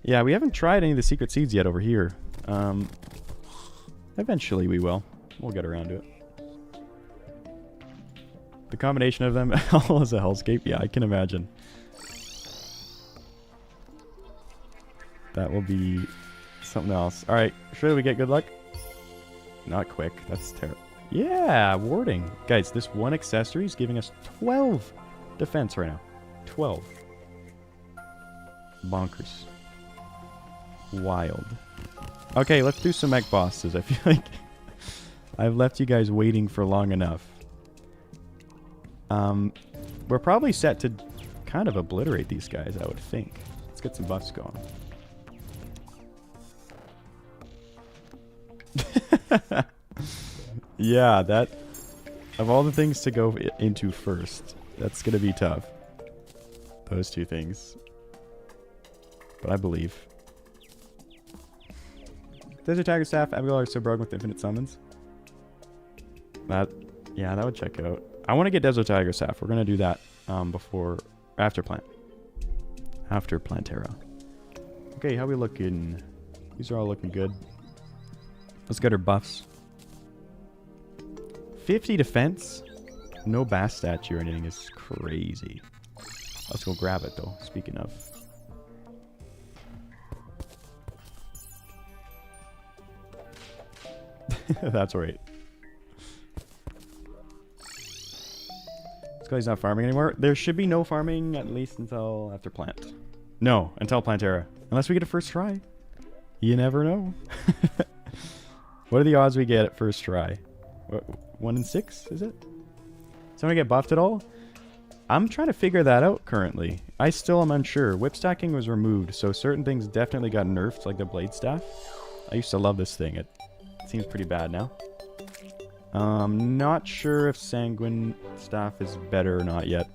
Yeah, we haven't tried any of the secret seeds yet over here. Eventually we will. We'll get around to it. The combination of them all as a hellscape, yeah, I can imagine. That will be something else. Alright, should we get good luck? Not quick, that's terrible. Yeah, warding. Guys, this one accessory is giving us 12 defense right now. 12. Bonkers. Wild. Okay, let's do some mech bosses. I feel like I've left you guys waiting for long enough. We're probably set to kind of obliterate these guys, I would think. Let's get some buffs going. Yeah, that... Of all the things to go into first, that's going to be tough. Those two things. But I believe. Desert Tiger Staff, Abigail are so broken with infinite summons. That... Yeah, that would check out. I want to get Desert Tiger Staff. We're going to do that after Plantera. Okay, how we looking? These are all looking good. Let's get our buffs. 50 defense. No bass statue or anything is crazy. Let's go grab it though, speaking of. That's right. This guy's not farming anymore. There should be no farming at least until after plant. No, until Plantera. Unless we get a first try. You never know. What are the odds we get at first try? 1 in 6, is it? Someone get buffed at all? I'm trying to figure that out currently. I still am unsure. Whip stacking was removed, so certain things definitely got nerfed, like the blade staff. I used to love this thing. It seems pretty bad now. Not sure if Sanguine Staff is better or not yet.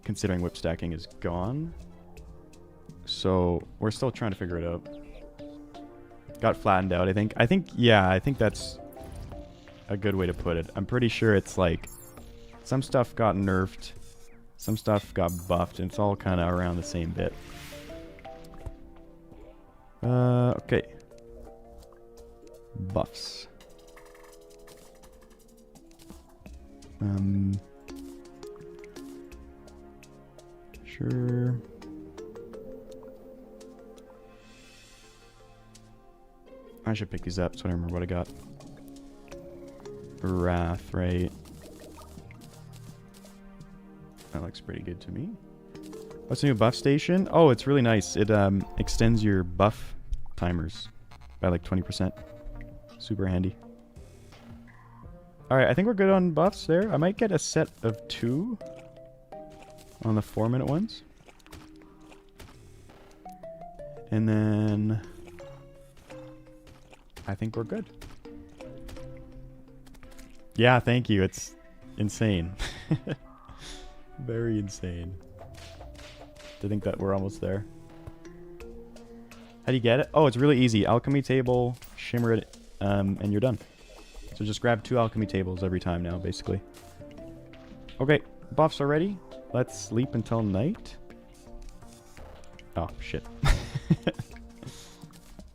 Considering whip stacking is gone. So, we're still trying to figure it out. Got flattened out, I think. I think that's a good way to put it. I'm pretty sure it's like some stuff got nerfed, some stuff got buffed, and it's all kind of around the same bit. Okay. Buffs. Sure. I should pick these up so I don't remember what I got. Wrath, right? That looks pretty good to me. What's the new buff station? Oh, it's really nice. It extends your buff timers by like 20%. Super handy. Alright, I think we're good on buffs there. I might get a set of 2 on the 4-minute ones. And then I think we're good. Yeah, thank you. It's insane. Very insane. To think that we're almost there. How do you get it? Oh, it's really easy. Alchemy table, shimmer it, and you're done. So just grab 2 alchemy tables every time now, basically. Okay, buffs are ready. Let's sleep until night. Oh, shit.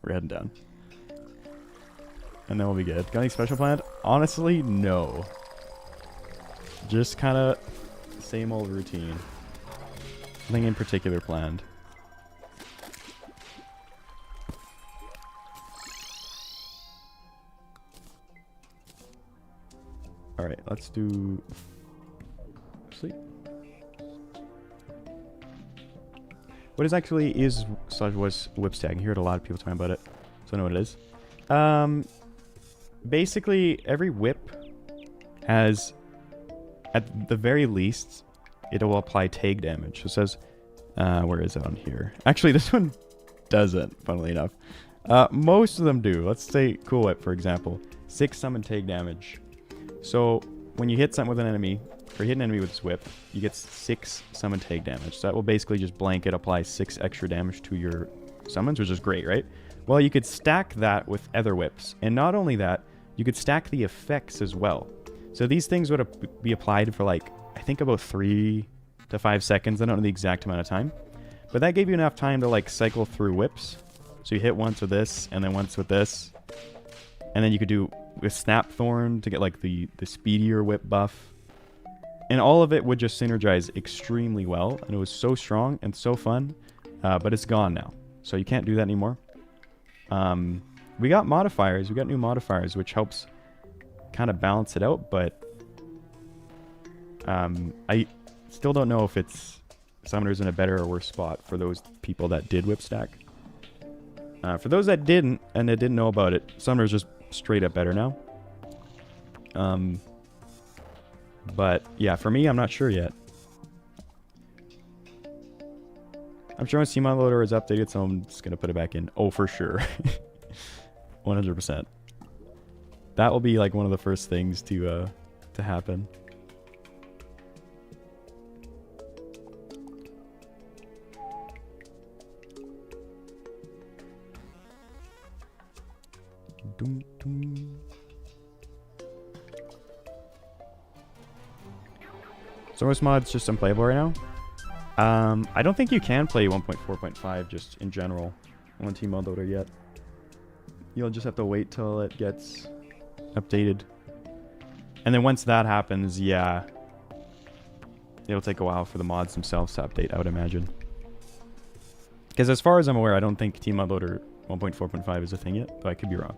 We're heading down. And then we'll be good. Got anything special planned? Honestly, no. Just kind of same old routine. Nothing in particular planned. Alright, let's do sleep. What is actually was whip stacking? I heard a lot of people talking about it, so I know what it is. Basically, every whip has, at the very least, it will apply tag damage. So it says, where is it on here? Actually, this one doesn't, funnily enough. Most of them do. Let's say Cool Whip, for example. 6 summon take damage. So when you hit something with an enemy, or hit an enemy with this whip, you get 6 summon take damage. So that will basically just blanket apply 6 extra damage to your summons, which is great, right? Well, you could stack that with other whips. And not only that, you could stack the effects as well. So these things would be applied for like, I think about 3 to 5 seconds. I don't know the exact amount of time. But that gave you enough time to like cycle through whips. So you hit once with this, and then once with this. And then you could do with Snapthorn to get like the speedier whip buff. And all of it would just synergize extremely well. And it was so strong and so fun. But it's gone now. So you can't do that anymore. We got modifiers. We got new modifiers, which helps kind of balance it out. But I still don't know if it's Summoner's in a better or worse spot for those people that did whip stack. For those that didn't, and that didn't know about it, Summoner's just straight up better now. But yeah, for me, I'm not sure yet. I'm sure when Steam Unloader is updated, so I'm just going to put it back in. Oh, for sure. 100%. That will be like one of the first things to happen. Dum, dum. Source mod's just unplayable right now. I don't think you can play 1.4.5 just in general on Team Unloader yet. You'll just have to wait till it gets updated. And then once that happens, yeah, it'll take a while for the mods themselves to update, I would imagine. Because as far as I'm aware, I don't think Team Unloader 1.4.5 is a thing yet, though I could be wrong.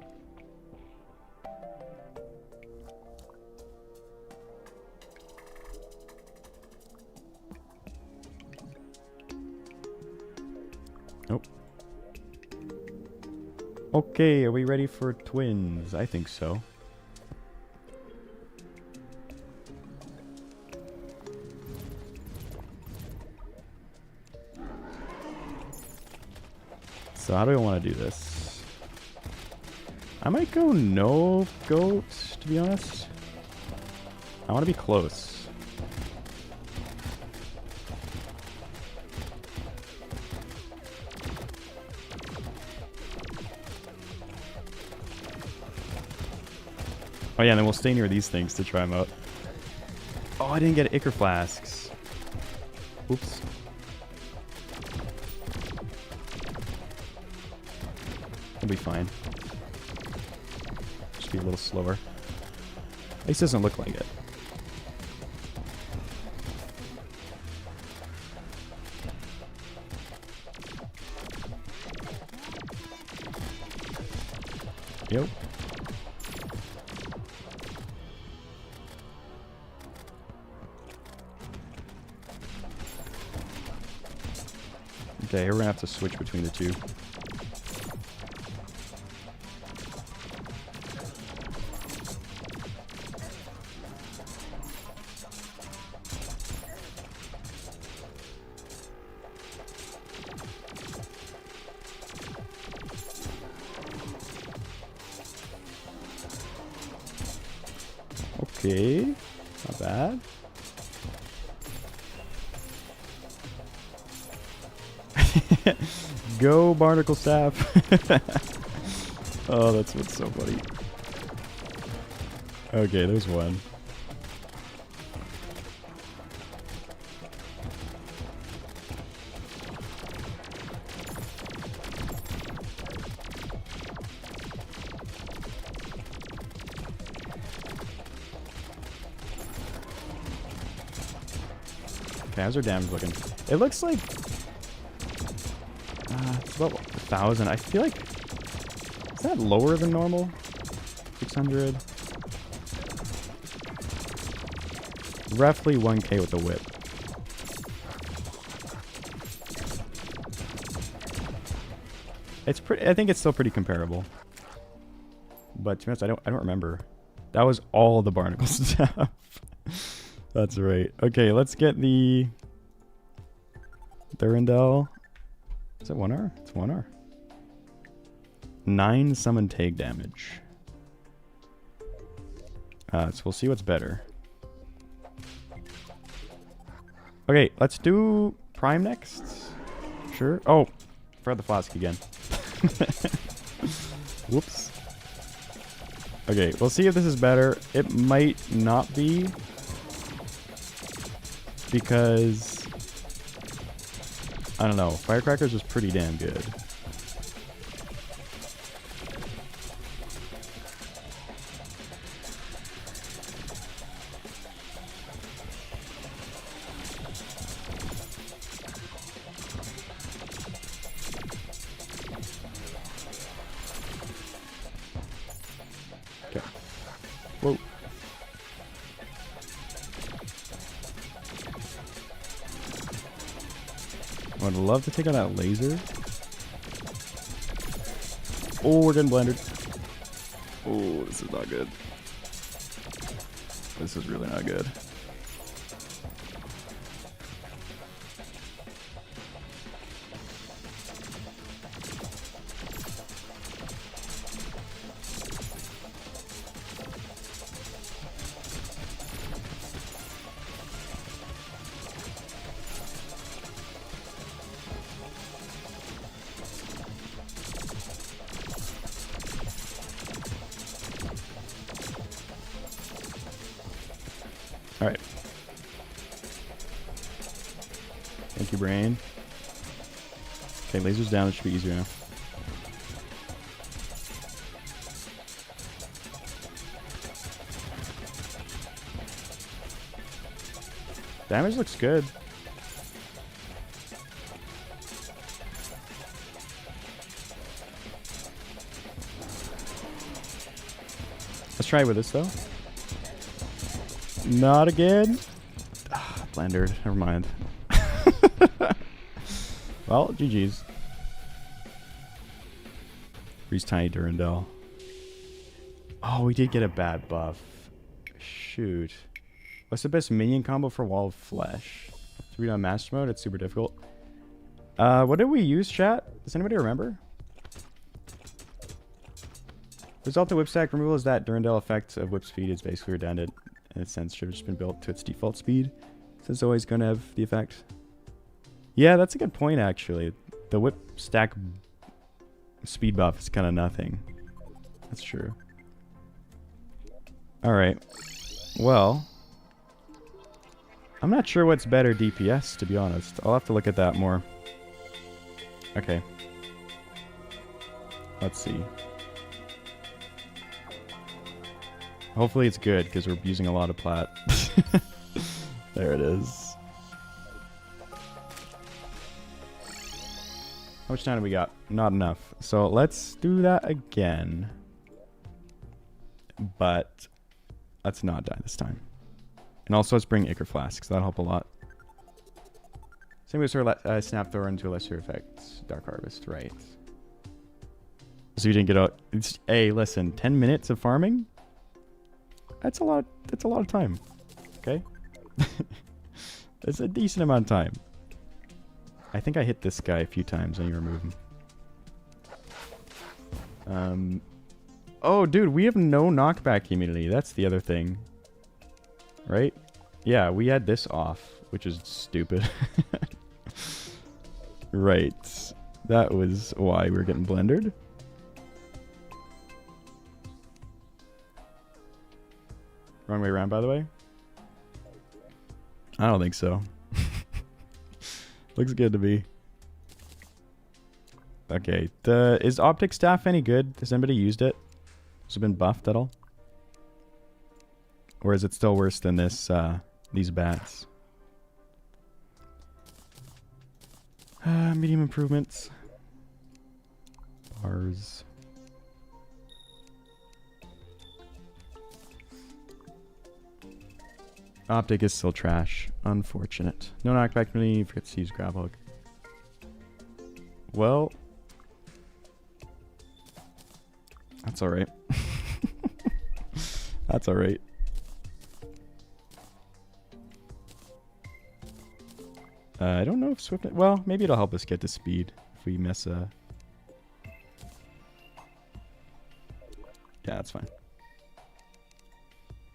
Nope. Okay, are we ready for twins? I think so. So how do I want to do this? I might go no goat, to be honest. I want to be close. Oh yeah, and then we'll stay near these things to try them out. Oh, I didn't get Ichor Flasks. Oops. We'll be fine. Just be a little slower. At least it doesn't look like it. Yep. Okay, we're gonna have to switch between the two. Okay, not bad. Go Barnacle Staff. Oh, that's what's so funny. Okay, there's one. Okay, how's our damage looking? It looks like it's about 1,000. I feel like, is that lower than normal? 600. Roughly 1k with the whip. It's pretty. I think it's still pretty comparable. But to be honest, I don't remember. That was all the barnacle stuff. That's right. Okay, let's get the Thurendel. Is it 1R? It's 1R. 9 summon tag damage. So we'll see what's better. Okay, let's do Prime next. Sure. Oh, forgot the flask again. Whoops. Okay, we'll see if this is better. It might not be. Because... I don't know. Firecrackers was pretty damn good. Whoa. I would love to take out that laser. Oh, we're getting blended. Oh, this is not good. This is really not good. Alright. Thank you, brain. Okay, laser's down. It should be easier now. Damage looks good. Let's try with this, though. Not again. Blendered. Never mind. Well, GG's. Freeze Tiny Durandal. Oh, we did get a bad buff. Shoot. What's the best minion combo for Wall of Flesh? To read on Master Mode, it's super difficult. What did we use, chat? Does anybody remember? Result of whip stack removal is that Durandal effect of whip speed is basically redundant. In its sense, should have just been built to its default speed. So it's always going to have the effect. Yeah, that's a good point, actually. The whip stack speed buff is kind of nothing. That's true. Alright. Well, I'm not sure what's better DPS, to be honest. I'll have to look at that more. Okay. Let's see. Hopefully it's good, because we're using a lot of plat. There it is. How much time do we got? Not enough. So let's do that again. But let's not die this time. And also let's bring Ichor Flasks. That'll help a lot. Same with Snap Thrower into a lesser effect. Dark Harvest, right. So you didn't get out. Hey, listen, 10 minutes of farming? That's a lot of time. Okay? It's a decent amount of time. I think I hit this guy a few times when you remove him. Oh, dude, we have no knockback immunity. That's the other thing. Right? Yeah, we had this off, which is stupid. Right. That was why we were getting blendered. Wrong way around, by the way? I don't think so. Looks good to me. Okay. Is Optic Staff any good? Has anybody used it? Has it been buffed at all? Or is it still worse than this, these bats? Medium improvements. Bars. Optic is still trash. Unfortunate. No knockback mini. Forget to use grab hook. Well, that's alright. That's alright. I don't know if Swift... Well, maybe it'll help us get to speed if we miss a... Yeah, that's fine.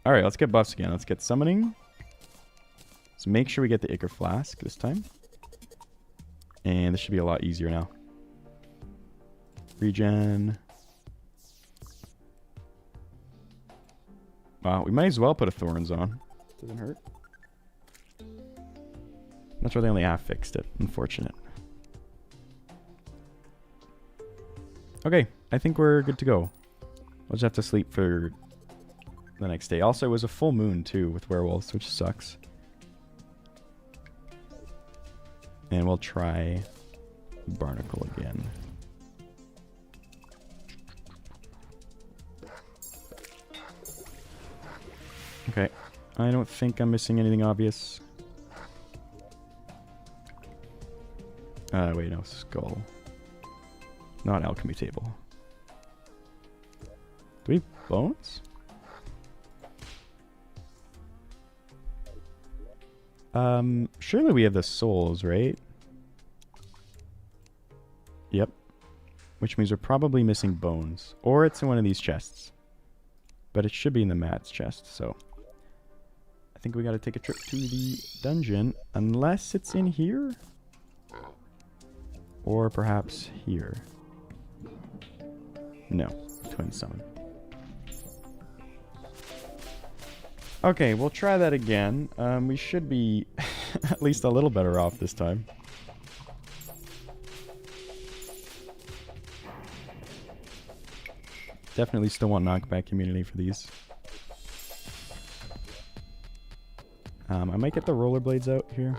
Alright, let's get buffs again. Let's get summoning. Let's make sure we get the Ichor Flask this time. And this should be a lot easier now. Regen. Wow, we might as well put a Thorns on. Doesn't hurt. That's why they only half fixed it. Unfortunate. Okay, I think we're good to go. We'll just have to sleep for the next day. Also, it was a full moon too with werewolves, which sucks. And we'll try Barnacle again. Okay, I don't think I'm missing anything obvious. Wait, no, skull. Not alchemy table. Do we have bones? Surely we have the souls, right? Yep. Which means we're probably missing bones. Or it's in one of these chests. But it should be in the Matt's chest, so... I think we gotta take a trip to the dungeon. Unless it's in here? Or perhaps here. No. Twin summon. Okay, we'll try that again. We should be at least a little better off this time. Definitely still want knockback immunity for these. I might get the rollerblades out here.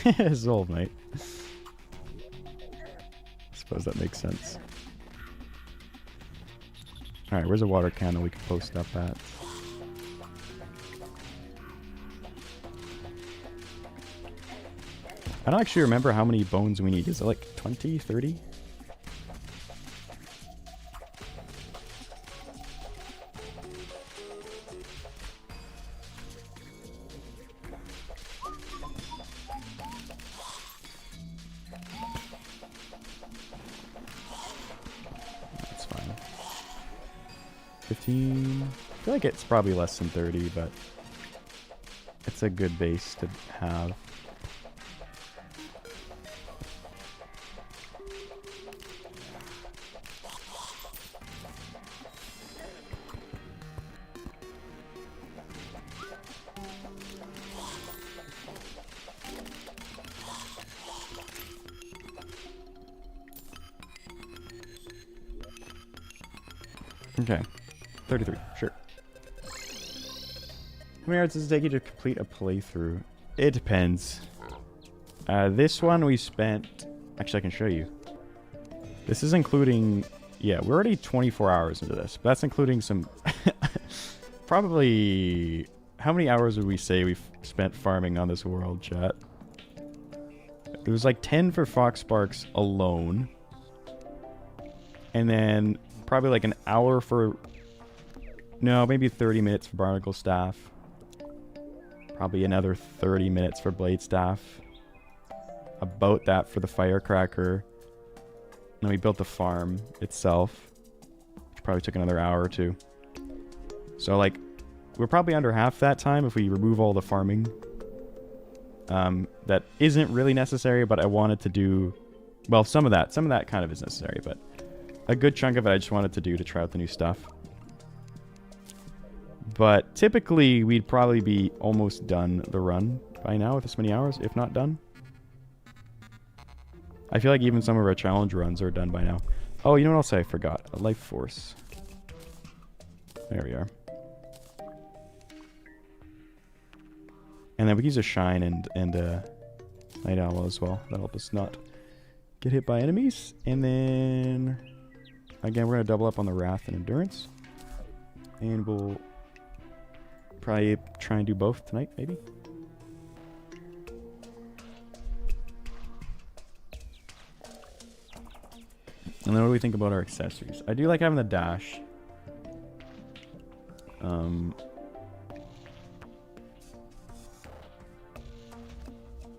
Zolv Knight. I suppose that makes sense. Alright, where's a water cannon we can post up at? I don't actually remember how many bones we need. Is it like 20, 30? That's fine. 15. I feel like it's probably less than 30, but it's a good base to have. Okay. 33, sure. How many hours does it take you to complete a playthrough? It depends. This one we spent... Actually, I can show you. This is including... Yeah, we're already 24 hours into this. But that's including some... Probably... How many hours would we say we've spent farming on this world, chat? It was like 10 for Fox Sparks alone. And then... Probably like an hour for... No, maybe 30 minutes for Barnacle Staff. Probably another 30 minutes for Blade Staff. About that for the Firecracker. And then we built the farm itself. Which probably took another hour or two. So like, we're probably under half that time if we remove all the farming. That isn't really necessary, but I wanted to do... Well, some of that kind of is necessary, but... A good chunk of it I just wanted to do to try out the new stuff. But typically, we'd probably be almost done the run by now with this many hours, if not done. I feel like even some of our challenge runs are done by now. Oh, you know what else I forgot? A life force. There we are. And then we can use a shine and night owl as well. That'll help us not get hit by enemies. And then... Again, we're going to double up on the Wrath and Endurance. And we'll probably try and do both tonight, maybe. And then what do we think about our accessories? I do like having the dash.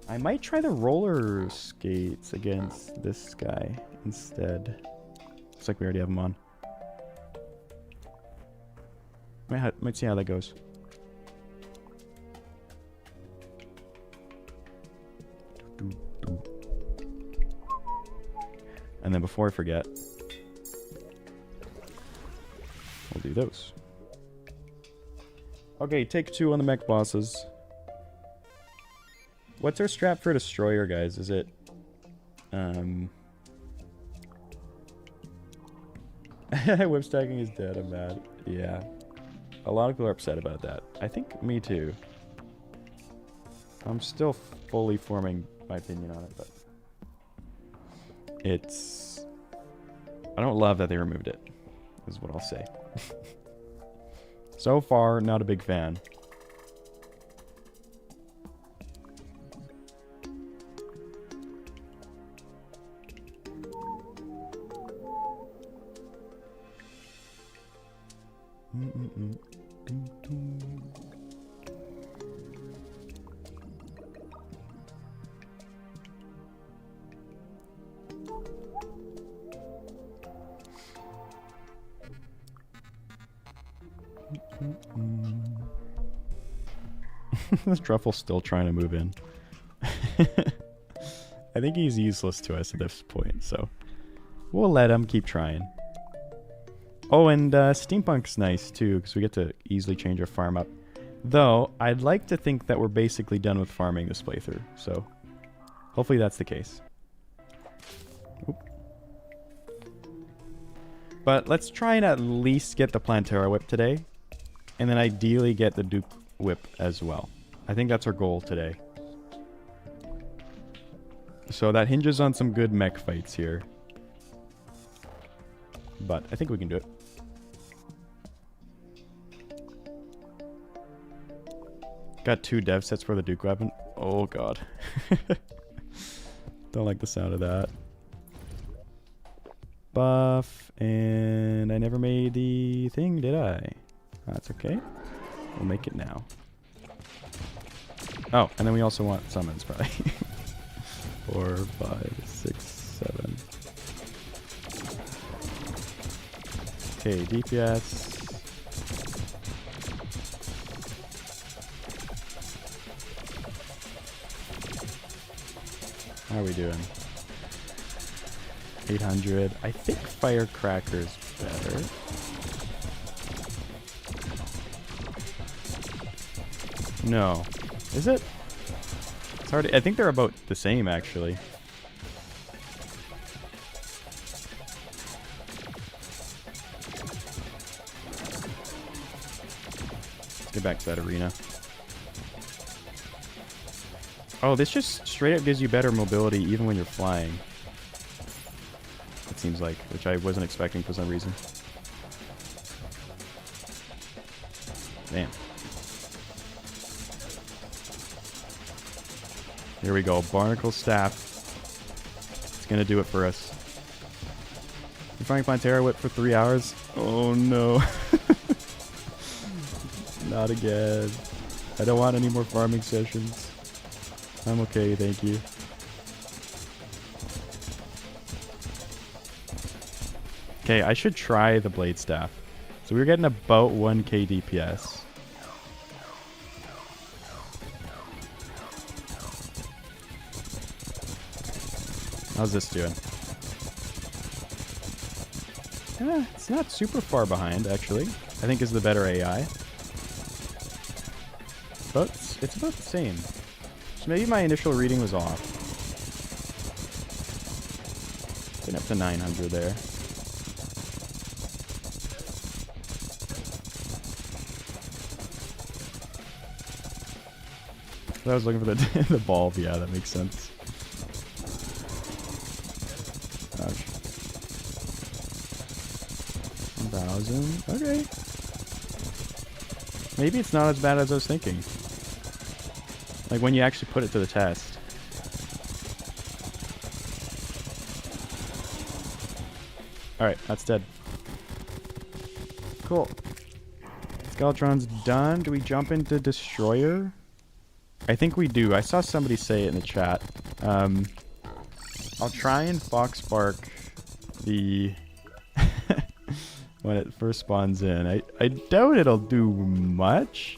I might try the roller skates against this guy instead. Looks like we already have him on. Might see how that goes. And then before I forget, we'll do those. Okay, take 2 on the mech bosses. What's our strat for destroyer, guys? Is it whip stacking is dead, I'm mad. Yeah. A lot of people are upset about that. I think me too. I'm still fully forming my opinion on it, but it's... I don't love that they removed it, is what I'll say. So far, not a big fan. This Truffle's still trying to move in. I think he's useless to us at this point, so we'll let him keep trying. Oh, and Steampunk's nice too, because we get to easily change our farm up. Though, I'd like to think that we're basically done with farming this playthrough, so hopefully that's the case. Oop. But let's try and at least get the Plantera whip today, and then ideally get the Duke whip as well. I think that's our goal today. So that hinges on some good mech fights here. But I think we can do it. Got 2 dev sets for the Duke weapon. Oh god. Don't like the sound of that. Buff, and I never made the thing, did I? That's okay. We'll make it now. Oh, and then we also want summons, probably. 4, 5, 6, 7. Okay, DPS. How are we doing? 800. I think Firecracker's better. No. Is it? It's hard to, I think they're about the same, actually. Let's get back to that arena. Oh, this just straight up gives you better mobility even when you're flying. It seems like, which I wasn't expecting for some reason. Damn. Here we go, Barnacle Staff. It's gonna do it for us. You're finding Plantera whip for 3 hours? Oh no. Not again. I don't want any more farming sessions. I'm okay, thank you. Okay, I should try the Blade Staff. So we're getting about 1k DPS. How's this doing? It's not super far behind, actually. I think is the better AI. But it's about the same. So maybe my initial reading was off. Getting up to 900 there. I was looking for the the ball. Yeah, that makes sense. Ouch. 1,000. Okay. Maybe it's not as bad as I was thinking. Like when you actually put it to the test. Alright, that's dead. Cool. Skeletron's done. Do we jump into Destroyer? I think we do. I saw somebody say it in the chat. I'll try and Fox Bark the... when it first spawns in. I doubt it'll do much,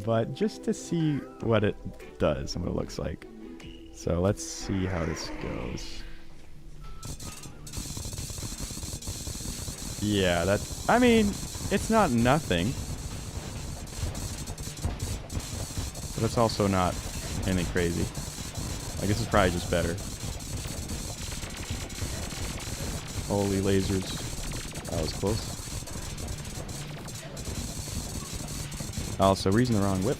but just to see what it does and what it looks like. So let's see how this goes. Yeah, that's... I mean, it's not nothing. But it's also not anything crazy. I guess it's probably just better. Holy lasers. That was close. Also, we're using the wrong whip.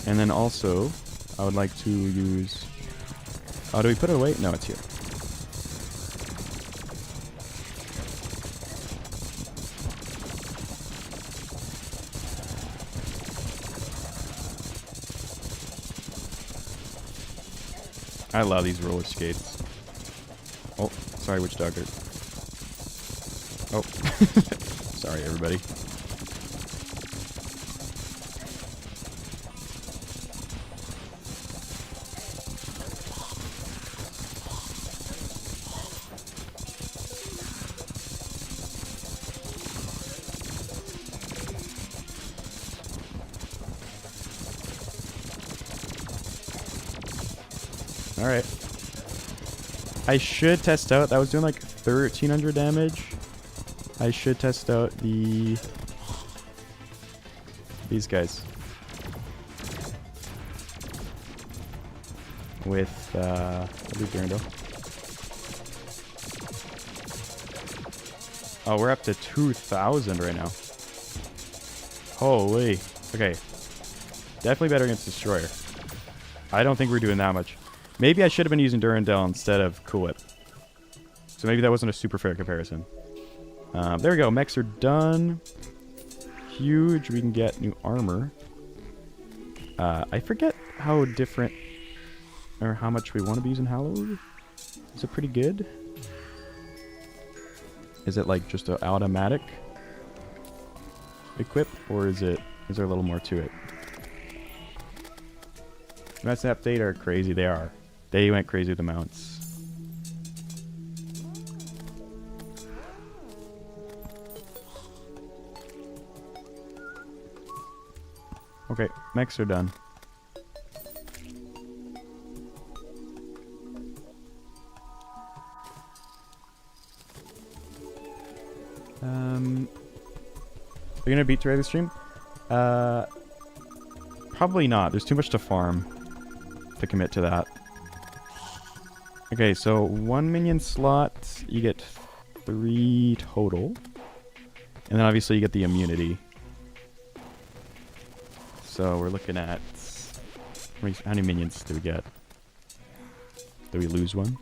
And then also, I would like to use... Oh, do we put it away? No, it's here. I love these roller skates. Oh, sorry, Witch Doctor. Oh, sorry, everybody. Alright. I should test out, that was doing like 1300 damage. I should test out these guys. With, Durandal. Oh, we're up to 2,000 right now. Holy. Okay. Definitely better against Destroyer. I don't think we're doing that much. Maybe I should have been using Durandal instead of Cool Whip. So maybe that wasn't a super fair comparison. There we go. Mechs are done. Huge. We can get new armor. I forget how different or how much we want to be using Hallowed. Is it pretty good? Is it like just an automatic equip, or is there a little more to it? Mounts update are crazy. They are. They went crazy with the mounts. Okay, mechs are done. Are you gonna beat Terraria stream? Probably not. There's too much to farm to commit to that. Okay, so 1 minion slot, you get 3 total. And then obviously you get the immunity. So we're looking at... How many minions do we get? Do we lose one?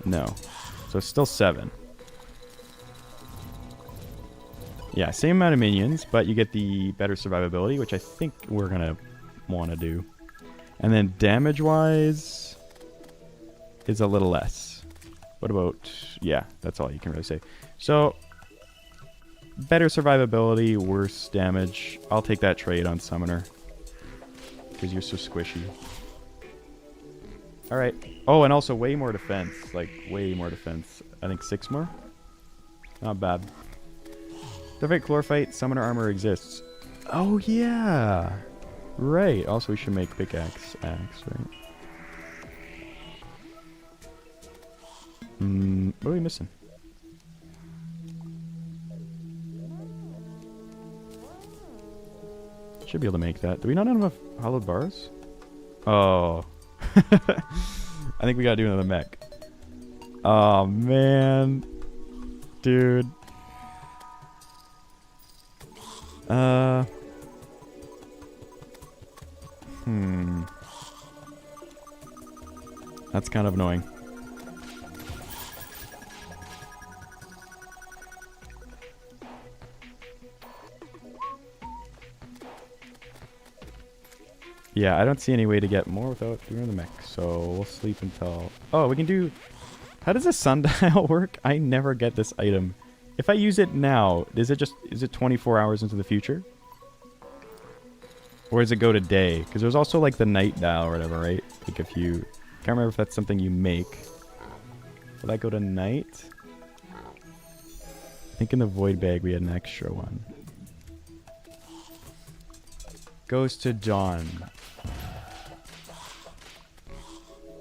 No. So it's still 7. Yeah, same amount of minions, but you get the better survivability, which I think we're going to want to do. And then damage-wise is a little less. What about... Yeah, that's all you can really say. So, better survivability, worse damage. I'll take that trade on Summoner. Because you're so squishy. Alright. Oh, and also way more defense. Like, way more defense. I think 6 more? Not bad. Perfect Chlorophyte, Summoner Armor exists. Oh, yeah! Right. Also, we should make pickaxe axe, right? What are we missing? Should be able to make that. Do we not have enough hollowed bars? Oh. I think we gotta do another mech. Oh, man. Dude. That's kind of annoying. Yeah, I don't see any way to get more without doing the mech, so we'll sleep until... Oh, we can do... How does a sundial work? I never get this item If I use it now, is it 24 hours into the future? Or does it go to day? Because there's also like the night dial or whatever, right? Like if you... Can't remember if that's something you make. Will that go to night? I think in the void bag we had an extra one. Goes to dawn.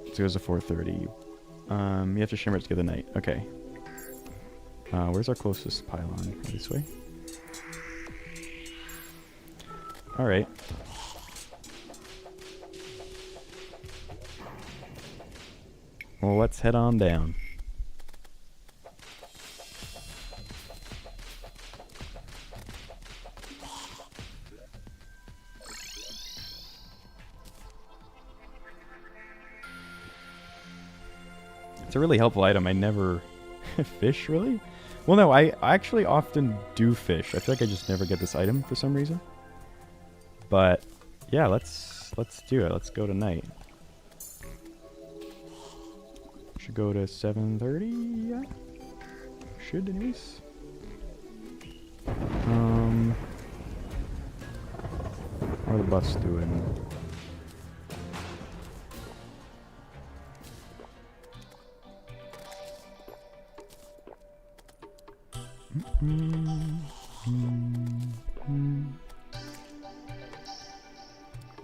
So it goes to 4:30. You have to shimmer it to get the night. Okay. Where's our closest pylon? This way? Alright. Well, let's head on down. It's a really helpful item. I never fish, really? Well, no, I actually often do fish. I feel like I just never get this item for some reason. But yeah, let's do it. Let's go tonight. Should go to 7:30. Yeah, should anyways. What are the buffs doing?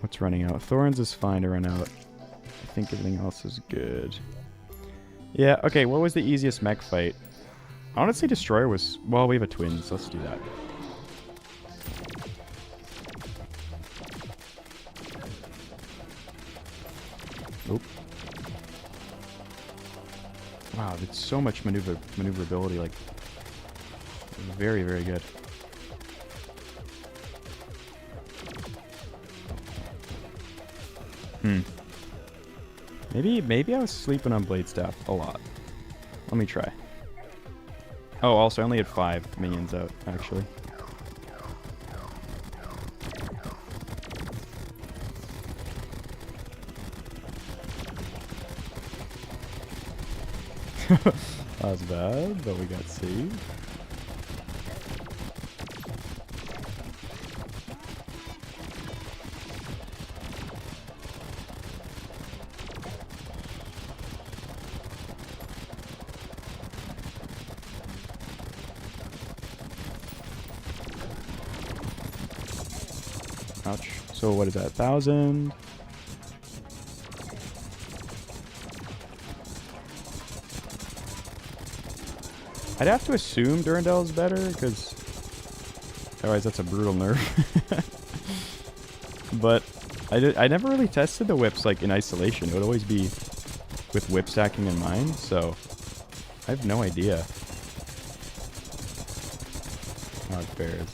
What's running out? Thorns is fine to run out. I think everything else is good. Yeah, okay, what was the easiest mech fight? Honestly, Destroyer was... Well, we have a twin, so let's do that. Oop. Wow, it's so much maneuverability, like... Very, very good. Maybe I was sleeping on Blade Staff a lot. Let me try. Oh, also, I only had 5 minions out, actually. That was bad, but we got saved. Ouch. So what is that? 1,000. I'd have to assume Durandal is better, because otherwise that's a brutal nerf. But I never really tested the whips like in isolation. It would always be with whip stacking in mind, so I have no idea how it fares.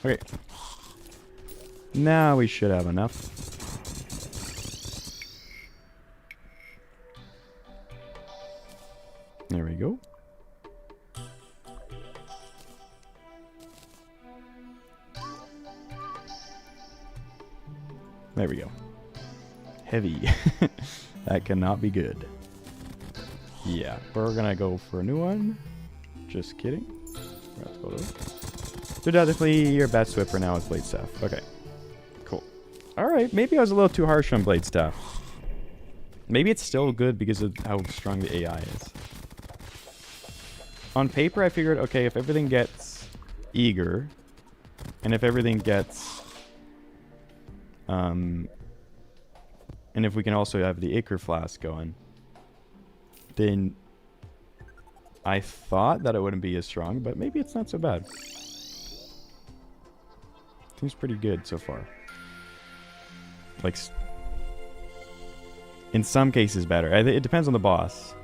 Okay. Now we should have enough. There we go. There we go. Heavy. That cannot be good. Yeah, we're gonna go for a new one. Just kidding. Let's go to it. So definitely your best whipper now is Blade Staff. Okay. Cool. Alright, maybe I was a little too harsh on Blade Staff. Maybe it's still good because of how strong the AI is. On paper, I figured, okay, if everything gets eager, and if everything gets... and if we can also have the Acre Flask going, then I thought that it wouldn't be as strong, but maybe it's not so bad. Seems pretty good so far. like, in some cases better. It depends on the boss.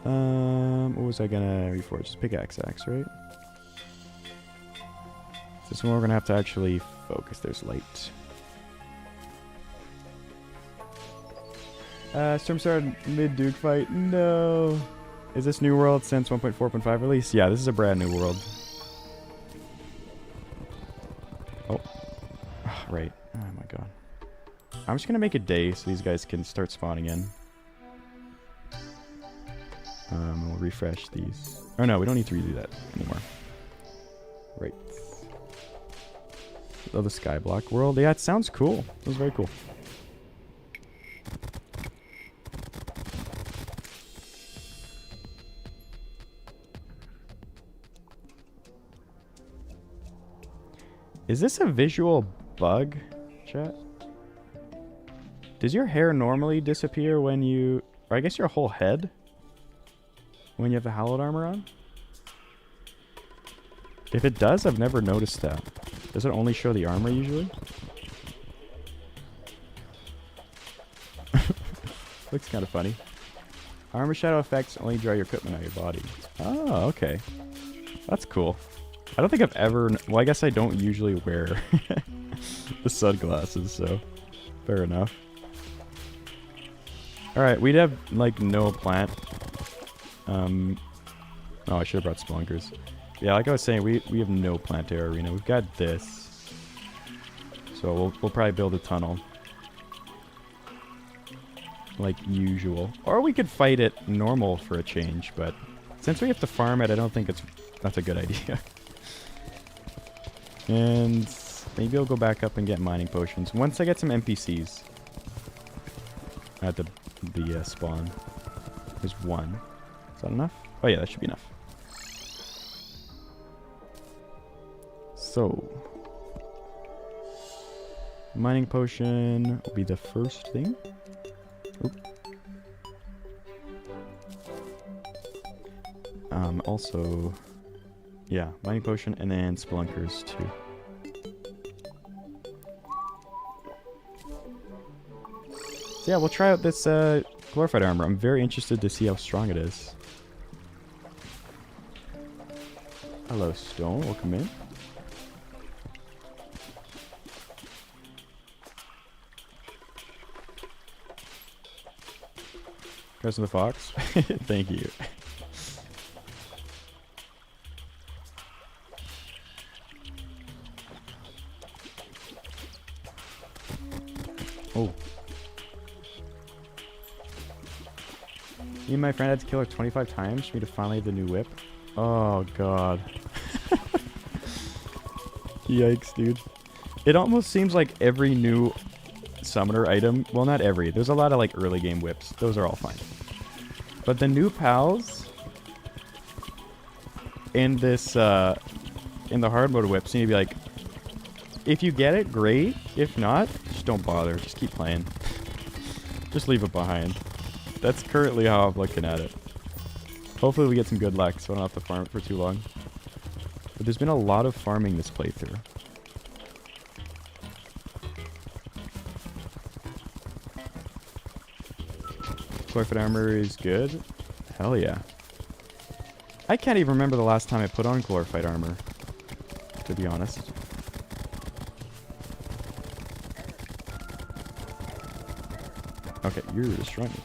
What was I gonna reforge? Just pickaxe axe, right? This one we're gonna have to actually focus. There's light. Stormstar mid-Duke fight. No. Is this new world since 1.4.5 release? Yeah, this is a brand new world. Oh. Right. Oh my god. I'm just gonna make a day so these guys can start spawning in. We'll refresh these. Oh no, we don't need to redo that anymore. Right. Oh, the Skyblock world. Yeah, it sounds cool. It was very cool. Is this a visual bug, chat? Does your hair normally disappear when you... Or I guess your whole head? When you have the hallowed armor on? If it does, I've never noticed that. Does it only show the armor usually? Looks kind of funny. Armor shadow effects only draw your equipment out of your body. Oh, okay. That's cool. I don't think I've ever... Well, I guess I don't usually wear the sunglasses, so fair enough. Alright, we'd have, like, no plant. Oh, I should have brought spelunkers. Yeah, like I was saying, we have no Plantera arena. We've got this. So we'll probably build a tunnel. Like usual. Or we could fight it normal for a change, but since we have to farm it, I don't think that's a good idea. And maybe I'll go back up and get mining potions. Once I get some NPCs at the spawn. There's one. Is that enough? Oh yeah, that should be enough. So, mining potion will be the first thing. Oop. Also, yeah, mining potion and then spelunkers too. So yeah, we'll try out this glorified armor. I'm very interested to see how strong it is. Hello, Stone. Welcome in. Cousin the Fox. Thank you. Oh. Me and my friend had to kill her 25 times for me to finally have the new whip. Oh, God. Yikes, dude. It almost seems like every new summoner item... Well, not every. There's a lot of, like, early game whips. Those are all fine. But the new pals... in this, in the hard mode whip seem to be like... If you get it, great. If not, just don't bother. Just keep playing. Just leave it behind. That's currently how I'm looking at it. Hopefully we get some good luck so I don't have to farm it for too long. But there's been a lot of farming this playthrough. Glorified armor is good. Hell yeah. I can't even remember the last time I put on glorified armor, to be honest. Okay, you're destroying me.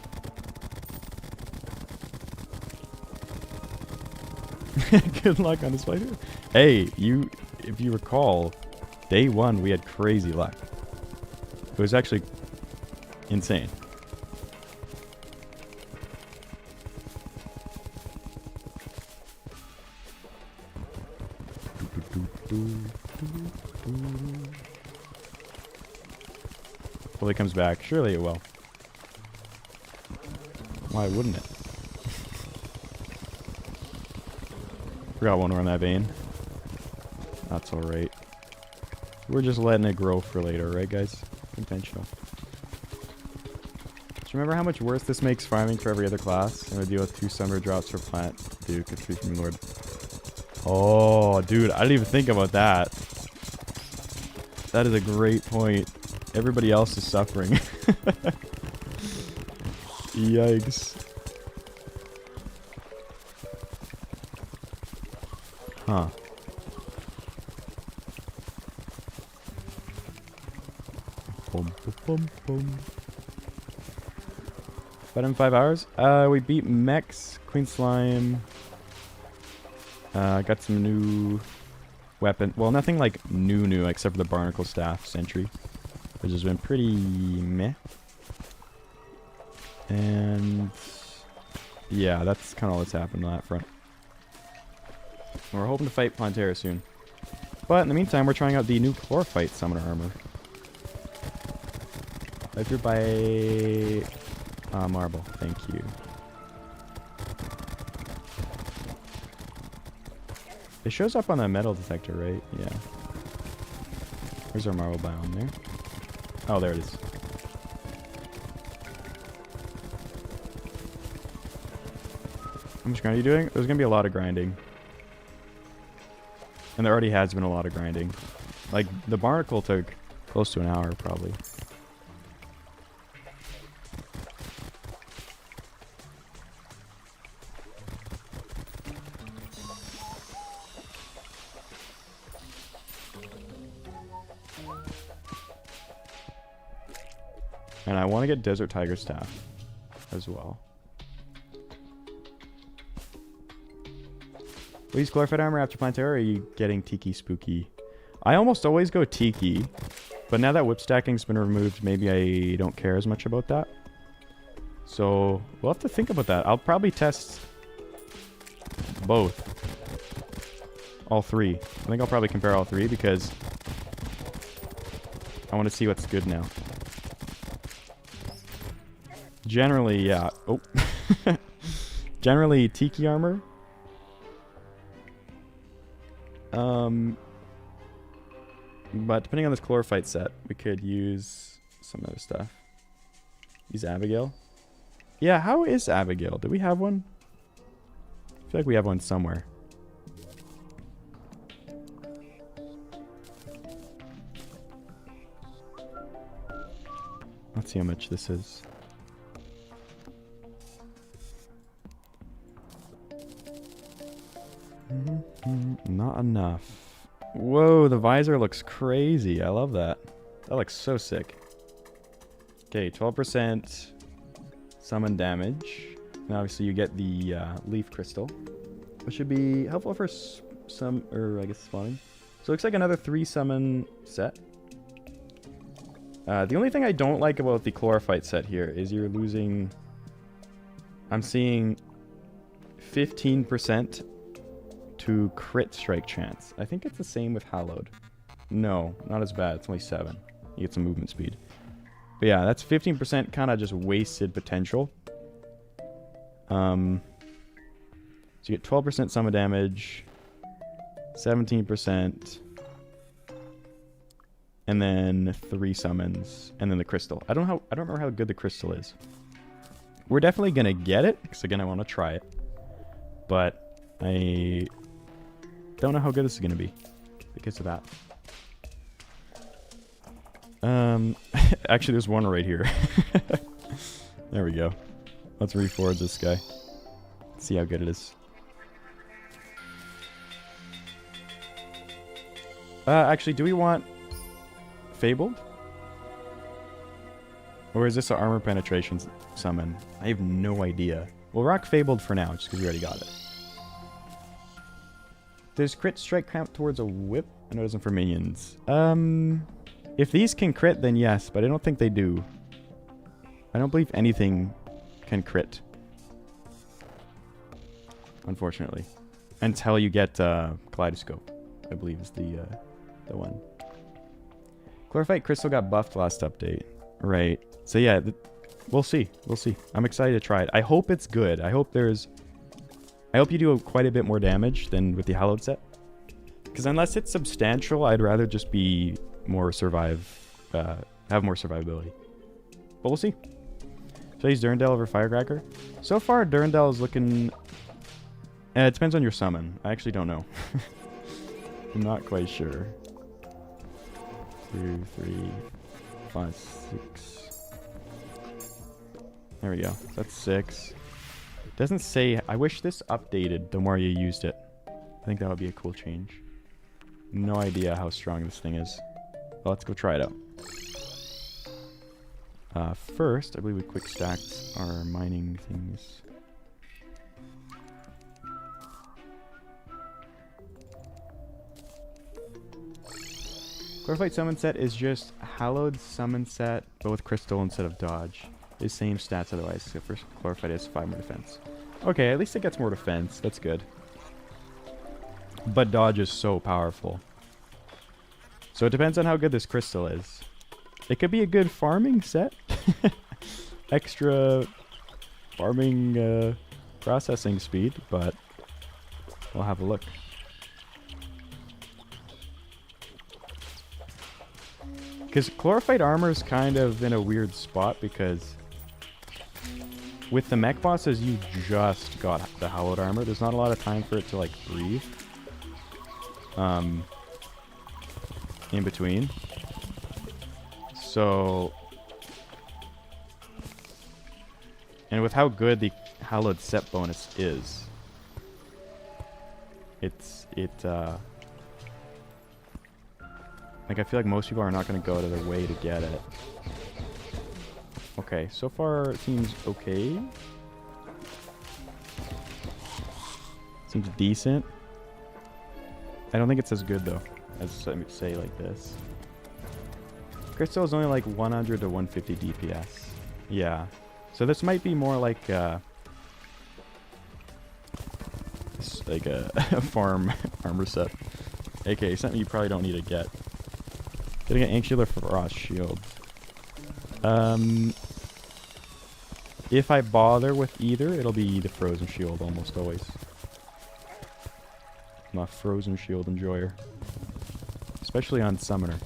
Good luck on this playthrough. Hey, if you recall, day one we had crazy luck. It was actually insane. Hopefully it comes back. Surely it will. Why wouldn't it? Forgot one more in that vein. That's alright. We're just letting it grow for later, right guys? Intentional. Do you remember how much worse this makes farming for every other class? And we deal with 2 summer drops for Plant, Duke, and 3 from Lord. Oh, dude, I didn't even think about that. That is a great point. Everybody else is suffering. Yikes. Huh. Boom, boom, boom, boom. But in 5 hours? We beat Mechs, Queen Slime. Got some new weapon. Well, nothing like new, except for the Barnacle Staff Sentry, which has been pretty meh. And yeah, that's kind of all that's happened on that front. We're hoping to fight Plantera soon. But in the meantime, we're trying out the new Chlorophyte Summoner Armor. If you're by Marble, thank you. It shows up on the metal detector, right? Yeah. Where's our marble biome there? Oh, there it is. How much grinding are you doing? There's going to be a lot of grinding. And there already has been a lot of grinding. Like, the barnacle took close to an hour, probably. And I want to get Desert Tiger Staff as well. Will you use Chlorophyte Armor after Plantera, or are you getting Tiki Spooky? I almost always go Tiki, but now that whip stacking's been removed, maybe I don't care as much about that. So we'll have to think about that. I'll probably test both. All three. I think I'll probably compare all three because I want to see what's good now. Generally, yeah. Oh. Generally, Tiki Armor. But depending on this Chlorophyte set, we could use some other stuff. Use Abigail. Yeah, how is Abigail? Do we have one? I feel like we have one somewhere. Let's see how much this is. Not enough. Whoa, the visor looks crazy. I love that. That looks so sick. Okay, 12% summon damage. And obviously you get the leaf crystal, which should be helpful for some, or I guess spawning. So it looks like another 3 summon set. The only thing I don't like about the Chlorophyte set here is you're losing... I'm seeing 15% to crit strike chance. I think it's the same with Hallowed. No, not as bad. It's only 7. You get some movement speed. But yeah, that's 15% kind of just wasted potential. So you get 12% summon damage, 17%, and then 3 summons, and then the crystal. I don't remember how good the crystal is. We're definitely gonna get it, because again I want to try it. But I don't know how good this is gonna be because of that. Actually there's one right here. There we go. Let's reforge this guy. See how good it is. Actually, do we want Fabled? Or is this an armor penetration summon? I have no idea. We'll rock Fabled for now, just because we already got it. Does crit strike count towards a whip? I know it isn't for minions. If these can crit, then yes, but I don't think they do. I don't believe anything can crit. Unfortunately. Until you get Kaleidoscope, I believe is the one. Chlorophyte Crystal got buffed last update. Right. So yeah, we'll see. We'll see. I'm excited to try it. I hope it's good. I hope you do quite a bit more damage than with the Hallowed set. Because unless it's substantial, I'd rather just be more have more survivability. But we'll see. Should I use Durandal over Firecracker? So far, Durandal is looking... it depends on your summon. I actually don't know. I'm not quite sure. 2, 3, 5, 6. There we go. That's 6. Doesn't say... I wish this updated the more you used it. I think that would be a cool change. No idea how strong this thing is. Well, let's go try it out. First, I believe we quick stacked our mining things. Chlorophyte summon set is just hallowed summon set, but with crystal instead of dodge. It's same stats otherwise, except for Chlorophyte has 5 more defense. Okay, at least it gets more defense. That's good. But dodge is so powerful. So it depends on how good this crystal is. It could be a good farming set. Extra farming processing speed, but we'll have a look. Because Chlorophyte armor is kind of in a weird spot because with the mech bosses, you just got the hallowed armor. There's not a lot of time for it to like breathe. In between. So, and with how good the hallowed set bonus is, like I feel like most people are not going to go to their way to get it. Okay, so far it seems okay. Seems decent. I don't think it's as good though, as let me say like this. Crystal is only like 100 to 150 DPS. Yeah. So this might be more like a farm armor set. AKA something you probably don't need to get. Getting an Angular Frost Shield. If I bother with either, it'll be the Frozen Shield almost always. I'm a Frozen Shield enjoyer. Especially on Summoner.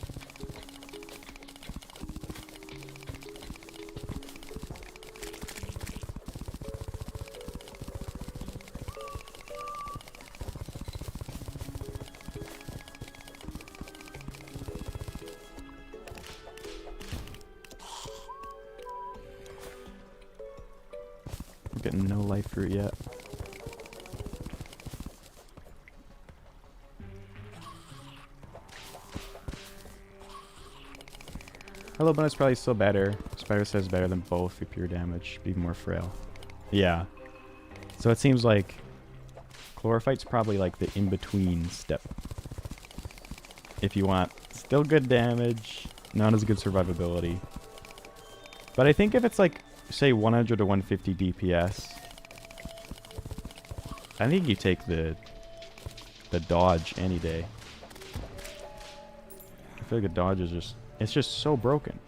I'm getting no life fruit yet. Hello bonus probably still better. Spider says better than both for pure damage, be more frail. Yeah. So it seems like Chlorophyte's probably like the in-between step. If you want still good damage, not as good survivability. But I think if it's like, say 100 to 150 DPS, I think you take the dodge any day. I feel like the dodge is just, it's just so broken.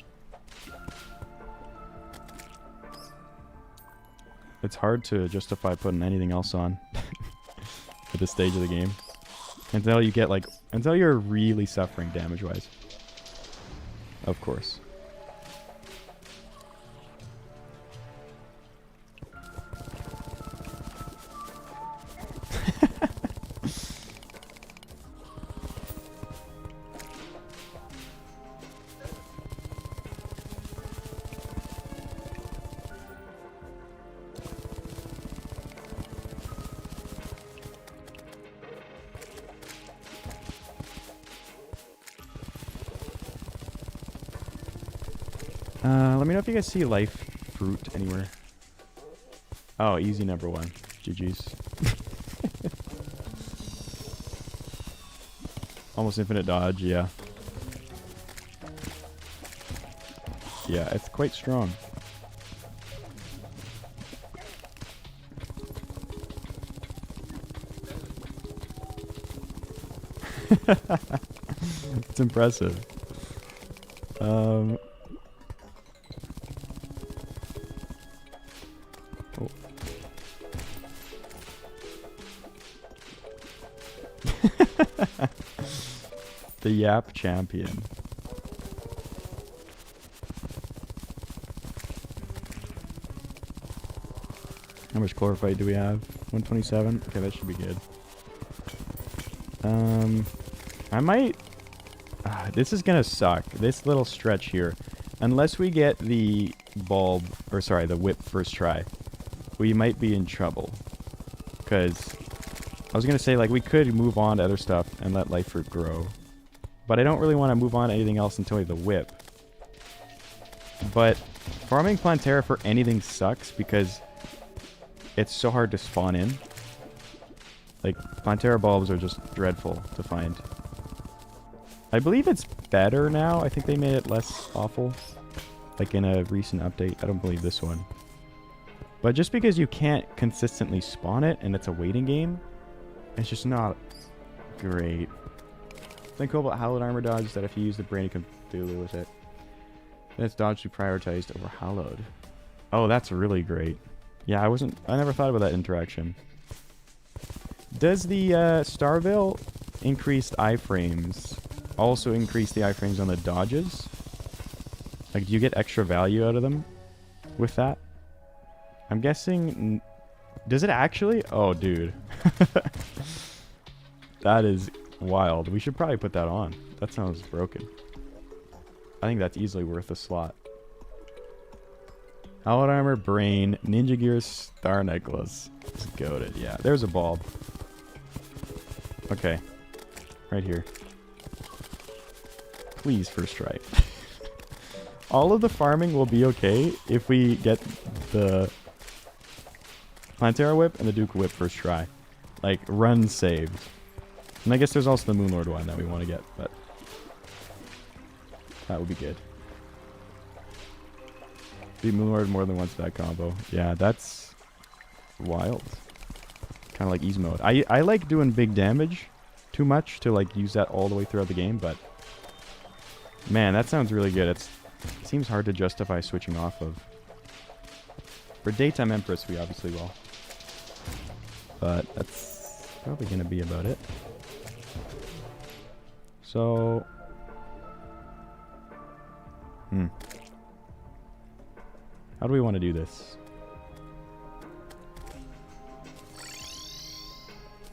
It's hard to justify putting anything else on at this stage of the game. Until you get like, until you're really suffering damage-wise. Of course. Let me know if you guys see life fruit anywhere. Oh, easy number 1. GG's. Almost infinite dodge, yeah. Yeah, it's quite strong. It's impressive. Oh. The Yap Champion. How much Chlorophyte do we have? 127? Okay, that should be good. I might... this is gonna suck. This little stretch here. Unless we get the bulb, or sorry, the whip first try, we might be in trouble. Because I was gonna say, like, we could move on to other stuff and let life fruit grow. But I don't really want to move on to anything else until we have the whip. But farming Plantera for anything sucks because it's so hard to spawn in. Like, Plantera bulbs are just dreadful to find. I believe it's better now. I think they made it less awful. Like in a recent update. I don't believe this one. But just because you can't consistently spawn it and it's a waiting game, it's just not great. Something cool about Hallowed Armor dodge is that if you use the Brain of Cthulhu with it, then it's dodge to be prioritized over Hallowed. Oh, that's really great. Yeah, I never thought about that interaction. Does the Starville increased iframes also increase the iframes on the dodges? Like, do you get extra value out of them with that? I'm guessing... Does it actually? Oh, dude. That is wild. We should probably put that on. That sounds broken. I think that's easily worth a slot. Hallowed Armor, Brain, Ninja Gear, Star Necklace. It's goated. Yeah, there's a bulb. Okay. Right here. Please, first try. All of the farming will be okay if we get the Plantera Whip and the Duke Whip first try. Like, run saved. And I guess there's also the Moonlord one that we want to get, but that would be good. Beat Moonlord more than once that combo. Yeah, that's wild. Kind of like ease mode. I like doing big damage too much to like use that all the way throughout the game, but man, that sounds really good. It seems hard to justify switching off of. For Daytime Empress, we obviously will. But that's probably going to be about it. So... How do we want to do this?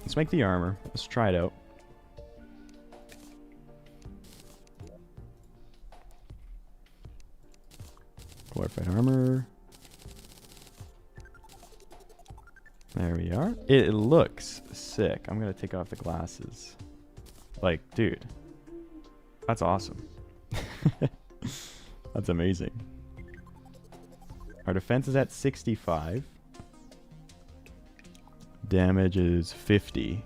Let's make the armor. Let's try it out. Glorified armor. There we are. It looks sick. I'm going to take off the glasses. Like, dude. That's awesome. That's amazing. Our defense is at 65. Damage is 50.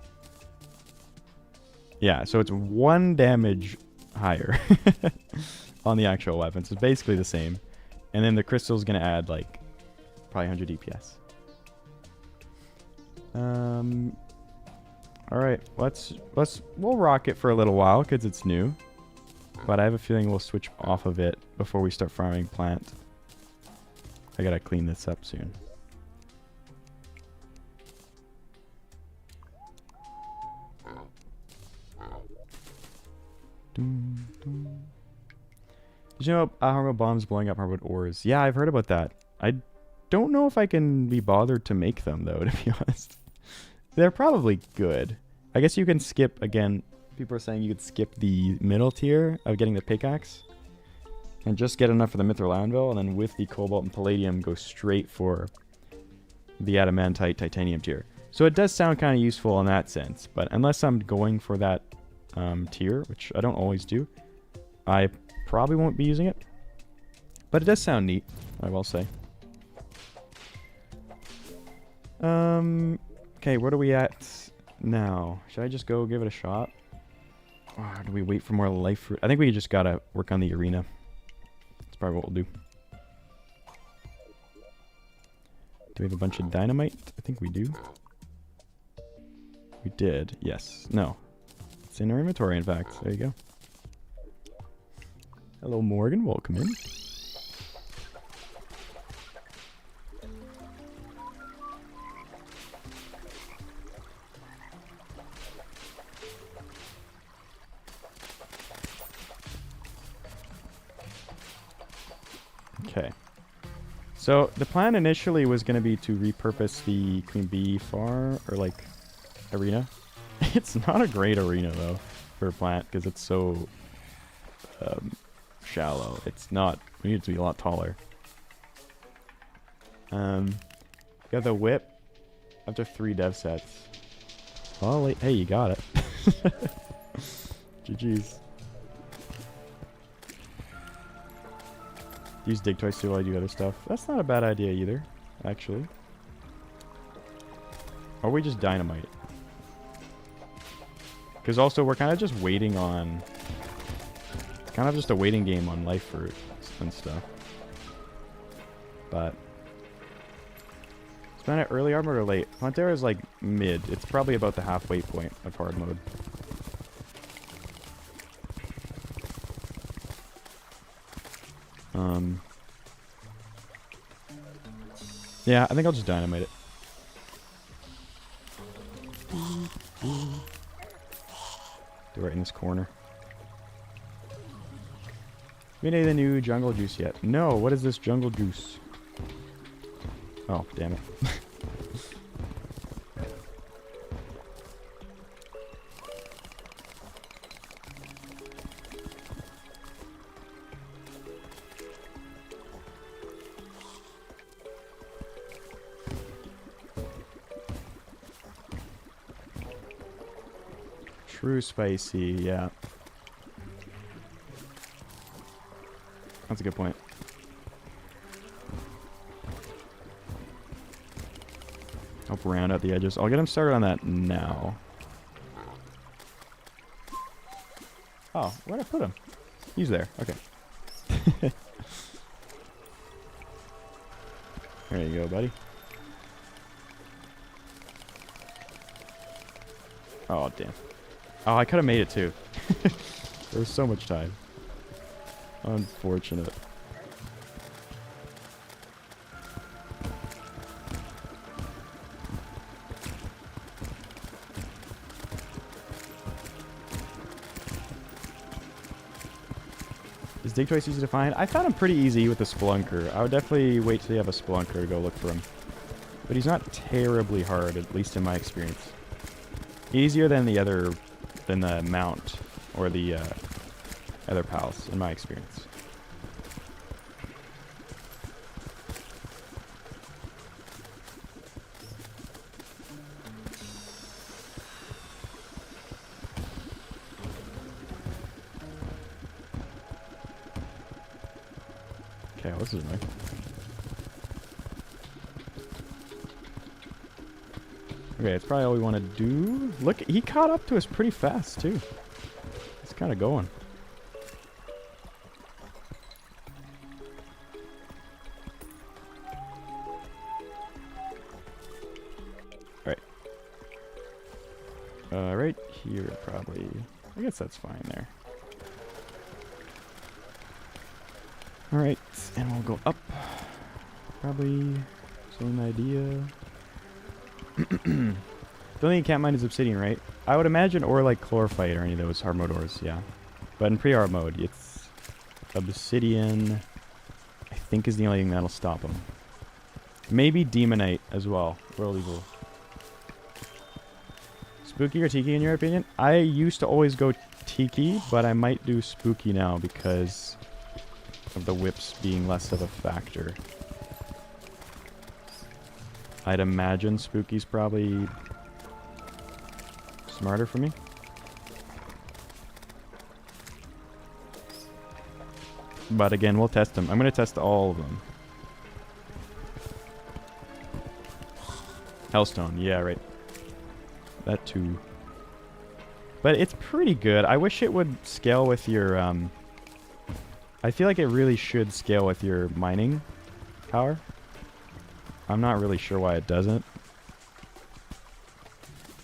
Yeah, so it's 1 damage higher on the actual weapon. So it's basically the same. And then the crystal's going to add, like, probably 100 DPS. Alright, we'll rock it for a little while because it's new. But I have a feeling we'll switch off of it before we start farming plant. I gotta clean this up soon. Did you know Hardmode bombs blowing up Hardmode ores? Yeah, I've heard about that. I don't know if I can be bothered to make them, though, to be honest. They're probably good. I guess you can skip, again, people are saying you could skip the middle tier of getting the pickaxe and just get enough for the mithril anvil, and then with the cobalt and palladium go straight for the adamantite titanium tier. So it does sound kind of useful in that sense, but unless I'm going for that tier, which I don't always do, I probably won't be using it. But it does sound neat, I will say. Okay, what are we at now? Should I just go give it a shot? Or do we wait for more life fruit? I think we just gotta work on the arena. That's probably what we'll do. Do we have a bunch of dynamite? I think we do. We did. Yes. No. It's in our inventory, in fact. There you go. Hello, Morgan. Welcome in. Okay. So the plan initially was going to be to repurpose the Queen Bee farm, or like arena. It's not a great arena though for a plant because it's so shallow. It's not. We need it to be a lot taller. Got the whip after 3 dev sets. Oh, hey, you got it. GG's. Use dig twice too while I do other stuff. That's not a bad idea either, actually. Or we just dynamite. Because also we're kind of just waiting on... Kind of just a waiting game on life fruit and stuff. But... Spend it early hard mode or late? Plantera is like mid. It's probably about the halfway point of hard mode. Yeah, I think I'll just dynamite it. Do it right in this corner. We need the new jungle juice yet? No, what is this jungle juice? Oh, damn it. True spicy, yeah. That's a good point. Help round out the edges. I'll get him started on that now. Oh, where'd I put him? He's there. Okay. There you go, buddy. Oh, damn. Oh, I could have made it too. There was so much time. Unfortunate. Is dig twice easy to find? I found him pretty easy with the Splunker. I would definitely wait till you have a Splunker to go look for him. But he's not terribly hard, at least in my experience. Easier than the mount or the other pals, in my experience. Okay, well, this is nice. Okay, it's probably all we want to do. Look, he caught up to us pretty fast, too. It's kind of going. Right. Right here, probably. I guess that's fine there. Alright, and we'll go up. Probably same idea. Don't think you can't mine is obsidian, right? I would imagine, or like chlorophyte or any of those hard mode ores, yeah. But in pre-hard mode, it's obsidian, I think, is the only thing that'll stop them. Maybe demonite as well. World evil. Spooky or tiki in your opinion? I used to always go tiki, but I might do spooky now because of the whips being less of a factor. I'd imagine spooky's probably smarter for me. But again, we'll test them. I'm going to test all of them. Hellstone, yeah, right. That too. But it's pretty good. I wish it would scale with your... I feel like it really should scale with your mining power. I'm not really sure why it doesn't.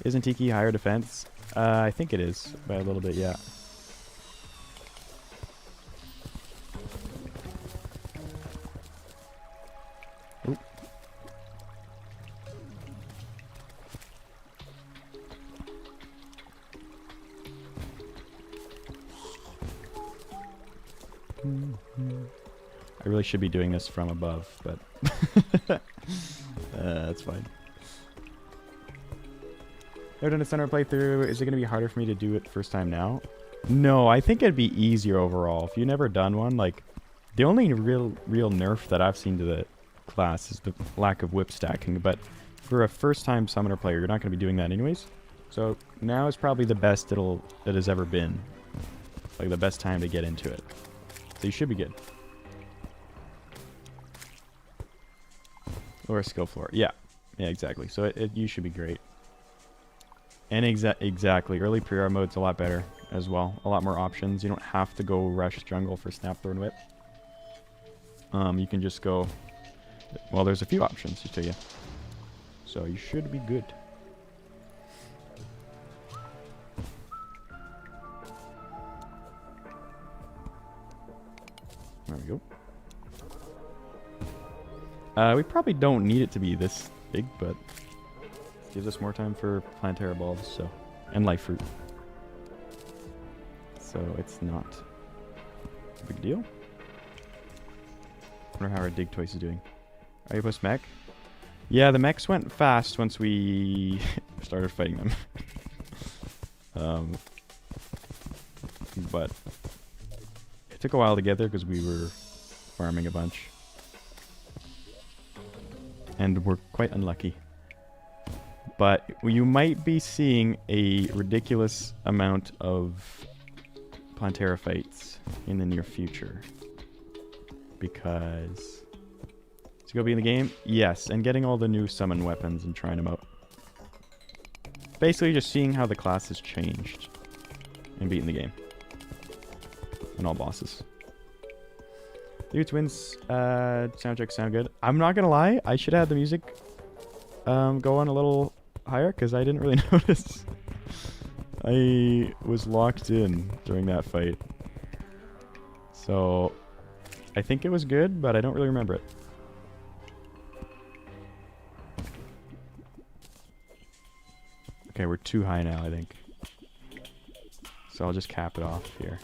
Isn't Tiki higher defense? I think it is, by a little bit, yeah. Oop. I really should be doing this from above, but that's fine. Never done a center playthrough. Is it going to be harder for me to do it first time now? No, I think it'd be easier overall. If you've never done one, like, the only real nerf that I've seen to the class is the lack of whip stacking, but for a first-time summoner player, you're not going to be doing that anyways. So now is probably the best it has ever been. Like, the best time to get into it. So you should be good. Or a skill floor. Yeah. Yeah, exactly. So you should be great. And exactly. Early pre-R mode's a lot better as well. A lot more options. You don't have to go rush jungle for snap throw and whip. You can just go... Well, there's a few options to tell you. So you should be good. There we go. We probably don't need it to be this big, but it gives us more time for Plantera bulbs, so, and life fruit. So it's not a big deal. Wonder how our dig toys is doing. Are you post mech? Yeah, the mechs went fast once we started fighting them. But it took a while to get there because we were farming a bunch. And we're quite unlucky. But you might be seeing a ridiculous amount of Plantera fights in the near future. Because... Is it going to be in the game? Yes, and getting all the new summon weapons and trying them out. Basically just seeing how the class has changed. And beating the game. And all bosses. Your twins soundtrack sound good. I'm not gonna lie, I should have the music go on a little higher because I didn't really notice. I was locked in during that fight. So I think it was good, but I don't really remember it. Okay, we're too high now, I think. So I'll just cap it off here.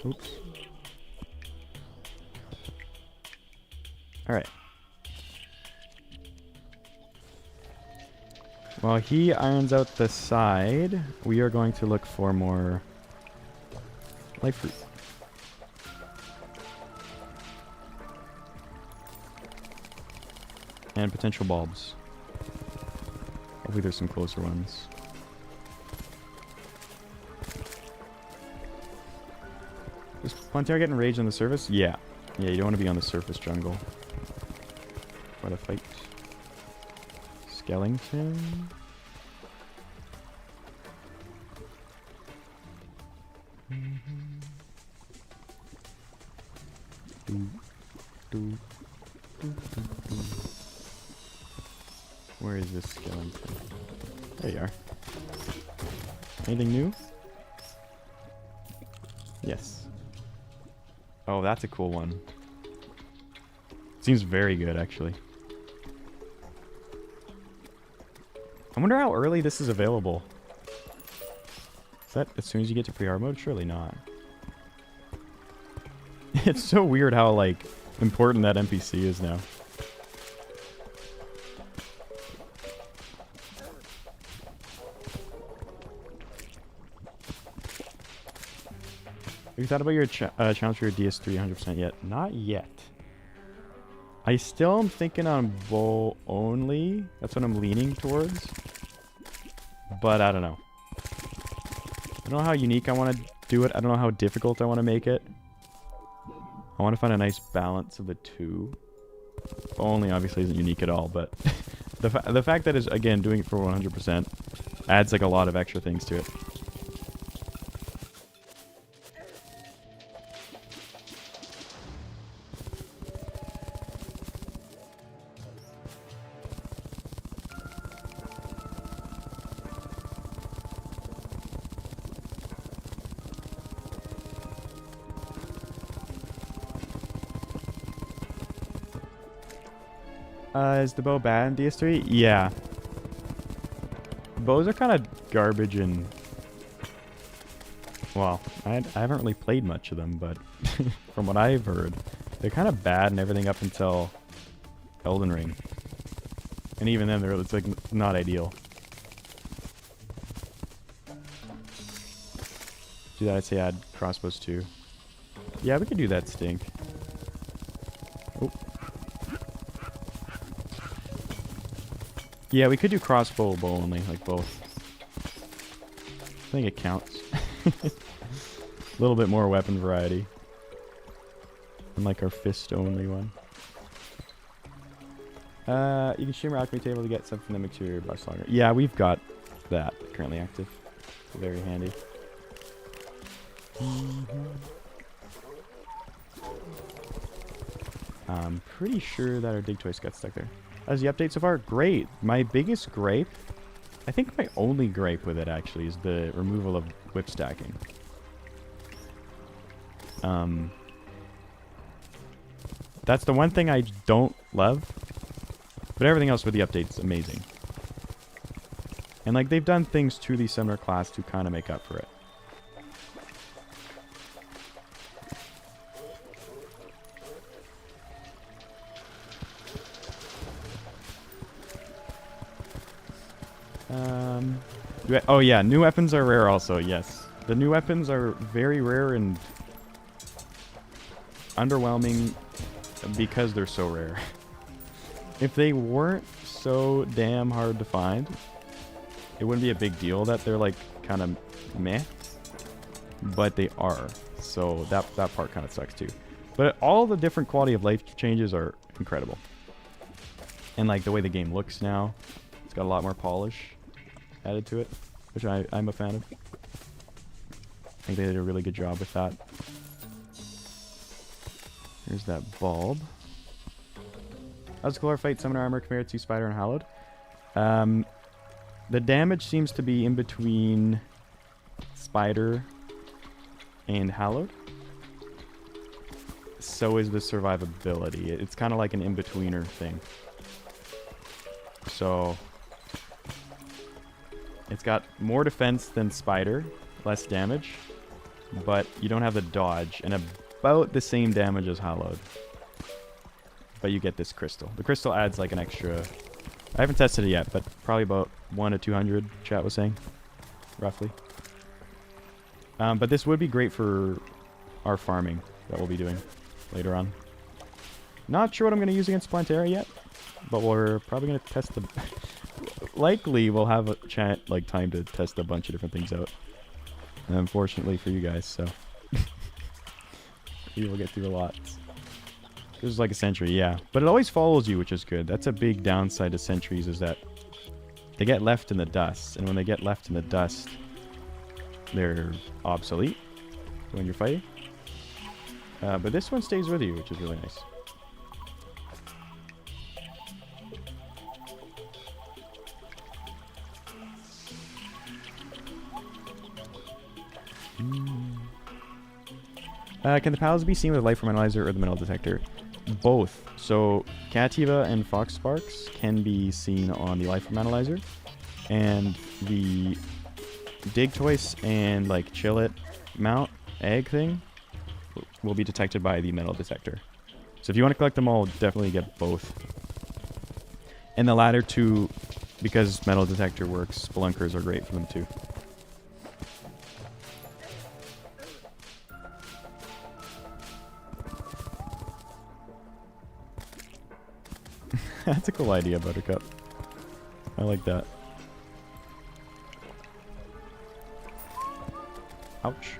Oops. Alright. While he irons out the side, we are going to look for more life fruit. And potential bulbs. Hopefully there's some closer ones. Is Plantera getting rage on the surface? Yeah. Yeah, you don't want to be on the surface jungle. What a fight. Skellington. Where is this skeleton? There you are. Anything new? Yes. Oh, that's a cool one. Seems very good, actually. I wonder how early this is available. Is that as soon as you get to pre-R mode? Surely not. It's so weird how, like, important that NPC is now. Have you thought about your challenge for your DS3 100% yet? Not yet. I still am thinking on bow only. That's what I'm leaning towards. But I don't know. I don't know how unique I want to do it. I don't know how difficult I want to make it. I want to find a nice balance of the two. Bow only obviously isn't unique at all, but the fact that it's, again, doing it for 100% adds like a lot of extra things to it. Is the bow bad in DS3? Yeah. Bows are kind of garbage and... Well, I haven't really played much of them, but from what I've heard, they're kind of bad and everything up until Elden Ring. And even then, it's like not ideal. do that. I'd say add crossbows too. Yeah, we could do that stink. Oh. Yeah, we could do crossbow bow only, like both. I think it counts. A little bit more weapon variety. Unlike our fist only one. You can stream our alchemy table to get something that makes your box longer. Yeah, we've got that currently active. Very handy. I'm pretty sure that our dig toys got stuck there. How's the update so far? Great. My biggest gripe, I think my only gripe with it actually, is the removal of whip stacking. That's the one thing I don't love. But everything else with the update is amazing. And like they've done things to the summoner class to kind of make up for it. Oh yeah, new weapons are rare also, yes. The new weapons are very rare and underwhelming because they're so rare. If they weren't so damn hard to find, it wouldn't be a big deal that they're like kind of meh. But they are. So that part kind of sucks too. But all the different quality of life changes are incredible. And like the way the game looks now, it's got a lot more polish added to it, which I'm a fan of. I think they did a really good job with that. Here's that bulb. How's the color fight summoner armor compared to Spider and Hallowed? The damage seems to be in between Spider and Hallowed. So is the survivability. It's kind of like an in-betweener thing. So it's got more defense than Spider, less damage, but you don't have the dodge, and about the same damage as Hallowed. But you get this crystal. The crystal adds like an extra... I haven't tested it yet, but probably about 1 to 200, chat was saying. Roughly. But this would be great for our farming that we'll be doing later on. Not sure what I'm going to use against Plantera yet, but we're probably going to test the... Likely we'll have a like time to test a bunch of different things out. And unfortunately for you guys, so... we will get through a lot. This is like a sentry, yeah. But it always follows you, which is good. That's a big downside to sentries, is that they get left in the dust. And when they get left in the dust, they're obsolete when you're fighting. But this one stays with you, which is really nice. Can the pals be seen with a life analyzer or the metal detector? Both. So Cativa and Fox Sparks can be seen on the life analyzer, and the dig toys and like chill it mount egg thing will be detected by the metal detector. So if you want to collect them all, definitely get both. And the latter two, because metal detector works, spelunkers are great for them too. That's a cool idea, Buttercup. I like that. Ouch.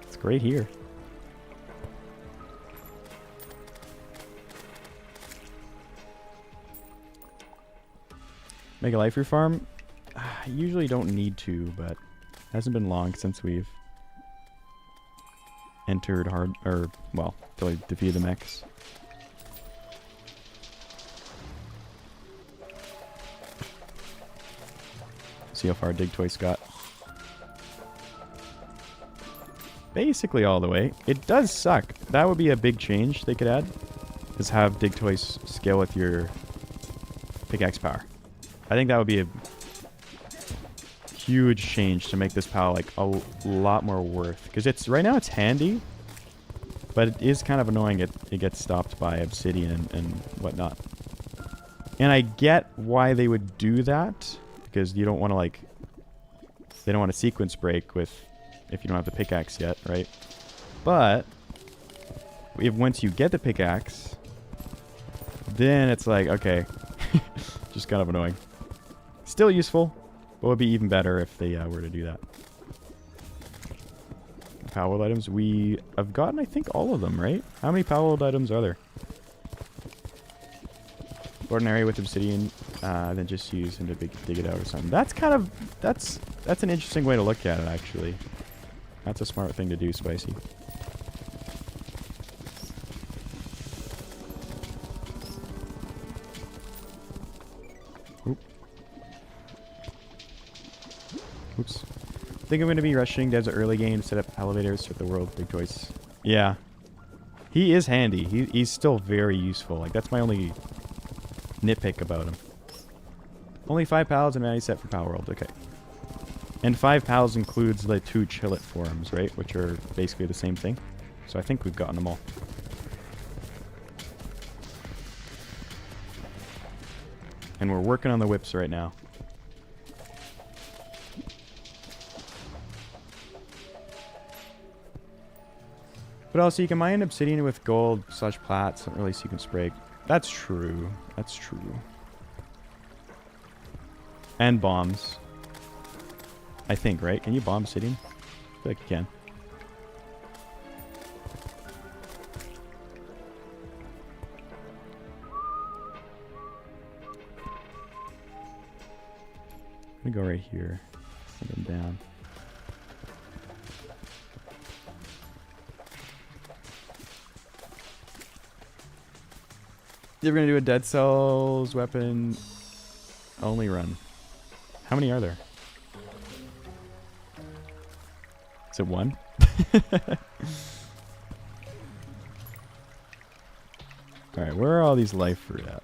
It's great here. Make a life farm? I usually don't need to, but it hasn't been long since we've entered well, till I defeated the mechs. See how far Dig Toys got. Basically all the way. It does suck. That would be a big change they could add. Is have Dig Toys scale with your pickaxe power. I think that would be a huge change to make this POW like a lot more worth. Because it's right now it's handy, but it is kind of annoying. It gets stopped by obsidian and whatnot. And I get why they would do that. Because you don't want to like, they don't want a sequence break with if you don't have the pickaxe yet, right? But if once you get the pickaxe, then it's like, okay, just kind of annoying. Still useful, but would be even better if they were to do that. Power items, we have gotten, I think, all of them, right? How many power items are there? Ordinary with obsidian, then just use him to dig it out or something. That's kind of, that's an interesting way to look at it, actually. That's a smart thing to do, Spicy. Oop. Oops. I think I'm going to be rushing devs early game to set up elevators with the world. Big choice. Yeah. He is handy. He's still very useful. Like, that's my only nitpick about him. Only 5 pals and a set for Power World. Okay. And 5 pals includes the 2 Chillet forums, right? Which are basically the same thing. So I think we've gotten them all. And we're working on the whips right now. But also, you can mine obsidian with gold / plat, so really you can spray. That's true. That's true. And bombs. I think, right? Can you bomb obsidian? I feel like you can. I'm gonna go right here. Send them down. You're gonna do a Dead Cells weapon only run. How many are there? Is it 1? Alright, where are all these life fruit at?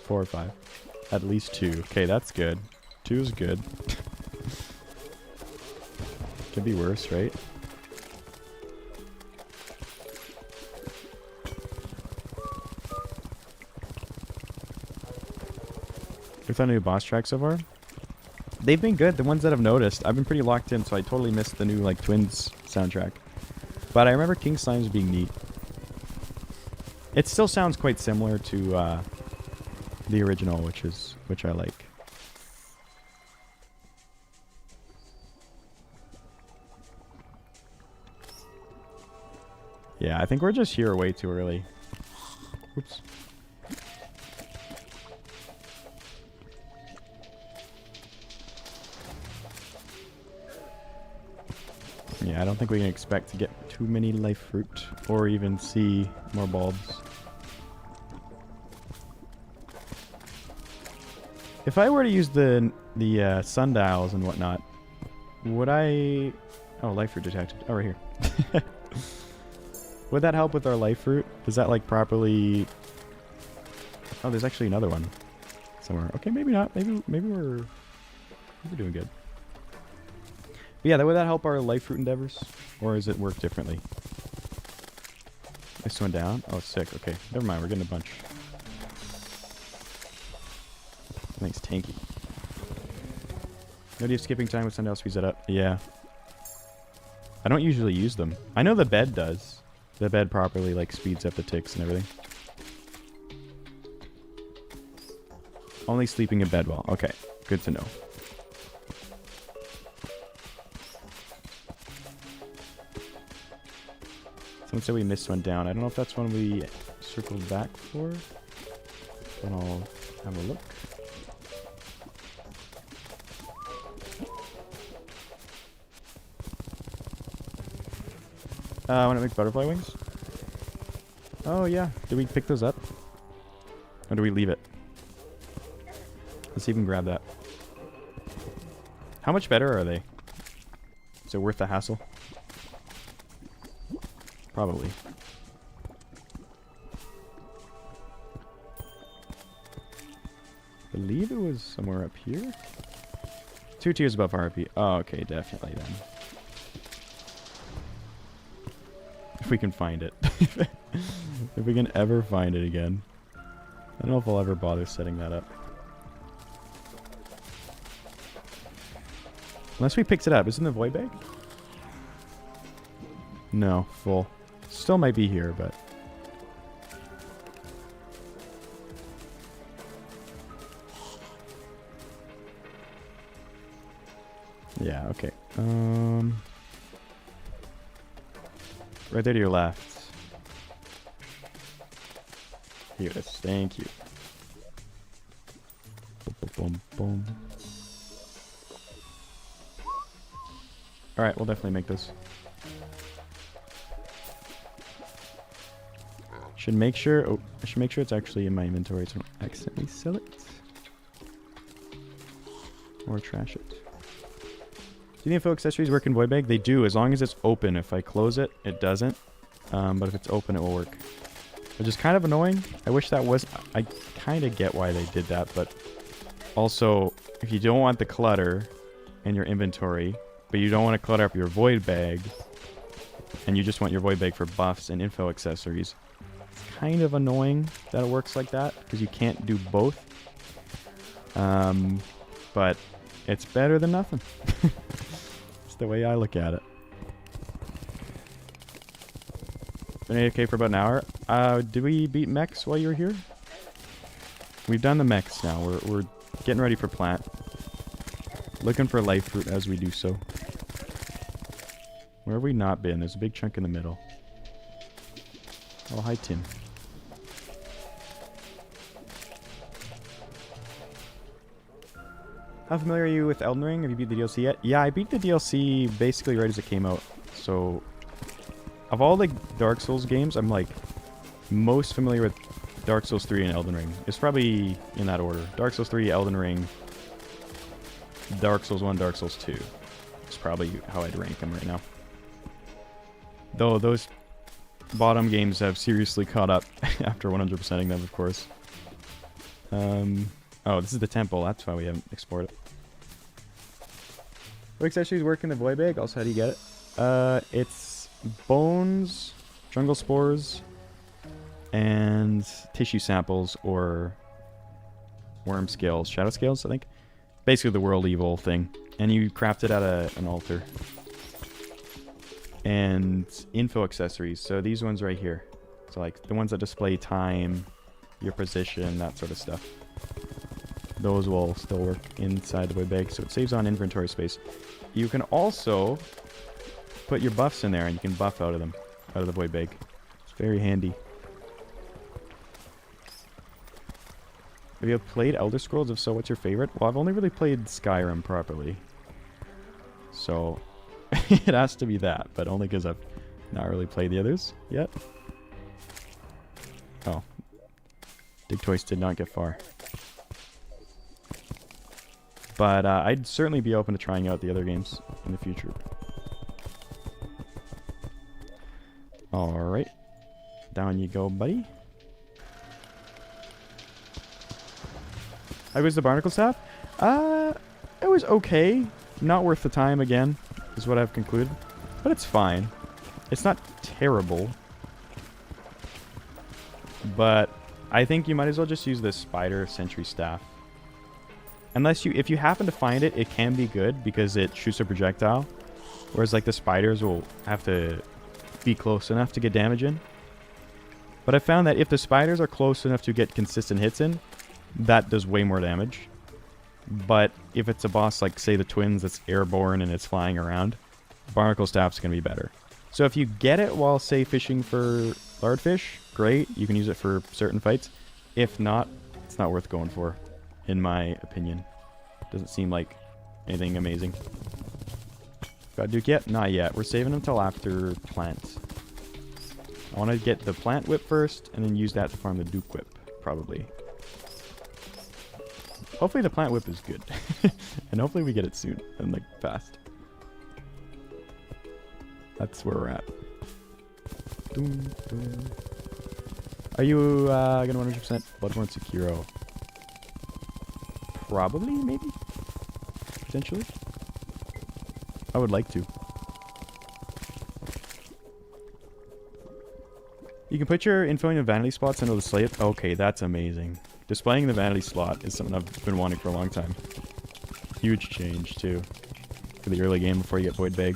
Four or 5. At least 2. Okay, that's good. 2 is good. Could be worse, right? With our new boss track so far? They've been good, the ones that I've noticed. I've been pretty locked in, so I totally missed the new like Twins soundtrack. But I remember King Slime's being neat. It still sounds quite similar to the original, which I like. Yeah, I think we're just here way too early. Oops. Yeah, I don't think we can expect to get too many life fruit or even see more bulbs. If I were to use the sundials and whatnot, would I... Oh, life fruit detected. Oh, right here. Would that help with our life fruit? Does that like properly... Oh, there's actually another one somewhere. Okay, maybe not. Maybe we're doing good. But yeah, would that help our life fruit endeavors? Or does it work differently? This one down? Oh, sick. Okay, never mind. We're getting a bunch. Thanks, tanky. No idea if skipping time with sundial speeds that up. Yeah. I don't usually use them. I know the bed does. The bed properly like speeds up the ticks and everything. Only sleeping in bed well. Okay, good to know. Someone said we missed one down. I don't know if that's one we circled back for. Then I'll have a look. I want to make butterfly wings? Oh yeah. Did we pick those up? Or do we leave it? Let's even grab that. How much better are they? Is it worth the hassle? Probably. I believe it was somewhere up here. 2 tiers above RP. Oh, okay, definitely then. If we can find it. If we can ever find it again. I don't know if I'll ever bother setting that up. Unless we picked it up. Isn't the void bag? No, full. Still might be here, but... Yeah, okay. Right there to your left. Here it is. Thank you. Boom, boom, boom. Alright, we'll definitely make this. Should make sure... Oh, I should make sure it's actually in my inventory so I don't accidentally sell it. Or trash it. Do the info accessories work in void bag? They do, as long as it's open. If I close it, it doesn't. But if it's open, it will work. Which is kind of annoying. I wish that was... I kind of get why they did that, but... Also, if you don't want the clutter in your inventory, but you don't want to clutter up your void bag, and you just want your void bag for buffs and info accessories, it's kind of annoying that it works like that, because you can't do both. But it's better than nothing. It's the way I look at it. Been okay for about an hour. Did we beat mechs while you were here? We've done the mechs now. We're getting ready for plant. Looking for life fruit as we do so. Where have we not been? There's a big chunk in the middle. Oh, hi, Tim. How familiar are you with Elden Ring? Have you beat the DLC yet? Yeah, I beat the DLC basically right as it came out. So, of all the Dark Souls games, I'm like most familiar with Dark Souls 3 and Elden Ring. It's probably in that order. Dark Souls 3, Elden Ring, Dark Souls 1, Dark Souls 2. It's probably how I'd rank them right now. Though those bottom games have seriously caught up after 100%ing them, of course. Oh, this is the temple. That's why we haven't explored it. What accessories work in the void bag? Also, how do you get it? It's bones, jungle spores, and tissue samples or worm scales, shadow scales, I think. Basically the world evil thing. And you craft it at an altar. And info accessories. So these ones right here. So like the ones that display time, your position, that sort of stuff. Those will still work inside the void bag, so it saves on inventory space. You can also put your buffs in there, and you can buff out of them, out of the void bag. It's very handy. Have you played Elder Scrolls? If so, what's your favorite? Well, I've only really played Skyrim properly. So, it has to be that, but only because I've not really played the others yet. Oh. Dig Toys did not get far. But I'd certainly be open to trying out the other games in the future. Alright. Down you go, buddy. How was the barnacle staff? It was okay. Not worth the time again, is what I've concluded. But it's fine. It's not terrible. But I think you might as well just use the spider sentry staff. Unless if you happen to find it, it can be good because it shoots a projectile. Whereas like the spiders will have to be close enough to get damage in. But I found that if the spiders are close enough to get consistent hits in, that does way more damage. But if it's a boss like, say, the twins that's airborne and it's flying around, barnacle staff's going to be better. So if you get it while, say, fishing for lardfish, great. You can use it for certain fights. If not, it's not worth going for, in my opinion. Doesn't seem like anything amazing. Got Duke yet? Not yet. We're saving until after plant. I want to get the plant whip first, and then use that to farm the Duke whip, probably. Hopefully the plant whip is good. And hopefully we get it soon, and like fast. That's where we're at. Doom, doom. Are you gonna 100% Bloodborne Sekiro? Probably, maybe? Potentially? I would like to. You can put your info in your vanity spots and it'll display it. Okay, that's amazing. Displaying the vanity slot is something I've been wanting for a long time. Huge change, too. for the early game before you get void bag.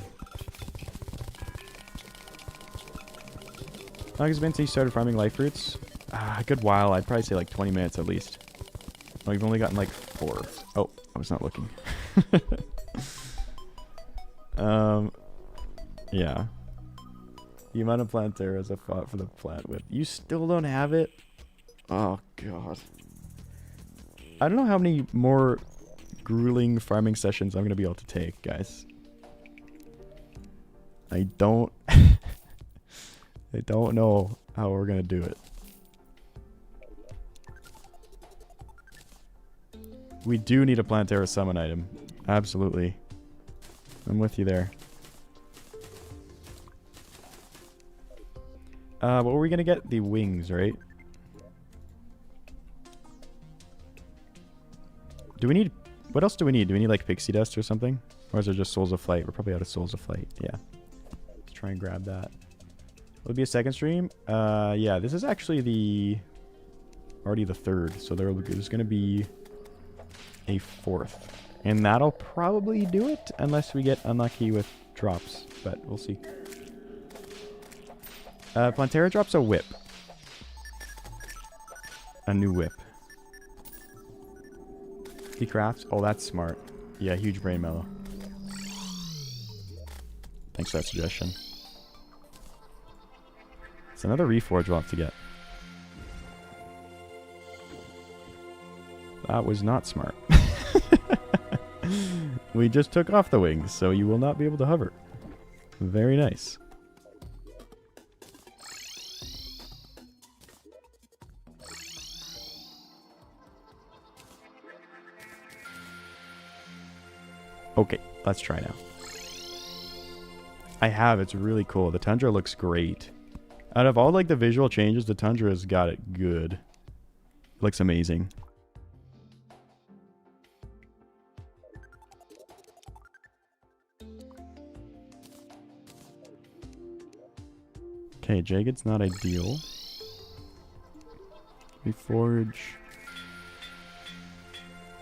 How long has it been since you started farming life fruits? A good while. I'd probably say like 20 minutes at least. Oh, you've only gotten like 4. Oh, I was not looking. Yeah. The amount of Planteras I fought for the plant whip. You still don't have it? Oh, God. I don't know how many more grueling farming sessions I'm going to be able to take, guys. I don't... I don't know how we're going to do it. We do need a Plantera summon item. Absolutely. I'm with you there. What were we going to get? The wings, right? Do we need... What else do we need? Do we need like pixie dust or something? Or is it just souls of flight? We're probably out of souls of flight. Yeah. Let's try and grab that. Will it be a second stream? Yeah, this is actually the... Already the 3rd. So there's going to be a 4th. And that'll probably do it. Unless we get unlucky with drops. But we'll see. Plantera drops a whip. A new whip. He crafts? Oh, that's smart. Yeah, huge brain mellow. Thanks for that suggestion. It's another reforge we'll have to get. That was not smart. We just took off the wings, so you will not be able to hover. Very nice. Okay, let's try now. I have. It's really cool. The Tundra looks great. Out of all like the visual changes, the Tundra has got it good. It looks amazing. Okay, Jagged's not ideal. Reforge.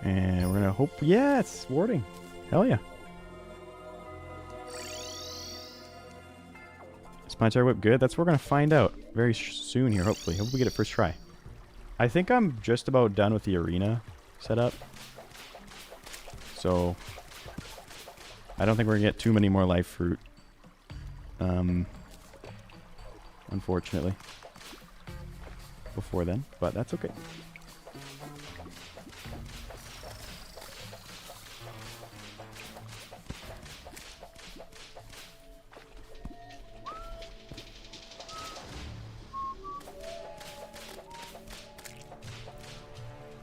And we're gonna hope... Yeah, it's warding. Hell yeah. Is Plantera Whip good? That's what we're going to find out very soon here, hopefully. Hope we get it first try. I think I'm just about done with the arena setup. So, I don't think we're going to get too many more life fruit. Unfortunately. Before then, but that's okay.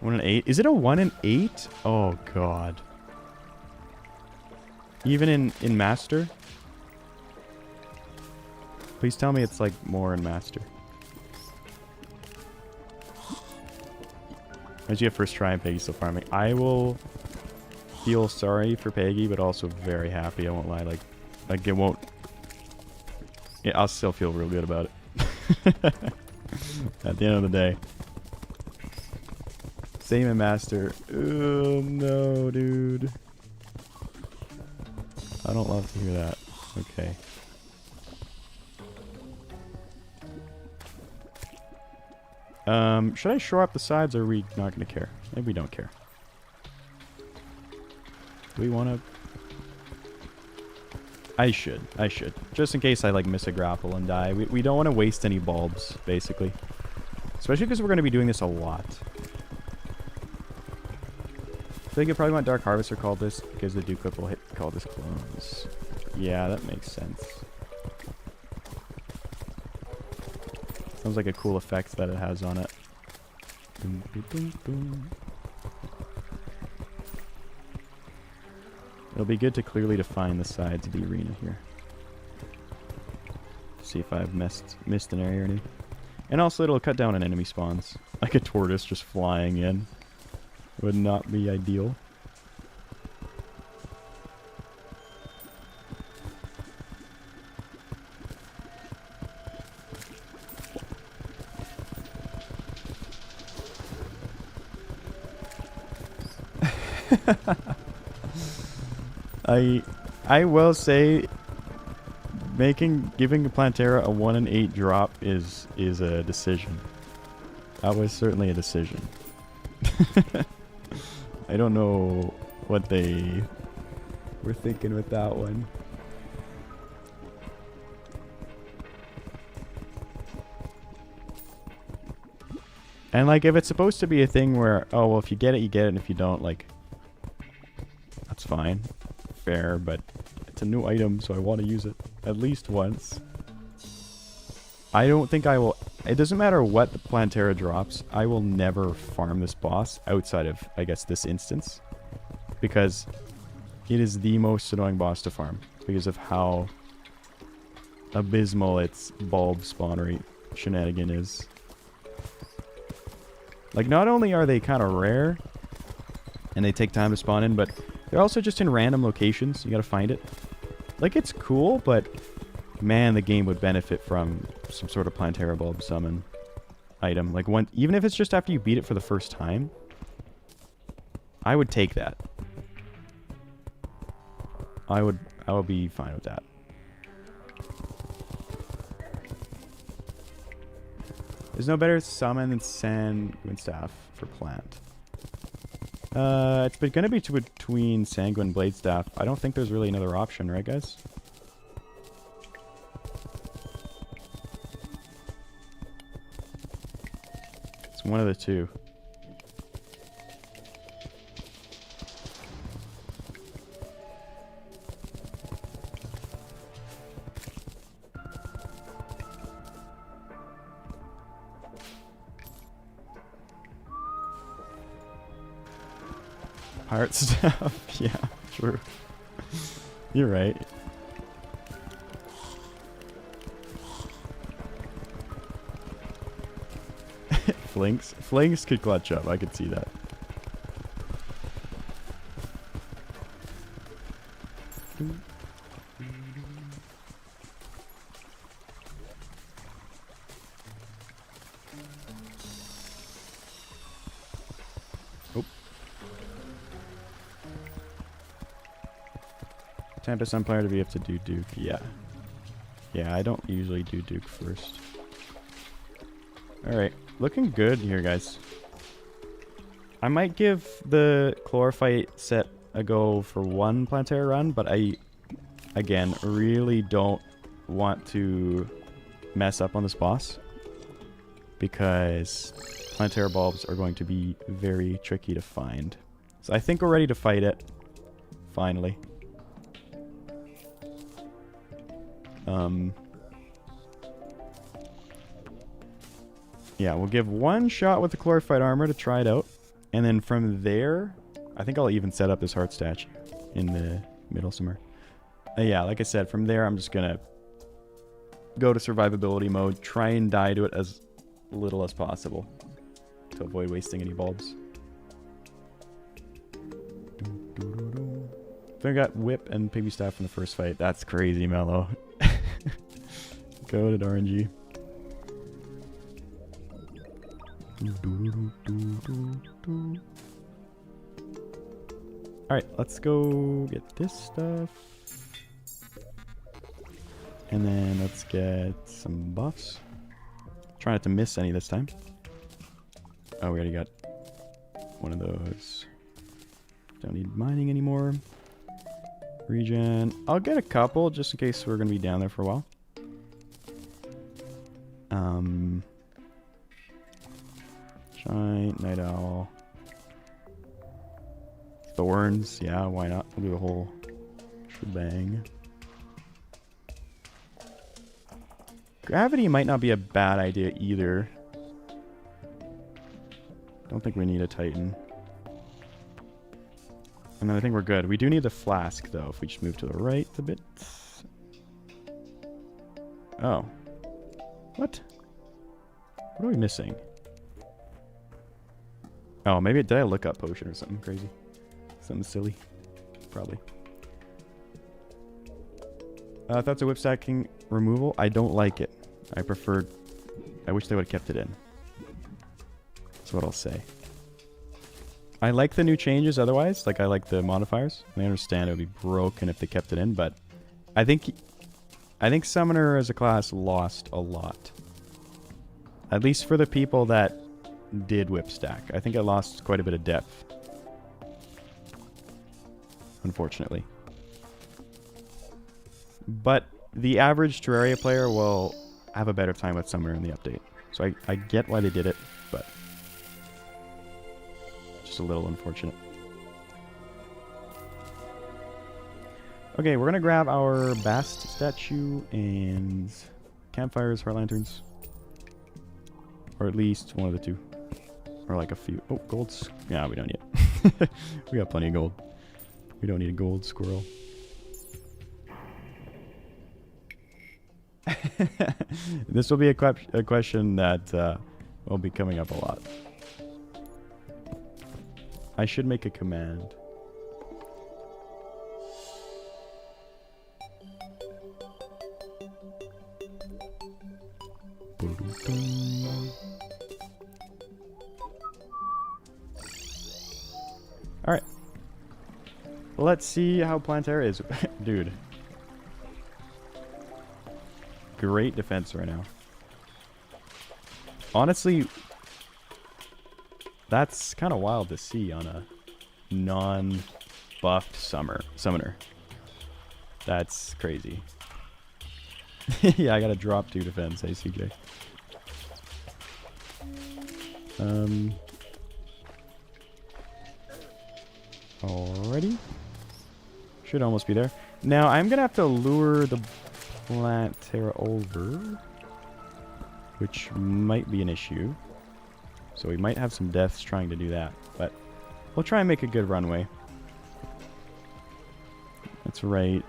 One and 8. Is it a 1 and 8? Oh god. Even in Master? Please tell me it's like more in Master. As you have first try and Peggy's still farming. I will feel sorry for Peggy, but also very happy. I won't lie. Like it won't. Yeah, I'll still feel real good about it. At the end of the day. Same in Master. Oh no, dude. I don't love to hear that. Okay. Should I shore up the sides, or are we not going to care? Maybe we don't care. Do we want to... I should. Just in case I, like, miss a grapple and die. We don't want to waste any bulbs, basically. Especially because we're going to be doing this a lot. I think you probably want Dark Harvester called this, because the Duke Whip will call this clones. Yeah, that makes sense. Sounds like a cool effect that it has on it. Boom, boom, boom, boom. It'll be good to clearly define the sides of the arena here. See if I've missed an area or anything. And also it'll cut down on enemy spawns. Like a tortoise just flying in. Would not be ideal. I will say, giving a Plantera a 1 in 8 drop is a decision. That was certainly a decision. I don't know what they were thinking with that one. And like, if it's supposed to be a thing where, oh well, if you get it, you get it, and if you don't, like, that's fine, fair. But it's a new item, so I want to use it at least once. I don't think I will. It doesn't matter what the Plantera drops. I will never farm this boss outside of, I guess, this instance, because it is the most annoying boss to farm because of how abysmal its bulb spawn rate shenanigan is. Like, not only are they kind of rare and they take time to spawn in, but they're also just in random locations. You gotta find it. Like, it's cool, but man, the game would benefit from some sort of Plantera bulb summon item. Like, even if it's just after you beat it for the first time, I would take that. I would be fine with that. There's no better summon than Sanguine Staff for plant. It's going to be between Sanguine Blade Staff. I don't think there's really another option, right, guys? It's one of the two. Pirate stuff. Yeah, true. You're right. Flinks could clutch up. I could see that. Tempest Empire to be up to do Duke. Yeah. Yeah, I don't usually do Duke first. Alright. Looking good here, guys. I might give the Chlorophyte set a go for one Plantera run, but I, again, really don't want to mess up on this boss, because Plantera bulbs are going to be very tricky to find. So I think we're ready to fight it. Finally. Yeah, we'll give one shot with the Chlorophyte armor to try it out. And then from there, I think I'll even set up this heart statue in the middle somewhere. Yeah, like I said, from there I'm just gonna go to survivability mode, try and die to it as little as possible to avoid wasting any bulbs. So I got Whip and Piggy Staff in the first fight. That's crazy, Mellow. Goated RNG. Alright, let's go get this stuff. And then let's get some buffs. Try not to miss any this time. Oh, we already got one of those. Don't need mining anymore. Regen. I'll get a couple just in case we're going to be down there for a while. Giant Night Owl. Thorns. Yeah, why not? We'll do the whole shebang. Gravity might not be a bad idea either. Don't think we need a Titan. And then I think we're good. We do need the flask, though, if we just move to the right a bit. Oh. What? What are we missing? Oh, maybe did I look up potion or something crazy? Something silly. Probably. Thoughts of whip stacking removal? I don't like it. I wish they would have kept it in. That's what I'll say. I like the new changes otherwise. Like, I like the modifiers. I understand it would be broken if they kept it in, but I think Summoner as a class lost a lot. At least for the people that did whip stack. I think it lost quite a bit of depth. Unfortunately. But the average Terraria player will have a better time with Summoner in the update. So I get why they did it, but just a little unfortunate. Okay, we're gonna grab our Bast statue and campfires, heart lanterns. Or at least one of the two. Or like a few. Oh, golds. Yeah, we don't need it. We got plenty of gold. We don't need a gold squirrel. This will be a question that will be coming up a lot. I should make a command. Alright. Let's see how Plantera is. Dude. Great defense right now. Honestly, that's kind of wild to see on a non-buffed summoner. That's crazy. Yeah, I gotta drop 2 defense. Hey, CJ. Alrighty. Should almost be there. Now, I'm gonna have to lure the Plantera over, which might be an issue. So we might have some deaths trying to do that, but we'll try and make a good runway. That's right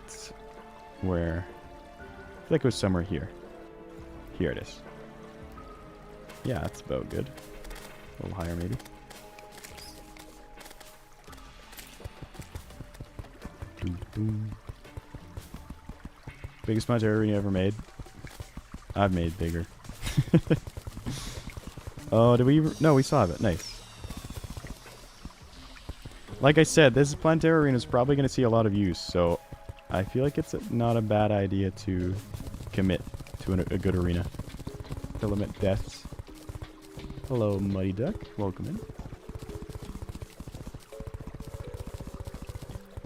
where... I feel like it was somewhere here. Here it is. Yeah, that's about good. A little higher, maybe. Boom, boom. Biggest Plantera arena ever made. I've made bigger. Oh, did we... No, we saw it. Nice. Like I said, this Plantera arena is probably going to see a lot of use, so I feel like it's not a bad idea to commit to a good arena to limit deaths. Hello, Muddy Duck. Welcome in.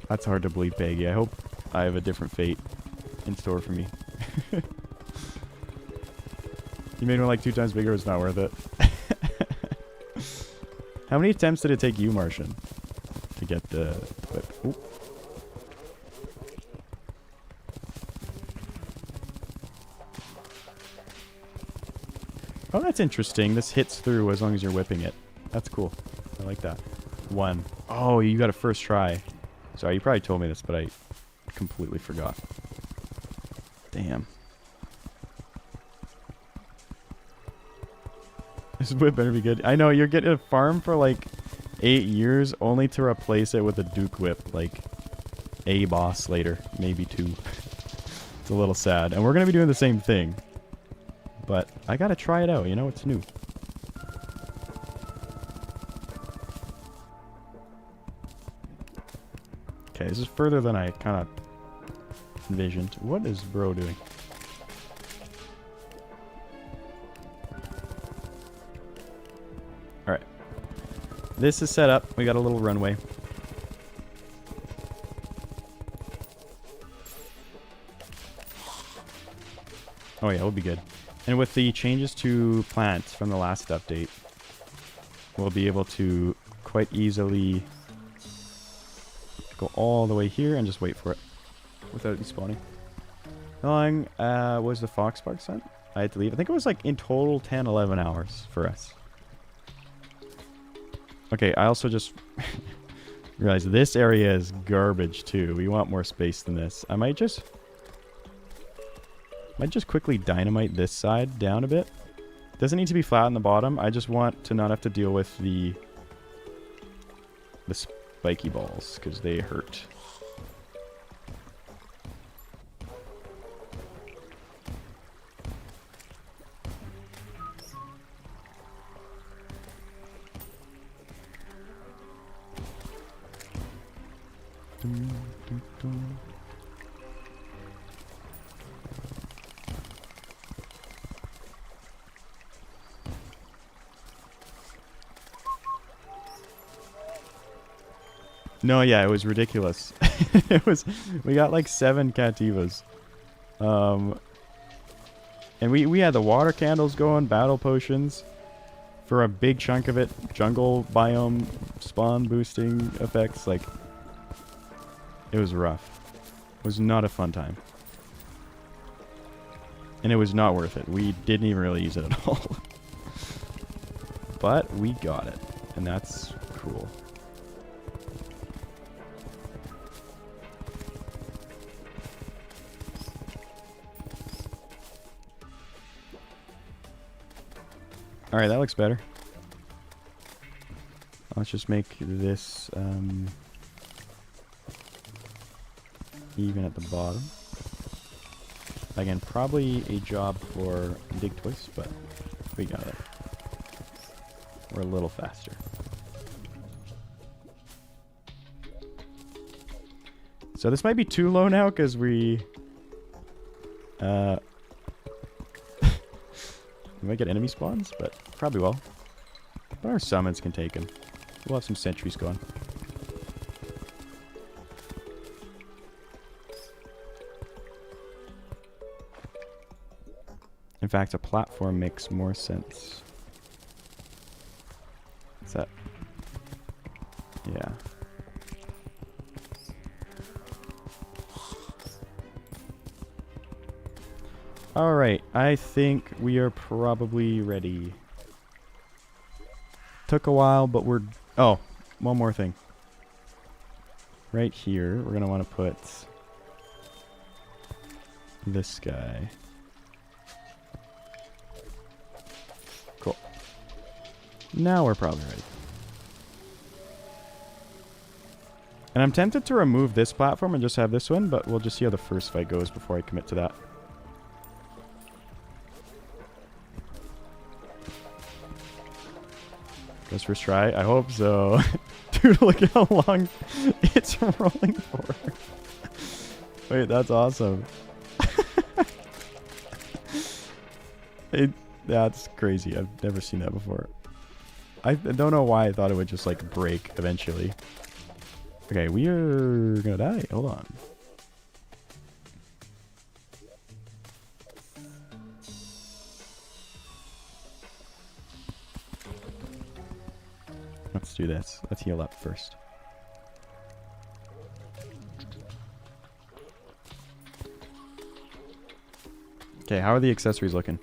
That's hard to believe, Peggy. I hope I have a different fate in store for me. You made one like 2 times bigger. It's not worth it. How many attempts did it take you, Martian, to get the whip? Ooh. Oh, that's interesting. This hits through as long as you're whipping it. That's cool. I like that. 1. Oh, you got a first try. Sorry, you probably told me this, but I completely forgot. Damn. This whip better be good. I know, you're getting a farm for like 8 years only to replace it with a Duke whip. Like, a boss later. Maybe 2. It's a little sad. And we're going to be doing the same thing. But I got to try it out. You know, it's new. Okay, this is further than I kind of envisioned. What is bro doing? Alright. This is set up. We got a little runway. Oh yeah, we'll be good. And with the changes to plants from the last update, we'll be able to quite easily go all the way here and just wait for it without despawning. How long was the Fox Spark sent? I had to leave. I think it was like in total 10, 11 hours for us. Okay, I also just realized this area is garbage too. We want more space than this. I might just quickly dynamite this side down a bit. Doesn't need to be flat on the bottom. I just want to not have to deal with the spiky balls because they hurt. No, yeah, it was ridiculous. We got like 7 Cativas. And we had the water candles going, battle potions. For a big chunk of it, jungle biome spawn boosting effects. Like, it was rough. It was not a fun time. And it was not worth it. We didn't even really use it at all. But we got it. And that's cool. Alright, that looks better. Let's just make this even at the bottom. Again, probably a job for Dig Twice, but we got it. We're a little faster. So this might be too low now because we we might get enemy spawns, but probably will. But our summons can take them. We'll have some sentries going. In fact, a platform makes more sense. What's that? Yeah. Alright, I think we are probably ready. Took a while, but we're... Oh, one more thing. Right here, we're going to want to put this guy. Cool. Now we're probably ready. And I'm tempted to remove this platform and just have this one, but we'll just see how the first fight goes before I commit to that. Goes first try. I hope so. Dude, look at how long it's rolling for. Wait, that's awesome. That's crazy. I've never seen that before. I don't know why I thought it would just like break eventually. Okay, we are gonna die. Hold on. Let's do this. Let's heal up first. Okay, how are the accessories looking?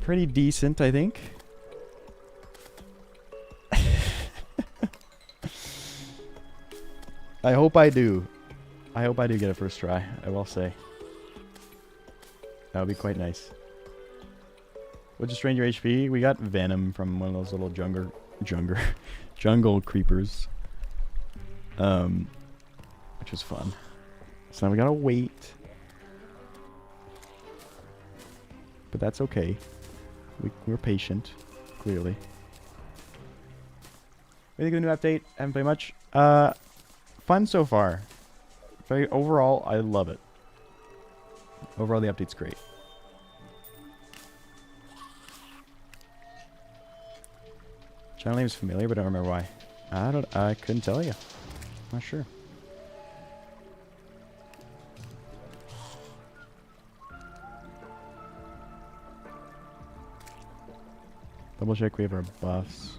Pretty decent, I think. I hope I do. I hope I do get a first try, I will say. That would be quite nice. What'd you strain your HP? We got Venom from one of those little jungle creepers. Which was fun. So now we gotta wait. But that's okay. We're patient, clearly. What do you think of the new update? Haven't played much. Fun so far. Overall, I love it. Overall, the update's great. Channel name is familiar, but I don't remember why. I couldn't tell you. Not sure. Double check we have our buffs.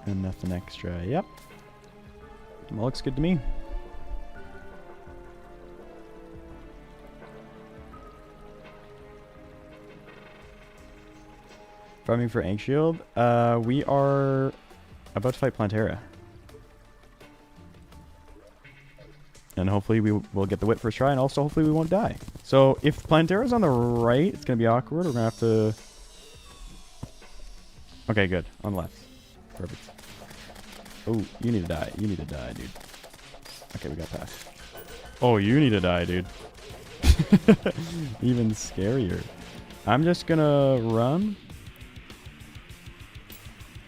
And nothing extra. Yep. Well, looks good to me. Farming for Ink Shield. We are about to fight Plantera. And hopefully we will get the whip first try, and also hopefully we won't die. So if Plantera's on the right, it's going to be awkward. We're going to have to... Okay, good. On the left. Perfect. Oh, you need to die. You need to die, dude. Okay, we got past. Oh, you need to die, dude. Even scarier. I'm just going to run.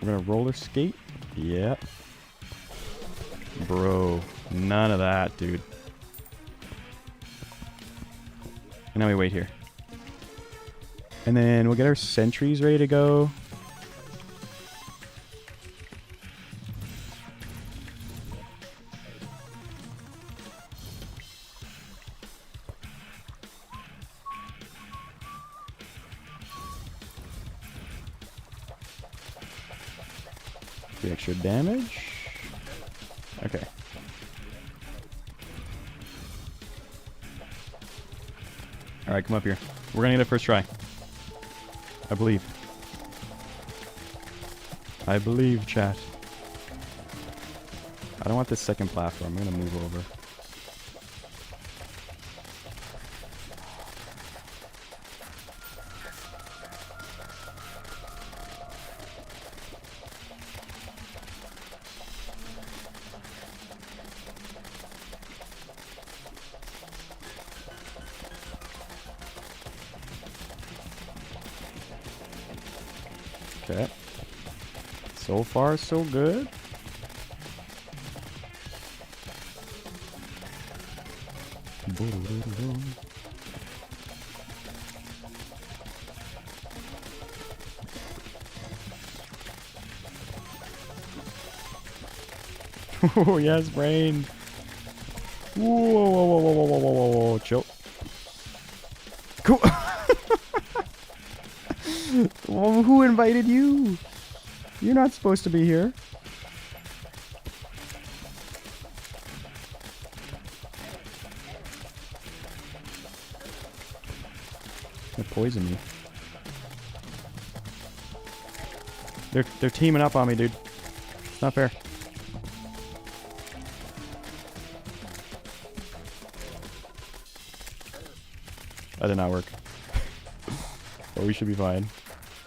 We're going to roller skate Yep. Bro, none of that, dude. And now we wait here. And then we'll get our sentries ready to go. The extra damage. Okay. Alright, come up here. We're gonna get it first try. I believe. I believe, chat. I don't want this second platform. I'm gonna move over. Okay. So far, so good. Oh, yes, brain. Whoa, whoa, whoa, whoa, whoa, whoa, whoa, whoa, chill. Cool. Well, who invited you? You're not supposed to be here. They poison me. They're teaming up on me, dude. It's not fair. That did not work. But we should be fine.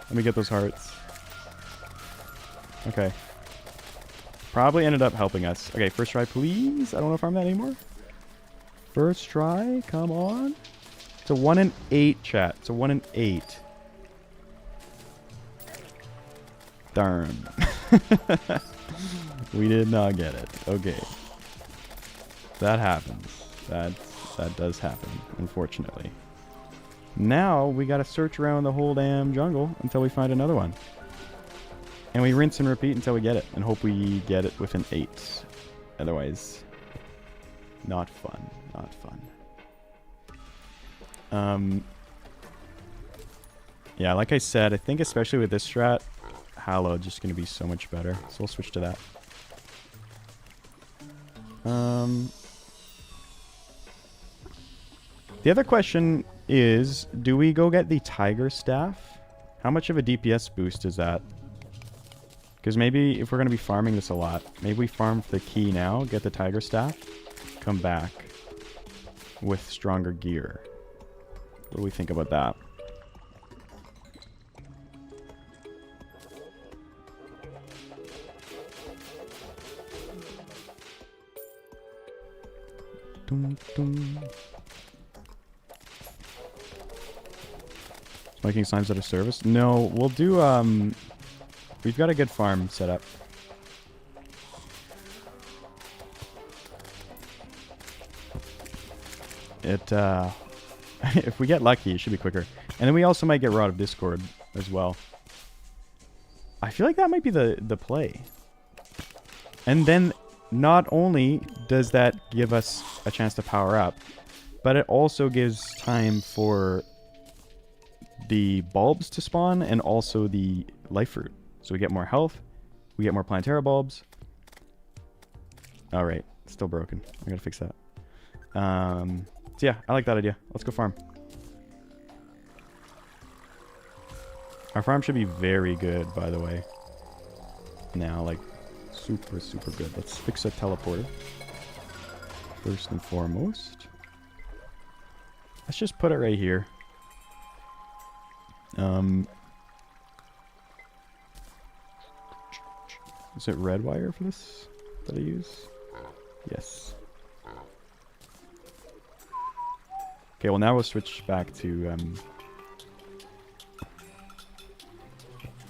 Let me get those hearts. Okay. Probably ended up helping us. Okay, first try, please. I don't want to farm that anymore. First try, come on. It's a 1 in 8, chat. It's a 1 in 8. Darn. We did not get it. Okay. That happens. That does happen, unfortunately. Now we gotta search around the whole damn jungle until we find another one. And we rinse and repeat until we get it. And hope we get it with an 8. Otherwise, not fun. Not fun. Yeah, like I said, I think especially with this strat, Hallowed just gonna be so much better. So we'll switch to that. The other question is, do we go get the Tiger Staff? How much of a DPS boost is that? Because maybe if we're going to be farming this a lot, maybe we farm for the key now, get the Tiger Staff, come back with stronger gear. What do we think about that? Dun, dun. Making signs out of service? No, we'll do, we've got a good farm set up. If we get lucky, it should be quicker. And then we also might get Rod of Discord as well. I feel like that might be the play. And then not only does that give us a chance to power up, but it also gives time for the bulbs to spawn and also the life fruit. So we get more health, we get more Plantera bulbs. Alright, still broken. I gotta fix that. So yeah, I like that idea. Let's go farm. Our farm should be very good, by the way. Now, like, super, super good. Let's fix a teleporter. First and foremost. Let's just put it right here. Is it red wire for this that I use? Yes. Okay, well now we'll switch back to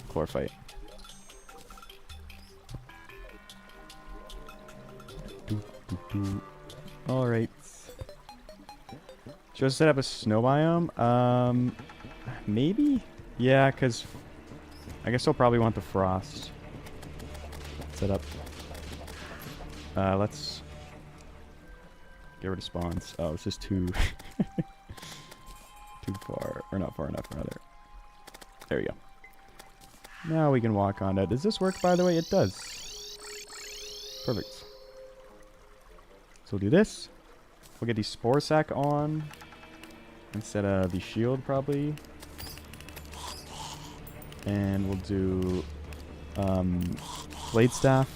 chlorophyte. Alright. Should I set up a snow biome? Maybe? Yeah, because I guess I'll probably want the frost set up. Let's get rid of spawns. Oh, it's just too too far, or not far enough, rather. There we go. Now we can walk on it. Does this work, by the way? It does. Perfect. So we'll do this. We'll get the spore sack on instead of the shield, probably. And we'll do blade staff.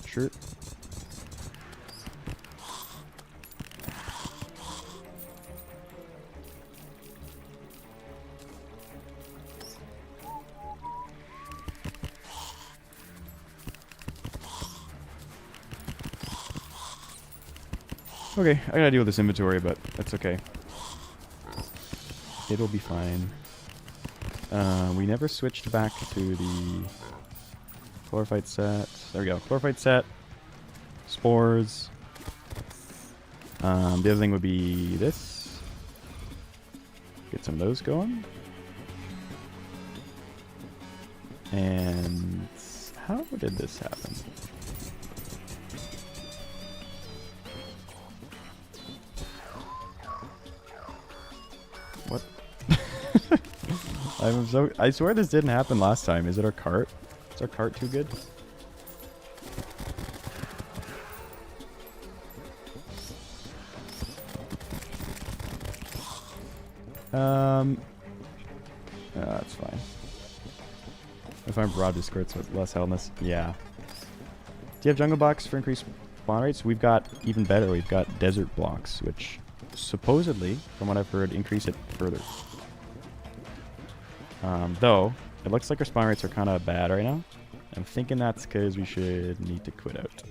Shirt. Okay, I gotta deal with this inventory, but that's okay. It'll be fine. We never switched back to the chlorophyte set. There we go. Chlorophyte set. Spores. The other thing would be this. Get some of those going. And how did this happen? What? I swear this didn't happen last time. Is it our cart? Is our cart too good? That's fine. If I'm broad discords with less hellness. Yeah. Do you have jungle blocks for increased spawn rates? We've got even better. We've got desert blocks, which supposedly, from what I've heard, increase it further. Though, it looks like our spawn rates are kind of bad right now. I'm thinking that's because we should need to quit out.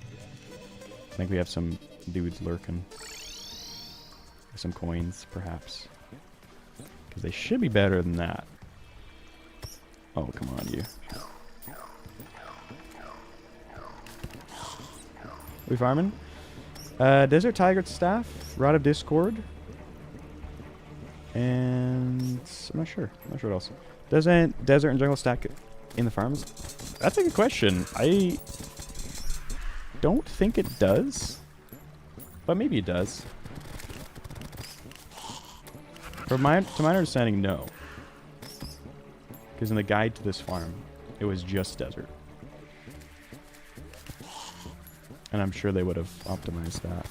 I think we have some dudes lurking. Some coins, perhaps. Because they should be better than that. Oh, come on, you. We farming? Desert Tiger Staff, Rod of Discord, and I'm not sure. I'm not sure what else. Doesn't Desert and Jungle stack in the farms? That's a good question. I don't think it does, but maybe it does. To my understanding, no. Because in the guide to this farm, it was just desert. And I'm sure they would have optimized that.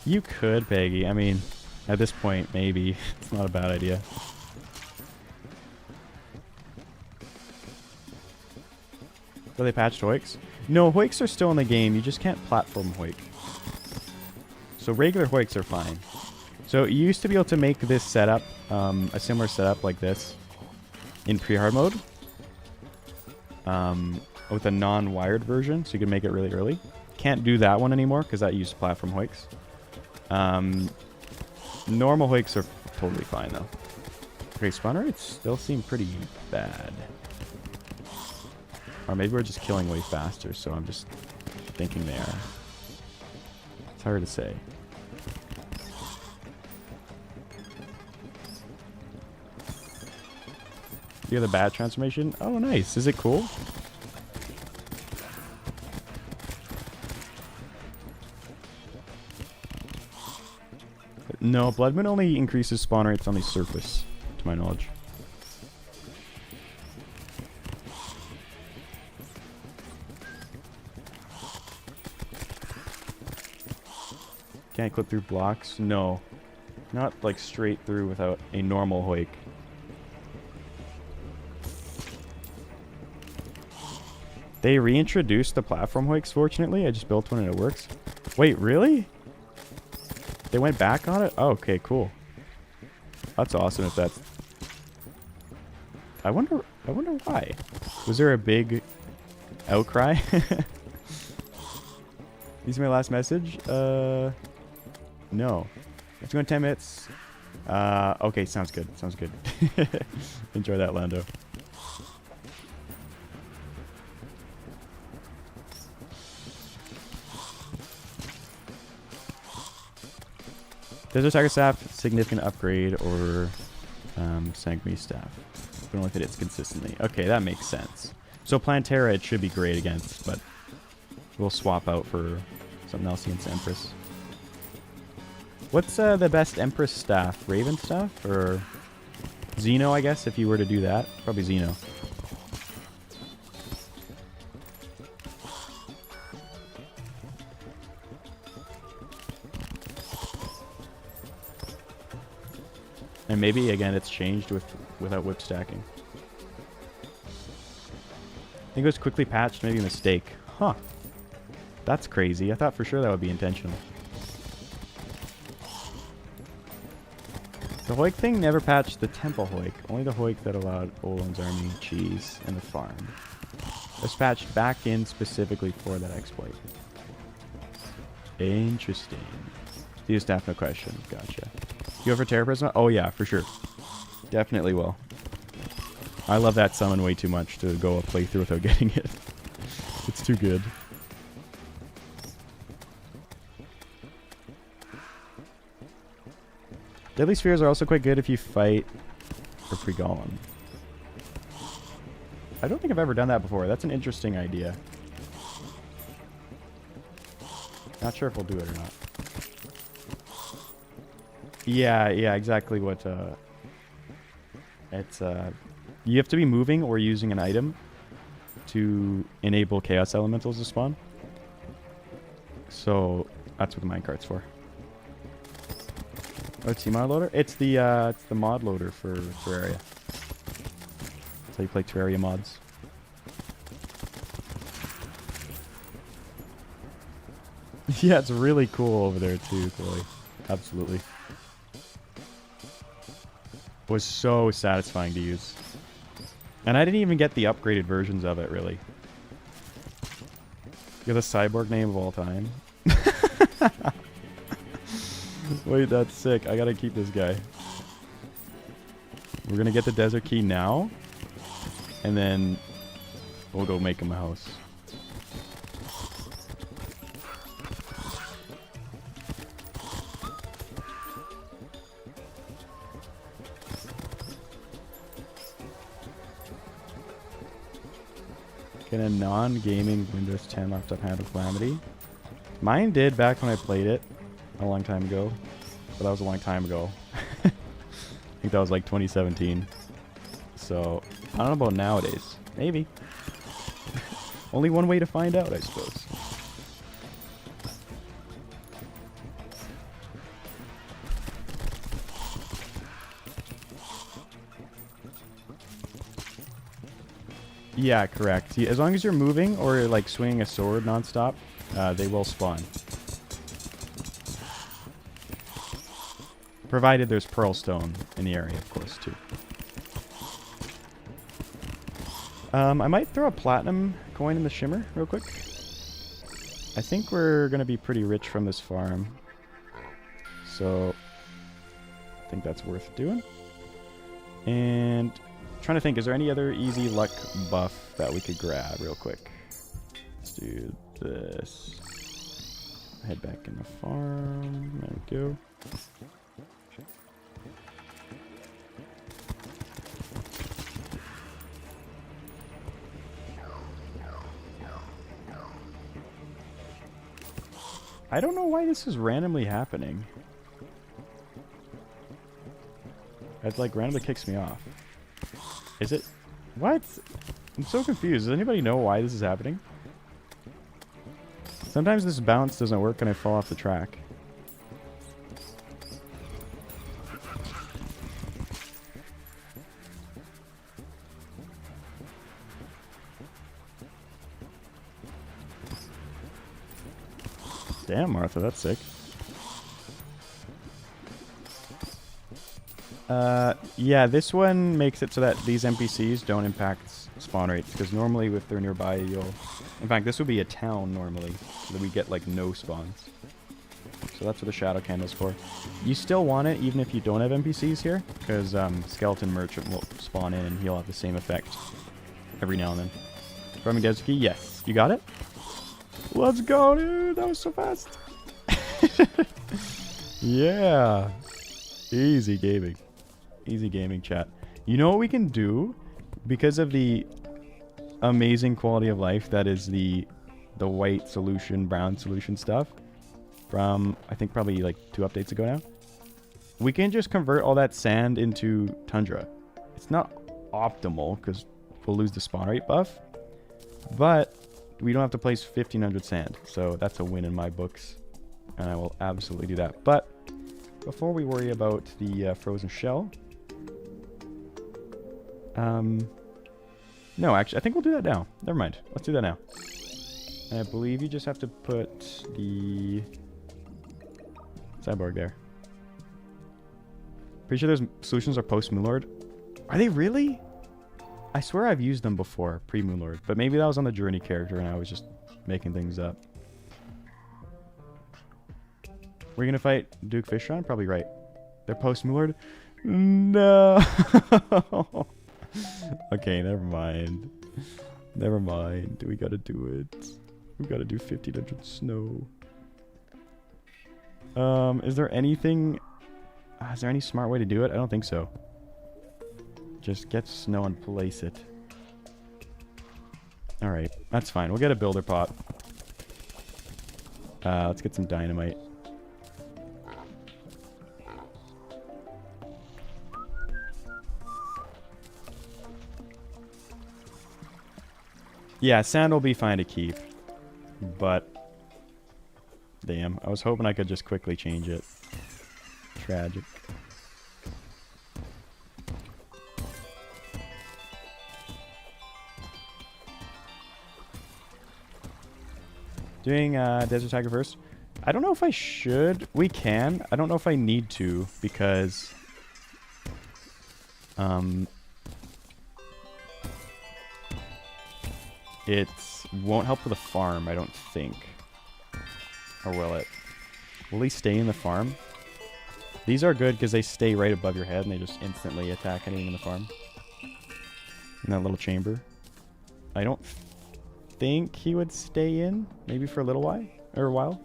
You could, Peggy. I mean, at this point, maybe. It's not a bad idea. Are they patched Hoiks? No, Hoiks are still in the game. You just can't platform Hoik. So regular Hoiks are fine. So you used to be able to make this setup, a similar setup like this, in pre-hard mode. With a non-wired version, so you can make it really early. Can't do that one anymore, because that used platform Hoiks. Normal Hoiks are totally fine, though. Okay, spawn rates still seem pretty bad. Or maybe we're just killing way faster, so I'm just thinking they are. It's hard to say. You have the bat transformation? Oh, nice. Is it cool? No, Blood Moon only increases spawn rates on the surface, to my knowledge. Can't clip through blocks? No. Not like straight through without a normal Hoik. They reintroduced the platform Hoiks, fortunately. I just built one and it works. Wait, really? They went back on it? Oh, okay, cool. That's awesome if that's... I wonder I wonder why. Was there a big outcry? These are my last message? No. It's going 10 minutes. Okay, sounds good. Sounds good. Enjoy that, Lando. Desert Tiger Staff, significant upgrade, or Sanguine Staff. But only if it hits consistently. Okay, that makes sense. So Plantera it should be great against, but we'll swap out for something else against Empress. What's the best Empress staff? Raven staff? Or Xeno, I guess, if you were to do that? Probably Xeno. And maybe, again, it's changed without whip stacking. I think it was quickly patched, maybe a mistake. Huh. That's crazy. I thought for sure that would be intentional. The Hoik thing never patched the Temple Hoik. Only the Hoik that allowed Olin's army, cheese, and the farm. It was patched back in specifically for that exploit. Interesting. Use staff, no question. Gotcha. You go for Terror Prisma? Oh yeah, for sure. Definitely will. I love that summon way too much to go a playthrough without getting it. It's too good. Deadly Spheres are also quite good if you fight for pre-golem. I don't think I've ever done that before. That's an interesting idea. Not sure if we'll do it or not. Yeah, exactly what, it's, you have to be moving or using an item to enable Chaos Elementals to spawn. So, that's what the minecart's for. Oh, it's mod loader? It's the mod loader for Terraria. That's how you play Terraria mods. Yeah, it's really cool over there too, Chloe. Absolutely. Was so satisfying to use. And I didn't even get the upgraded versions of it, really. You're the cyborg name of all time. Wait, that's sick. I gotta keep this guy. We're gonna get the desert key now. And then we'll go make him a house. Get a non-gaming Windows 10 laptop handle Calamity. Mine did back when I played it a long time ago. But that was a long time ago. I think that was like 2017. So, I don't know about nowadays. Maybe. Only one way to find out, I suppose. Yeah, correct. As long as you're moving or like swinging a sword nonstop, they will spawn. Provided there's pearl stone in the area, of course, too. I might throw a platinum coin in the shimmer real quick. I think we're going to be pretty rich from this farm. So, I think that's worth doing. And trying to think, is there any other easy luck buff that we could grab real quick? Let's do this. Head back in the farm. There we go. I don't know why this is randomly happening. It like randomly kicks me off. Is it? What? I'm so confused. Does anybody know why this is happening? Sometimes this bounce doesn't work and I fall off the track. Damn, Martha, that's sick. Yeah, this one makes it so that these NPCs don't impact spawn rates, because normally if they're nearby, you'll... In fact, this would be a town normally, so that we get, like, no spawns. So that's what the shadow candle's for. You still want it even if you don't have NPCs here, because Skeleton Merchant will spawn in and he'll have the same effect every now and then. From Gezuki, yes. You got it? Let's go, dude! That was so fast! Yeah! Easy gaming. Easy gaming, chat. You know what we can do? Because of the amazing quality of life that is the white solution, brown solution stuff from, I think, probably like 2 updates ago now. We can just convert all that sand into tundra. It's not optimal because we'll lose the spawn rate buff, but we don't have to place 1500 sand. So that's a win in my books, and I will absolutely do that. But before we worry about the frozen shell, no, actually, I think we'll do that now. Never mind. Let's do that now. And I believe you just have to put the cyborg there. Pretty sure those solutions are post-Moonlord. Are they really? I swear I've used them before, pre-Moonlord. But maybe that was on the Journey character and I was just making things up. We're gonna fight Duke Fishron? Probably right. They're post-Moonlord? No! Okay, never mind. Never mind. We gotta do it. We gotta do 1500 snow. Is there anything... is there any smart way to do it? I don't think so. Just get snow and place it. Alright, that's fine. We'll get a builder pot. Let's get some dynamite. Yeah, sand will be fine to keep. But... damn, I was hoping I could just quickly change it. Tragic. Doing Desert Tiger first. I don't know if I should. We can. I don't know if I need to because it won't help with the farm, I don't think. Or will it? Will he stay in the farm? These are good because they stay right above your head and they just instantly attack anything in the farm. In that little chamber. I don't think he would stay in. Maybe for a little while. Or a while.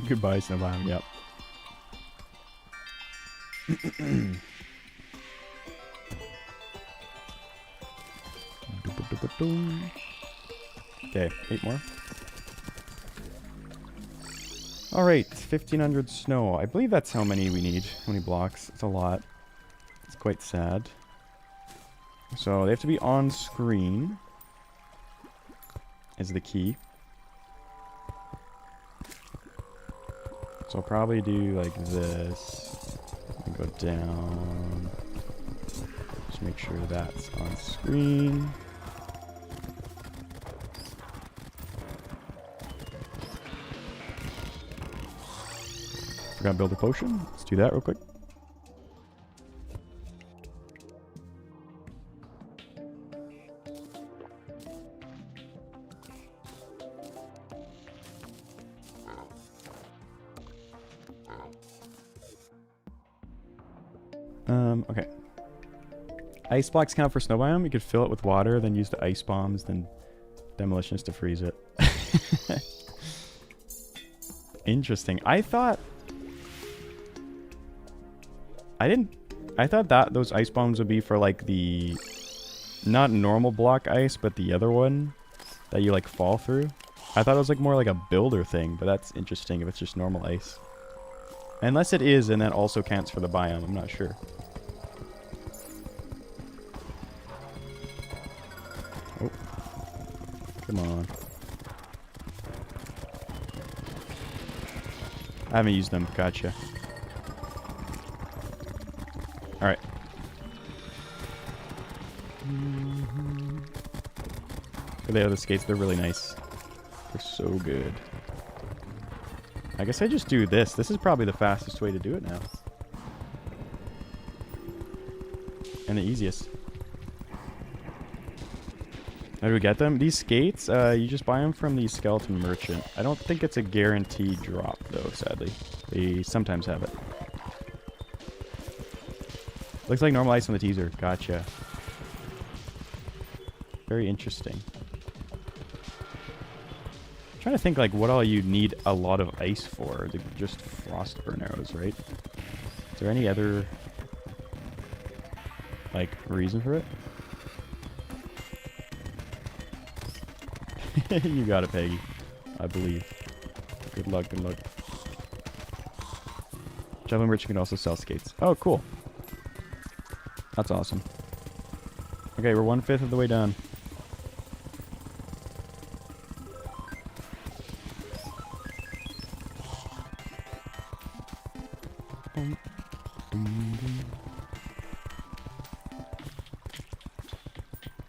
Goodbye, Snowbomb. Yep. Okay, 8 more. Alright, 1500 snow. I believe that's how many we need. How many blocks? It's a lot. It's quite sad. So they have to be on screen. Is the key. So I'll probably do like this. And go down. Just make sure that's on screen. Forgot to build a potion. Let's do that real quick. Okay. Ice blocks count for snow biome. You could fill it with water, then use the ice bombs, then demolitions to freeze it. Interesting. I thought that those ice bombs would be for like the not normal block ice, but the other one that you like fall through. I thought it was like more like a builder thing, but that's interesting if it's just normal ice. Unless it is, and that also counts for the biome. I'm not sure. Oh. Come on. I haven't used them. Gotcha. Alright. They are the skates. They're really nice. They're so good. I guess I just do this. This is probably the fastest way to do it now. And the easiest. How do we get them? These skates, you just buy them from the skeleton merchant. I don't think it's a guaranteed drop, though, sadly. They sometimes have it. Looks like normal ice on the teaser. Gotcha. Very interesting. I'm trying to think, like, what all you need a lot of ice for. Just frostburn arrows, right? Is there any other, like, reason for it? You got it, Peggy. I believe. Good luck, good luck. Javelin Merchant can also sell skates. Oh, cool. That's awesome. Okay, we're 1/5 of the way done.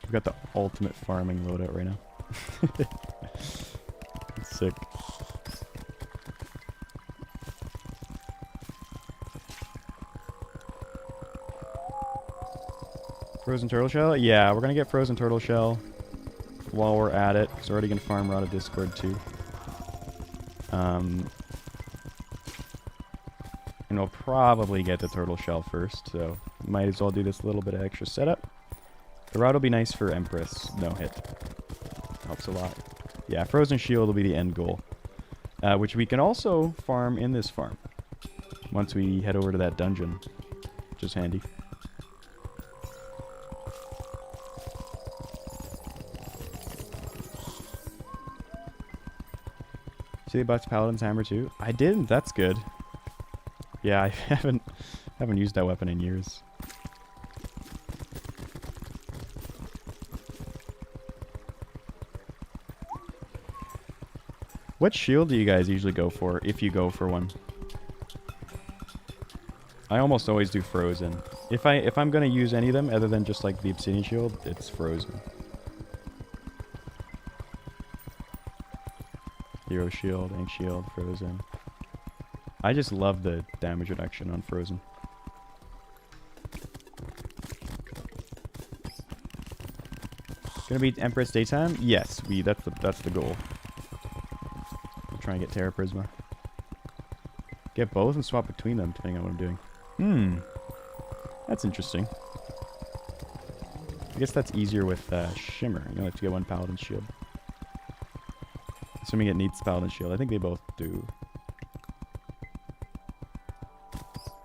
We've got the ultimate farming loadout right now. Sick. Frozen turtle shell? Yeah, we're gonna get frozen turtle shell while we're at it. It's already gonna farm Rod of Discord too. And we'll probably get the turtle shell first, so might as well do this little bit of extra setup. The rod will be nice for Empress. No hit. Helps a lot. Yeah, frozen shield will be the end goal. Which we can also farm in this farm. Once we head over to that dungeon. Which is handy. See the Bucks Paladin's hammer too? I didn't. That's good. Yeah, I haven't used that weapon in years. What shield do you guys usually go for, if you go for one? I almost always do frozen. If I'm gonna use any of them other than just like the obsidian shield, it's frozen. Hero shield, ink shield, frozen. I just love the damage reduction on frozen. Gonna be Empress daytime? Yes, that's the goal. We'll try and get Terra Prisma. Get both and swap between them depending on what I'm doing. That's interesting. I guess that's easier with Shimmer. You only have to get one Paladin shield. Assuming it needs Paladin shield. I think they both do.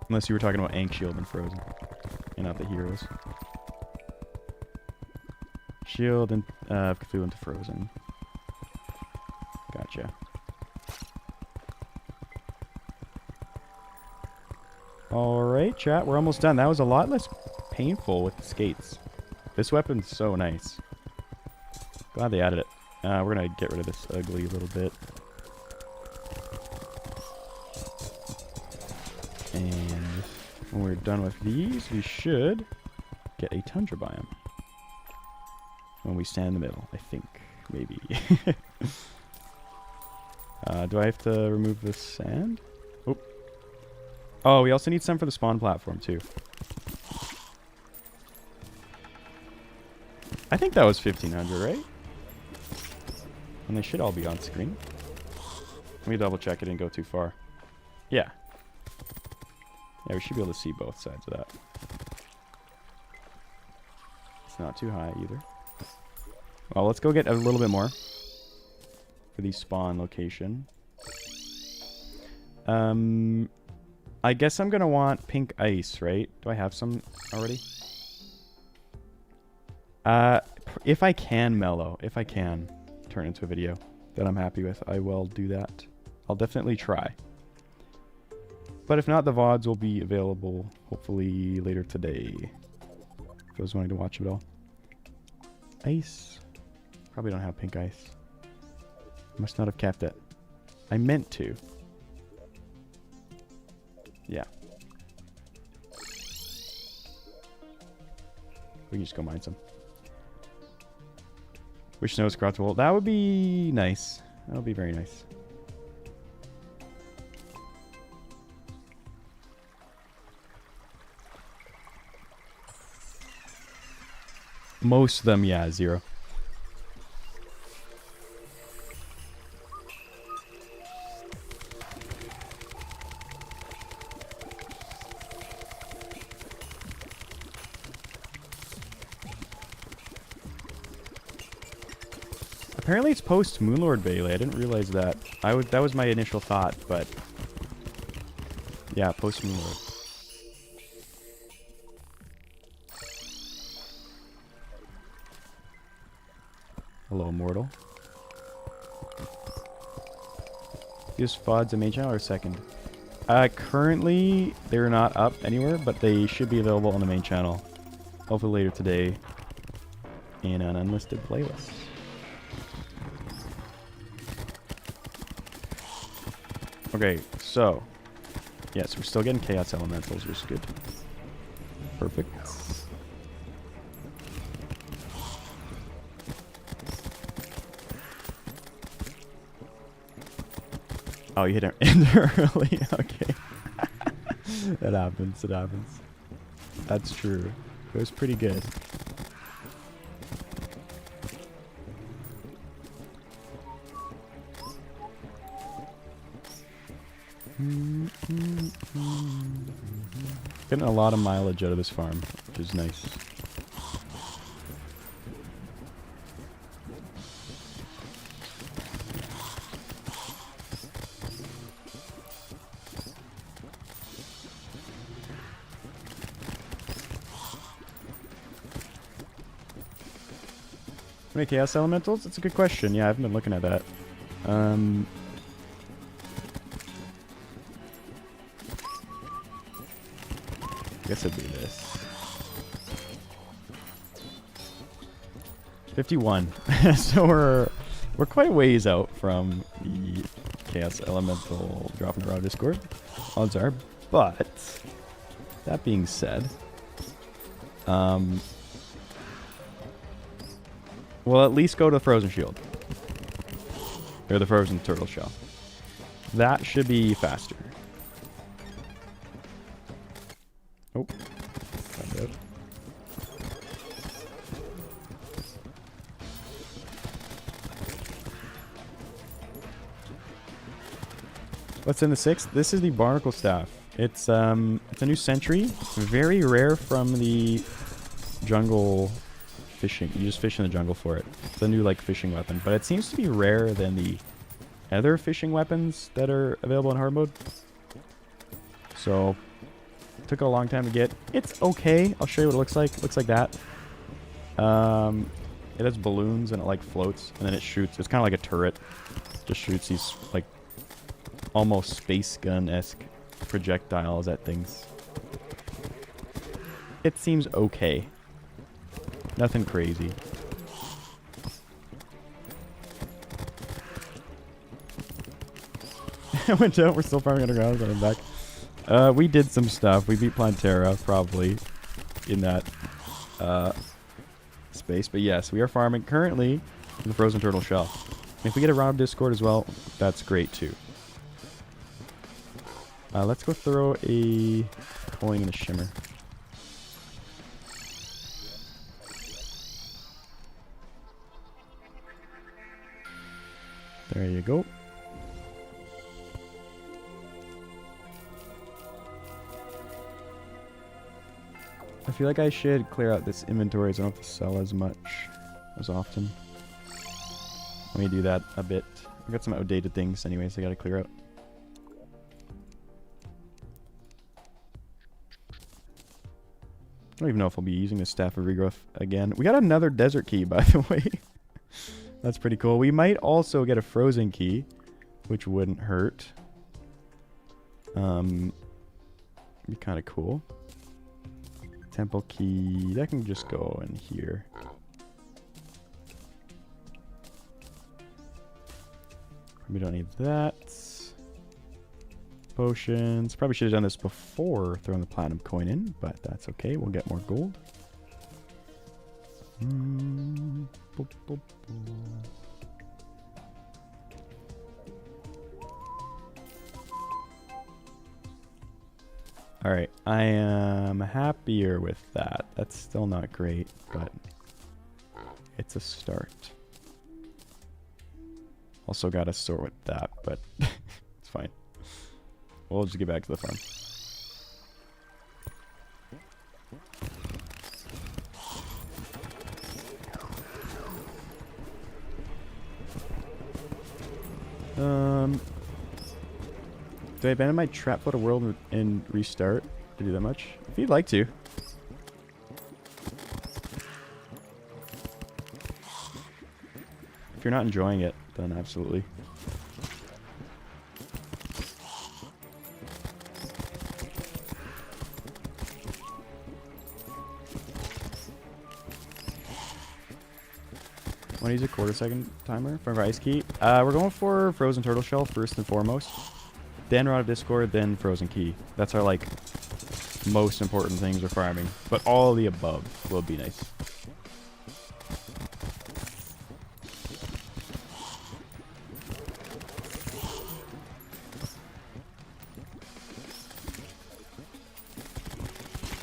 Unless you were talking about Ankh shield and frozen. And not the heroes. Shield and Cthulhu into frozen. Gotcha. Alright, chat. We're almost done. That was a lot less painful with the skates. This weapon's so nice. Glad they added it. We're going to get rid of this ugly little bit. And when we're done with these, we should get a tundra biome. When we stand in the middle, I think. Maybe. Do I have to remove the sand? Oh. Oh, we also need some for the spawn platform, too. I think that was 1500, right? And they should all be on screen. Let me double check it and go too far. Yeah. Yeah, we should be able to see both sides of that. It's not too high either. Well, let's go get a little bit more for the spawn location. I guess I'm going to want pink ice, right? Do I have some already? If I can, Mellow, if I can turn into a video that I'm happy with, I will do that. I'll definitely try. But if not, the VODs will be available hopefully later today. For those wanting to watch it all. Ice. Probably don't have pink ice. Must not have kept it. I meant to. Yeah. We can just go mine some. Which snow is craftable. That would be nice. That would be very nice. Most of them, yeah, 0. Apparently it's post Moonlord Bailey. I didn't realize that. That was my initial thought, but yeah, post Moonlord. Hello, mortal. Use FODs in main channel or second? Currently, they're not up anywhere, but they should be available on the main channel. Hopefully later today in an unlisted playlist. Okay, so yes, we're still getting Chaos Elementals, which is good. Perfect. Oh, you hit it early. Okay. It happens. It happens. That's true. It was pretty good. Getting a lot of mileage out of this farm, which is nice. How many Chaos Elementals? That's a good question. Yeah, I haven't been looking at that. I guess it'd be this. 51. So we're quite a ways out from the Chaos Elemental dropping around Discord. Odds are. But that being said, we'll at least go to the Frozen Shield. Or the Frozen Turtle Shell. That should be faster. Oh. Found out. What's in the 6th? This is the Barnacle Staff. It's a new sentry. Very rare from the jungle fishing. You just fish in the jungle for it. It's a new like fishing weapon, but it seems to be rarer than the other fishing weapons that are available in hard mode. So took a long time to get. It's okay. I'll show you what it looks like. It looks like that. It has balloons and it like floats and then it shoots. It's kind of like a turret. Just shoots these like almost space gun-esque projectiles at things. It seems okay. Nothing crazy. I went out. We're still farming underground. Coming back. We did some stuff. We beat Plantera probably in that space. But yes, we are farming currently in the Frozen Turtle Shell. If we get around Discord as well, that's great too. Let's go throw a coin in the shimmer. There you go. I feel like I should clear out this inventory so I don't have to sell as much as often. Let me do that a bit. I've got some outdated things anyways I gotta clear out. I don't even know if I'll be using this Staff of Regrowth again. We got another desert key, by the way. That's pretty cool. We might also get a frozen key, which wouldn't hurt. Be kind of cool. Temple key. That can just go in here. We don't need that. Potions. Probably should have done this before throwing the platinum coin in, but that's okay. We'll get more gold. Alright, I am happier with that. That's still not great, but it's a start. Also gotta sort with that, but it's fine. We'll just get back to the farm. Do I abandon my trap photo world and restart to do that much? If you'd like to. If you're not enjoying it, then absolutely. Want to use a quarter-second timer for Ice Key? We're going for Frozen Turtle Shell first and foremost. Then Rod of Discord, then Frozen Key. That's our, like, most important things we're farming. But all of the above will be nice.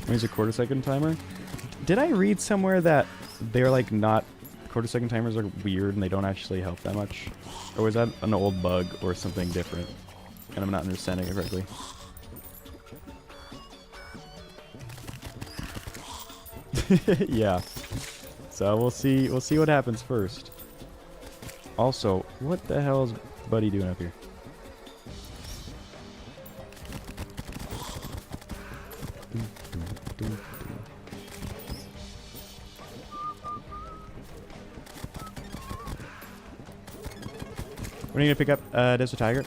Use a quarter-second timer? Did I read somewhere that they're, like, not... Quarter-second timers are weird and they don't actually help that much? Or was that an old bug or something different? And I'm not understanding it correctly. Yeah. So we'll see what happens first. Also, what the hell is Buddy doing up here? When are you gonna pick up Desert Tiger?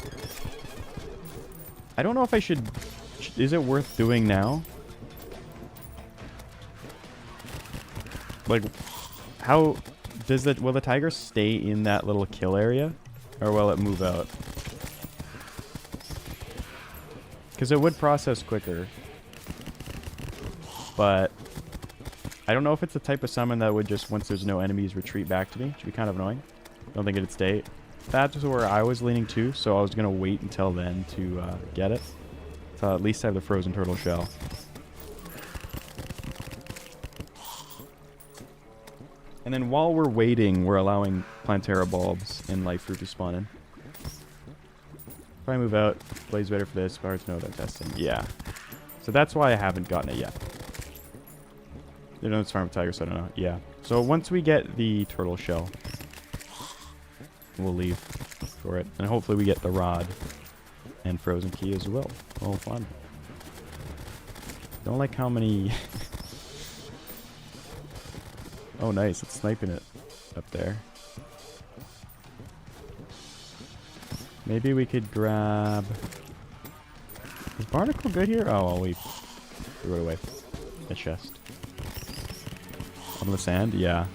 I don't know if I should... Is it worth doing now? Like, how... Will the tiger stay in that little kill area? Or will it move out? Because it would process quicker. But... I don't know if it's the type of summon that would just, once there's no enemies, retreat back to me. Which would be kind of annoying. I don't think it'd stay. That's where I was leaning to, so I was going to wait until then to get it. So at least I have the Frozen Turtle Shell. And then while we're waiting, we're allowing Plantera bulbs and Life Fruit to spawn in. If I move out, plays better for this, but hard to know without testing. Yeah. So that's why I haven't gotten it yet. You know, it's Farm of Tiger, so I don't know. Yeah. So once we get the Turtle Shell... We'll leave for it. And hopefully we get the rod and Frozen Key as well. Oh, fun. Don't like how many... Oh, nice. It's sniping it up there. Maybe we could grab... Is Barnacle good here? Oh, well, we threw it away. A chest. On the sand? Yeah.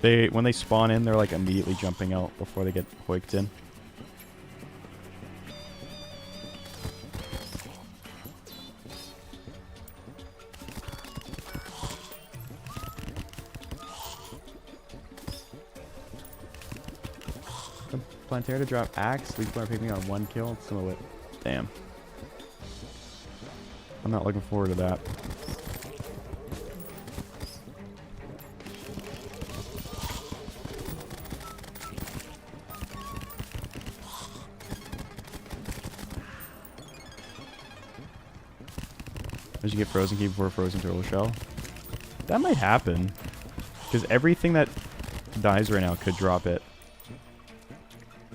When they spawn in, they're like immediately jumping out before they get hoiked in. Plantera to drop axe. Leaf Blare picking on 1 kill. Some of it. Damn. I'm not looking forward to that. Did you get Frozen Key before Frozen Turtle Shell? That might happen. Because everything that dies right now could drop it.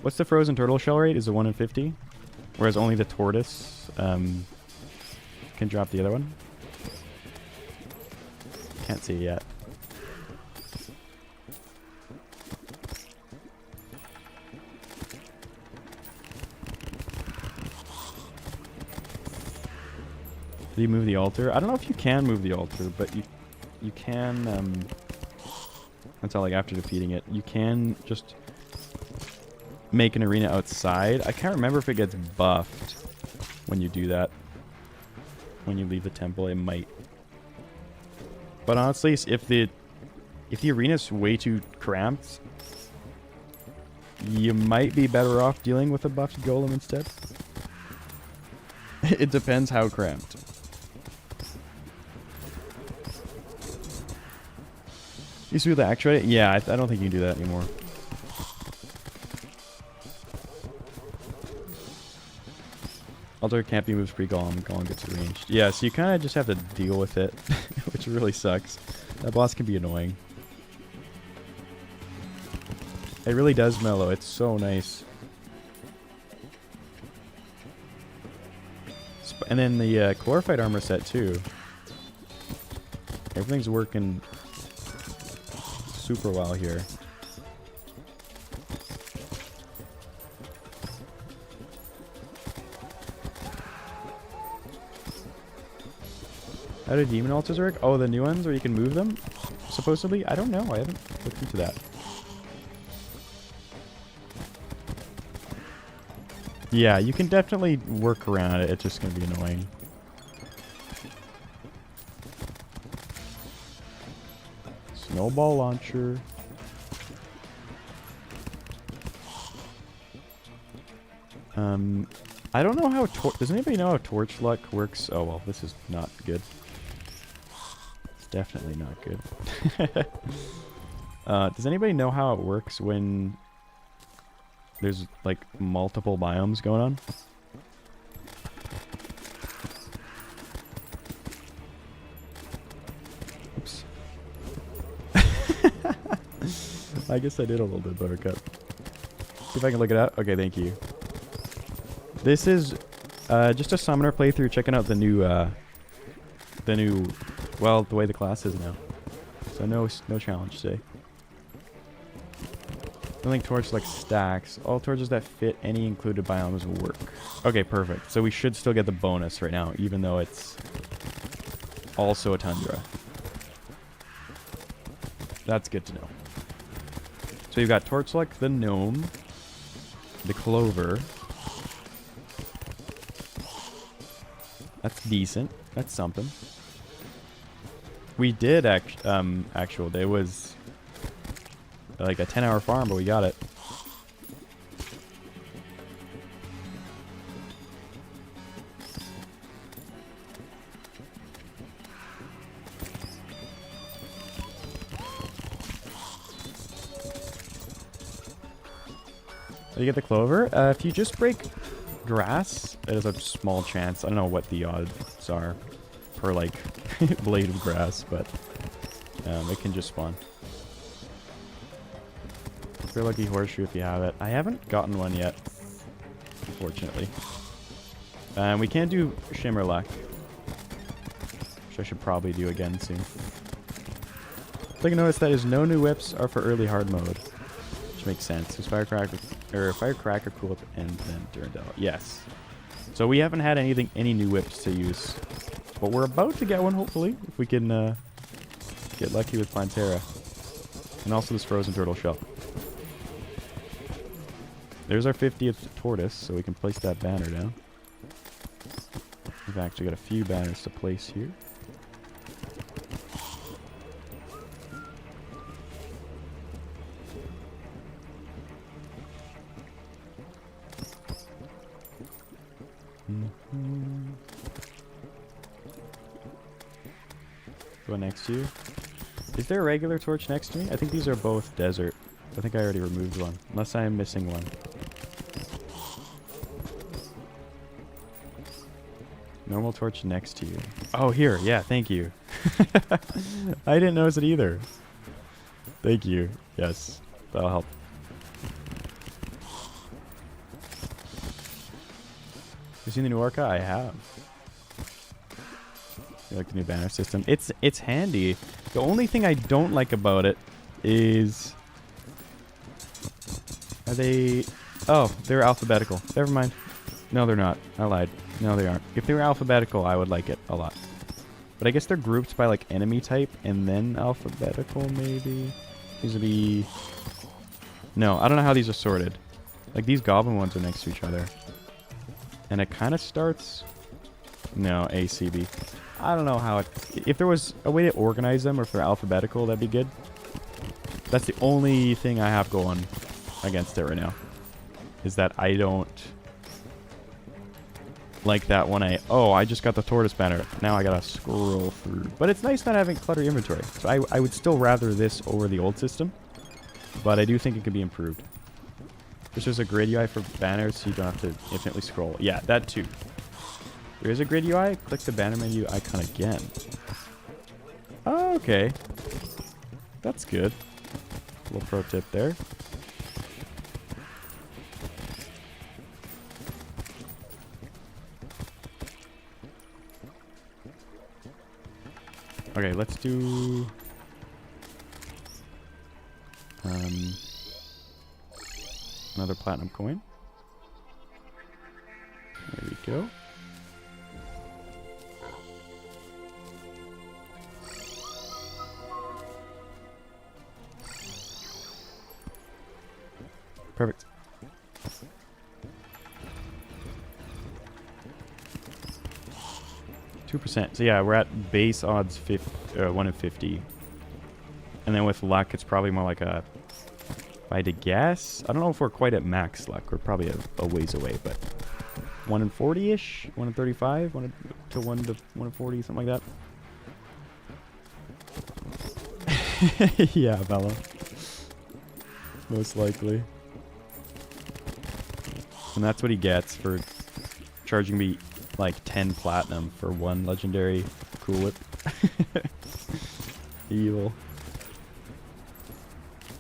What's the Frozen Turtle Shell rate? Is it 1 in 50? Whereas only the Tortoise can drop the other one? Can't see yet. Do you move the altar? I don't know if you can move the altar, but you can, until like after defeating it, you can just make an arena outside. I can't remember if it gets buffed when you do that. When you leave the temple, it might. But honestly, if the If the arena's way too cramped, you might be better off dealing with a buffed golem instead. It depends how cramped. You see the actuate? Yeah, I don't think you can do that anymore. Altar can't be moved pre-golem. Golem gets ranged. Yeah, so you kind of just have to deal with it, which really sucks. That boss can be annoying. It really does mellow. It's so nice. And then the Chlorophyte armor set too. Everything's working super well here. How do demon altars work? Oh, the new ones where you can move them? Supposedly? I don't know. I haven't looked into that. Yeah, you can definitely work around it. It's just going to be annoying. Snowball launcher. I don't know how... Does anybody know how torch luck works? Oh, well, this is not good. It's definitely not good. Does anybody know how it works when there's, like, multiple biomes going on? Oops. I guess I did a little bit better cut. See if I can look it up. Okay, thank you. This is just a summoner playthrough, checking out the new, well, the way the class is now. So no challenge today. I think torch like stacks. All torches that fit any included biomes will work. Okay, perfect. So we should still get the bonus right now, even though it's also a tundra. That's good to know. So you've got torch luck, the gnome, the clover. That's decent. That's something. We did actual. It was like a 10-hour farm, but we got it. You get the clover. If you just break grass, it has a small chance. I don't know what the odds are per like blade of grass, but it can just spawn. Your lucky horseshoe if you have it. I haven't gotten one yet, unfortunately. We can't do shimmer luck, which I should probably do again soon. Take a notice that is no new whips are for early hard mode, which makes sense. Because firecracker cool up and then turned out. Yes. So we haven't had any new whips to use, but we're about to get one hopefully if we can get lucky with Plantera, and also this frozen turtle shell. There's our 50th tortoise, so we can place that banner down. We've actually got a few banners to place here. One next to you. Is there a regular torch next to me? I think these are both desert. I think I already removed one, unless I am missing one. Normal torch next to you. Oh, here. Yeah, thank you. I didn't notice it either. Thank you. Yes, that'll help. You seen the new Orca? I have. You like the new banner system? It's handy. The only thing I don't like about it is... Are they... Oh, they're alphabetical. Never mind. No, they're not. I lied. No, they aren't. If they were alphabetical, I would like it a lot. But I guess they're grouped by, like, enemy type and then alphabetical, maybe? These would be... No, I don't know how these are sorted. Like, these goblin ones are next to each other. And it kind of starts... No, ACB. I don't know how it... If there was a way to organize them, or if they're alphabetical, that'd be good. That's the only thing I have going against it right now. Is that I don't like that when I just got the tortoise banner. Now I gotta scroll through. But it's nice not having cluttered inventory. So I would still rather this over the old system. But I do think it could be improved. There's a grid UI for banners so you don't have to infinitely scroll. Yeah, that too. There is a grid UI. Click the banner menu icon again. Oh, okay. That's good. Little pro tip there. Okay, let's do another platinum coin. There we go. Perfect. %. So yeah, we're at base odds 1 in 50. And then with luck, it's probably more like a... If I had to guess, I don't know if we're quite at max luck. We're probably a ways away, but 1 in 40-ish, 1 in 35, 1 in 40, something like that. Yeah, Bella. Most likely. And that's what he gets for charging me like 10 platinum for 1 legendary Cool Whip. Evil.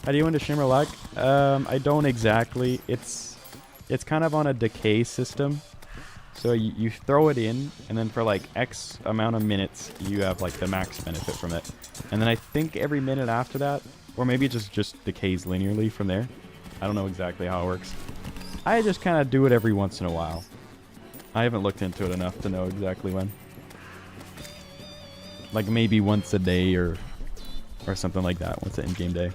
How do you into Shimmer Luck? I don't exactly. It's kind of on a decay system. So you throw it in, and then for like X amount of minutes, you have like the max benefit from it. And then I think every minute after that, or maybe it just decays linearly from there. I don't know exactly how it works. I just kind of do it every once in a while. I haven't looked into it enough to know exactly when. Like maybe once a day or something like that, once an in-game day.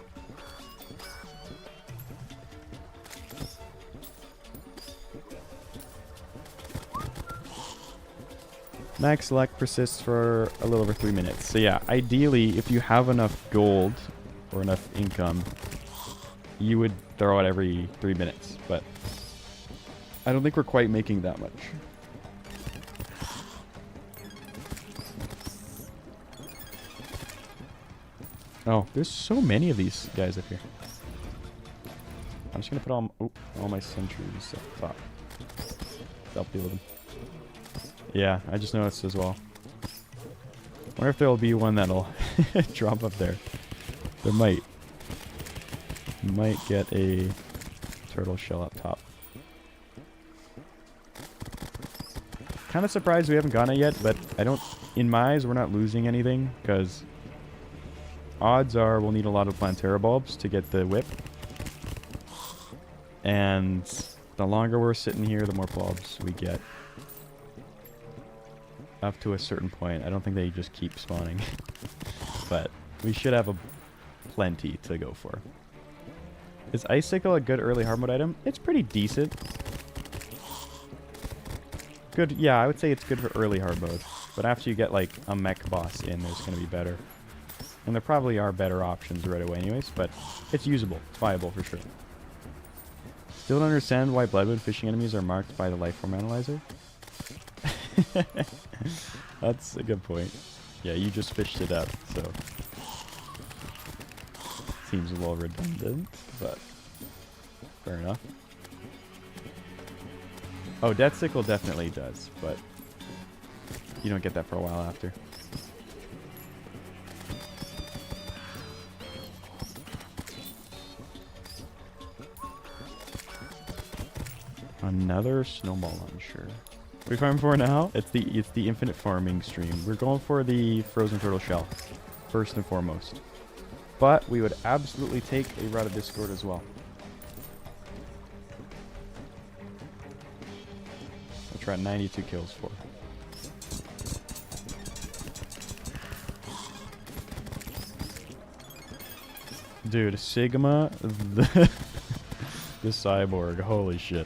Max luck persists for a little over 3 minutes. So yeah, ideally, if you have enough gold or enough income, you would throw it every 3 minutes. But I don't think we're quite making that much. Oh, there's so many of these guys up here. I'm just gonna put all my sentries up top. Help deal with them. Yeah, I just noticed as well. Wonder if there'll be one that'll drop up there. There might. Might get a turtle shell up top. Kind of surprised we haven't gotten it yet, but I don't... In my eyes, we're not losing anything, because odds are we'll need a lot of Plantera bulbs to get the whip. And the longer we're sitting here, the more bulbs we get. Up to a certain point. I don't think they just keep spawning. But we should have plenty to go for. Is Icicle a good early hard mode item? It's pretty decent. Good, yeah, I would say it's good for early hard mode. But after you get like a mech boss in, there's going to be better. And there probably are better options right away anyways, but it's usable. It's viable for sure. Still don't understand why Bloodwood fishing enemies are marked by the lifeform analyzer. That's a good point. Yeah, you just fished it up, so... Seems a little redundant, but... Fair enough. Oh, Death Sickle definitely does, but... You don't get that for a while after. Another snowball launcher. What are we farming for now? It's the infinite farming stream. We're going for the frozen turtle shell, first and foremost. But we would absolutely take a route of Discord as well. Which we're at 92 kills for. Dude, Sigma, the cyborg, holy shit.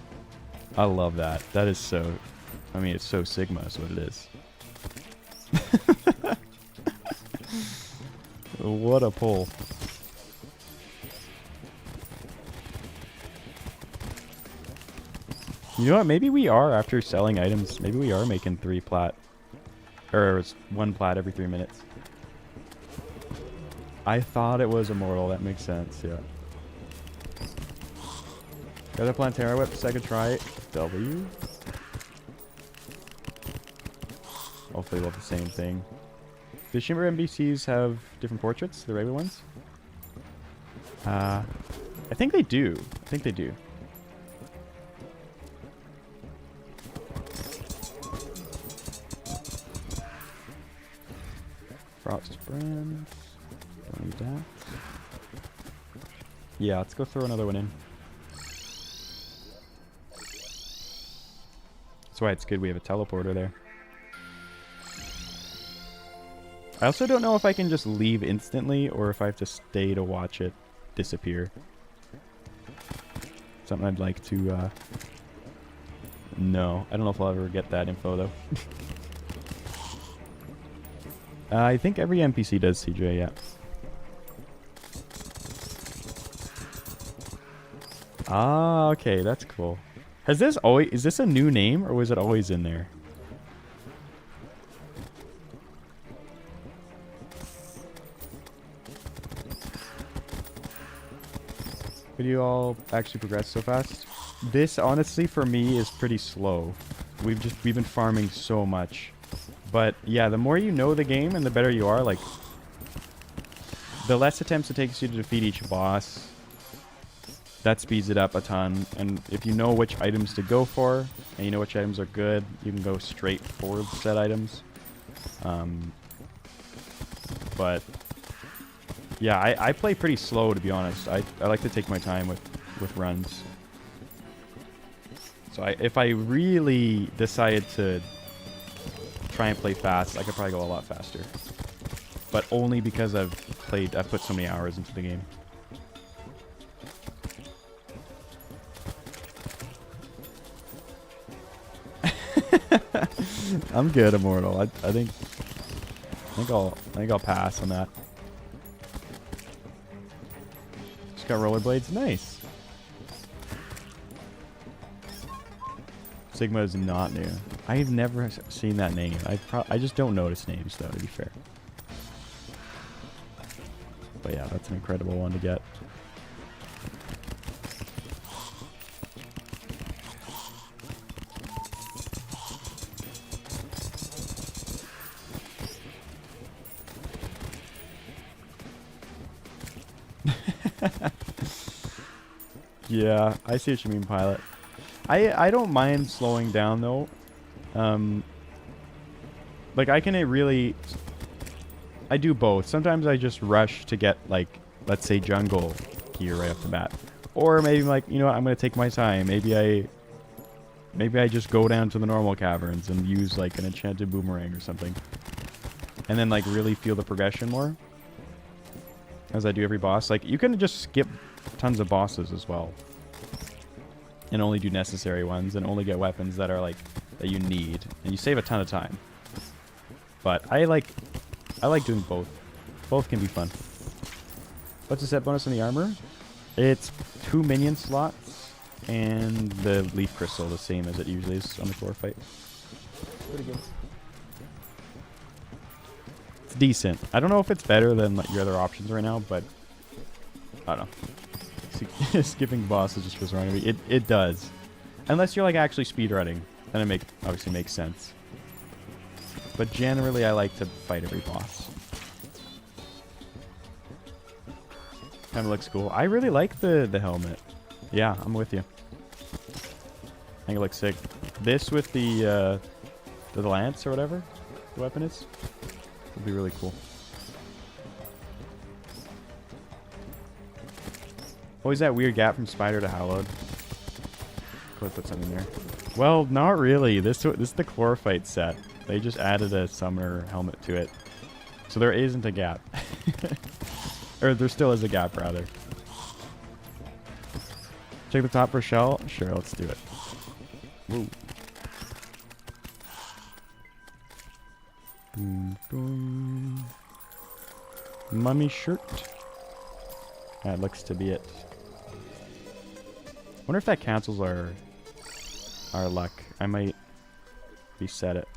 I love that. That is so... I mean, it's so Sigma is what it is. What a pull. You know what? Maybe we are, after selling items, maybe we are making 3 plat. Or 1 plat every 3 minutes. I thought it was immortal. That makes sense, yeah. Got a Plantera whip, second try. W. Hopefully we'll have the same thing. Do Shimmer NPCs have different portraits, the regular ones? I think they do. I think they do. Frost brand. Don't need that. Yeah, let's go throw another one in. That's why it's good we have a teleporter there. I also don't know if I can just leave instantly or if I have to stay to watch it disappear. Something I'd like to know. I don't know if I'll ever get that info though. I think every NPC does, CJ, yeah. Ah, okay, that's cool. Has this always... Is this a new name, or was it always in there? Could you all actually progress so fast? This, honestly, for me, is pretty slow. We've been farming so much. But, yeah, the more you know the game and the better you are, like... The less attempts it takes you to defeat each boss... That speeds it up a ton, and if you know which items to go for, and you know which items are good, you can go straight for said items. But yeah, I play pretty slow, to be honest. I like to take my time with runs. So if I really decided to try and play fast, I could probably go a lot faster. But only because I've put so many hours into the game. I'm good, Immortal. I think I'll pass on that. Just got rollerblades. Nice. Sigma is not new. I've never seen that name. I just don't notice names, though, to be fair. But yeah, that's an incredible one to get. Yeah, I see what you mean, Pilot. I don't mind slowing down, though. Like, I can really... I do both. Sometimes I just rush to get, like, let's say jungle gear right off the bat. Or maybe, like, you know what, I'm going to take my time. Maybe I just go down to the normal caverns and use, like, an enchanted boomerang or something. And then, like, really feel the progression more. As I do every boss. Like, you can just skip tons of bosses as well. And only do necessary ones. And only get weapons that are, like, that you need. And you save a ton of time. But I like doing both. Both can be fun. What's the set bonus on the armor? It's 2 minion slots. And the leaf crystal, the same as it usually is on the core fight. Pretty good. It's decent. I don't know if it's better than like, your other options right now, but I don't know. Skipping bosses just feels wrong to me. It does. Unless you're like actually speedrunning. Then it obviously makes sense. But generally I like to fight every boss. Kind of looks cool. I really like the helmet. Yeah, I'm with you. I think it looks sick. This with the lance or whatever the weapon is would be really cool. Always that weird gap from Spider to Hallowed. Could put something there. Well, not really. This is the Chlorophyte set. They just added a summoner helmet to it. So there isn't a gap. Or there still is a gap, rather. Check the top for shell? Sure, let's do it. Woo. Boom, boom. Mummy shirt. That looks to be it. Wonder if that cancels our our luck. I might reset it.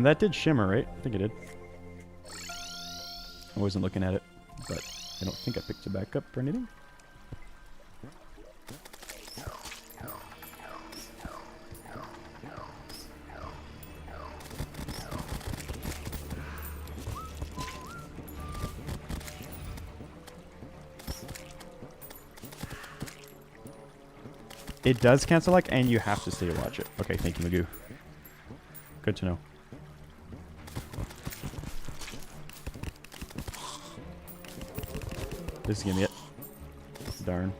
That did shimmer, right? I think it did. I wasn't looking at it, but I don't think I picked it back up or anything. It does cancel luck, and you have to stay to watch it. Okay, thank you, Magoo. Good to know. This is gonna be it. Darn.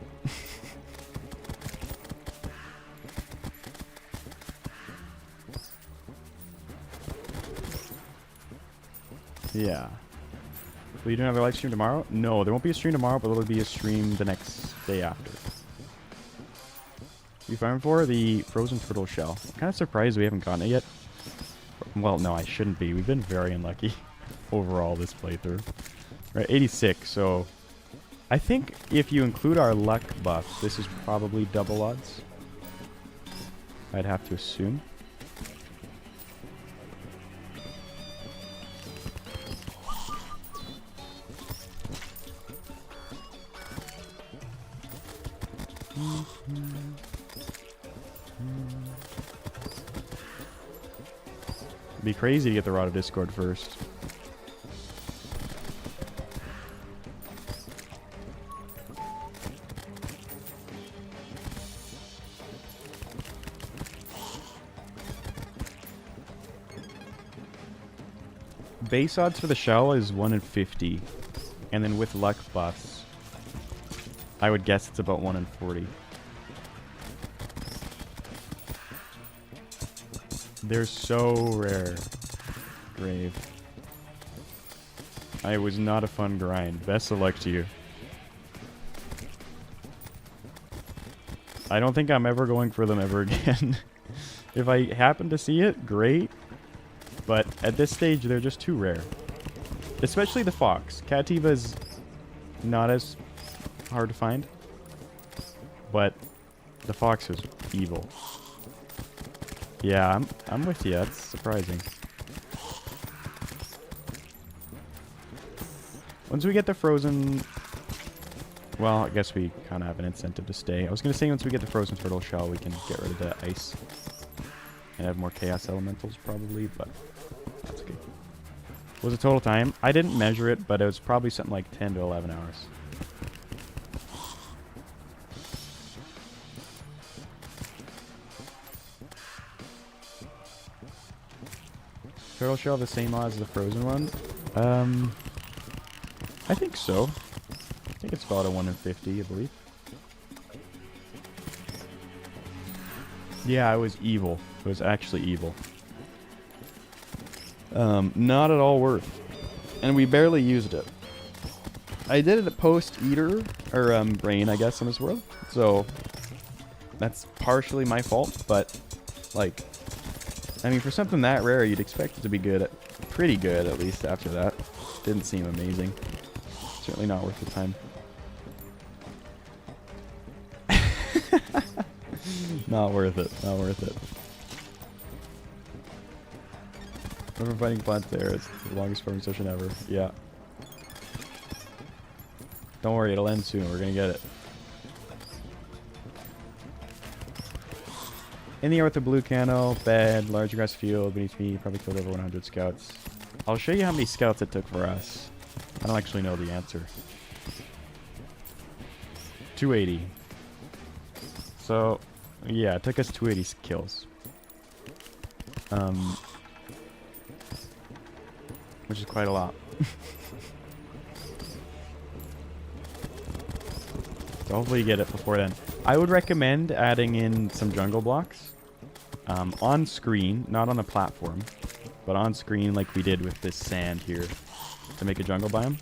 Yeah. Will you do another live stream tomorrow? No, there won't be a stream tomorrow, but there'll be a stream the next day after. You farming for the frozen turtle shell. I'm kind of surprised we haven't gotten it yet. Well, no, I shouldn't be. We've been very unlucky overall this playthrough. Right, 86, so I think if you include our luck buff, this is probably double odds. I'd have to assume. It'd be crazy to get the Rod of Discord first. Base odds for the shell is 1 in 50, and then with luck buffs, I would guess it's about 1 in 40. They're so rare. Grave. It was not a fun grind. Best of luck to you. I don't think I'm ever going for them ever again. If I happen to see it, great. But at this stage, they're just too rare. Especially the fox. Cativa is not as hard to find. But the fox is evil. Yeah, I'm with you. That's surprising. Once we get the frozen... Well, I guess we kind of have an incentive to stay. I was going to say once we get the frozen turtle shell, we can get rid of the ice. And have more chaos elementals, probably, but that's okay. What was the total time? I didn't measure it, but it was probably something like 10 to 11 hours. Turtle shell the same odds as the frozen one? I think so. I think it's about a 1 in 50, I believe. Yeah, it was evil. It was actually evil. Not at all worth. And we barely used it. I did it at post-eater, or brain, I guess, in this world. So, that's partially my fault, but, like, I mean, for something that rare, you'd expect it to be good, pretty good, at least, after that. Didn't seem amazing. Certainly not worth the time. Not worth it. Not worth it. We're fighting Plantera. It's the longest farming session ever. Yeah. Don't worry, it'll end soon. We're gonna get it. In the air with the blue cano, bed, large grass field beneath me. Probably killed over 100 scouts. I'll show you how many scouts it took for us. I don't actually know the answer. 280. So, yeah, it took us 280 kills. Which is quite a lot. So hopefully you get it before then. I would recommend adding in some jungle blocks. On screen, not on a platform. But on screen like we did with this sand here. To make a jungle biome.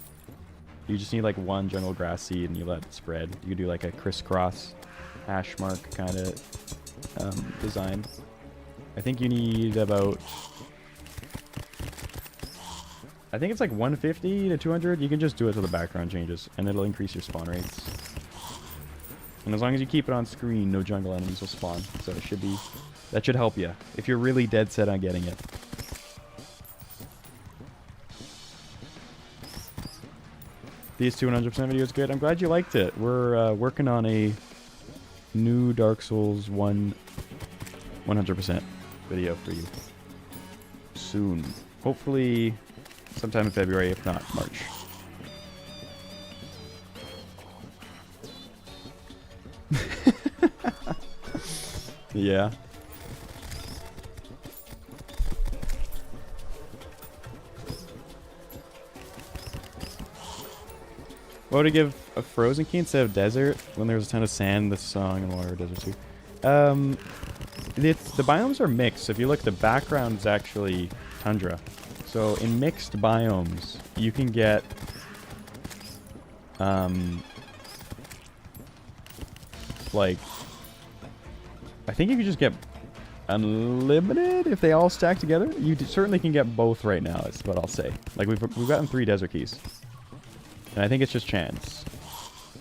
You just need like one jungle grass seed and you let it spread. You do like a crisscross hash mark kind of design. I think you need about... I think it's like 150 to 200. You can just do it till the background changes, and it'll increase your spawn rates. And as long as you keep it on screen, no jungle enemies will spawn. So it should be... That should help you, if you're really dead set on getting it. These 200% video is good. I'm glad you liked it. We're working on a new Dark Souls 1 100% video for you soon. Hopefully sometime in February, if not March. Yeah. What would I give a frozen key instead of desert when there's a ton of sand, the song, and water desert too? The biomes are mixed. So if you look, the background is actually tundra. So in mixed biomes, you can get like, I think you can just get unlimited if they all stack together. You certainly can get both right now, is what I'll say. Like we've gotten 3 desert keys. And I think it's just chance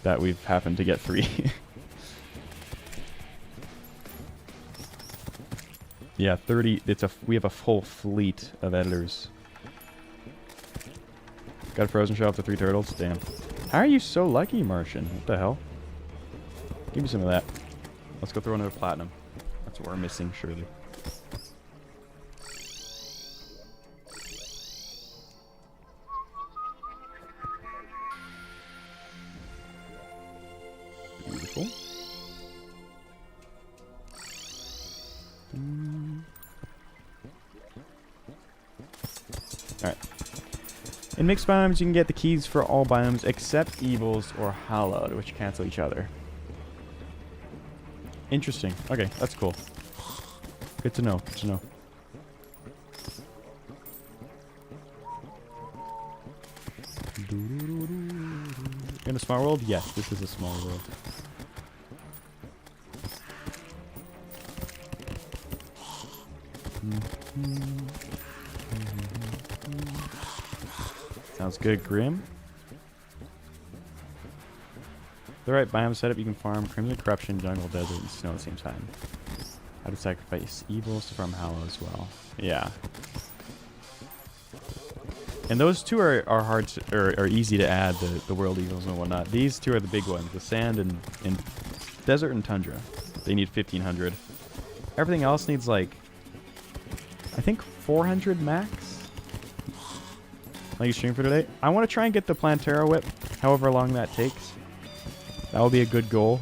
that we've happened to get 3. Yeah, 30. We have a full fleet of editors. Got a frozen shell up to 3 turtles. Damn. How are you so lucky, Martian? What the hell? Give me some of that. Let's go throw another platinum. That's what we're missing, surely. Beautiful. Alright. In mixed biomes, you can get the keys for all biomes except evils or hallowed, which cancel each other. Interesting. Okay, that's cool. Good to know. Good to know. In a small world? Yes, this is a small world. Sounds good, Grim. The right biome setup, you can farm Crimson Corruption, Jungle, Desert, and Snow at the same time. How to sacrifice evils to farm Hallow as well. Yeah. And those two are hard to, are easy to add, the world evils and whatnot. These two are the big ones, the sand and desert and tundra. They need 1500. Everything else needs like, I think 400 max. Like you stream for today. I want to try and get the Plantera whip, however long that takes. That will be a good goal.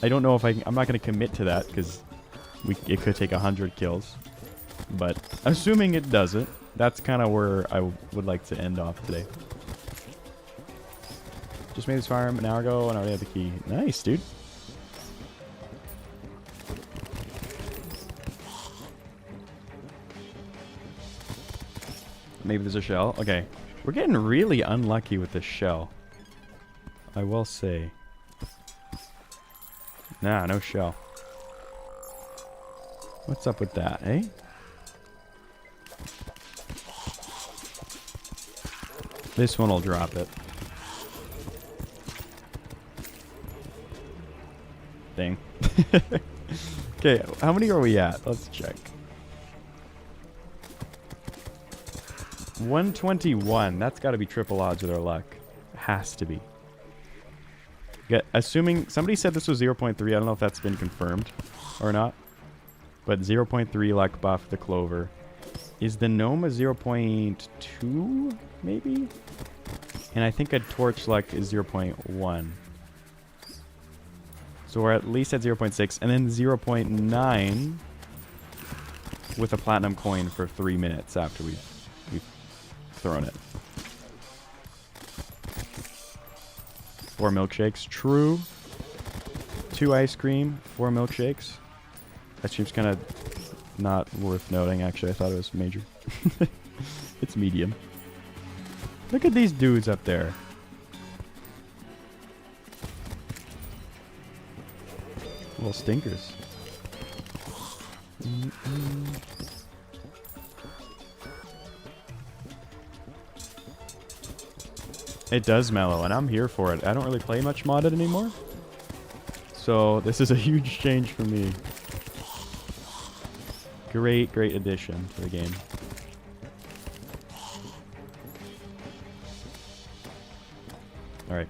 I don't know if I'm not going to commit to that because it could take 100 kills. But assuming it doesn't, that's kind of where I would like to end off today. Just made this farm an hour ago and I already had the key. Nice, dude. Maybe there's a shell. Okay. We're getting really unlucky with this shell. I will say. Nah, no shell. What's up with that, eh? This one will drop it. Dang. Okay, how many are we at? Let's check. 121. That's got to be triple odds with our luck. Has to be. Assuming somebody said this was 0.3. I don't know if that's been confirmed or not. But 0.3 luck buff the clover. Is the gnome a 0.2 maybe? And I think a torch luck is 0.1. So we're at least at 0.6 and then 0.9 with a platinum coin for 3 minutes after we've thrown it. 4 milkshakes. True. 2 ice cream. 4 milkshakes. That seems kind of not worth noting, actually. I thought it was major. It's medium. Look at these dudes up there. Little stinkers. It does mellow, and I'm here for it. I don't really play much modded anymore. So this is a huge change for me. Great, great addition to the game. Alright.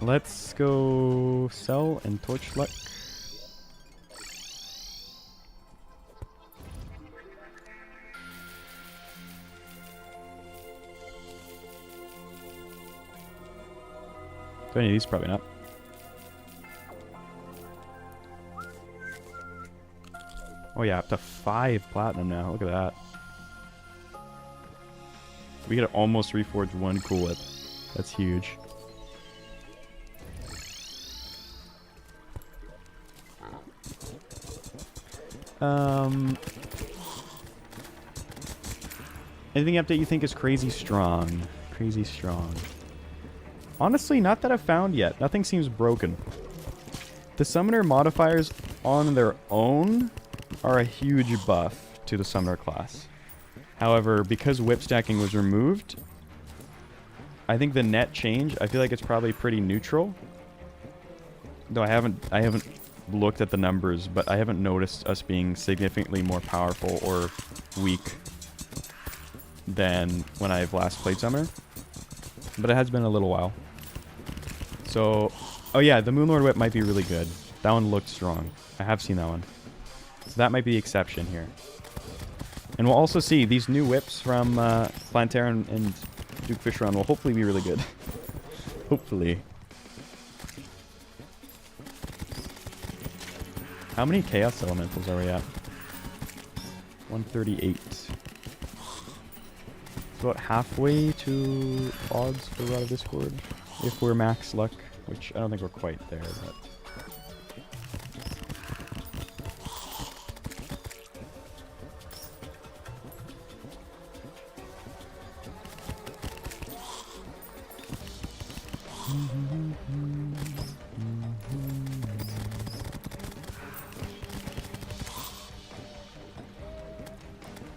Let's go sell and torch luck. Do any of these? Probably not. Oh yeah, up to 5 platinum now. Look at that. We could almost reforge 1 cool whip. That's huge. Anything update you think is crazy strong? Crazy strong. Honestly, not that I've found yet. Nothing seems broken. The summoner modifiers on their own are a huge buff to the summoner class. However, because whip stacking was removed, I think the net change, I feel like it's probably pretty neutral. Though I haven't looked at the numbers, but I haven't noticed us being significantly more powerful or weak than when I've last played summoner. But it has been a little while. So, oh yeah, the Moonlord Whip might be really good. That one looked strong. I have seen that one. So that might be the exception here. And we'll also see these new whips from Plantera and Duke Fishron will hopefully be really good. Hopefully. How many Chaos Elementals are we at? 138. It's about halfway to odds for Rod of Discord. If we're max luck, which I don't think we're quite there, but...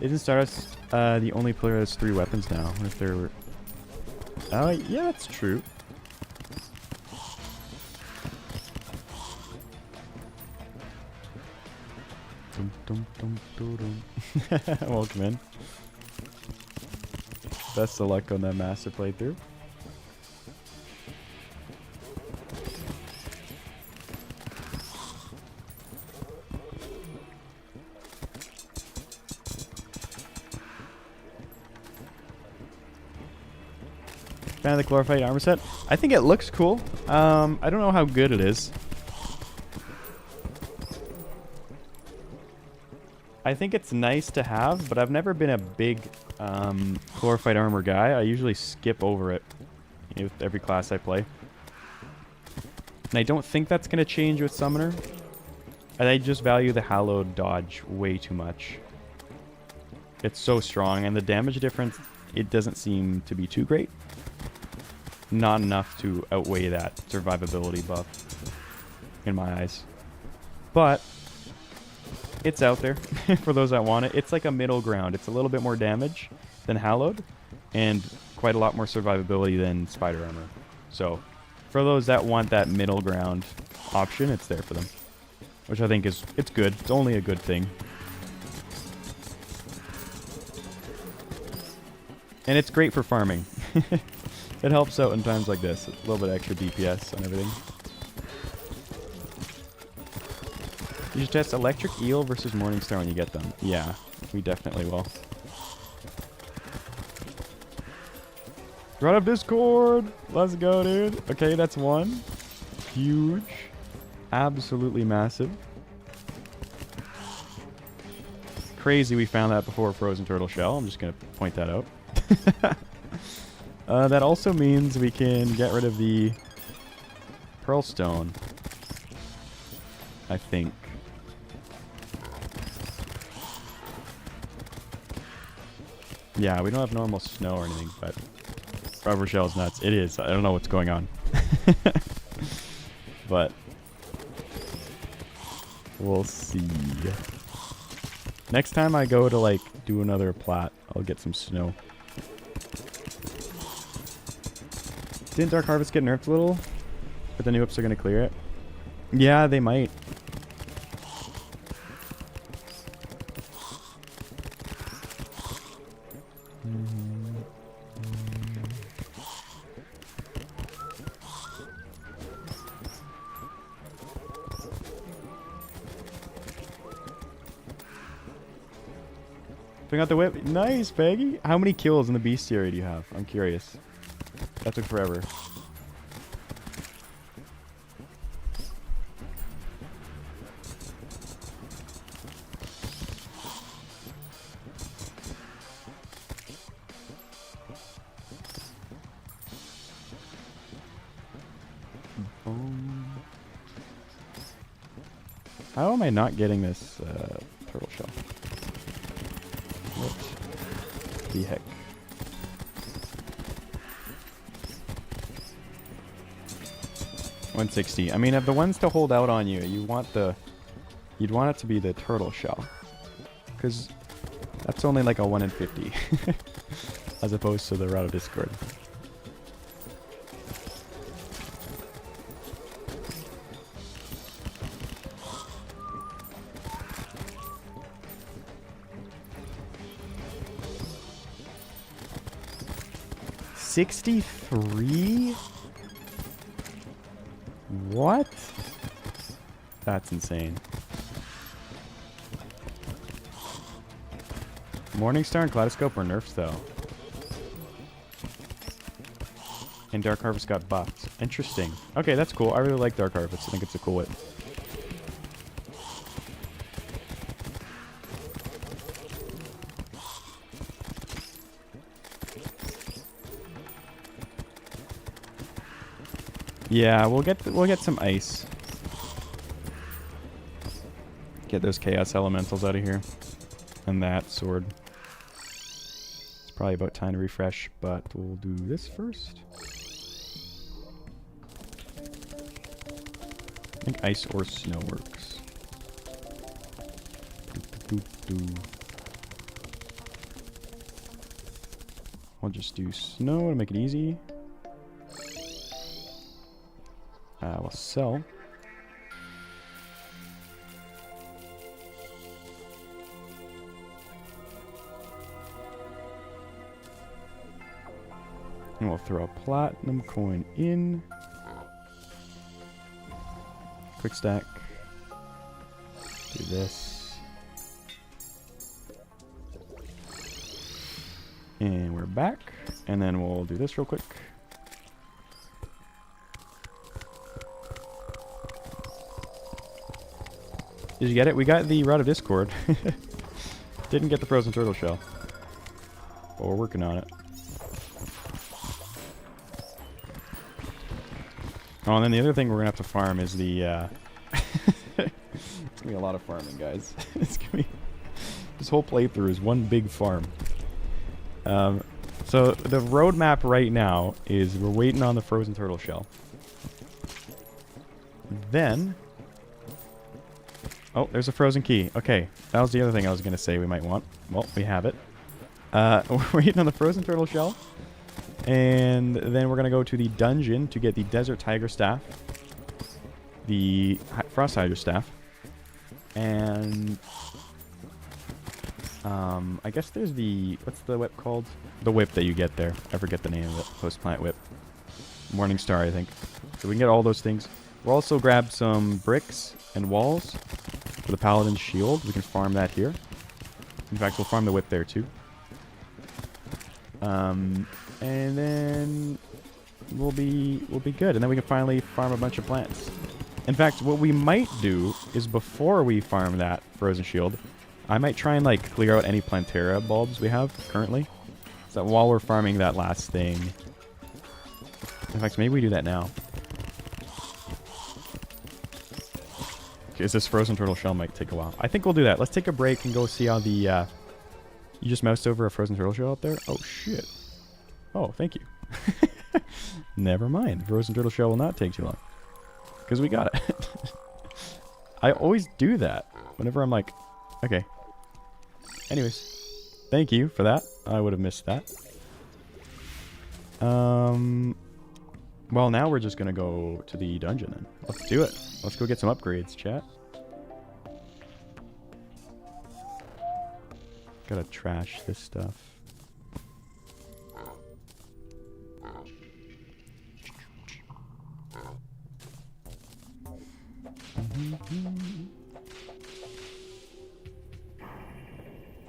Isn't Stardust the only player that has 3 weapons now? What if there were... Oh, yeah, that's true. Welcome in. Best of luck on that master playthrough. Fan of the glorified armor set? I think it looks cool. I don't know how good it is. I think it's nice to have, but I've never been a big glorified armor guy. I usually skip over it with every class I play. And I don't think that's going to change with Summoner. I just value the Hallowed dodge way too much. It's so strong, and the damage difference, it doesn't seem to be too great. Not enough to outweigh that survivability buff in my eyes. But it's out there for those that want it. It's like a middle ground. It's a little bit more damage than Hallowed and quite a lot more survivability than Spider Armor. So for those that want that middle ground option, it's there for them, which I think it's good. It's only a good thing. And it's great for farming. It helps out in times like this. A little bit extra DPS on everything. You should test Electric Eel versus Morningstar when you get them. Yeah, we definitely will. Run up Discord! Let's go, dude. Okay, that's one. Huge. Absolutely massive. Crazy we found that before Frozen Turtle Shell. I'm just going to point that out. That also means we can get rid of the Pearl Stone, I think. Yeah, we don't have normal snow or anything, but Rubber Shell's nuts. It is. I don't know what's going on. But we'll see. Next time I go to, like, do another plat, I'll get some snow. Didn't Dark Harvest get nerfed a little? But the new ups are going to clear it? Yeah, they might. Bring out the whip. Nice, Peggy. How many kills in the bestiary do you have? I'm curious. That took forever. How am I not getting this turtle shell? What the heck? $160. I mean, of the ones to hold out on you, you'd want it to be the turtle shell, because that's only like a 1 in 50, as opposed to the Route of Discord. $63? What? That's insane. Morningstar and Kaleidoscope were nerfs though. And Dark Harvest got buffed. Interesting. Okay, that's cool. I really like Dark Harvest. I think it's a cool whip. Yeah, we'll get some ice. Get those chaos elementals out of here. And that sword. It's probably about time to refresh, but we'll do this first. I think ice or snow works. We'll just do snow to make it easy. We'll sell. And we'll throw a platinum coin in. Quick stack. Do this. And we're back. And then we'll do this real quick. Did you get it? We got the Route of Discord. Didn't get the Frozen Turtle Shell. But we're working on it. Oh, and then the other thing we're going to have to farm is the... it's going to be a lot of farming, guys. It's going to be... This whole playthrough is one big farm. So the roadmap right now is we're waiting on the Frozen Turtle Shell. Then... Oh, there's a frozen key. Okay, that was the other thing I was going to say we might want. Well, we have it. We're waiting on the Frozen Turtle Shell. And then we're going to go to the dungeon to get the Desert Tiger Staff. The Frost Hydra Staff. And... I guess there's the... What's the whip called? The whip that you get there. I forget the name of it. Post-plant whip. Morningstar, I think. So we can get all those things. We'll also grab some bricks and walls for the Paladin's shield. We can farm that here. In fact, we'll farm the whip there too. And then we'll be good. And then we can finally farm a bunch of plants. In fact, what we might do is before we farm that frozen shield, I might try and like clear out any Plantera bulbs we have currently. So that while we're farming that last thing. In fact, maybe we do that now. Because this Frozen Turtle Shell might take a while. I think we'll do that. Let's take a break and go see how the... You just moused over a Frozen Turtle Shell up there? Oh, shit. Oh, thank you. Never mind. Frozen Turtle Shell will not take too long. Because we got it. I always do that. Whenever I'm like... Okay. Anyways, thank you for that. I would have missed that. Well, now we're just gonna go to the dungeon then. Let's do it. Let's go get some upgrades, chat. Gotta trash this stuff.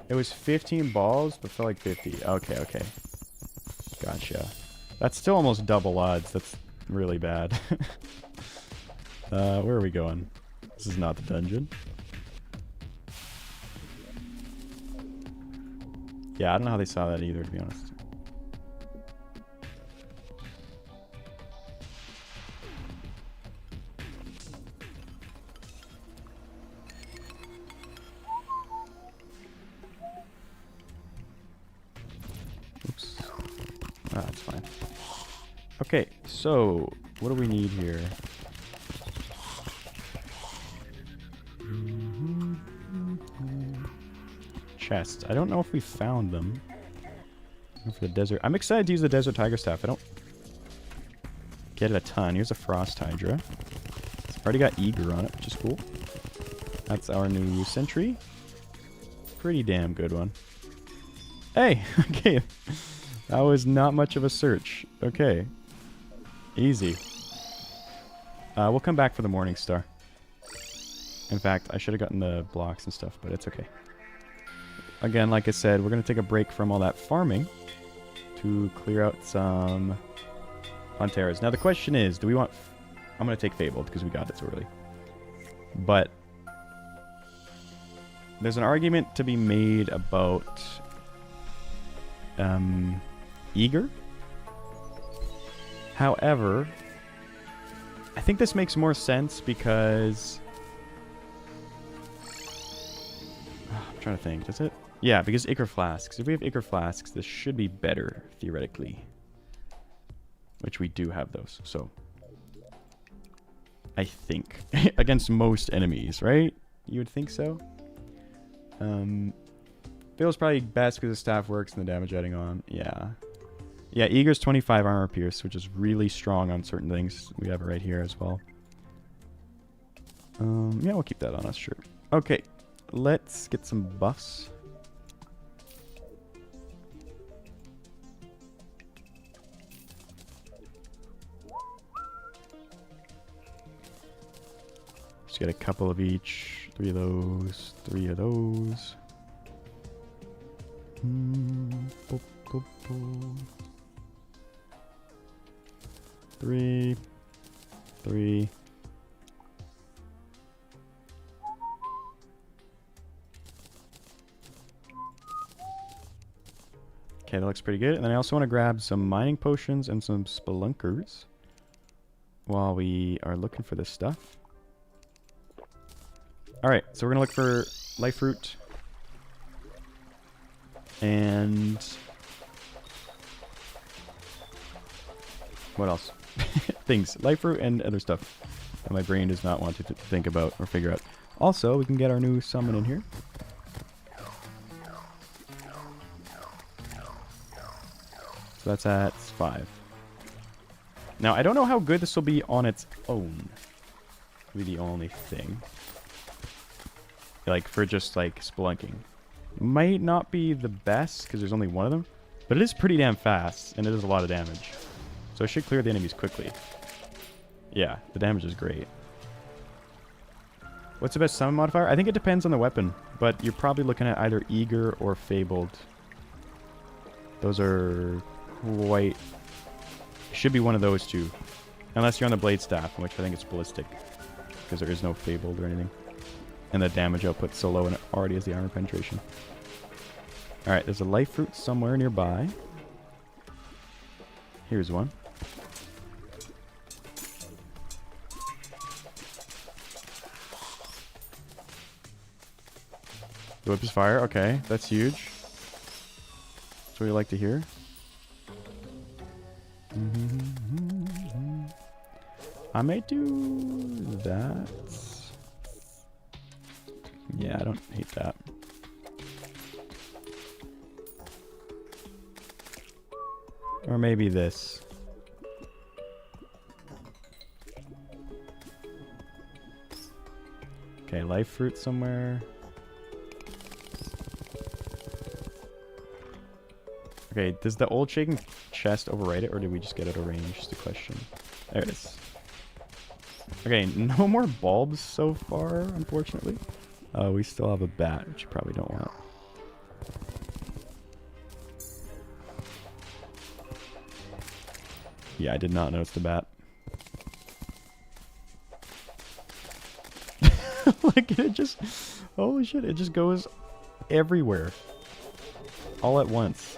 It was 15 balls, but felt like 50. Okay, okay. Gotcha. That's still almost double odds. That's really bad. Where are we going? This is not the dungeon. Yeah, I don't know how they saw that either, to be honest. Oops. Ah, that's fine. Okay, so what do we need here? Chests. I don't know if we found them. For the desert. I'm excited to use the desert tiger staff. I don't get it a ton. Here's a frost hydra. It's already got eager on it, which is cool. That's our new sentry. Pretty damn good one. Hey! Okay. That was not much of a search. Okay. Easy. We'll come back for the morning star. In fact, I should have gotten the blocks and stuff, but it's okay. Again, like I said, we're going to take a break from all that farming to clear out some Planteras. Now, the question is, do we want... I'm going to take Fabled because we got it so early. But there's an argument to be made about Eager. However, I think this makes more sense because... I'm trying to think. Does it? Yeah, because Ichor Flasks. If we have Ichor Flasks, this should be better, theoretically. Which we do have those, so... I think. Against most enemies, right? You would think so? Feels probably best because the staff works and the damage adding on. Yeah. Yeah, Eager's 25 armor pierce, which is really strong on certain things. We have it right here as well. Yeah, we'll keep that on us, sure. Okay, let's get some buffs. Just get a couple of each. 3 of those. 3 of those. Boop, boop, boop. 3. 3. Okay, that looks pretty good. And then I also want to grab some mining potions and some spelunkers while we are looking for this stuff. Alright, so we're going to look for life fruit. And... what else? Things. Life fruit and other stuff that my brain does not want to think about or figure out. Also, we can get our new summon in here. So that's at 5. Now, I don't know how good this will be on its own. It'll be the only thing. Like, for just, like, spelunking. Might not be the best, because there's only one of them. But it is pretty damn fast, and it does a lot of damage. So it should clear the enemies quickly. Yeah, the damage is great. What's the best summon modifier? I think it depends on the weapon. But you're probably looking at either Eager or Fabled. Those are quite... should be one of those two. Unless you're on the Blade Staff, in which I think it's Ballistic. Because there is no Fabled or anything. And the damage output's so low and it already has the armor penetration. Alright, there's a life fruit somewhere nearby. Here's one. The whip is fire. Okay, that's huge. That's what we like to hear. I may do that. Yeah, I don't hate that. Or maybe this. Okay, life fruit somewhere. Okay, does the old shaking chest override it, or did we just get out of range? Just a question. There it is. Okay, no more bulbs so far, unfortunately. We still have a bat, which you probably don't want. Yeah, I did not notice the bat. Like, it just... Holy shit, it just goes everywhere. All at once.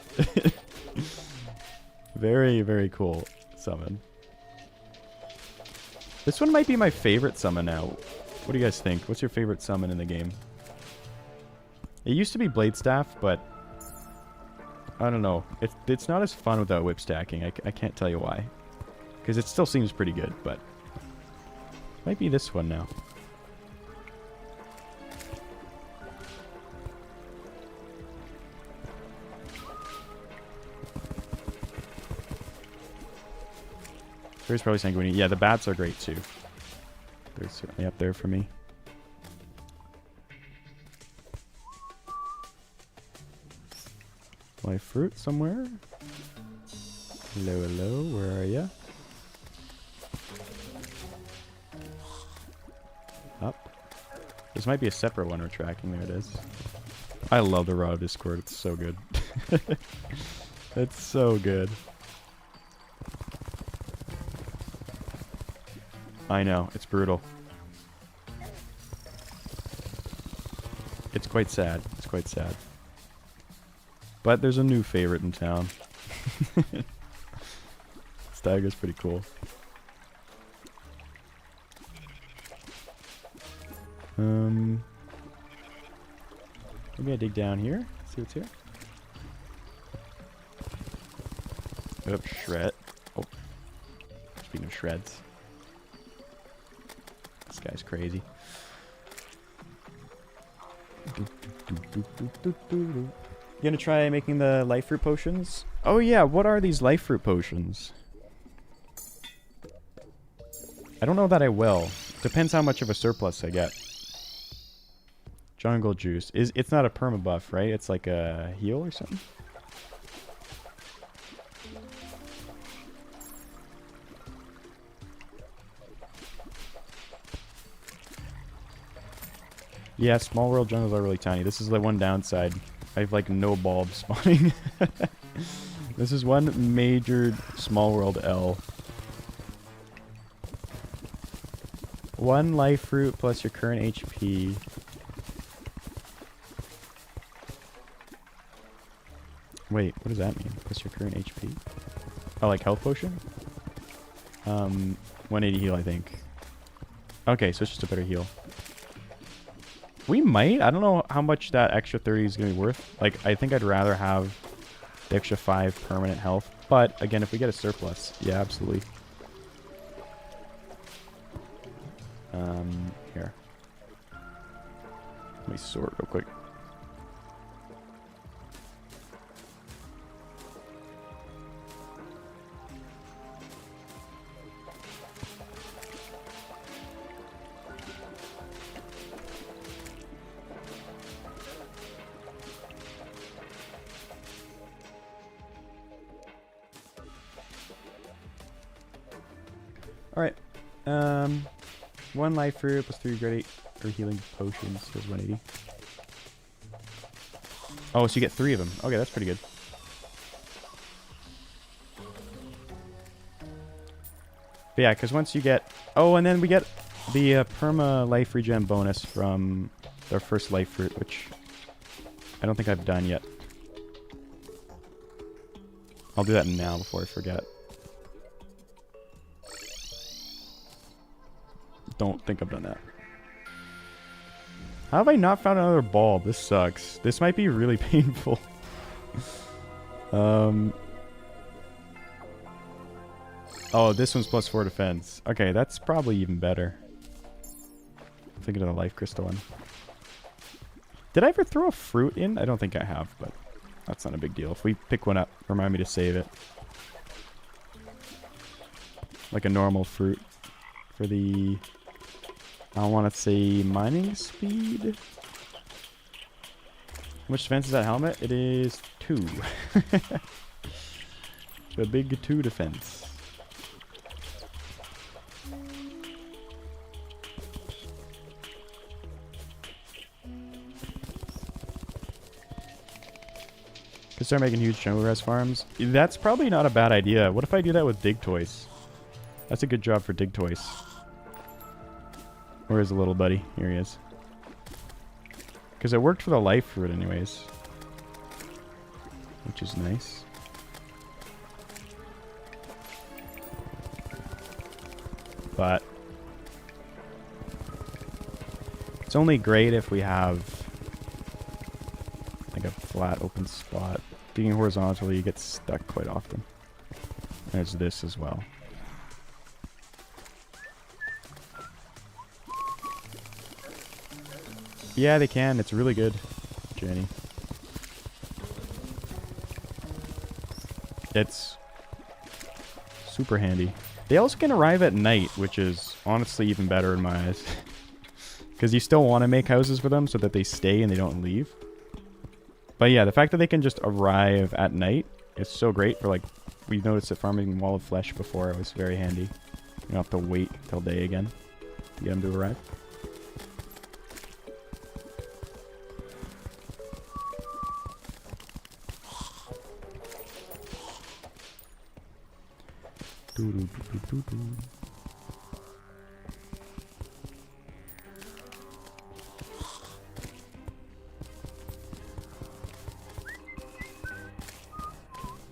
Very, very cool summon. This one might be my favorite summon now. What do you guys think? What's your favorite summon in the game? It used to be Blade Staff, but... I don't know. It's not as fun without whip stacking. I can't tell you why. Because it still seems pretty good, but... Might be this one now. There's probably Sanguini. Yeah, the bats are great too. They're certainly up there for me. Life fruit somewhere? Hello, hello, where are ya? Up. This might be a separate one we're tracking. There it is. I love the Raw Discord. It's so good. It's so good. I know, it's brutal. It's quite sad. It's quite sad. But there's a new favorite in town. Stagger's pretty cool. Maybe I dig down here. See what's here. Oops, shred. Oh. Speaking of shreds. This guy's crazy. You gonna try making the life fruit potions? Oh yeah, what are these life fruit potions? I don't know that I will. Depends how much of a surplus I get. Jungle juice. It's not a perma buff, right? It's like a heal or something? Yeah, small world jungles are really tiny. This is the one downside. I have like no bulbs spawning. This is one major small world L. One life fruit plus your current HP. Wait, what does that mean? Plus your current HP? Oh, like health potion? 180 heal, I think. Okay, so it's just a better heal. We might. I don't know how much that extra 30 is going to be worth. Like, I think I'd rather have the extra 5 permanent health. But, again, if we get a surplus, yeah, absolutely. Here. Let me sort real quick. Alright. 1 life fruit plus 3 grade 8 for healing potions. Does 180. Oh, so you get 3 of them. Okay, that's pretty good. But yeah, because once you get... Oh, and then we get the perma life regen bonus from our first life fruit, which I don't think I've done yet. I'll do that now before I forget. Don't think I've done that. How have I not found another bulb? This sucks. This might be really painful. Oh, this one's plus 4 defense. Okay, that's probably even better. I'm thinking of the life crystal one. Did I ever throw a fruit in? I don't think I have, but that's not a big deal. If we pick one up, remind me to save it. like a normal fruit for the, I want to say mining speed. How much defense is that helmet? It is 2. A big 2 defense. Could start making huge jungle grass farms. That's probably not a bad idea. What if I do that with dig toys? That's a good job for dig toys. Where is the little buddy? Here he is. Because it worked for the life fruit anyways. Which is nice. But it's only great if we have like a flat open spot. Digging horizontally, you get stuck quite often. There's this as well. Yeah, they can. It's really good, Jenny. It's super handy. They also can arrive at night, which is honestly even better in my eyes. Because you still want to make houses for them so that they stay and they don't leave. But yeah, the fact that they can just arrive at night is so great for, like, we noticed that farming Wall of Flesh before, it was very handy. You don't have to wait till day again to get them to arrive.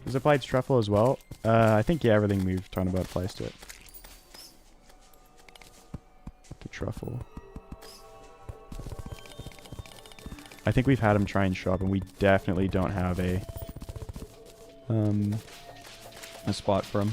Does it apply to truffle as well? I think, yeah, everything we've talked about applies to it. The truffle. I think we've had him try and show up, and we definitely don't have a spot for him.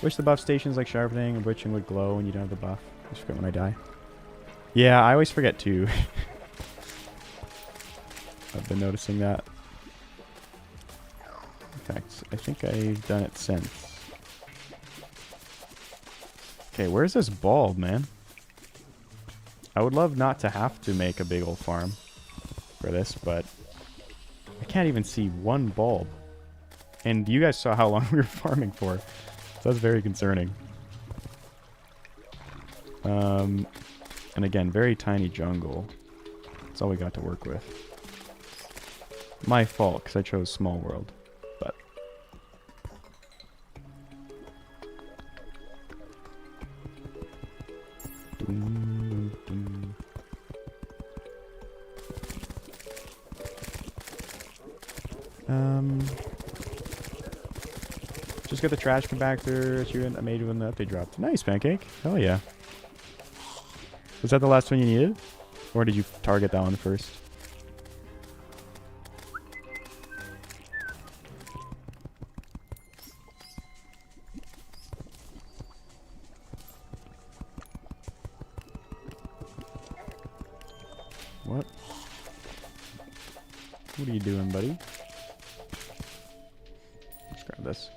Wish the buff stations like sharpening and witching would glow when you don't have the buff. I just forget when I die. Yeah, I always forget too. I've been noticing that. In fact, I think I've done it since. Okay, where's this bulb, man? I would love not to have to make a big old farm for this, but I can't even see one bulb. And you guys saw how long we were farming for. So that's very concerning. And again, very tiny jungle. That's all we got to work with. My fault, because I chose small world. But just get the trash compactor. I made when the update dropped. Nice, Pancake. Hell yeah. Was that the last one you needed? Or did you target that one first? What? What are you doing, buddy? Let's grab this.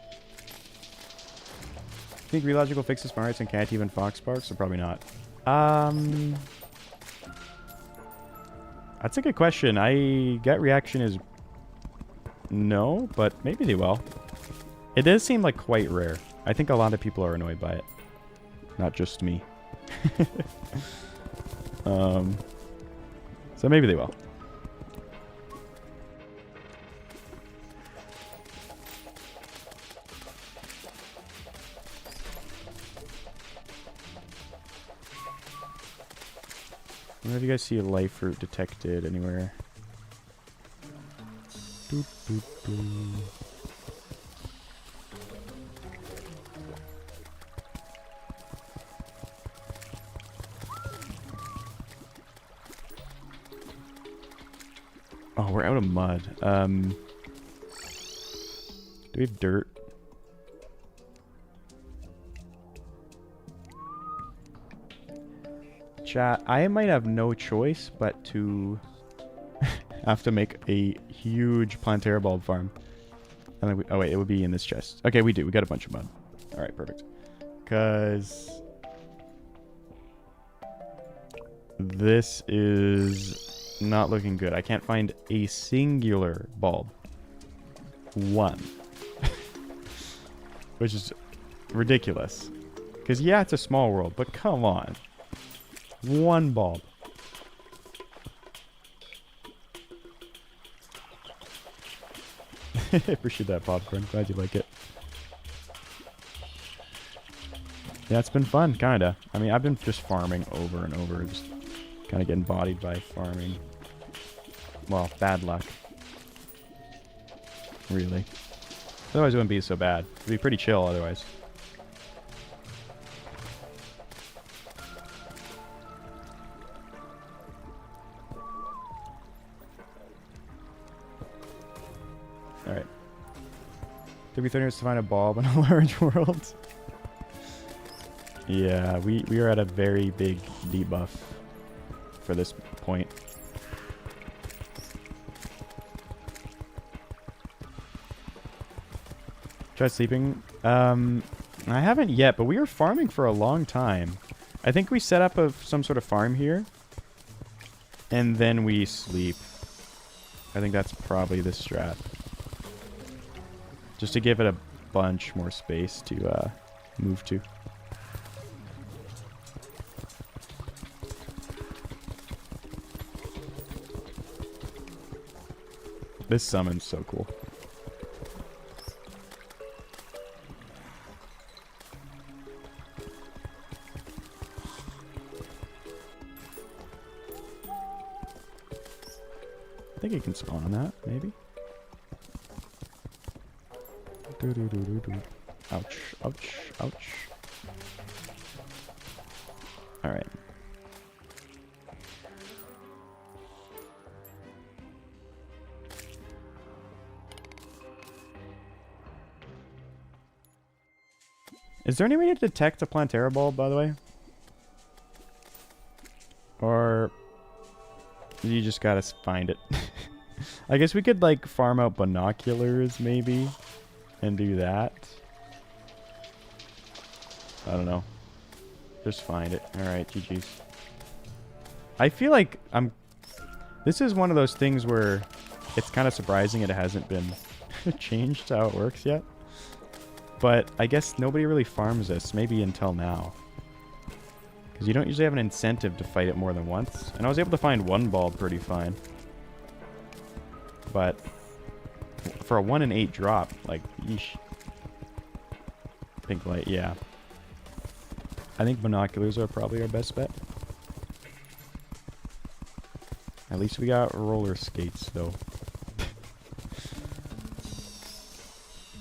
Think Relogic will fix the smarts and can't even Fox Sparks? Or probably not. That's a good question. I get reaction is no, but maybe they will. It does seem like quite rare. I think a lot of people are annoyed by it. Not just me. So maybe they will. I don't know if you guys see a life fruit detected anywhere. Doop, doop, doop. Oh, we're out of mud. Do we have dirt? Chat, I might have no choice but to have to make a huge Plantera bulb farm. And then oh wait, it would be in this chest. Okay, we do. We got a bunch of mud. All right, perfect. Because this is not looking good. I can't find a singular bulb. One. Which is ridiculous. Because yeah, it's a small world, but come on. One bulb. Appreciate that popcorn. Glad you like it. Yeah, it's been fun, kinda. I mean, I've been just farming over and over, just kind of getting bodied by farming. Well, bad luck. Really. Otherwise it wouldn't be so bad. It'd be pretty chill otherwise. Alright. Took me 30 minutes to find a bulb in a large world. Yeah, we are at a very big debuff for this point. Try sleeping. I haven't yet, but we were farming for a long time. I think we set up some sort of farm here, and then we sleep. I think that's probably the strat. Just to give it a bunch more space to move to. This summon's so cool. I think you can spawn on that, maybe. Ouch, ouch, ouch. Alright. Is there any way to detect a Plantera bulb, by the way? Or you just gotta find it? I guess we could like farm out binoculars maybe and do that. I don't know. Just find it. Alright, GG's. I feel like this is one of those things where it's kind of surprising it hasn't been changed how it works yet. But I guess nobody really farms this, maybe until now. Because you don't usually have an incentive to fight it more than once. And I was able to find one bulb pretty fine. But for a 1 in 8 drop, like, yeesh. Think light, yeah. I think binoculars are probably our best bet. At least we got roller skates, though.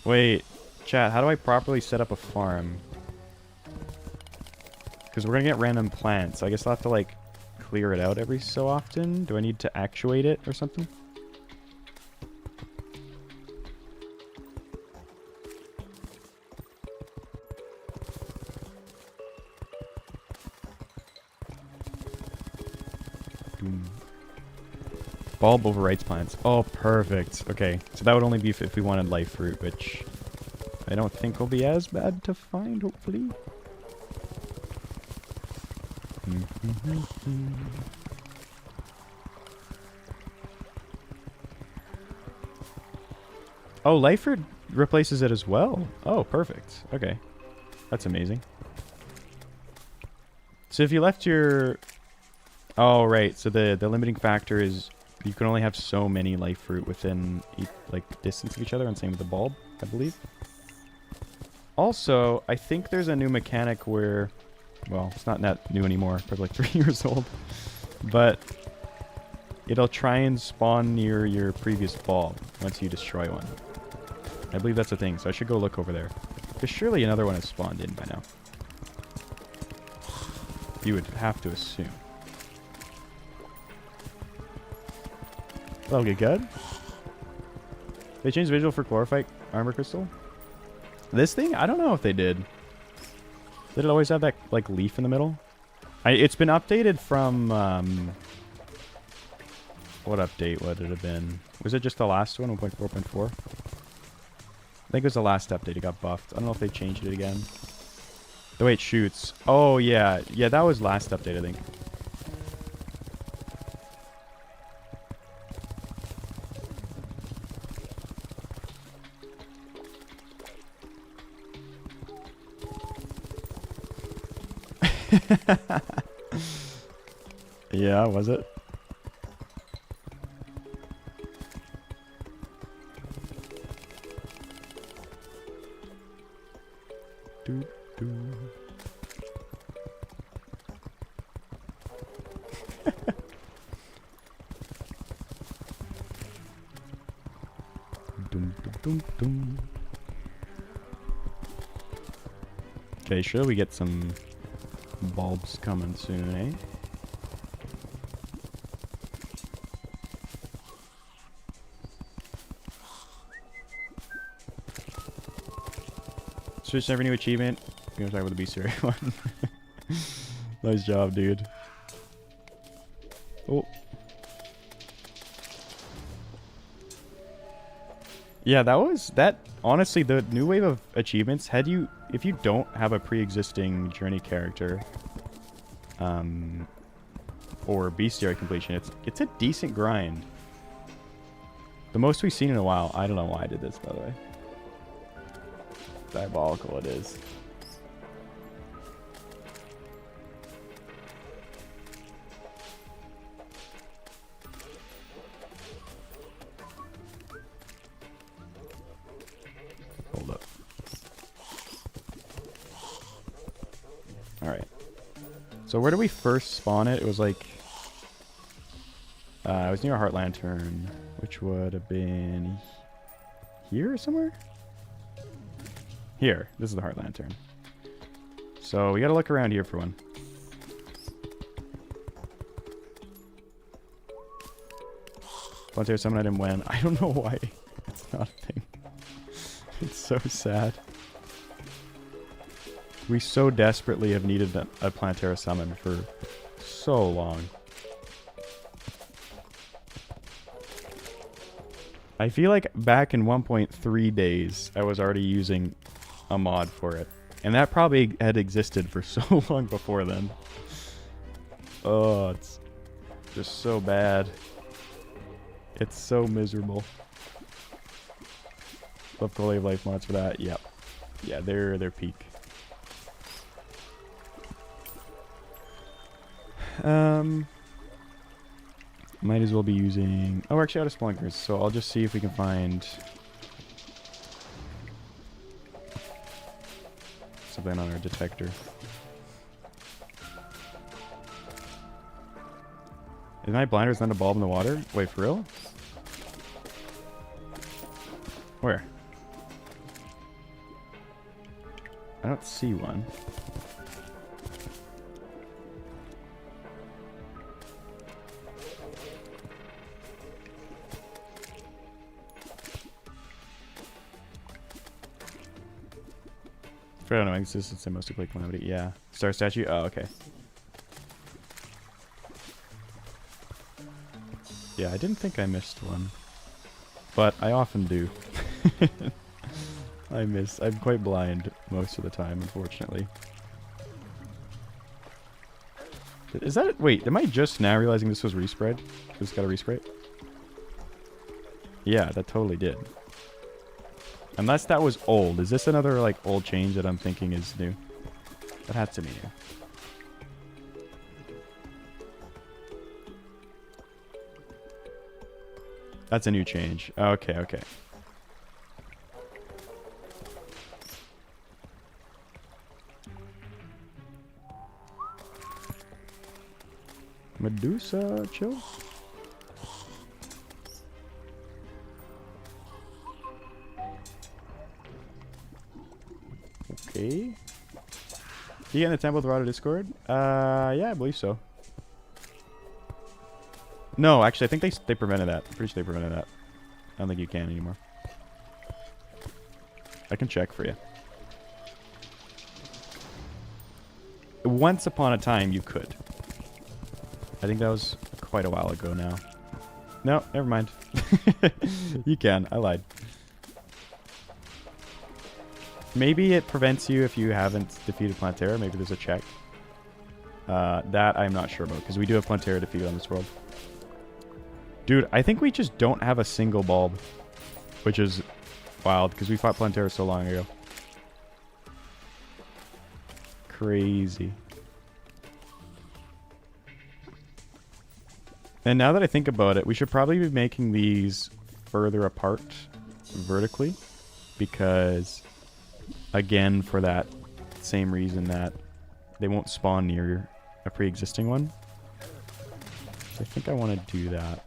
Wait, chat, how do I properly set up a farm? Because we're going to get random plants. So I guess I'll have to, like, clear it out every so often. Do I need to actuate it or something? Bulb overwrites plants. Oh, perfect. Okay, so that would only be if we wanted life fruit, which I don't think will be as bad to find, hopefully. Oh, life fruit replaces it as well. Oh, perfect. Okay, that's amazing. So if you left your... Oh, right. So the limiting factor is you can only have so many life fruit within like distance of each other, and same with the bulb, I believe. Also, I think there's a new mechanic where, well, it's not that new anymore, probably like 3 years old, but it'll try and spawn near your previous bulb once you destroy one. I believe that's a thing, so I should go look over there. Because surely another one has spawned in by now. You would have to assume. That'll get good. They changed visual for Chlorophyte. armor crystal. This thing, I don't know if they did. Did it always have that like leaf in the middle? It's been updated from what update would it have been? Was it just the last one, 1.4.4? I think it was the last update. It got buffed. I don't know if they changed it again. The way it shoots. Oh yeah, yeah, that was last update, I think. Yeah, was it? Doo, doo. Dum, dum, dum, dum. Okay, sure, we get some bulbs coming soon, eh? Switch every new achievement. I'm gonna talk about the bestiary one. Nice job, dude. Oh. Yeah, that honestly, the new wave of achievements, if you don't have a pre-existing journey character, or bestiary completion, it's a decent grind. The most we've seen in a while. I don't know why I did this, by the way. Diabolical it is. Hold up. Alright. So where did we first spawn it? It was like... it was near a Heart Lantern, which would have been... here somewhere? Here. This is the Heart Lantern. So we gotta look around here for one. Plantera summon item when? I don't know why. It's not a thing. It's so sad. We so desperately have needed a Plantera summon for so long. I feel like back in 1.3 days, I was already using a mod for it. And that probably had existed for so long before then. Oh, it's just so bad. It's so miserable. Love quality of life mods for that. Yep. Yeah, they're peak. Might as well be using... oh, we're actually out of splunkers, so I'll just see if we can find... something on our detector. Is my blinders not a bulb in the water? Wait, for real? Where? I don't see one. For no existence, I must have played Calamity. Yeah. Star statue? Oh, okay. Yeah, I didn't think I missed one. But I often do. I'm quite blind most of the time, unfortunately. Is that... wait, am I just now realizing this was respread? This got a respray? Yeah, that totally did. Unless that was old. Is this another, like, old change that I'm thinking is new? That has to be new. That's a new change. Okay, okay. Medusa, chill. Okay. You get in the temple throughout a Discord? Yeah, I believe so. No, actually, I think they prevented that. I'm pretty sure they prevented that. I don't think you can anymore. I can check for you. Once upon a time, you could. I think that was quite a while ago now. No, never mind. You can. I lied. Maybe it prevents you if you haven't defeated Plantera. Maybe there's a check. That I'm not sure about, because we do have Plantera defeated on this world. Dude, I think we just don't have a single bulb, which is wild, because we fought Plantera so long ago. Crazy. And now that I think about it, we should probably be making these further apart vertically, because, again, for that same reason that they won't spawn near a pre-existing one. So I think I want to do that.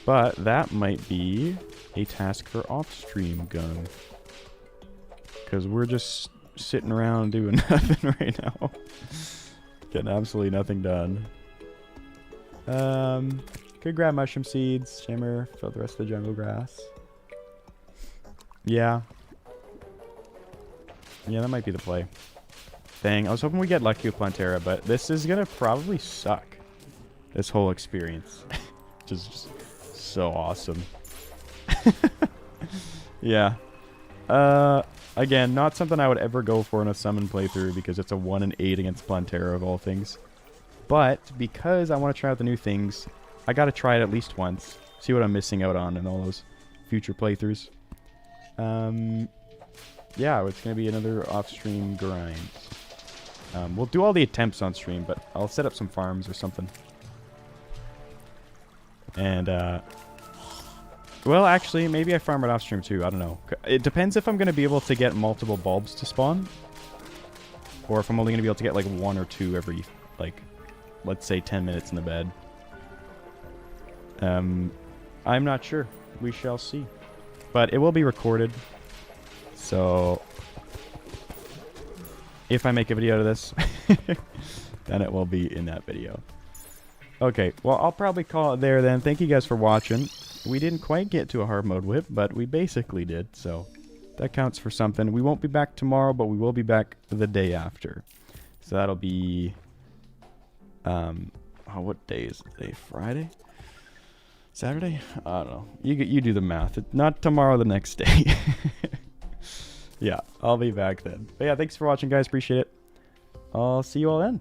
But that might be a task for off-stream, Gung. Because we're just sitting around doing nothing right now. Getting absolutely nothing done. Could grab mushroom seeds, shimmer, fill the rest of the jungle grass. Yeah. Yeah, that might be the play. Dang, I was hoping we get lucky with Plantera, but this is gonna probably suck. This whole experience. Which is just so awesome. Yeah. Again, not something I would ever go for in a summon playthrough, because it's a 1 in 8 against Plantera of all things. But because I want to try out the new things, I got to try it at least once. See what I'm missing out on in all those future playthroughs. Yeah, it's going to be another off-stream grind. We'll do all the attempts on stream, but I'll set up some farms or something. And, well, actually, maybe I farm it off stream too. I don't know. It depends if I'm going to be able to get multiple bulbs to spawn. Or if I'm only going to be able to get like 1 or 2 every, like, let's say 10 minutes in the bed. I'm not sure. We shall see. But it will be recorded. So, if I make a video out of this, then it will be in that video. Okay, well, I'll probably call it there then. Thank you guys for watching. We didn't quite get to a hard mode whip, but we basically did, so that counts for something. We won't be back tomorrow, but we will be back the day after. So that'll be, what day is it today? Friday? Saturday? I don't know. You do the math. Not tomorrow, the next day. Yeah, I'll be back then. But yeah, thanks for watching, guys. Appreciate it. I'll see you all then.